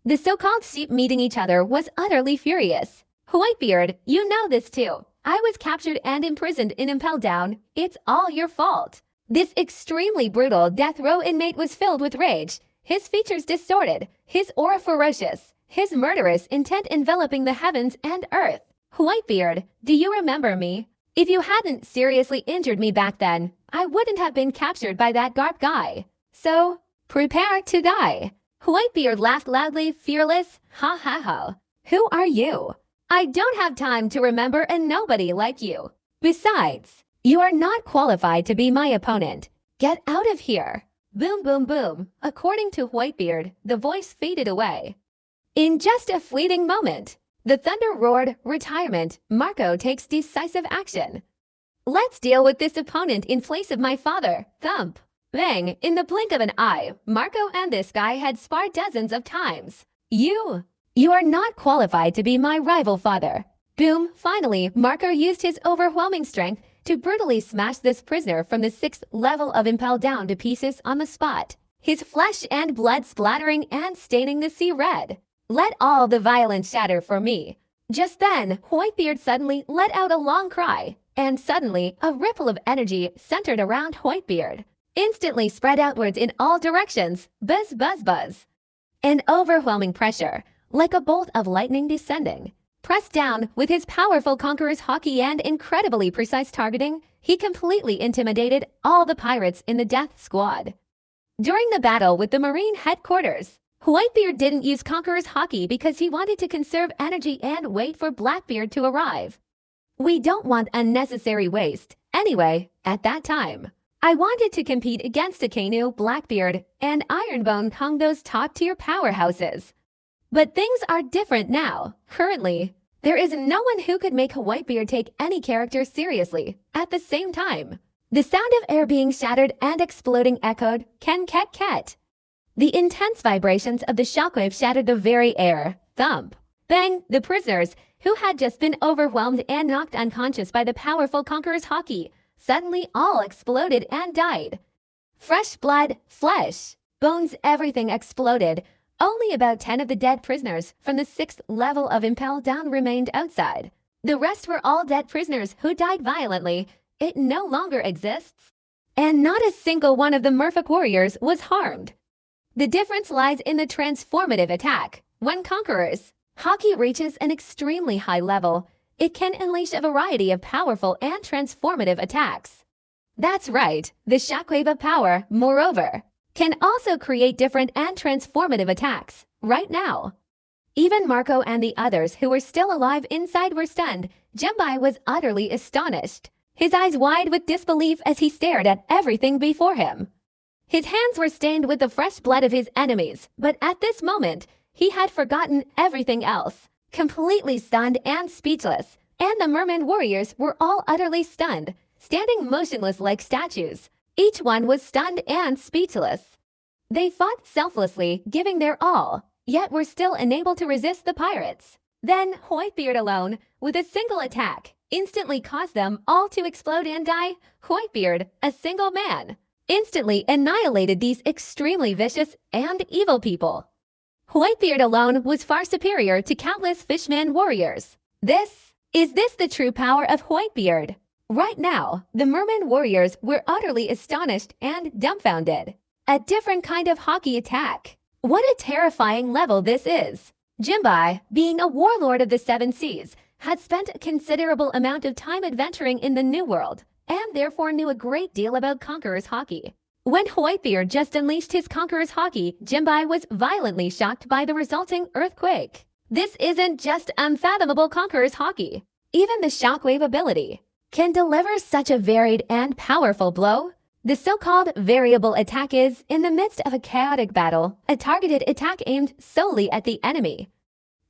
The so-called sheep meeting each other was utterly furious. Whitebeard, you know this too. I was captured and imprisoned in Impel Down. It's all your fault. This extremely brutal death row inmate was filled with rage, his features distorted, his aura ferocious, his murderous intent enveloping the heavens and earth. Whitebeard, do you remember me? If you hadn't seriously injured me back then, I wouldn't have been captured by that Garp guy. So, prepare to die. Whitebeard laughed loudly, fearless. Ha ha ha. Who are you? I don't have time to remember a nobody like you. Besides, you are not qualified to be my opponent. Get out of here. Boom, boom, boom. According to Whitebeard, the voice faded away. In just a fleeting moment, the thunder roared, retirement. Marco takes decisive action. Let's deal with this opponent in place of my father. Thump. Bang. In the blink of an eye, Marco and this guy had sparred dozens of times. You are not qualified to be my rival, father. Boom. Finally, Marco used his overwhelming strength to brutally smash this prisoner from the 6th level of Impel Down to pieces on the spot, his flesh and blood splattering and staining the sea red. Let all the violence shatter for me. Just then, Whitebeard suddenly let out a long cry, and suddenly a ripple of energy centered around Whitebeard instantly spread outwards in all directions. Buzz, buzz, buzz. An overwhelming pressure, like a bolt of lightning descending. Pressed down with his powerful conqueror's hockey and incredibly precise targeting, he completely intimidated all the pirates in the Death Squad. During the battle with the Marine headquarters, Whitebeard didn't use Conqueror's hockey because he wanted to conserve energy and wait for Blackbeard to arrive. We don't want unnecessary waste. Anyway, at that time, I wanted to compete against Akainu, Blackbeard, and Ironbone among those top-tier powerhouses. But things are different now. Currently, there is no one who could make Whitebeard take any character seriously. At the same time, the sound of air being shattered and exploding echoed, ken ket ket. The intense vibrations of the shockwave shattered the very air. Thump. Bang. The prisoners, who had just been overwhelmed and knocked unconscious by the powerful Conqueror's hockey, suddenly all exploded and died. Fresh blood, flesh, bones, everything exploded. Only about 10 of the dead prisoners from the 6th level of Impel Down remained outside. The rest were all dead prisoners who died violently. It no longer exists. And not a single one of the Merfolk warriors was harmed. The difference lies in the transformative attack. When Conqueror's hockey reaches an extremely high level, it can unleash a variety of powerful and transformative attacks. That's right, the shockwave of power, moreover, can also create different and transformative attacks, right now. Even Marco and the others who were still alive inside were stunned. Jembai was utterly astonished, his eyes wide with disbelief as he stared at everything before him. His hands were stained with the fresh blood of his enemies, but at this moment, he had forgotten everything else, completely stunned and speechless, and the merman warriors were all utterly stunned, standing motionless like statues. Each one was stunned and speechless. They fought selflessly, giving their all, yet were still unable to resist the pirates. Then Whitebeard alone, with a single attack, instantly caused them all to explode and die, Whitebeard, a single man, instantly annihilated these extremely vicious and evil people. Whitebeard alone was far superior to countless fishman warriors. Is this the true power of Whitebeard? Right now, the merman warriors were utterly astonished and dumbfounded. A different kind of hockey attack. What a terrifying level this is. Jinbai, being a warlord of the Seven Seas, had spent a considerable amount of time adventuring in the New World, and therefore knew a great deal about Conqueror's hockey. When Whitebeard just unleashed his Conqueror's hockey, Jinbai was violently shocked by the resulting earthquake. This isn't just unfathomable Conqueror's hockey. Even the shockwave ability can deliver such a varied and powerful blow. The so-called variable attack is, in the midst of a chaotic battle, a targeted attack aimed solely at the enemy.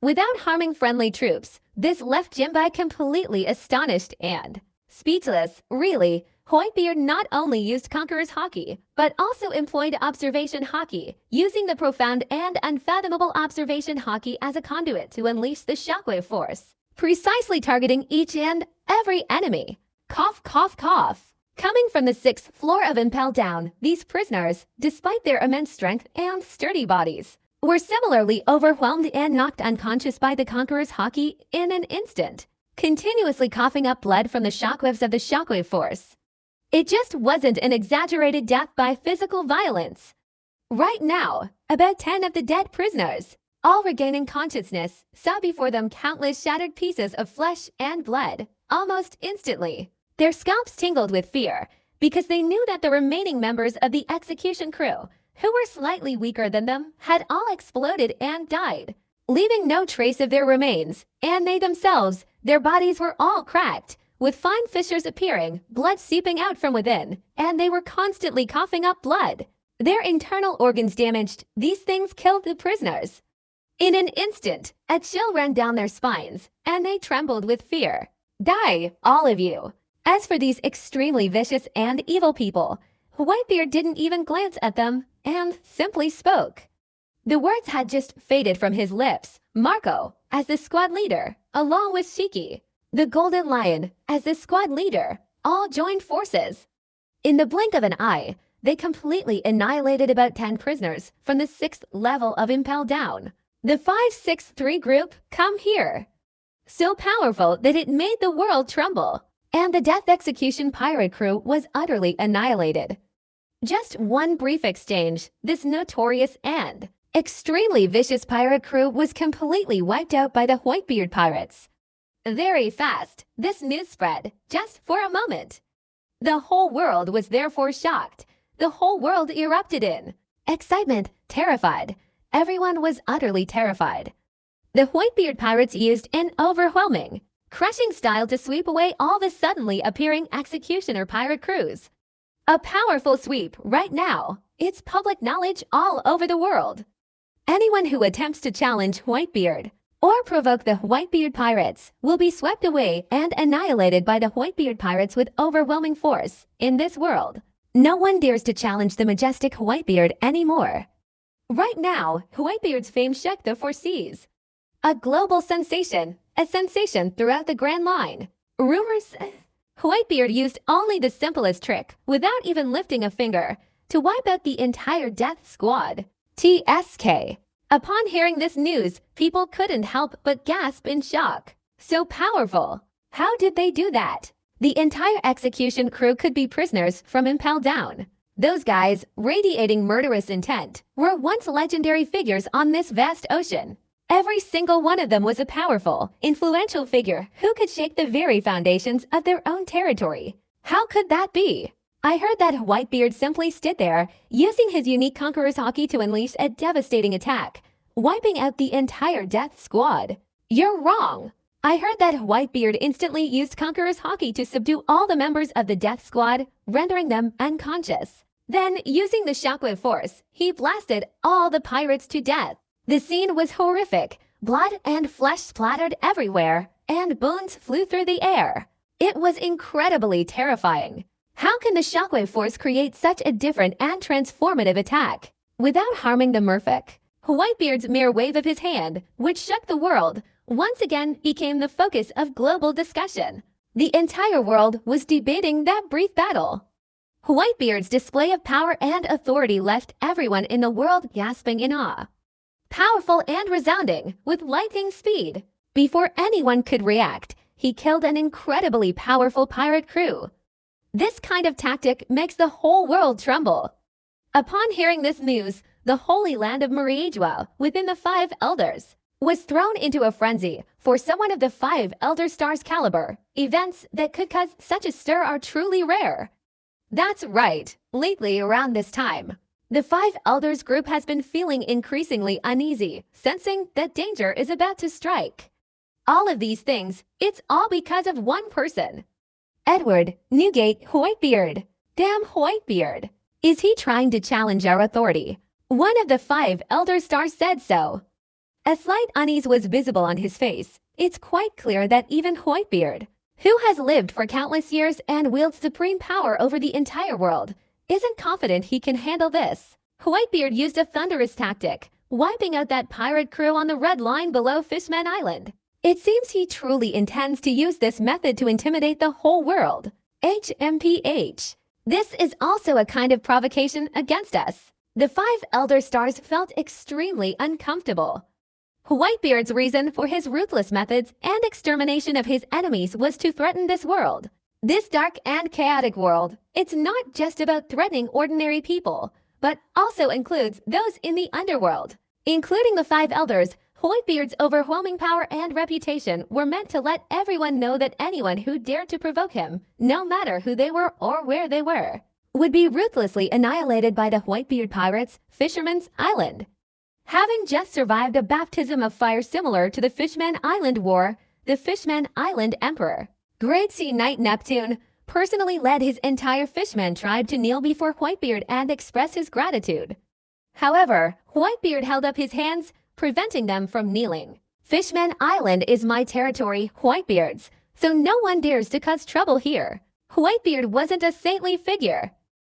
Without harming friendly troops, this left Jinbai completely astonished and speechless. Really, Whitebeard not only used Conqueror's hockey, but also employed observation hockey, using the profound and unfathomable observation hockey as a conduit to unleash the shockwave force, precisely targeting each and every enemy. Cough, cough, cough. Coming from the 6th floor of Impel Down, these prisoners, despite their immense strength and sturdy bodies, were similarly overwhelmed and knocked unconscious by the Conqueror's hockey in an instant, continuously coughing up blood from the shockwaves of the shockwave force. It just wasn't an exaggerated death by physical violence. Right now, about 10 of the dead prisoners, all regaining consciousness, saw before them countless shattered pieces of flesh and blood, almost instantly. Their scalps tingled with fear, because they knew that the remaining members of the execution crew, who were slightly weaker than them, had all exploded and died, leaving no trace of their remains, and they themselves, their bodies were all cracked, with fine fissures appearing, blood seeping out from within, and they were constantly coughing up blood. Their internal organs damaged, these things killed the prisoners. In an instant, a chill ran down their spines, and they trembled with fear. Die, all of you. As for these extremely vicious and evil people, Whitebeard didn't even glance at them, and simply spoke. The words had just faded from his lips. Marco, as the squad leader, along with Shiki, the Golden Lion, as the squad leader, all joined forces. In the blink of an eye, they completely annihilated about 10 prisoners from the 6th level of Impel Down. The 563 group, come here. So powerful that it made the world tremble, and the Death Execution pirate crew was utterly annihilated. Just one brief exchange, this notorious and extremely vicious pirate crew was completely wiped out by the Whitebeard pirates. Very fast, this news spread, just for a moment. The whole world was therefore shocked. The whole world erupted in excitement, terrified. Everyone was utterly terrified. The Whitebeard pirates used an overwhelming, crushing style to sweep away all the suddenly appearing executioner pirate crews. A powerful sweep right now. It's public knowledge all over the world. Anyone who attempts to challenge Whitebeard or provoke the Whitebeard pirates will be swept away and annihilated by the Whitebeard pirates with overwhelming force in this world. No one dares to challenge the majestic Whitebeard anymore. Right now, Whitebeard's fame shook the four seas. A global sensation, a sensation throughout the Grand Line. Rumors... Whitebeard used only the simplest trick, without even lifting a finger, to wipe out the entire death squad. TSK. Upon hearing this news, people couldn't help but gasp in shock. So powerful. How did they do that? The entire execution crew could be prisoners from Impel Down. Those guys, radiating murderous intent, were once legendary figures on this vast ocean. Every single one of them was a powerful, influential figure who could shake the very foundations of their own territory. How could that be? I heard that Whitebeard simply stood there, using his unique Conqueror's hockey to unleash a devastating attack, wiping out the entire death squad. You're wrong. I heard that Whitebeard instantly used Conqueror's hockey to subdue all the members of the death squad, rendering them unconscious. Then, using the shockwave force, he blasted all the pirates to death. The scene was horrific. Blood and flesh splattered everywhere, and bones flew through the air. It was incredibly terrifying. How can the shockwave force create such a different and transformative attack without harming the merfolk? Whitebeard's mere wave of his hand, which shook the world, once again became the focus of global discussion. The entire world was debating that brief battle. Whitebeard's display of power and authority left everyone in the world gasping in awe. Powerful and resounding, with lightning speed. Before anyone could react, he killed an incredibly powerful pirate crew. This kind of tactic makes the whole world tremble. Upon hearing this news, the Holy Land of Mariajua, within the Five Elders, was thrown into a frenzy. For someone of the Five Elder Stars' caliber, events that could cause such a stir are truly rare. That's right, lately around this time, the Five Elders group has been feeling increasingly uneasy, sensing that danger is about to strike. All of these things, it's all because of one person. Edward Newgate Whitebeard. Damn Whitebeard. Is he trying to challenge our authority? One of the Five Elder Stars said so. A slight unease was visible on his face. It's quite clear that even Whitebeard, who has lived for countless years and wields supreme power over the entire world, isn't confident he can handle this. Whitebeard used a thunderous tactic, wiping out that pirate crew on the red line below Fishman Island. It seems he truly intends to use this method to intimidate the whole world. HMPH. This is also a kind of provocation against us. The Five Elder Stars felt extremely uncomfortable. Whitebeard's reason for his ruthless methods and extermination of his enemies was to threaten this world. This dark and chaotic world, it's not just about threatening ordinary people, but also includes those in the underworld. Including the Five Elders, Whitebeard's overwhelming power and reputation were meant to let everyone know that anyone who dared to provoke him, no matter who they were or where they were, would be ruthlessly annihilated by the Whitebeard pirates, Fisherman's Island. Having just survived a baptism of fire similar to the Fishman Island War, the Fishman Island Emperor, Great Sea Knight Neptune, personally led his entire Fishman tribe to kneel before Whitebeard and express his gratitude. However, Whitebeard held up his hands, preventing them from kneeling. Fishman Island is my territory, Whitebeard's, so no one dares to cause trouble here. Whitebeard wasn't a saintly figure.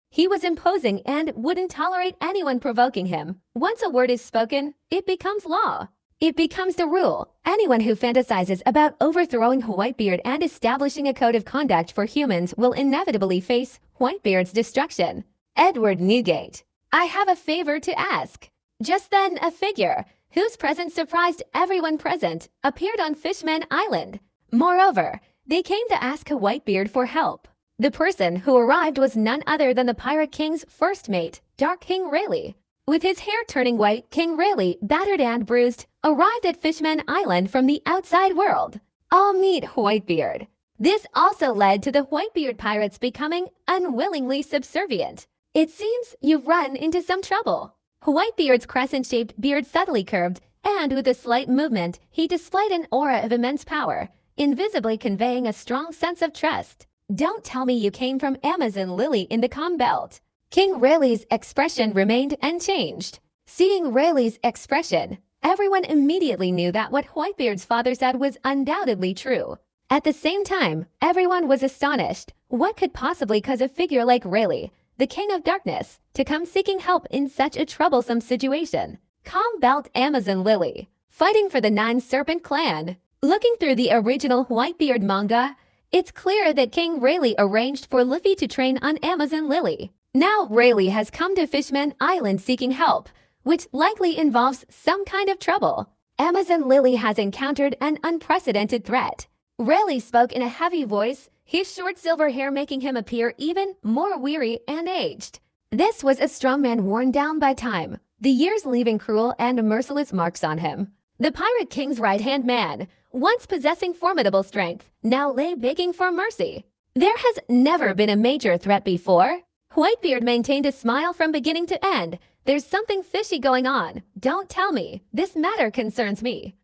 He was imposing and wouldn't tolerate anyone provoking him. Once a word is spoken, it becomes law. It becomes the rule. Anyone who fantasizes about overthrowing Whitebeard and establishing a code of conduct for humans will inevitably face Whitebeard's destruction. Edward Newgate. I have a favor to ask. Just then, a figure, whose presence surprised everyone present, appeared on Fishman Island. Moreover, they came to ask Whitebeard for help. The person who arrived was none other than the Pirate King's first mate, Dark King Rayleigh. With his hair turning white, King Rayleigh, battered and bruised, arrived at Fishman Island from the outside world. I'll meet Whitebeard. This also led to the Whitebeard pirates becoming unwillingly subservient. It seems you've run into some trouble. Whitebeard's crescent-shaped beard subtly curved, and with a slight movement, he displayed an aura of immense power, invisibly conveying a strong sense of trust. Don't tell me you came from Amazon Lily in the Com Belt. King Rayleigh's expression remained unchanged. Seeing Rayleigh's expression, everyone immediately knew that what Whitebeard's father said was undoubtedly true. At the same time, everyone was astonished. What could possibly cause a figure like Rayleigh, the King of Darkness, to come seeking help in such a troublesome situation? Com Belt Amazon Lily, fighting for the Nine Serpent Clan. Looking through the original Whitebeard manga, it's clear that King Rayleigh arranged for Luffy to train on Amazon Lily. Now Rayleigh has come to Fishman Island seeking help, which likely involves some kind of trouble. Amazon Lily has encountered an unprecedented threat. Rayleigh spoke in a heavy voice, his short silver hair making him appear even more weary and aged. This was a strong man worn down by time, the years leaving cruel and merciless marks on him. The Pirate King's right-hand man, once possessing formidable strength, now lay begging for mercy. There has never been a major threat before. Whitebeard maintained a smile from beginning to end. There's something fishy going on. Don't tell me. This matter concerns me.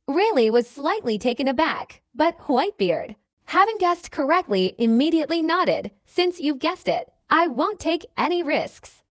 Rayleigh was slightly taken aback, but Whitebeard, having guessed correctly, immediately nodded. Since you've guessed it, I won't take any risks.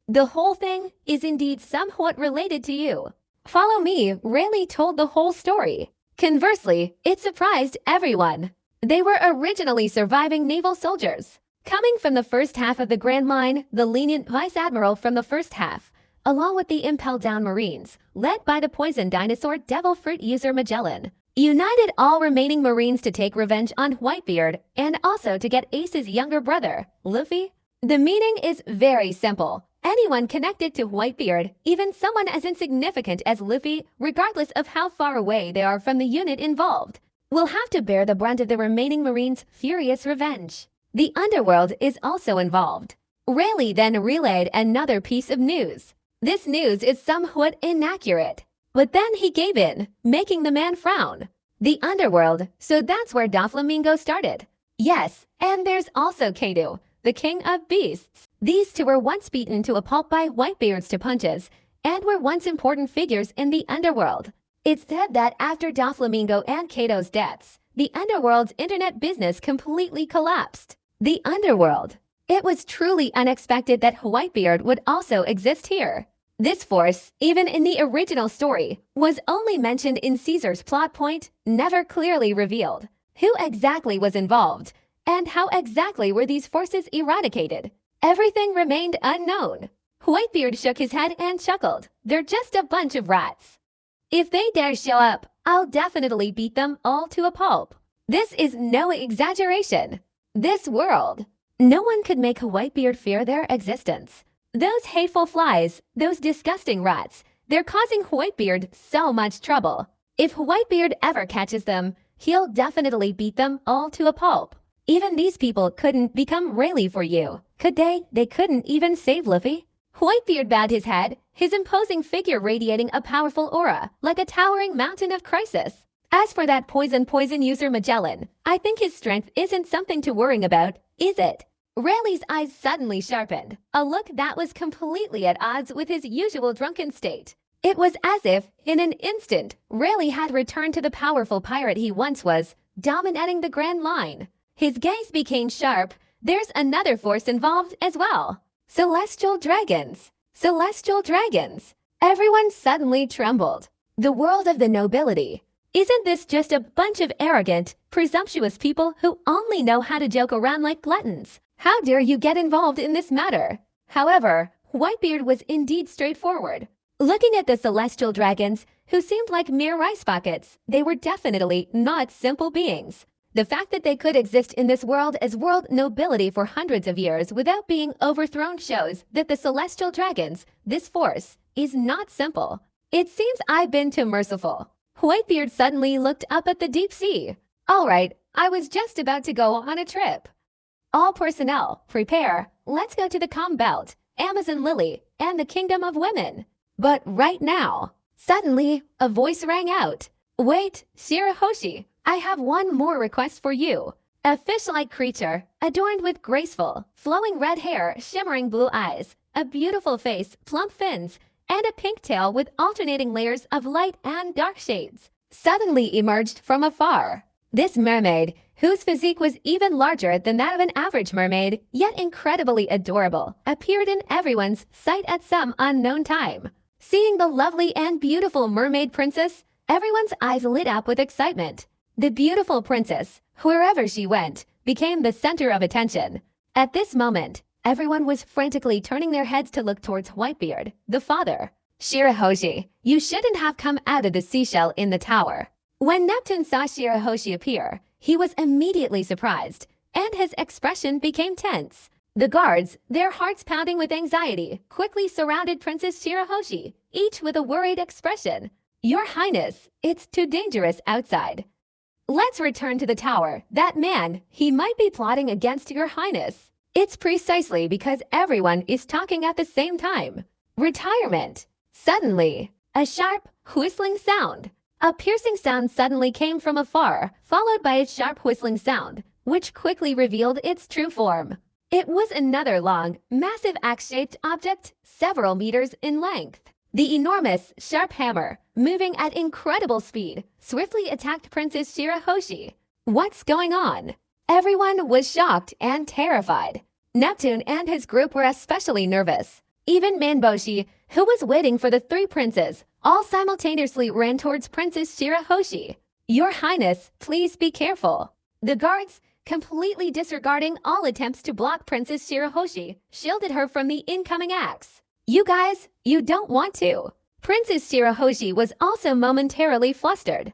The whole thing is indeed somewhat related to you. Follow me, Rayleigh told the whole story. Conversely, it surprised everyone. They were originally surviving naval soldiers, coming from the first half of the Grand Line, the lenient Vice Admiral from the first half, along with the Impel Down Marines, led by the poison dinosaur devil fruit user Magellan. united all remaining Marines to take revenge on Whitebeard and also to get Ace's younger brother, Luffy. The meaning is very simple. Anyone connected to Whitebeard, even someone as insignificant as Luffy, regardless of how far away they are from the unit involved, will have to bear the brunt of the remaining Marines' furious revenge. The underworld is also involved. Rayleigh then relayed another piece of news. This news is somewhat inaccurate, but then he gave in, making the man frown. The underworld, so that's where Doflamingo started. Yes, and there's also Kaido, the king of beasts. These two were once beaten to a pulp by Whitebeards to punches, and were once important figures in the underworld. It's said that after Doflamingo and Kaido's deaths, the underworld's internet business completely collapsed. The underworld. It was truly unexpected that Whitebeard would also exist here. This force, even in the original story, was only mentioned in Caesar's plot point, never clearly revealed. Who exactly was involved, and how exactly were these forces eradicated? Everything remained unknown. Whitebeard shook his head and chuckled. They're just a bunch of rats. If they dare show up, I'll definitely beat them all to a pulp. This is no exaggeration. This world. No one could make Whitebeard fear their existence. Those hateful flies, those disgusting rats, they're causing Whitebeard so much trouble. If Whitebeard ever catches them, he'll definitely beat them all to a pulp. Even these people couldn't become Rayleigh for you, could they? They couldn't even save Luffy. Whitebeard bowed his head, his imposing figure radiating a powerful aura, like a towering mountain of crisis. As for that poison user Magellan, I think his strength isn't something to worry about, is it? Rayleigh's eyes suddenly sharpened, a look that was completely at odds with his usual drunken state. It was as if, in an instant, Rayleigh had returned to the powerful pirate he once was, dominating the Grand Line. His gaze became sharp. There's another force involved as well. Celestial dragons. Celestial dragons. Everyone suddenly trembled. The world of the nobility. Isn't this just a bunch of arrogant, presumptuous people who only know how to joke around like gluttons? How dare you get involved in this matter? However, Whitebeard was indeed straightforward. Looking at the celestial dragons, who seemed like mere rice buckets, they were definitely not simple beings. The fact that they could exist in this world as world nobility for hundreds of years without being overthrown shows that the celestial dragons, this force, is not simple. It seems I've been too merciful. Whitebeard suddenly looked up at the deep sea. All right, I was just about to go on a trip. All personnel, prepare. Let's go to the Calm Belt, Amazon Lily, and the Kingdom of Women. But right now, suddenly, a voice rang out. Wait, Shirahoshi, I have one more request for you. A fish-like creature, adorned with graceful, flowing red hair, shimmering blue eyes, a beautiful face, plump fins, and a pink tail with alternating layers of light and dark shades, suddenly emerged from afar. This mermaid, whose physique was even larger than that of an average mermaid, yet incredibly adorable, appeared in everyone's sight at some unknown time. Seeing the lovely and beautiful mermaid princess, everyone's eyes lit up with excitement. The beautiful princess, wherever she went, became the center of attention. At this moment, everyone was frantically turning their heads to look towards Whitebeard, the father. Shirahoshi, you shouldn't have come out of the seashell in the tower. When Neptune saw Shirahoshi appear, he was immediately surprised, and his expression became tense. The guards, their hearts pounding with anxiety, quickly surrounded Princess Shirahoshi, each with a worried expression. Your Highness, it's too dangerous outside. Let's return to the tower. That man, he might be plotting against your Highness. It's precisely because everyone is talking at the same time. Retirement. Suddenly, a sharp, whistling sound. A piercing sound suddenly came from afar, followed by a sharp whistling sound, which quickly revealed its true form. It was another long, massive axe-shaped object, several meters in length. The enormous, sharp hammer, moving at incredible speed, swiftly attacked Princess Shirahoshi. What's going on? Everyone was shocked and terrified. Neptune and his group were especially nervous. Even Manboshi, who was waiting for the three princes, all simultaneously ran towards Princess Shirahoshi. Your Highness, please be careful. The guards, completely disregarding all attempts to block Princess Shirahoshi, shielded her from the incoming axe. You guys, you don't want to. Princess Shirahoshi was also momentarily flustered.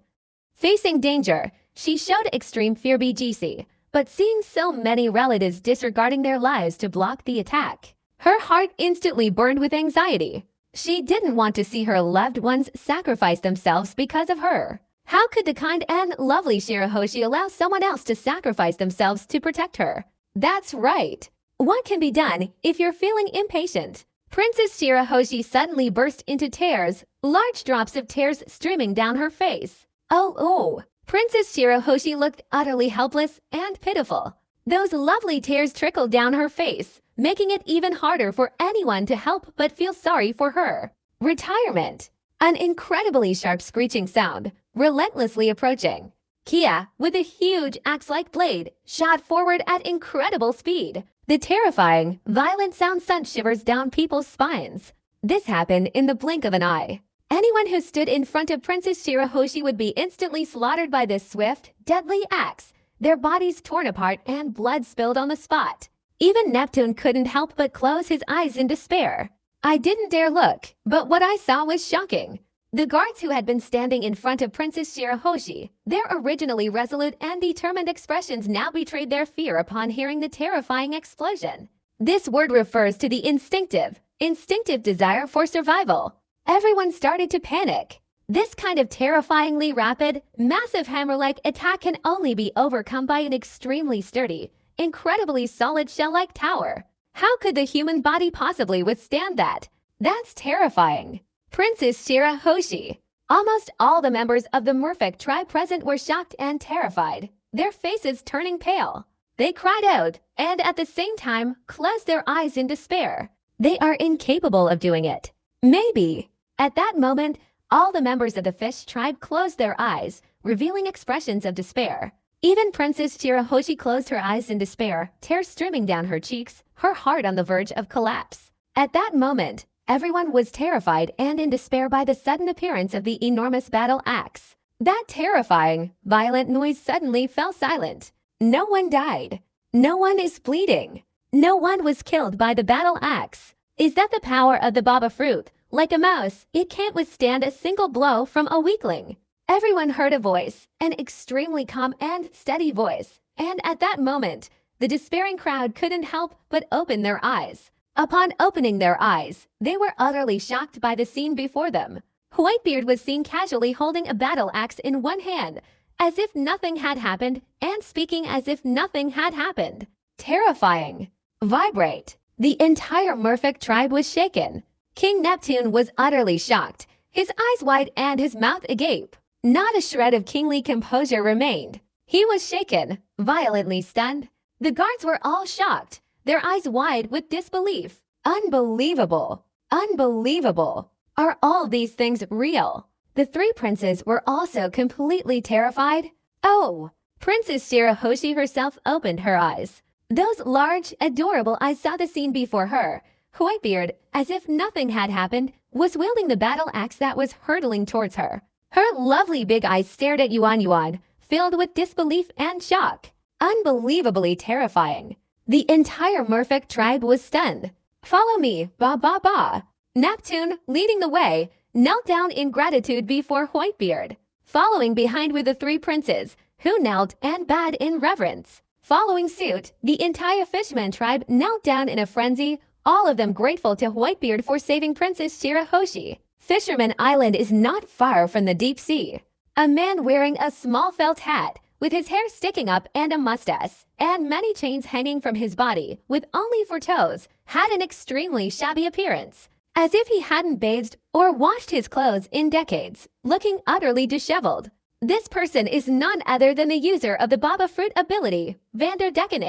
Facing danger, she showed extreme fear BGC, but seeing so many relatives disregarding their lives to block the attack, her heart instantly burned with anxiety. She didn't want to see her loved ones sacrifice themselves because of her. How could the kind and lovely Shirahoshi allow someone else to sacrifice themselves to protect her? That's right. What can be done if you're feeling impatient? Princess Shirahoshi suddenly burst into tears, large drops of tears streaming down her face. Oh. Princess Shirahoshi looked utterly helpless and pitiful. Those lovely tears trickled down her face, making it even harder for anyone to help but feel sorry for her. Retirement. An incredibly sharp screeching sound, relentlessly approaching. Kia, with a huge axe-like blade, shot forward at incredible speed. The terrifying, violent sound sent shivers down people's spines. This happened in the blink of an eye. Anyone who stood in front of Princess Shirahoshi would be instantly slaughtered by this swift, deadly axe, their bodies torn apart and blood spilled on the spot. Even Neptune couldn't help but close his eyes in despair. I didn't dare look, but what I saw was shocking. The guards who had been standing in front of Princess Shirahoshi, their originally resolute and determined expressions now betrayed their fear upon hearing the terrifying explosion. This word refers to the instinctive desire for survival. Everyone started to panic. This kind of terrifyingly rapid, massive hammer-like attack can only be overcome by an extremely sturdy, incredibly solid shell-like tower. How could the human body possibly withstand that? That's terrifying. Princess Shirahoshi. Almost all the members of the Merfolk tribe present were shocked and terrified, their faces turning pale. They cried out, and at the same time, closed their eyes in despair. They are incapable of doing it. Maybe. At that moment, all the members of the fish tribe closed their eyes, revealing expressions of despair. Even Princess Shirahoshi closed her eyes in despair, tears streaming down her cheeks, her heart on the verge of collapse. At that moment, everyone was terrified and in despair by the sudden appearance of the enormous battle axe. That terrifying, violent noise suddenly fell silent. No one died. No one is bleeding. No one was killed by the battle axe. Is that the power of the baba fruit? Like a mouse, it can't withstand a single blow from a weakling. Everyone heard a voice, an extremely calm and steady voice, and at that moment, the despairing crowd couldn't help but open their eyes. Upon opening their eyes, they were utterly shocked by the scene before them. Whitebeard was seen casually holding a battle axe in one hand, as if nothing had happened, and speaking as if nothing had happened. Terrifying. Vibrate. The entire Merfolk tribe was shaken. King Neptune was utterly shocked, his eyes wide and his mouth agape. Not a shred of kingly composure remained. He was shaken, violently stunned. The guards were all shocked, their eyes wide with disbelief. Unbelievable! Unbelievable! Are all these things real? The three princes were also completely terrified. Oh! Princess Shirahoshi herself opened her eyes. Those large, adorable eyes saw the scene before her. Whitebeard, as if nothing had happened, was wielding the battle axe that was hurtling towards her. Her lovely big eyes stared at Yuan, filled with disbelief and shock. Unbelievably terrifying. The entire Merfolk tribe was stunned. Follow me, ba. Neptune, leading the way, knelt down in gratitude before Whitebeard. Following behind were the three princes, who knelt and bowed in reverence. Following suit, the entire Fishman tribe knelt down in a frenzy, all of them grateful to Whitebeard for saving Princess Shirahoshi. Fisherman Island is not far from the deep sea. A man wearing a small felt hat, with his hair sticking up and a mustache, and many chains hanging from his body, with only 4 toes, had an extremely shabby appearance, as if he hadn't bathed or washed his clothes in decades, looking utterly disheveled. This person is none other than the user of the Baba Fruit ability, Vanderdecken.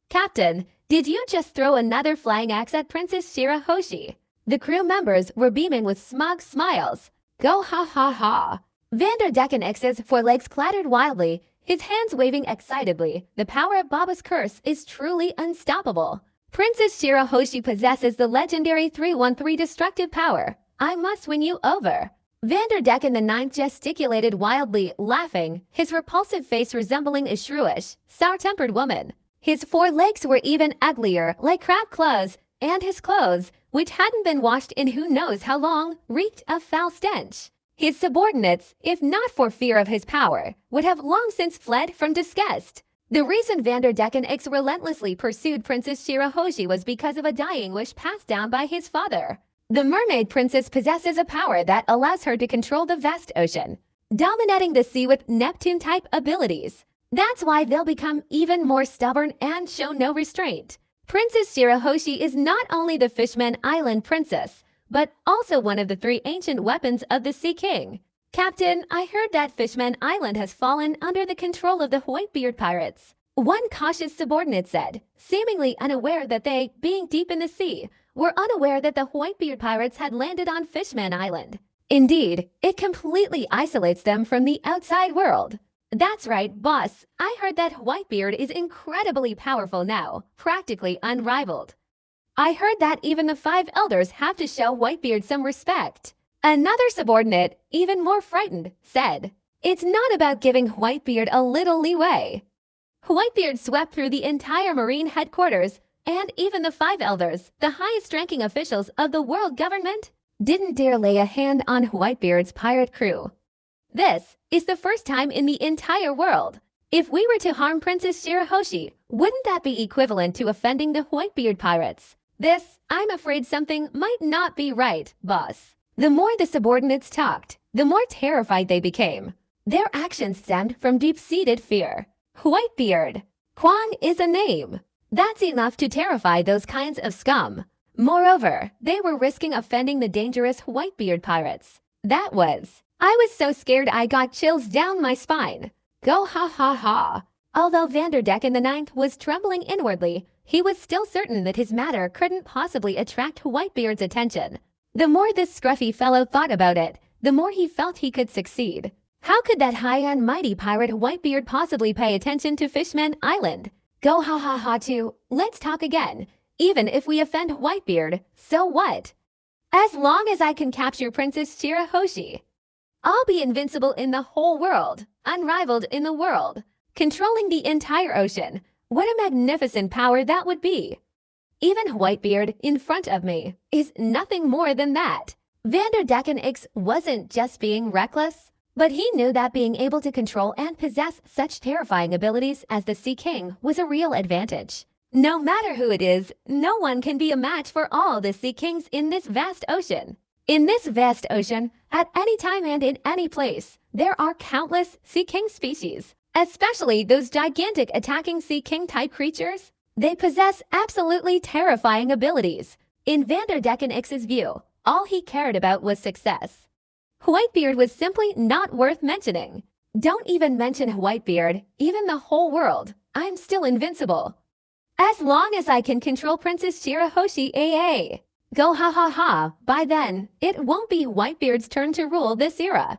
Captain, did you just throw another flying axe at Princess Shirahoshi? The crew members were beaming with smug smiles. Go ha. Vanderdecken's forelegs clattered wildly, his hands waving excitedly. The power of Baba's curse is truly unstoppable. Princess Shirahoshi possesses the legendary 313 destructive power. I must win you over. Vanderdecken the Ninth gesticulated wildly, laughing, his repulsive face resembling a shrewish, sour-tempered woman. His 4 legs were even uglier, like crab claws, and his clothes, which hadn't been washed in who knows how long, reeked of foul stench. His subordinates, if not for fear of his power, would have long since fled from disgust. The reason Vanderdecken X relentlessly pursued Princess Shirahoshi was because of a dying wish passed down by his father. The mermaid princess possesses a power that allows her to control the vast ocean, dominating the sea with Neptune-type abilities. That's why they'll become even more stubborn and show no restraint. Princess Shirahoshi is not only the Fishman Island princess, but also one of the 3 ancient weapons of the Sea King. Captain, I heard that Fishman Island has fallen under the control of the Whitebeard pirates. One cautious subordinate said, seemingly unaware that they, being deep in the sea, were unaware that the Whitebeard pirates had landed on Fishman Island. Indeed, it completely isolates them from the outside world. That's right, boss. I heard that Whitebeard is incredibly powerful now, practically unrivaled. I heard that even the 5 elders have to show Whitebeard some respect. Another subordinate, even more frightened, said, it's not about giving Whitebeard a little leeway. Whitebeard swept through the entire Marine headquarters, and even the 5 elders, the highest-ranking officials of the world government, didn't dare lay a hand on Whitebeard's pirate crew. This is the first time in the entire world. If we were to harm Princess Shirahoshi, wouldn't that be equivalent to offending the Whitebeard pirates? This, I'm afraid something might not be right, boss. The more the subordinates talked, the more terrified they became. Their actions stemmed from deep-seated fear. Whitebeard. Kwang is a name. That's enough to terrify those kinds of scum. Moreover, they were risking offending the dangerous Whitebeard pirates. I was so scared I got chills down my spine. Go ha ha ha. Although Vanderdecken the Ninth was trembling inwardly, he was still certain that his matter couldn't possibly attract Whitebeard's attention. The more this scruffy fellow thought about it, the more he felt he could succeed. How could that high and mighty pirate Whitebeard possibly pay attention to Fishman Island? Go ha ha ha too. Let's talk again. Even if we offend Whitebeard, so what? As long as I can capture Princess Shirahoshi, I'll be invincible in the whole world, unrivaled in the world, controlling the entire ocean. What a magnificent power that would be! Even Whitebeard, in front of me, is nothing more than that. Vanderdecken X wasn't just being reckless, but he knew that being able to control and possess such terrifying abilities as the Sea King was a real advantage. No matter who it is, no one can be a match for all the Sea Kings in this vast ocean. In this vast ocean, at any time and in any place, there are countless Sea King species, especially those gigantic attacking Sea King-type creatures. They possess absolutely terrifying abilities. In Vanderdecken X's view, all he cared about was success. Whitebeard was simply not worth mentioning. Don't even mention Whitebeard, even the whole world. I'm still invincible. As long as I can control Princess Shirahoshi AA. Go ha ha ha, by then, it won't be Whitebeard's turn to rule this era.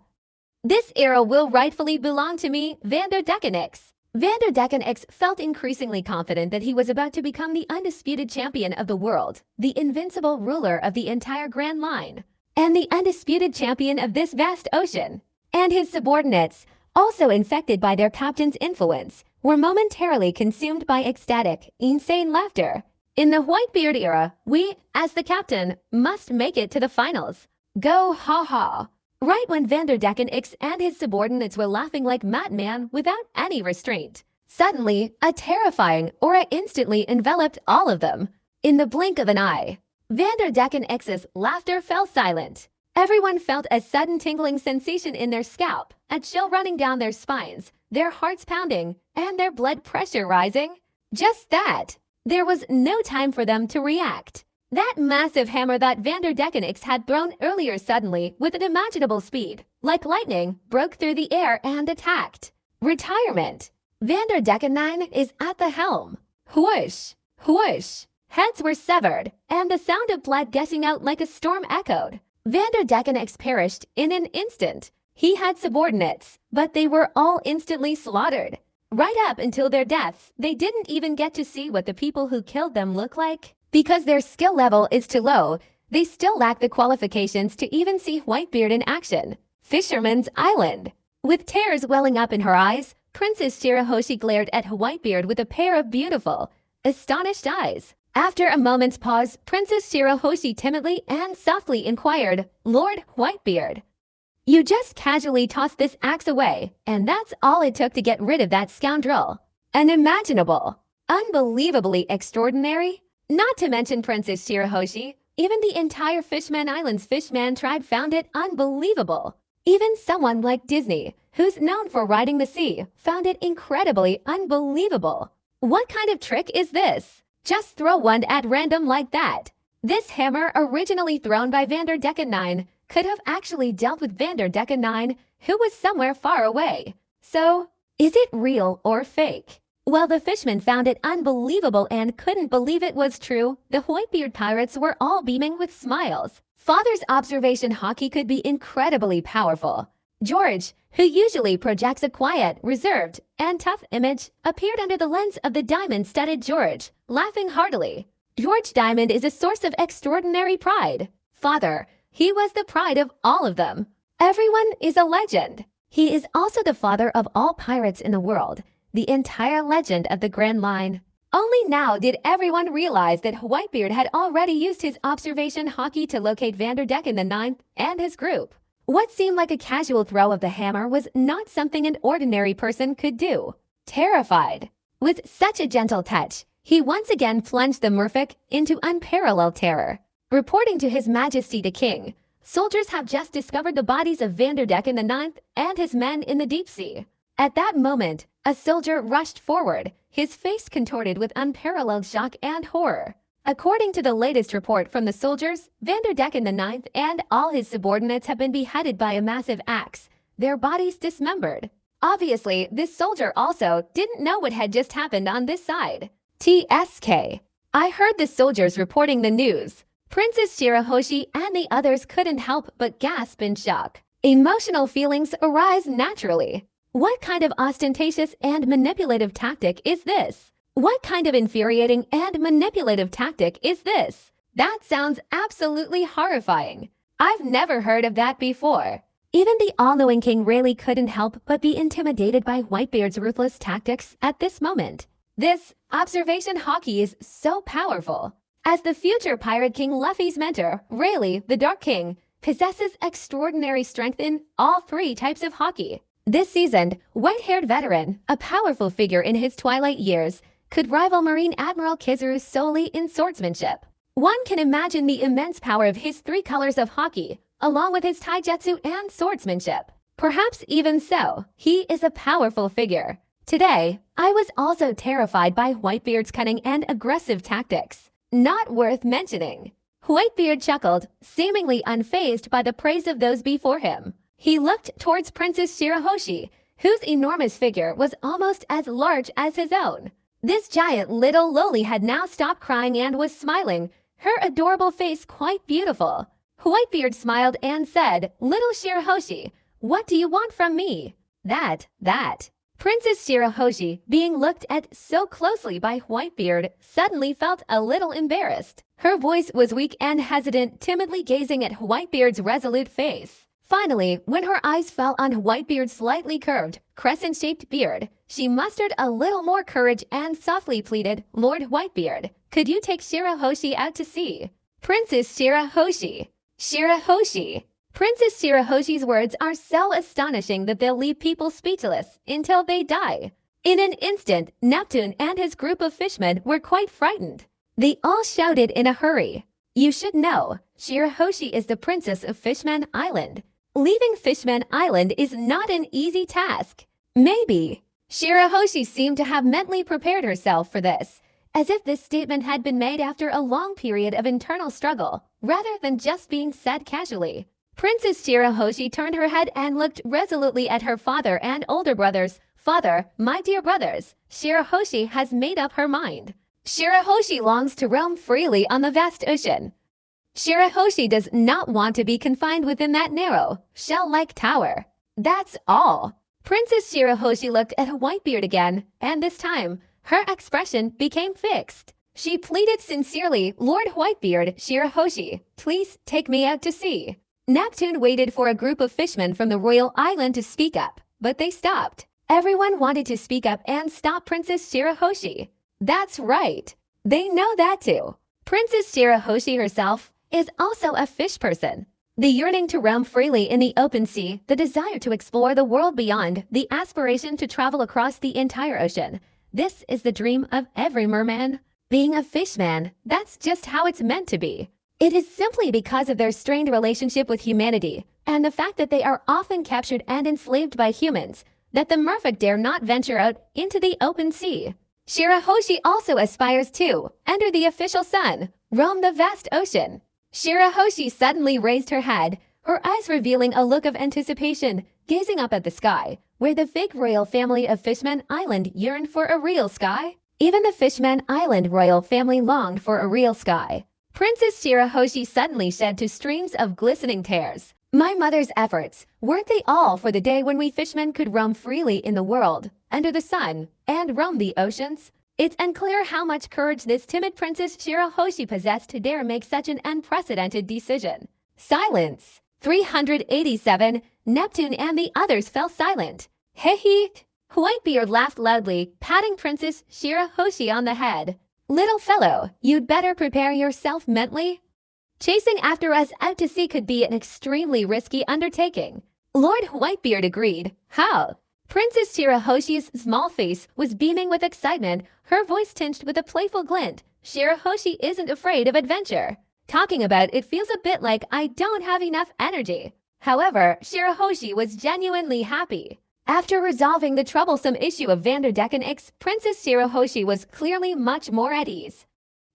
This era will rightfully belong to me, Vanderdecken X. Vanderdecken X felt increasingly confident that he was about to become the undisputed champion of the world, the invincible ruler of the entire Grand Line, and the undisputed champion of this vast ocean. And his subordinates, also infected by their captain's influence, were momentarily consumed by ecstatic, insane laughter. In the Whitebeard era, we, as the captain, must make it to the finals. Go ha ha. Right when Vanderdecken X and his subordinates were laughing like madmen without any restraint, suddenly, a terrifying aura instantly enveloped all of them. In the blink of an eye, Vanderdecken X's laughter fell silent. Everyone felt a sudden tingling sensation in their scalp, a chill running down their spines, their hearts pounding, and their blood pressure rising. Just that. There was no time for them to react. That massive hammer that Vanderdecken X had thrown earlier suddenly, with unimaginable speed, like lightning, broke through the air and attacked. Retirement. Vanderdecken 9 is at the helm. Whoosh! Whoosh! Heads were severed, and the sound of blood gushing out like a storm echoed. Vanderdecken X perished in an instant. He had subordinates, but they were all instantly slaughtered. Right up until their deaths, they didn't even get to see what the people who killed them look like. Because their skill level is too low, they still lack the qualifications to even see Whitebeard in action. Fisherman's Island. With tears welling up in her eyes, Princess Shirahoshi glared at Whitebeard with a pair of beautiful, astonished eyes. After a moment's pause, Princess Shirahoshi timidly and softly inquired, Lord Whitebeard, You just casually tossed this axe away, and that's all it took to get rid of that scoundrel. Unimaginable. Unbelievably extraordinary. Not to mention Princess Shirahoshi, even the entire Fishman Island's Fishman tribe found it unbelievable. Even someone like Disney, who's known for riding the sea, found it incredibly unbelievable. What kind of trick is this? Just throw one at random like that. This hammer, originally thrown by Vanderdecken 9, could have actually dealt with Vanderdecken 9, who was somewhere far away. So, is it real or fake? While the fishmen found it unbelievable and couldn't believe it was true, the Whitebeard pirates were all beaming with smiles. Father's observation hockey could be incredibly powerful. George, who usually projects a quiet, reserved, and tough image, appeared under the lens of the diamond-studded George, laughing heartily. George Diamond is a source of extraordinary pride. Father, he was the pride of all of them. Everyone is a legend. He is also the father of all pirates in the world, the entire legend of the Grand Line. Only now did everyone realize that Whitebeard had already used his observation hockey to locate Vanderdecken the Ninth and his group. What seemed like a casual throw of the hammer was not something an ordinary person could do. Terrified. With such a gentle touch, he once again plunged the merfolk into unparalleled terror. Reporting to His Majesty the King, soldiers have just discovered the bodies of Vanderdecken the Ninth and his men in the deep sea. At that moment, a soldier rushed forward, his face contorted with unparalleled shock and horror. According to the latest report from the soldiers, Vanderdecken the Ninth and all his subordinates have been beheaded by a massive axe, their bodies dismembered. Obviously, this soldier also didn't know what had just happened on this side. TSK. I heard the soldiers reporting the news. Princess Shirahoshi and the others couldn't help but gasp in shock. Emotional feelings arise naturally. What kind of ostentatious and manipulative tactic is this? What kind of infuriating and manipulative tactic is this? That sounds absolutely horrifying. I've never heard of that before. Even the all-knowing King Rayleigh couldn't help but be intimidated by Whitebeard's ruthless tactics at this moment. This observation hockey is so powerful. As the future Pirate King Luffy's mentor, Rayleigh, the Dark King, possesses extraordinary strength in all three types of hockey. This seasoned, white-haired veteran, a powerful figure in his twilight years, could rival Marine Admiral Kizaru solely in swordsmanship. One can imagine the immense power of his three colors of hockey, along with his taijutsu and swordsmanship. Perhaps even so, he is a powerful figure. Today, I was also terrified by Whitebeard's cunning and aggressive tactics. Not worth mentioning. Whitebeard chuckled, seemingly unfazed by the praise of those before him. He looked towards Princess Shirahoshi, whose enormous figure was almost as large as his own. This giant little loli had now stopped crying and was smiling, her adorable face quite beautiful. Whitebeard smiled and said, "Little Shirahoshi, what do you want from me?" That. Princess Shirahoshi, being looked at so closely by Whitebeard, suddenly felt a little embarrassed. Her voice was weak and hesitant, timidly gazing at Whitebeard's resolute face. Finally, when her eyes fell on Whitebeard's slightly curved, crescent-shaped beard, she mustered a little more courage and softly pleaded, "Lord Whitebeard, could you take Shirahoshi out to sea?" Princess Shirahoshi. Shirahoshi. Princess Shirahoshi's words are so astonishing that they'll leave people speechless until they die. In an instant, Neptune and his group of fishmen were quite frightened. They all shouted in a hurry, "You should know, Shirahoshi is the princess of Fishman Island. Leaving Fishman Island is not an easy task." Maybe. Shirahoshi seemed to have mentally prepared herself for this, as if this statement had been made after a long period of internal struggle, rather than just being said casually. Princess Shirahoshi turned her head and looked resolutely at her father and older brothers. "Father, my dear brothers, Shirahoshi has made up her mind. Shirahoshi longs to roam freely on the vast ocean. Shirahoshi does not want to be confined within that narrow, shell-like tower. That's all." Princess Shirahoshi looked at Whitebeard again, and this time, her expression became fixed. She pleaded sincerely, "Lord Whitebeard, Shirahoshi, please take me out to sea." Neptune waited for a group of fishmen from the royal island to speak up, but they stopped. Everyone wanted to speak up and stop Princess Shirahoshi. That's right. They know that too. Princess Shirahoshi herself is also a fish person. The yearning to roam freely in the open sea, the desire to explore the world beyond, the aspiration to travel across the entire ocean. This is the dream of every merman. Being a fishman, that's just how it's meant to be. It is simply because of their strained relationship with humanity, and the fact that they are often captured and enslaved by humans, that the merfolk dare not venture out into the open sea. Shirahoshi also aspires to enter the official sun, roam the vast ocean. Shirahoshi suddenly raised her head, her eyes revealing a look of anticipation, gazing up at the sky, where the fake royal family of Fishman Island yearned for a real sky. Even the Fishman Island royal family longed for a real sky. Princess Shirahoshi suddenly shed two streams of glistening tears. My mother's efforts, weren't they all for the day when we fishmen could roam freely in the world, under the sun, and roam the oceans? It's unclear how much courage this timid Princess Shirahoshi possessed to dare make such an unprecedented decision. Silence. 387, Neptune and the others fell silent. Hee. Whitebeard laughed loudly, patting Princess Shirahoshi on the head. Little fellow, you'd better prepare yourself mentally. Chasing after us out to sea could be an extremely risky undertaking. Lord Whitebeard agreed. How? Princess Shirahoshi's small face was beaming with excitement, her voice tinged with a playful glint. Shirahoshi isn't afraid of adventure. Talking about it feels a bit like I don't have enough energy. However, Shirahoshi was genuinely happy. After resolving the troublesome issue of Vanderdecken X, Princess Shirahoshi was clearly much more at ease.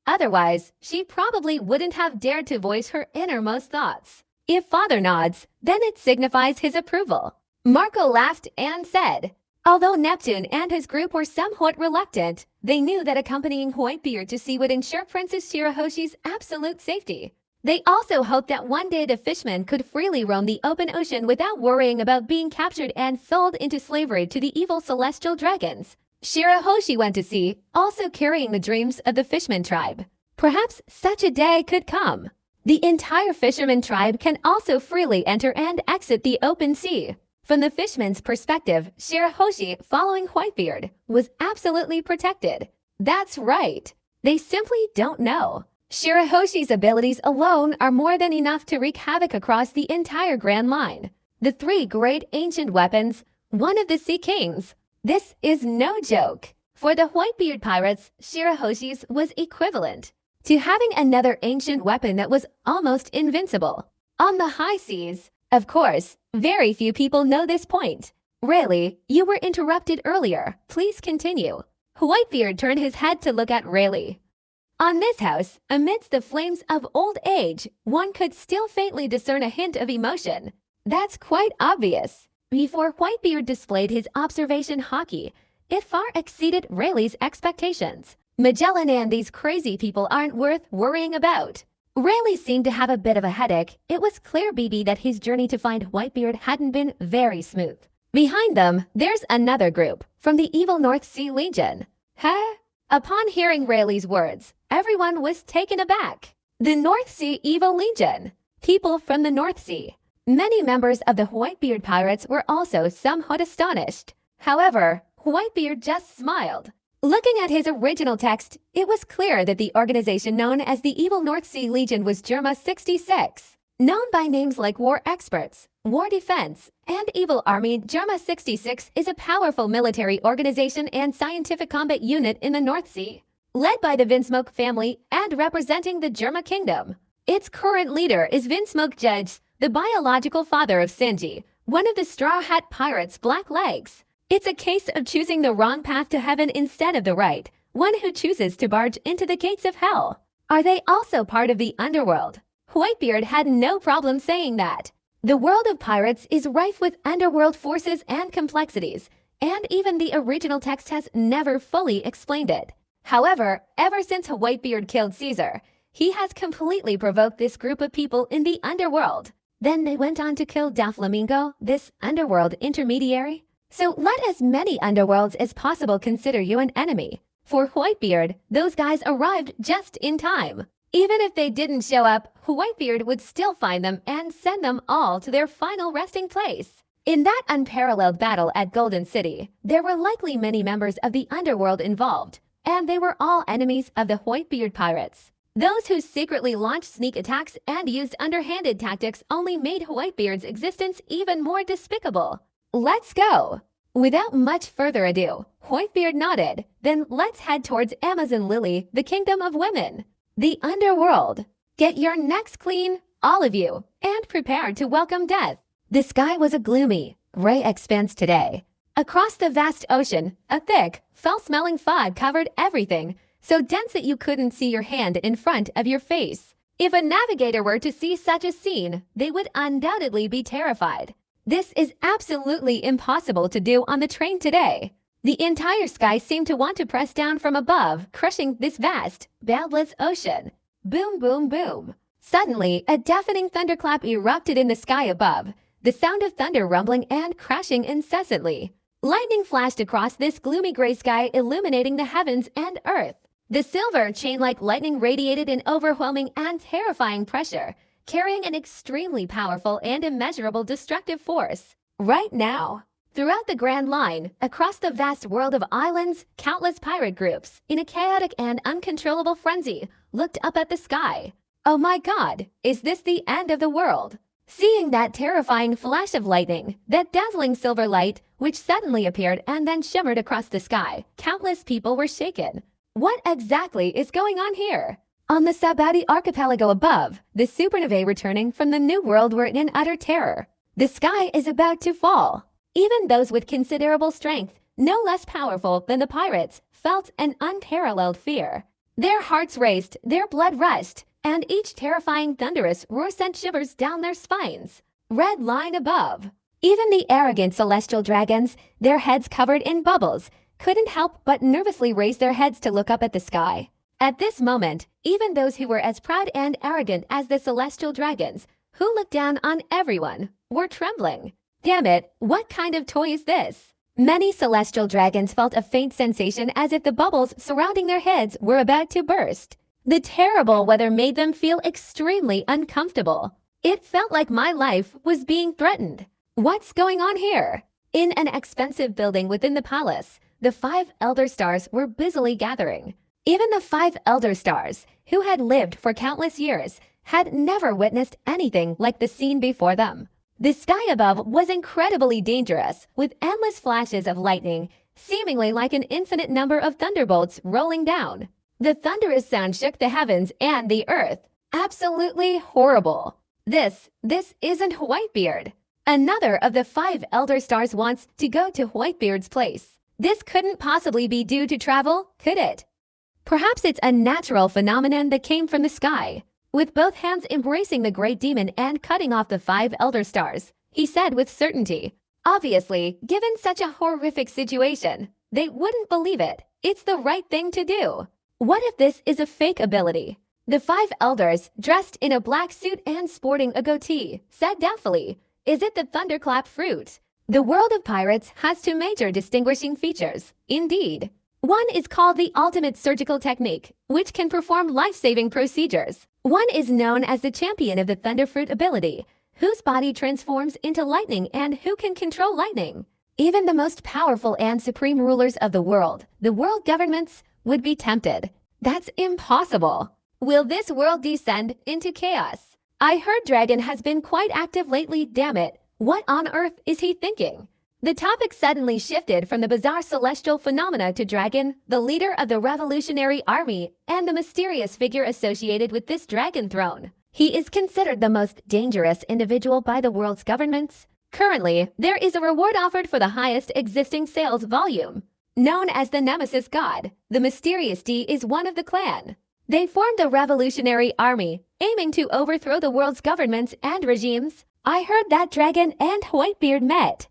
Otherwise, she probably wouldn't have dared to voice her innermost thoughts. If father nods, then it signifies his approval. Marco laughed and said, although Neptune and his group were somewhat reluctant, they knew that accompanying Whitebeard to sea would ensure Princess Shirahoshi's absolute safety. They also hoped that one day the fishmen could freely roam the open ocean without worrying about being captured and sold into slavery to the evil celestial dragons. Shirahoshi went to sea, also carrying the dreams of the Fishman tribe. Perhaps such a day could come. The entire fisherman tribe can also freely enter and exit the open sea. From the fishman's perspective, Shirahoshi, following Whitebeard, was absolutely protected. That's right. They simply don't know. Shirahoshi's abilities alone are more than enough to wreak havoc across the entire Grand Line. The three great ancient weapons, one of the Sea Kings. This is no joke. For the Whitebeard pirates, Shirahoshi's was equivalent to having another ancient weapon that was almost invincible. On the high seas, of course, very few people know this point. Rayleigh, you were interrupted earlier. Please continue. Whitebeard turned his head to look at Rayleigh. On this house, amidst the flames of old age, one could still faintly discern a hint of emotion. That's quite obvious. Before Whitebeard displayed his observation hockey, it far exceeded Rayleigh's expectations. Magellan and these crazy people aren't worth worrying about. Rayleigh seemed to have a bit of a headache. It was clear BB that his journey to find Whitebeard hadn't been very smooth. Behind them, there's another group, from the evil North Sea Legion. Huh? Upon hearing Rayleigh's words, everyone was taken aback. The North Sea Evil Legion. People from the North Sea. Many members of the Whitebeard pirates were also somewhat astonished. However, Whitebeard just smiled. Looking at his original text, it was clear that the organization known as the Evil North Sea Legion was Germa 66. Known by names like War Experts, War Defense, and Evil Army, Germa 66 is a powerful military organization and scientific combat unit in the North Sea, led by the Vinsmoke family and representing the Germa Kingdom. Its current leader is Vinsmoke Judge, the biological father of Sinji, one of the Straw Hat Pirates' Black Legs. It's a case of choosing the wrong path to heaven instead of the right, one who chooses to barge into the gates of hell. Are they also part of the underworld? Whitebeard had no problem saying that. The world of pirates is rife with underworld forces and complexities, and even the original text has never fully explained it. However, ever since Whitebeard killed Caesar, he has completely provoked this group of people in the underworld. Then they went on to kill Doflamingo, this underworld intermediary. So let as many underworlds as possible consider you an enemy. For Whitebeard, those guys arrived just in time. Even if they didn't show up, Whitebeard would still find them and send them all to their final resting place. In that unparalleled battle at Golden City, there were likely many members of the underworld involved, and they were all enemies of the Whitebeard pirates. Those who secretly launched sneak attacks and used underhanded tactics only made Whitebeard's existence even more despicable. Let's go! Without much further ado, Whitebeard nodded. Then let's head towards Amazon Lily, the kingdom of women. The underworld. Get your necks clean, all of you, and prepare to welcome death. The sky was a gloomy, gray expanse today. Across the vast ocean, a thick, foul-smelling fog covered everything, so dense that you couldn't see your hand in front of your face. If a navigator were to see such a scene, they would undoubtedly be terrified. This is absolutely impossible to do on the train today. The entire sky seemed to want to press down from above, crushing this vast, boundless ocean. Boom, boom, boom. Suddenly, a deafening thunderclap erupted in the sky above, the sound of thunder rumbling and crashing incessantly. Lightning flashed across this gloomy gray sky, illuminating the heavens and earth. The silver chain-like lightning radiated in overwhelming and terrifying pressure, carrying an extremely powerful and immeasurable destructive force. Right now, throughout the Grand Line, across the vast world of islands, countless pirate groups, in a chaotic and uncontrollable frenzy, looked up at the sky. Oh my God, is this the end of the world? Seeing that terrifying flash of lightning, that dazzling silver light, which suddenly appeared and then shimmered across the sky, countless people were shaken. What exactly is going on here? On the Sabaody archipelago above, the supernovae returning from the New World were in utter terror. The sky is about to fall. Even those with considerable strength, no less powerful than the pirates, felt an unparalleled fear. Their hearts raced, their blood rushed, and each terrifying thunderous roar sent shivers down their spines. Red line above. Even the arrogant celestial dragons, their heads covered in bubbles, couldn't help but nervously raise their heads to look up at the sky. At this moment, even those who were as proud and arrogant as the celestial dragons, who looked down on everyone, were trembling. Damn it, what kind of toy is this? Many celestial dragons felt a faint sensation as if the bubbles surrounding their heads were about to burst. The terrible weather made them feel extremely uncomfortable. It felt like my life was being threatened. What's going on here? In an expensive building within the palace, the 5 Elder Stars were busily gathering. Even the 5 Elder Stars, who had lived for countless years, had never witnessed anything like the scene before them. The sky above was incredibly dangerous, with endless flashes of lightning, seemingly like an infinite number of thunderbolts rolling down. The thunderous sound shook the heavens and the earth. Absolutely horrible. This isn't Whitebeard. Another of the 5 Elder Stars wants to go to Whitebeard's place. This couldn't possibly be due to travel, could it? Perhaps it's a natural phenomenon that came from the sky. With both hands embracing the great demon and cutting off the 5 Elder Stars, he said with certainty. Obviously, given such a horrific situation, they wouldn't believe it. It's the right thing to do. What if this is a fake ability? The 5 elders, dressed in a black suit and sporting a goatee, said doubtfully, "Is it the thunderclap fruit?" The world of pirates has 2 major distinguishing features, indeed. One is called the ultimate surgical technique, which can perform life-saving procedures. One is known as the champion of the thunderfruit ability, whose body transforms into lightning and who can control lightning. Even the most powerful and supreme rulers of the world governments, would be tempted. That's impossible. Will this world descend into chaos? I heard Dragon has been quite active lately, damn it. What on earth is he thinking? The topic suddenly shifted from the bizarre celestial phenomena to Dragon, the leader of the Revolutionary Army, and the mysterious figure associated with this dragon throne. He is considered the most dangerous individual by the world's governments. Currently, there is a reward offered for the highest existing sales volume. Known as the Nemesis God, the mysterious D is one of the clan. They formed the Revolutionary Army, aiming to overthrow the world's governments and regimes. I heard that Dragon and Whitebeard met.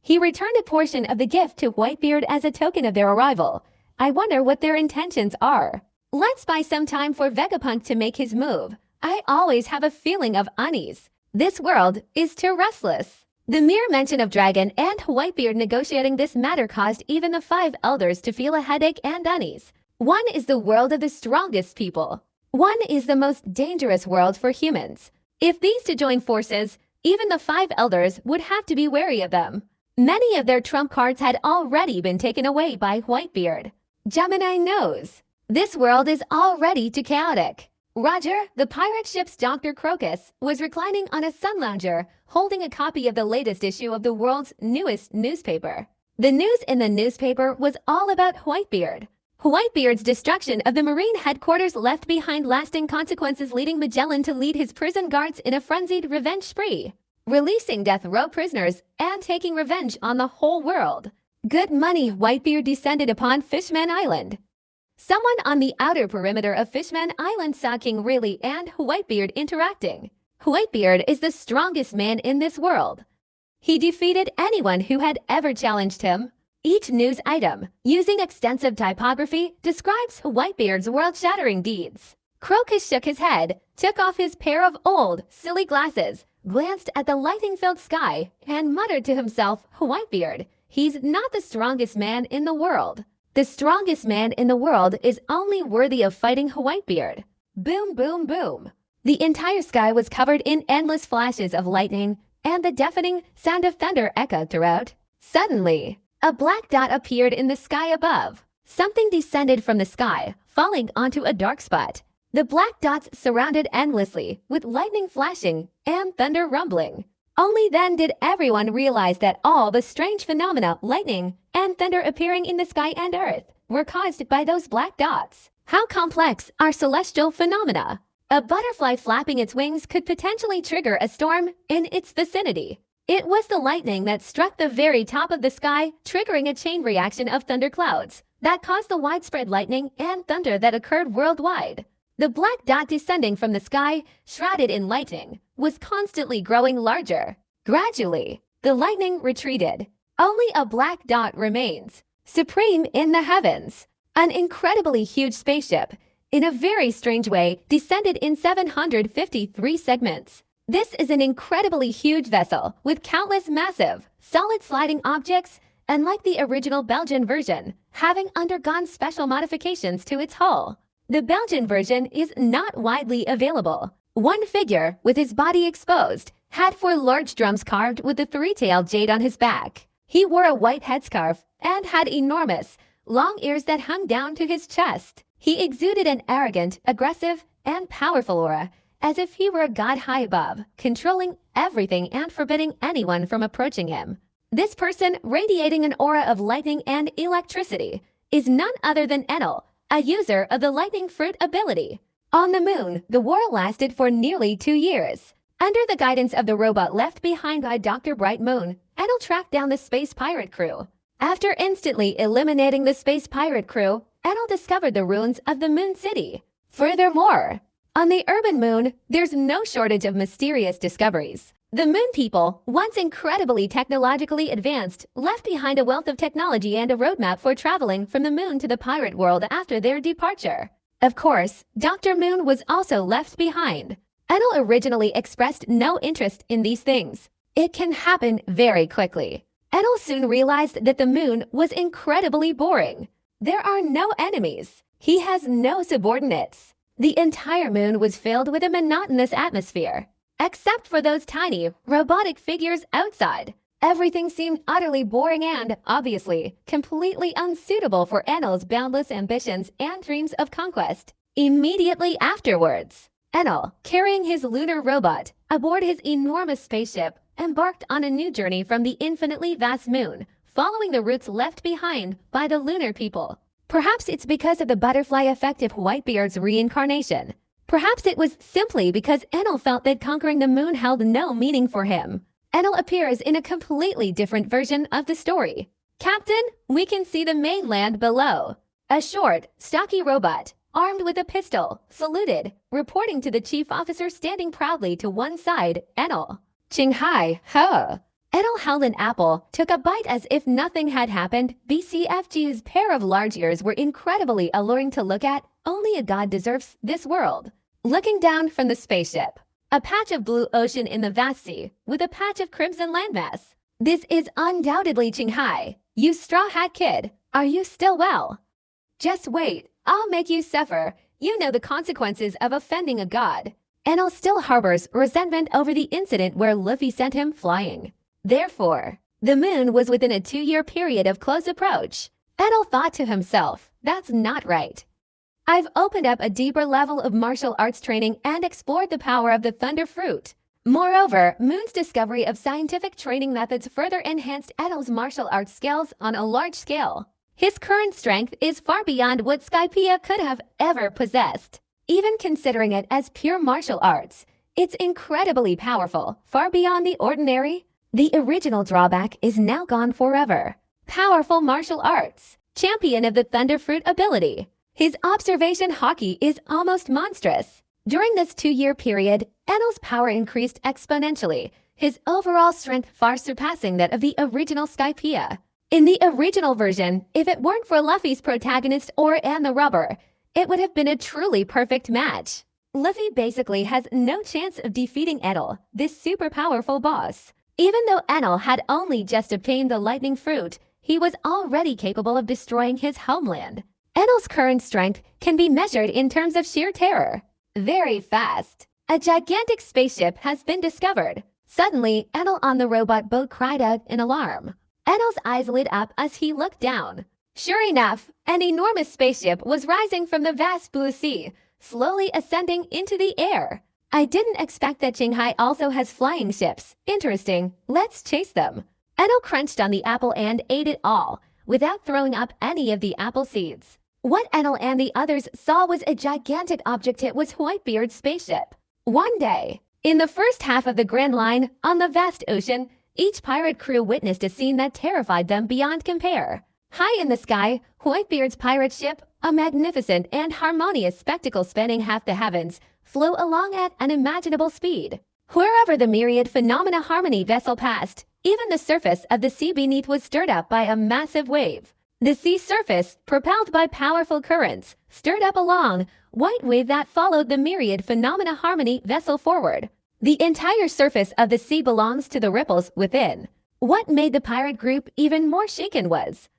He returned a portion of the gift to Whitebeard as a token of their arrival. I wonder what their intentions are. Let's buy some time for Vegapunk to make his move. I always have a feeling of unease. This world is too restless. The mere mention of Dragon and Whitebeard negotiating this matter caused even the 5 elders to feel a headache and unease. One is the world of the strongest people. One is the most dangerous world for humans. If these two join forces, even the 5 elders would have to be wary of them. Many of their trump cards had already been taken away by Whitebeard. Gemini knows. This world is already too chaotic. Roger, the pirate ship's Dr. Crocus, was reclining on a sun lounger, holding a copy of the latest issue of the world's newest newspaper. The news in the newspaper was all about Whitebeard. Whitebeard's destruction of the Marine headquarters left behind lasting consequences, leading Magellan to lead his prison guards in a frenzied revenge spree, releasing death row prisoners and taking revenge on the whole world. Good money. Whitebeard descended upon Fishman Island. Someone on the outer perimeter of Fishman Island saw King Riley and Whitebeard interacting. Whitebeard is the strongest man in this world. He defeated anyone who had ever challenged him. Each news item, using extensive typography, describes Whitebeard's world-shattering deeds. Crocus shook his head, took off his pair of old, silly glasses, glanced at the lightning-filled sky, and muttered to himself, Whitebeard, he's not the strongest man in the world. The strongest man in the world is only worthy of fighting Whitebeard. Boom, boom, boom. The entire sky was covered in endless flashes of lightning, and the deafening sound of thunder echoed throughout. Suddenly, a black dot appeared in the sky above. Something descended from the sky, falling onto a dark spot. The black dots surrounded endlessly, with lightning flashing and thunder rumbling. Only then did everyone realize that all the strange phenomena, lightning and thunder appearing in the sky and earth, were caused by those black dots. How complex are celestial phenomena? A butterfly flapping its wings could potentially trigger a storm in its vicinity. It was the lightning that struck the very top of the sky, triggering a chain reaction of thunderclouds that caused the widespread lightning and thunder that occurred worldwide. The black dot descending from the sky, shrouded in lightning, was constantly growing larger. Gradually, the lightning retreated. Only a black dot remains, supreme in the heavens. An incredibly huge spaceship, in a very strange way, descended in 753 segments. This is an incredibly huge vessel with countless massive, solid sliding objects, and like the original Belgian version, having undergone special modifications to its hull. The Belgian version is not widely available. One figure, with his body exposed, had 4 large drums carved with the 3-tailed jade on his back. He wore a white headscarf and had enormous, long ears that hung down to his chest. He exuded an arrogant, aggressive, and powerful aura, as if he were a god high above, controlling everything and forbidding anyone from approaching him. This person, radiating an aura of lightning and electricity, is none other than Enel, a user of the lightning fruit ability. On the moon, the war lasted for nearly 2 years. Under the guidance of the robot left behind by Dr. Bright Moon, Enel tracked down the space pirate crew. After instantly eliminating the space pirate crew, Enel discovered the ruins of the moon city. Furthermore, on the urban moon, there's no shortage of mysterious discoveries. The moon people, once incredibly technologically advanced, left behind a wealth of technology and a roadmap for traveling from the moon to the pirate world after their departure. Of course, Dr. Moon was also left behind. Enel originally expressed no interest in these things. It can happen very quickly. Enel soon realized that the moon was incredibly boring. There are no enemies. He has no subordinates. The entire moon was filled with a monotonous atmosphere. Except for those tiny, robotic figures outside. Everything seemed utterly boring and, obviously, completely unsuitable for Enel's boundless ambitions and dreams of conquest. Immediately afterwards, Enel, carrying his lunar robot, aboard his enormous spaceship, embarked on a new journey from the infinitely vast moon, following the routes left behind by the lunar people. Perhaps it's because of the butterfly effect of Whitebeard's reincarnation. Perhaps it was simply because Enel felt that conquering the moon held no meaning for him. Enel appears in a completely different version of the story. Captain, we can see the mainland below. A short, stocky robot, armed with a pistol, saluted, reporting to the chief officer standing proudly to one side, Enel. Qinghai, huh? Enel held an apple, took a bite as if nothing had happened. BCFG's pair of large ears were incredibly alluring to look at. Only a god deserves this world. Looking down from the spaceship, a patch of blue ocean in the vast sea, with a patch of crimson landmass. This is undoubtedly Qinghai. You straw hat kid, are you still well? Just wait, I'll make you suffer. You know the consequences of offending a god. Enel still harbors resentment over the incident where Luffy sent him flying. Therefore, the moon was within a 2-year period of close approach. Enel thought to himself, that's not right. I've opened up a deeper level of martial arts training and explored the power of the Thunder Fruit. Moreover, Moon's discovery of scientific training methods further enhanced Edel's martial arts skills on a large scale. His current strength is far beyond what Skypiea could have ever possessed. Even considering it as pure martial arts, it's incredibly powerful, far beyond the ordinary. The original drawback is now gone forever. Powerful martial arts, champion of the Thunder Fruit ability. His observation hockey is almost monstrous. During this 2-year period, Edel's power increased exponentially, his overall strength far surpassing that of the original Skypiea. In the original version, if it weren't for Luffy's protagonist Ore and the rubber, it would have been a truly perfect match. Luffy basically has no chance of defeating Edel, this super powerful boss. Even though Enel had only just obtained the lightning fruit, he was already capable of destroying his homeland. Enel's current strength can be measured in terms of sheer terror. Very fast. A gigantic spaceship has been discovered. Suddenly, Enel on the robot boat cried out in alarm. Enel's eyes lit up as he looked down. Sure enough, an enormous spaceship was rising from the vast blue sea, slowly ascending into the air. I didn't expect that Shanghai also has flying ships. Interesting. Let's chase them. Enel crunched on the apple and ate it all, without throwing up any of the apple seeds. What Enel and the others saw was a gigantic object. It was Whitebeard's spaceship. One day, in the first half of the Grand Line, on the vast ocean, each pirate crew witnessed a scene that terrified them beyond compare. High in the sky, Whitebeard's pirate ship, a magnificent and harmonious spectacle spanning half the heavens, flew along at unimaginable speed. Wherever the myriad phenomena harmony vessel passed, even the surface of the sea beneath was stirred up by a massive wave. The sea surface, propelled by powerful currents, stirred up a long, white wave that followed the myriad phenomena harmony vessel forward. The entire surface of the sea belongs to the ripples within. What made the pirate group even more shaken was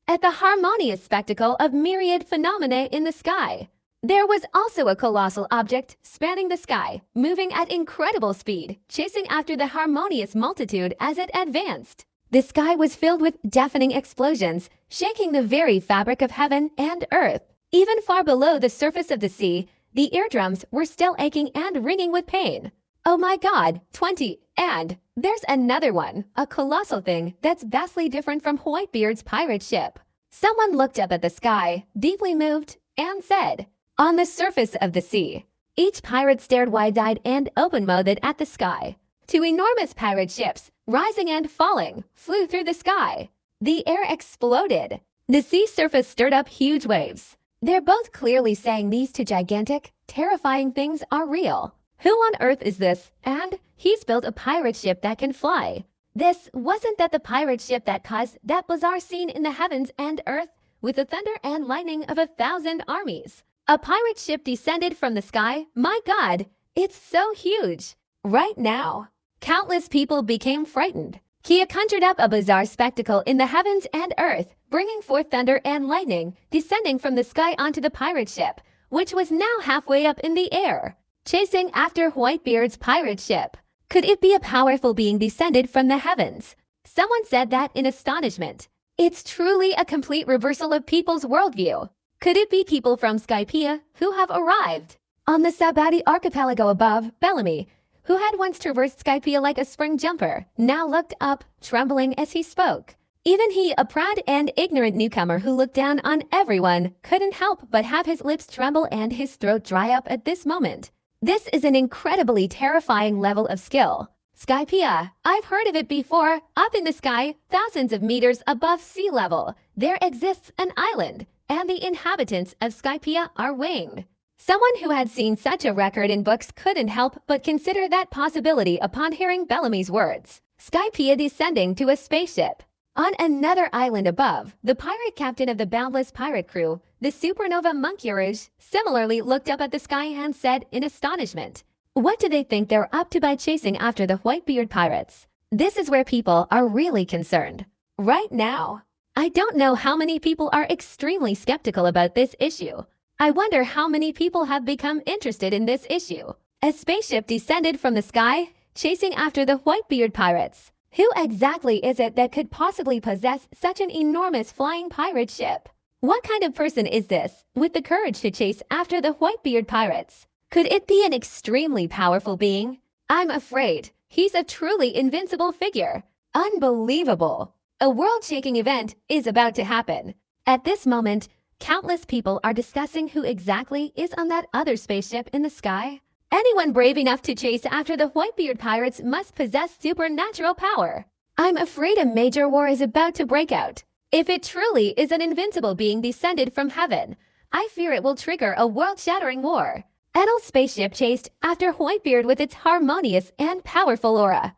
at the harmonious spectacle of myriad phenomena in the sky. There was also a colossal object spanning the sky, moving at incredible speed, chasing after the harmonious multitude as it advanced. The sky was filled with deafening explosions, shaking the very fabric of heaven and earth. Even far below the surface of the sea, the eardrums were still aching and ringing with pain. Oh my god, 20, and there's another one, a colossal thing that's vastly different from Whitebeard's pirate ship. Someone looked up at the sky, deeply moved, and said, on the surface of the sea. Each pirate stared wide-eyed and open-mouthed at the sky. 2 enormous pirate ships, rising and falling, flew through the sky. The air exploded. The sea surface stirred up huge waves. They're both clearly saying these 2 gigantic, terrifying things are real. Who on earth is this? And he's built a pirate ship that can fly. This wasn't that the pirate ship that caused that bizarre scene in the heavens and earth with the thunder and lightning of 1,000 armies. A pirate ship descended from the sky? My god, it's so huge. Right now, countless people became frightened. Kia conjured up a bizarre spectacle in the heavens and earth, bringing forth thunder and lightning, descending from the sky onto the pirate ship, which was now halfway up in the air, chasing after Whitebeard's pirate ship. Could it be a powerful being descended from the heavens? Someone said that in astonishment. It's truly a complete reversal of people's worldview. Could it be people from Skypiea who have arrived? On the Sabati archipelago above, Bellamy, who had once traversed Skypiea like a spring jumper, now looked up, trembling as he spoke. Even he, a proud and ignorant newcomer who looked down on everyone, couldn't help but have his lips tremble and his throat dry up at this moment. This is an incredibly terrifying level of skill. Skypiea, I've heard of it before. Up in the sky, thousands of meters above sea level, there exists an island, and the inhabitants of Skypiea are winged. Someone who had seen such a record in books couldn't help but consider that possibility upon hearing Bellamy's words. Skypiea descending to a spaceship. On another island above, the pirate captain of the boundless pirate crew, the supernova Monkey Rouge, similarly looked up at the sky and said in astonishment, what do they think they're up to by chasing after the Whitebeard pirates? This is where people are really concerned. Right now, I don't know how many people are extremely skeptical about this issue. I wonder how many people have become interested in this issue. A spaceship descended from the sky, chasing after the Whitebeard pirates. Who exactly is it that could possibly possess such an enormous flying pirate ship? What kind of person is this, with the courage to chase after the Whitebeard pirates? Could it be an extremely powerful being? I'm afraid he's a truly invincible figure. Unbelievable! A world-shaking event is about to happen. At this moment, countless people are discussing who exactly is on that other spaceship in the sky. Anyone brave enough to chase after the Whitebeard pirates must possess supernatural power. I'm afraid a major war is about to break out. If it truly is an invincible being descended from heaven, I fear it will trigger a world-shattering war. Edel's spaceship chased after Whitebeard with its harmonious and powerful aura.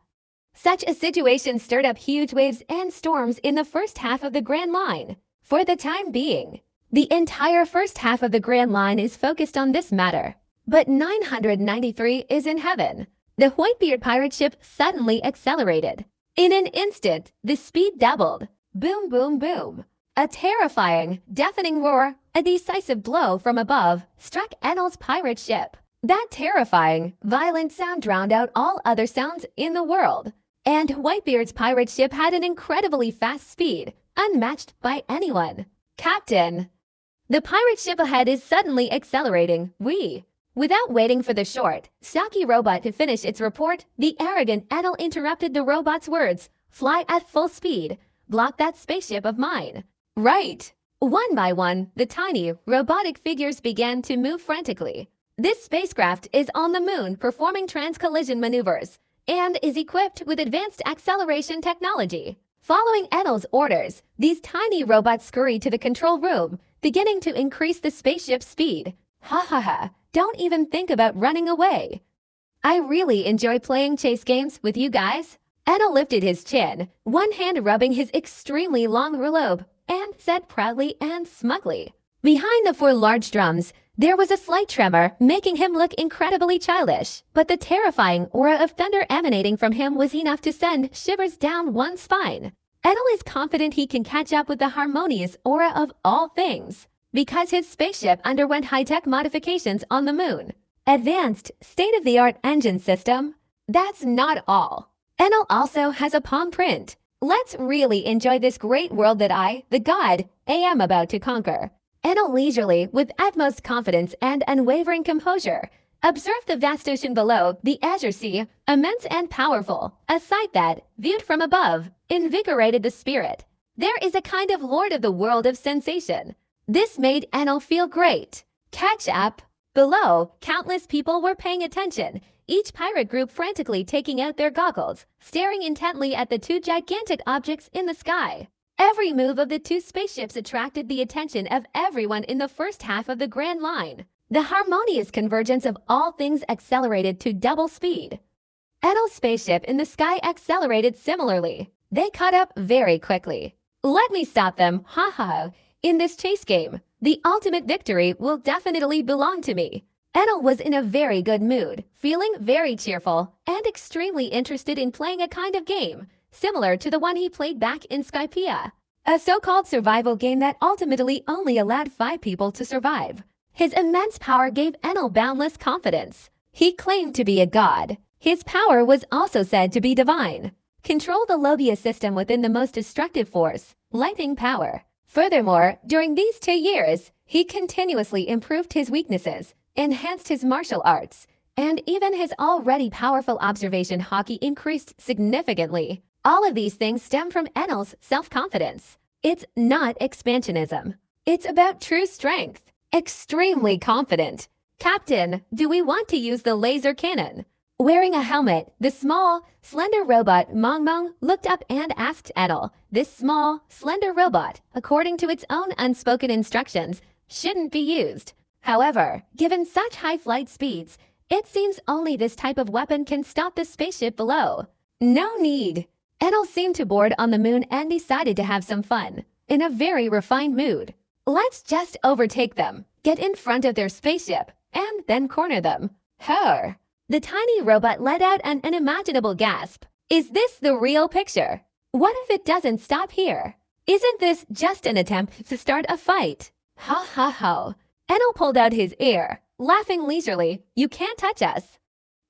Such a situation stirred up huge waves and storms in the first half of the Grand Line. For the time being, the entire first half of the Grand Line is focused on this matter. But 993 is in heaven. The Whitebeard pirate ship suddenly accelerated. In an instant, the speed doubled. Boom, boom, boom. A terrifying, deafening roar, a decisive blow from above, struck Edel's pirate ship. That terrifying, violent sound drowned out all other sounds in the world. And Whitebeard's pirate ship had an incredibly fast speed, unmatched by anyone. Captain! The pirate ship ahead is suddenly accelerating. Without waiting for the short, stocky robot to finish its report, the arrogant Edel interrupted the robot's words. Fly at full speed. Block that spaceship of mine. Right. One by one, the tiny, robotic figures began to move frantically. This spacecraft is on the moon performing trans-collision maneuvers and is equipped with advanced acceleration technology. Following Edel's orders, these tiny robots scurry to the control room, beginning to increase the spaceship's speed. Ha ha ha, don't even think about running away. I really enjoy playing chase games with you guys. Edel lifted his chin, one hand rubbing his extremely long earlobe, and said proudly and smugly. Behind the four large drums, there was a slight tremor, making him look incredibly childish, but the terrifying aura of thunder emanating from him was enough to send shivers down one's spine. Edel is confident he can catch up with the harmonious aura of all things, because his spaceship underwent high-tech modifications on the moon. Advanced, state-of-the-art engine system. That's not all. Enel also has a palm print. Let's really enjoy this great world that I, the god, am about to conquer. Enel leisurely, with utmost confidence and unwavering composure, observed the vast ocean below, the azure sea, immense and powerful, a sight that, viewed from above, invigorated the spirit. There is a kind of lord of the world of sensation. This made Enel feel great. Catch up. Below, countless people were paying attention, each pirate group frantically taking out their goggles, staring intently at the two gigantic objects in the sky. Every move of the two spaceships attracted the attention of everyone in the first half of the Grand Line. The harmonious convergence of all things accelerated to double speed. Edel's spaceship in the sky accelerated similarly. They caught up very quickly. Let me stop them, ha ha. In this chase game, the ultimate victory will definitely belong to me. Edel was in a very good mood, feeling very cheerful, and extremely interested in playing a kind of game, similar to the one he played back in Skypiea, a so-called survival game that ultimately only allowed 5 people to survive. His immense power gave Edel boundless confidence. He claimed to be a god. His power was also said to be divine. Control the Logia system within the most destructive force, lightning power. Furthermore, during these 2 years, he continuously improved his weaknesses, enhanced his martial arts, and even his already powerful observation hockey increased significantly. All of these things stem from Edel's self-confidence. It's not expansionism. It's about true strength. Extremely confident. Captain, do we want to use the laser cannon? Wearing a helmet, the small, slender robot Mong Mong looked up and asked Edel. This small, slender robot, according to its own unspoken instructions, shouldn't be used. However, given such high flight speeds, it seems only this type of weapon can stop the spaceship below. No need. Edel seemed to bored on the moon and decided to have some fun, in a very refined mood. Let's just overtake them, get in front of their spaceship, and then corner them. Her. The tiny robot let out an unimaginable gasp. Is this the real picture? What if it doesn't stop here? Isn't this just an attempt to start a fight? Ha ha ha. Edel pulled out his ear, laughing leisurely. You can't touch us.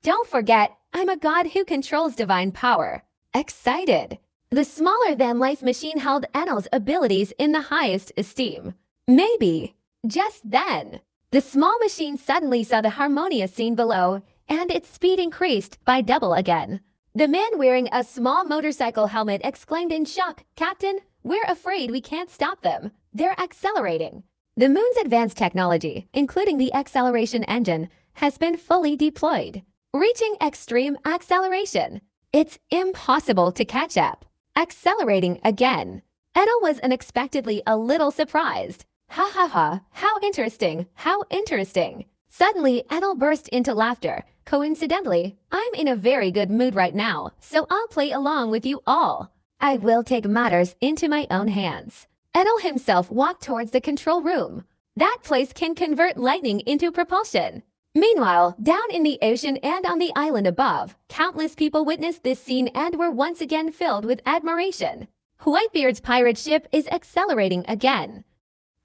Don't forget, I'm a god who controls divine power. Excited. The smaller-than-life machine held Edel's abilities in the highest esteem. Maybe. Just then, the small machine suddenly saw the harmonious scene below, and its speed increased by double again. The man wearing a small motorcycle helmet exclaimed in shock, "Captain, we're afraid we can't stop them. They're accelerating." The moon's advanced technology, including the acceleration engine, has been fully deployed, reaching extreme acceleration. It's impossible to catch up. Accelerating again. Enel was unexpectedly a little surprised. "Ha ha ha, how interesting, how interesting." Suddenly, Enel burst into laughter. "Coincidentally, I'm in a very good mood right now, so I'll play along with you all. I will take matters into my own hands." Enel himself walked towards the control room. That place can convert lightning into propulsion. Meanwhile, down in the ocean and on the island above, countless people witnessed this scene and were once again filled with admiration. Whitebeard's pirate ship is accelerating again,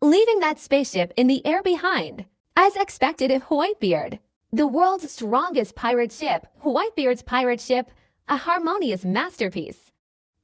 leaving that spaceship in the air behind. As expected of Whitebeard, the world's strongest pirate ship, Whitebeard's pirate ship, a harmonious masterpiece.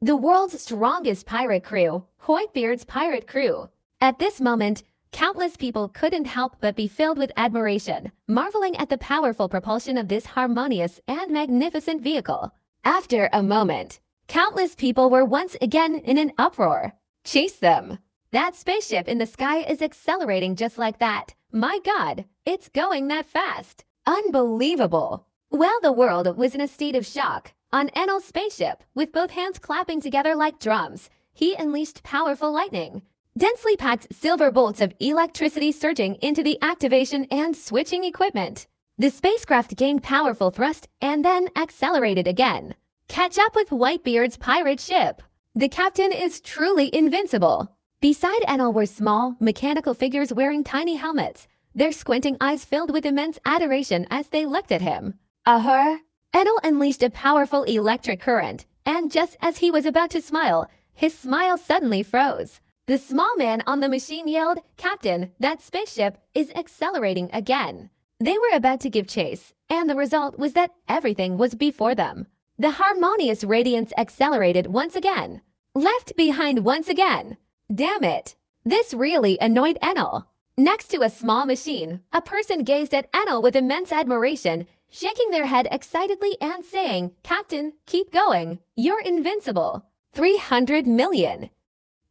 The world's strongest pirate crew, Whitebeard's pirate crew. At this moment, countless people couldn't help but be filled with admiration, marveling at the powerful propulsion of this harmonious and magnificent vehicle. After a moment, countless people were once again in an uproar. "Chase them! That spaceship in the sky is accelerating just like that. My God, it's going that fast. Unbelievable." Well, the world was in a state of shock. On Enel's spaceship, with both hands clapping together like drums, he unleashed powerful lightning. Densely packed silver bolts of electricity surging into the activation and switching equipment. The spacecraft gained powerful thrust and then accelerated again. Catch up with Whitebeard's pirate ship. The captain is truly invincible. Beside Enel were small, mechanical figures wearing tiny helmets, their squinting eyes filled with immense adoration as they looked at him. Enel unleashed a powerful electric current, and just as he was about to smile, his smile suddenly froze. The small man on the machine yelled, "Captain, that spaceship is accelerating again." They were about to give chase, and the result was that everything was before them. The harmonious radiance accelerated once again. Left behind once again. Damn it! This really annoyed Enel. Next to a small machine, a person gazed at Enel with immense admiration, shaking their head excitedly and saying, "Captain, keep going. You're invincible." 300 million.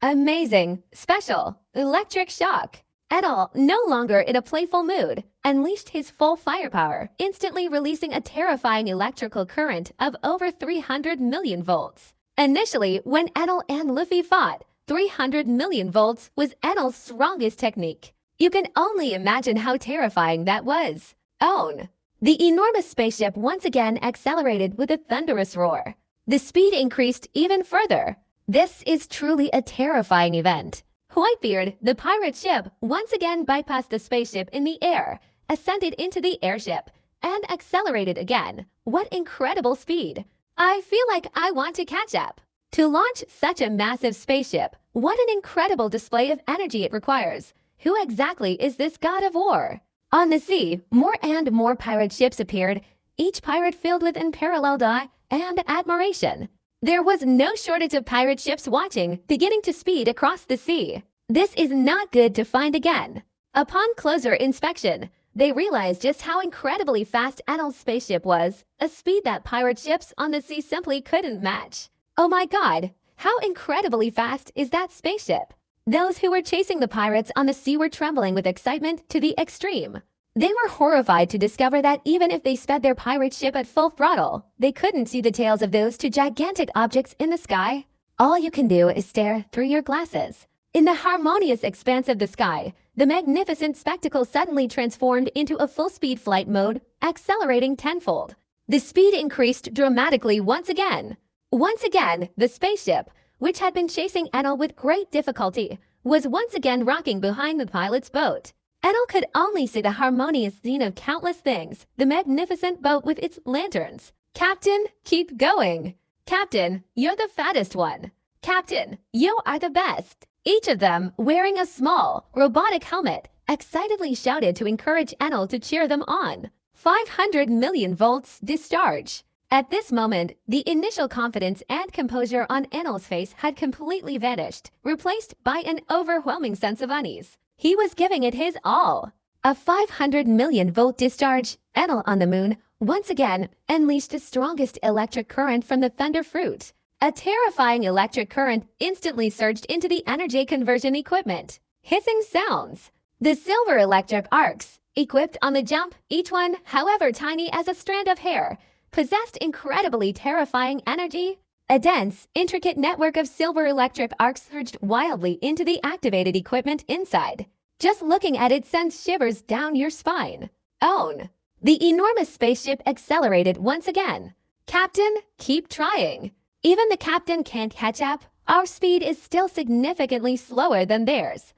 Amazing, special, electric shock. Enel, no longer in a playful mood, unleashed his full firepower, instantly releasing a terrifying electrical current of over 300 million volts. Initially, when Enel and Luffy fought, 300 million volts was Enel's strongest technique. You can only imagine how terrifying that was. Own. The enormous spaceship once again accelerated with a thunderous roar. The speed increased even further. This is truly a terrifying event. Whitebeard, the pirate ship, once again bypassed the spaceship in the air, ascended into the airship, and accelerated again. What incredible speed! I feel like I want to catch up. To launch such a massive spaceship, what an incredible display of energy it requires. Who exactly is this god of war? On the sea, more and more pirate ships appeared, each pirate filled with unparalleled awe and admiration. There was no shortage of pirate ships watching, beginning to speed across the sea. This is not good to find again. Upon closer inspection, they realized just how incredibly fast Enel's spaceship was, a speed that pirate ships on the sea simply couldn't match. Oh my God, how incredibly fast is that spaceship? Those who were chasing the pirates on the sea were trembling with excitement to the extreme. They were horrified to discover that even if they sped their pirate ship at full throttle, they couldn't see the tails of those two gigantic objects in the sky. All you can do is stare through your glasses. In the harmonious expanse of the sky, the magnificent spectacle suddenly transformed into a full-speed flight mode, accelerating tenfold. The speed increased dramatically once again. Once again, the spaceship, which had been chasing Enel with great difficulty, was once again rocking behind the pilot's boat. Enel could only see the harmonious scene of countless things, the magnificent boat with its lanterns. "Captain, keep going. Captain, you're the fattest one. Captain, you are the best." Each of them, wearing a small, robotic helmet, excitedly shouted to encourage Enel to cheer them on. 500 million volts discharge. At this moment, the initial confidence and composure on Enel's face had completely vanished, replaced by an overwhelming sense of unease. He was giving it his all. A 500 million volt discharge, Enel on the moon, once again unleashed the strongest electric current from the thunder fruit. A terrifying electric current instantly surged into the energy conversion equipment. Hissing sounds. The silver electric arcs, equipped on the jump, each one, however tiny as a strand of hair, possessed incredibly terrifying energy. A dense, intricate network of silver electric arcs surged wildly into the activated equipment inside. Just looking at it sends shivers down your spine. Own. The enormous spaceship accelerated once again. Captain, keep trying. Even the captain can't catch up. Our speed is still significantly slower than theirs.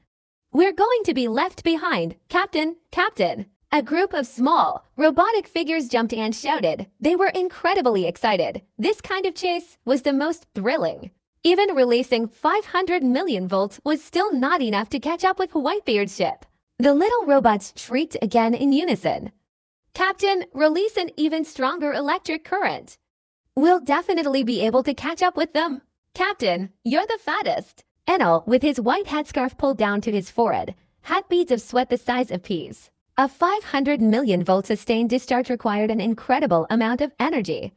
We're going to be left behind, Captain, Captain. A group of small, robotic figures jumped and shouted. They were incredibly excited. This kind of chase was the most thrilling. Even releasing 500 million volts was still not enough to catch up with Whitebeard's ship. The little robots shrieked again in unison. Captain, release an even stronger electric current. We'll definitely be able to catch up with them. Captain, you're the fattest. Enel, with his white headscarf pulled down to his forehead, had beads of sweat the size of peas. A 500 million volt sustained discharge required an incredible amount of energy.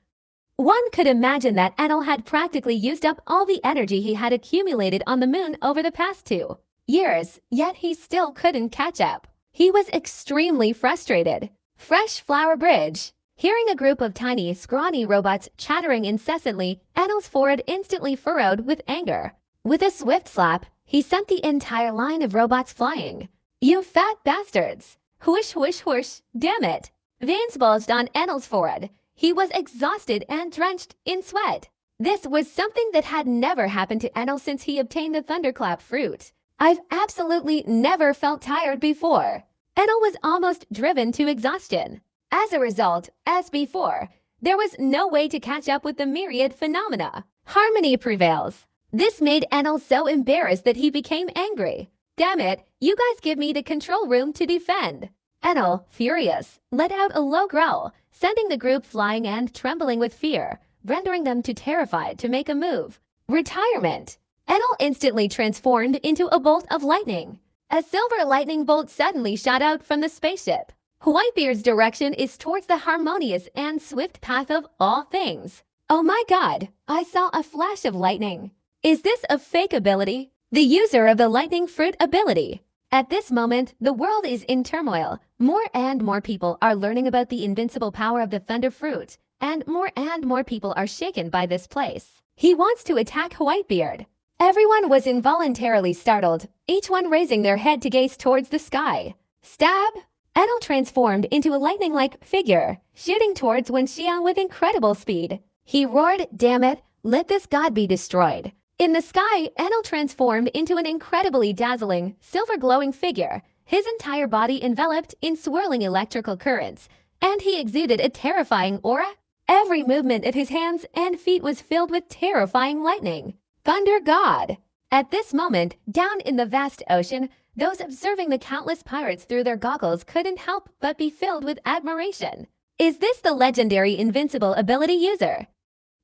One could imagine that Enel had practically used up all the energy he had accumulated on the moon over the past 2 years, yet he still couldn't catch up. He was extremely frustrated. Fresh Flower Bridge. Hearing a group of tiny, scrawny robots chattering incessantly, Enel's forehead instantly furrowed with anger. With a swift slap, he sent the entire line of robots flying. You fat bastards! Whoosh, whoosh, whoosh, damn it! Veins bulged on Enel's forehead. He was exhausted and drenched in sweat. This was something that had never happened to Enel since he obtained the thunderclap fruit. I've absolutely never felt tired before. Enel was almost driven to exhaustion. As a result, as before, there was no way to catch up with the myriad phenomena. Harmony prevails. This made Enel so embarrassed that he became angry. Damn it, you guys give me the control room to defend. Enel, furious, let out a low growl, sending the group flying and trembling with fear, rendering them too terrified to make a move. Retirement. Enel instantly transformed into a bolt of lightning. A silver lightning bolt suddenly shot out from the spaceship. Whitebeard's direction is towards the harmonious and swift path of all things. Oh my god, I saw a flash of lightning. Is this a fake ability? The user of the lightning fruit ability. At this moment, the world is in turmoil. More and more people are learning about the invincible power of the thunder fruit, and more people are shaken by this place. He wants to attack Whitebeard. Everyone was involuntarily startled, each one raising their head to gaze towards the sky. Stab! Enel transformed into a lightning-like figure, shooting towards Wenxia with incredible speed. He roared, damn it, let this god be destroyed. In the sky, Enel transformed into an incredibly dazzling, silver-glowing figure, his entire body enveloped in swirling electrical currents, and he exuded a terrifying aura. Every movement of his hands and feet was filled with terrifying lightning. Thunder God! At this moment, down in the vast ocean, those observing the countless pirates through their goggles couldn't help but be filled with admiration. Is this the legendary invincible ability user?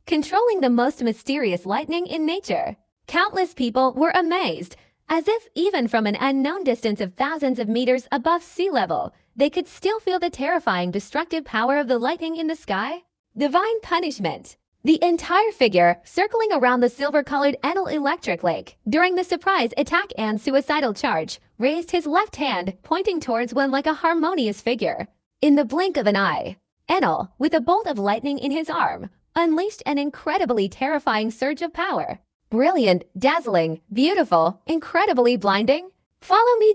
Controlling the most mysterious lightning in nature. Countless people were amazed, as if even from an unknown distance of thousands of meters above sea level, they could still feel the terrifying destructive power of the lightning in the sky. Divine punishment. The entire figure, circling around the silver-colored Enel electric lake during the surprise attack and suicidal charge, raised his left hand, pointing towards one like a harmonious figure. In the blink of an eye, Enel, with a bolt of lightning in his arm, unleashed an incredibly terrifying surge of power. Brilliant, dazzling, beautiful, incredibly blinding. Follow me.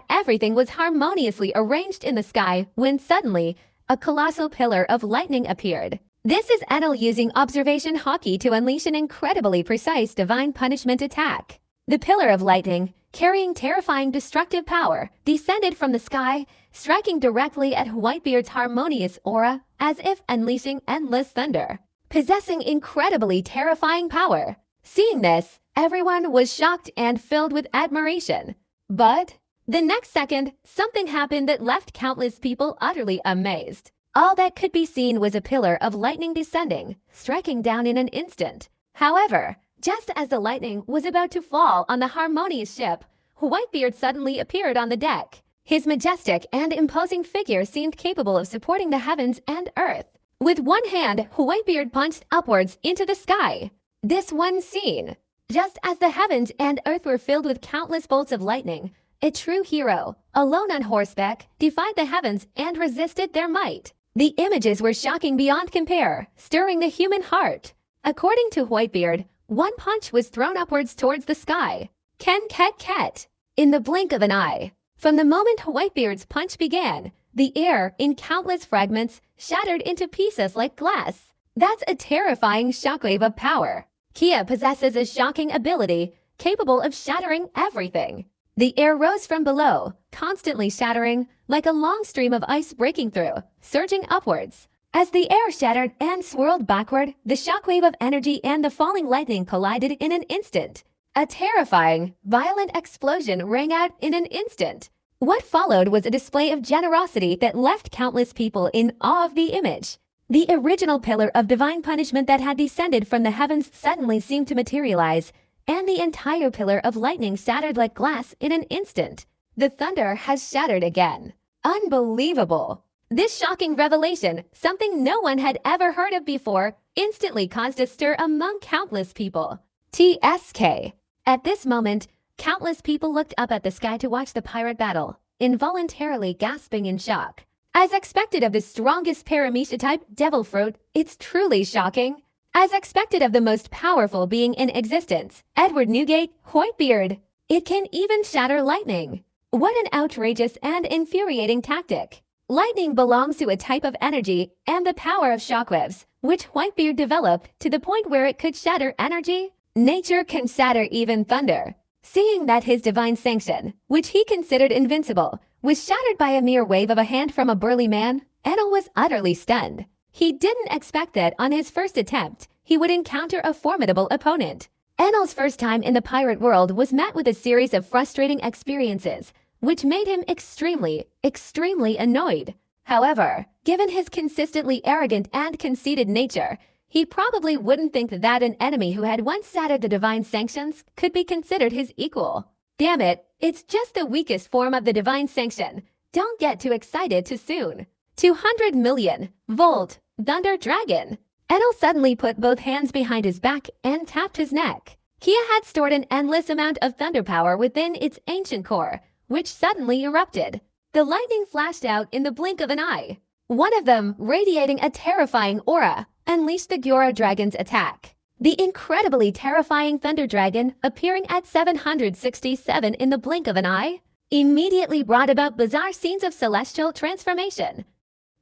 Everything was harmoniously arranged in the sky when suddenly a colossal pillar of lightning appeared. This is Enel using observation hockey to unleash an incredibly precise divine punishment attack. The pillar of lightning, carrying terrifying destructive power, descended from the sky, striking directly at Whitebeard's harmonious aura as if unleashing endless thunder, possessing incredibly terrifying power. Seeing this, everyone was shocked and filled with admiration. But the next second, something happened that left countless people utterly amazed. All that could be seen was a pillar of lightning descending, striking down in an instant. However, just as the lightning was about to fall on the harmonious ship, Whitebeard suddenly appeared on the deck. His majestic and imposing figure seemed capable of supporting the heavens and earth. With one hand, Whitebeard punched upwards into the sky. This one scene, just as the heavens and earth were filled with countless bolts of lightning, a true hero, alone on horseback, defied the heavens and resisted their might. The images were shocking beyond compare, stirring the human heart. According to Whitebeard, one punch was thrown upwards towards the sky. Ken ket ket. In the blink of an eye. From the moment Whitebeard's punch began, the air, in countless fragments, shattered into pieces like glass. That's a terrifying shockwave of power. Kia possesses a shocking ability, capable of shattering everything. The air rose from below, constantly shattering, like a long stream of ice breaking through, surging upwards. As the air shattered and swirled backward, the shockwave of energy and the falling lightning collided in an instant. A terrifying, violent explosion rang out in an instant. What followed was a display of generosity that left countless people in awe of the image. The original pillar of divine punishment that had descended from the heavens suddenly seemed to materialize, and the entire pillar of lightning shattered like glass in an instant. The thunder has shattered again. Unbelievable! This shocking revelation, something no one had ever heard of before, instantly caused a stir among countless people. TSK. At this moment, countless people looked up at the sky to watch the pirate battle, involuntarily gasping in shock. As expected of the strongest paramecia-type devil fruit, it's truly shocking. As expected of the most powerful being in existence, Edward Newgate, Whitebeard. It can even shatter lightning. What an outrageous and infuriating tactic. Lightning belongs to a type of energy and the power of shockwaves, which Whitebeard developed to the point where it could shatter energy. Nature can shatter even thunder. Seeing that his divine sanction, which he considered invincible, was shattered by a mere wave of a hand from a burly man, Enel was utterly stunned. He didn't expect that on his first attempt, he would encounter a formidable opponent. Enel's first time in the pirate world was met with a series of frustrating experiences, which made him extremely annoyed. However, given his consistently arrogant and conceited nature, he probably wouldn't think that an enemy who had once shattered the divine sanctions could be considered his equal. Damn it, it's just the weakest form of the divine sanction. Don't get too excited too soon. 200 million volt thunder dragon. Enel suddenly put both hands behind his back and tapped his neck. Kia had stored an endless amount of thunder power within its ancient core, which suddenly erupted. The lightning flashed out in the blink of an eye. One of them, radiating a terrifying aura, unleashed the Gyora Dragon's attack. The incredibly terrifying Thunder Dragon, appearing at 767 in the blink of an eye, immediately brought about bizarre scenes of celestial transformation.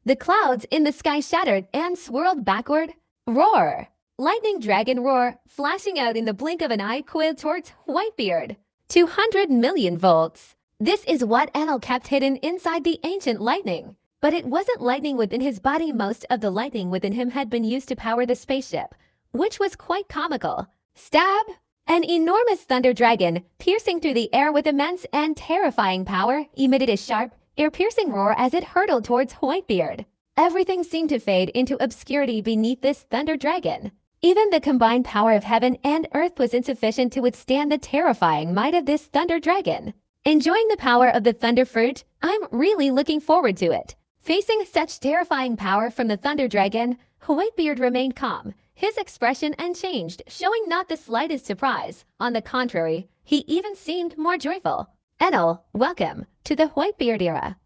The clouds in the sky shattered and swirled backward. Roar! Lightning Dragon roar, flashing out in the blink of an eye, coiled towards Whitebeard. 200 million volts. This is what Enel kept hidden inside the ancient lightning. But it wasn't lightning within his body. Most of the lightning within him had been used to power the spaceship, which was quite comical. Stab! An enormous thunder dragon, piercing through the air with immense and terrifying power, emitted a sharp, ear-piercing roar as it hurtled towards Whitebeard. Everything seemed to fade into obscurity beneath this thunder dragon. Even the combined power of heaven and earth was insufficient to withstand the terrifying might of this thunder dragon. Enjoying the power of the thunder fruit? I'm really looking forward to it. Facing such terrifying power from the thunder dragon, Whitebeard remained calm, his expression unchanged, showing not the slightest surprise. On the contrary, he even seemed more joyful. Enel, welcome to the Whitebeard era.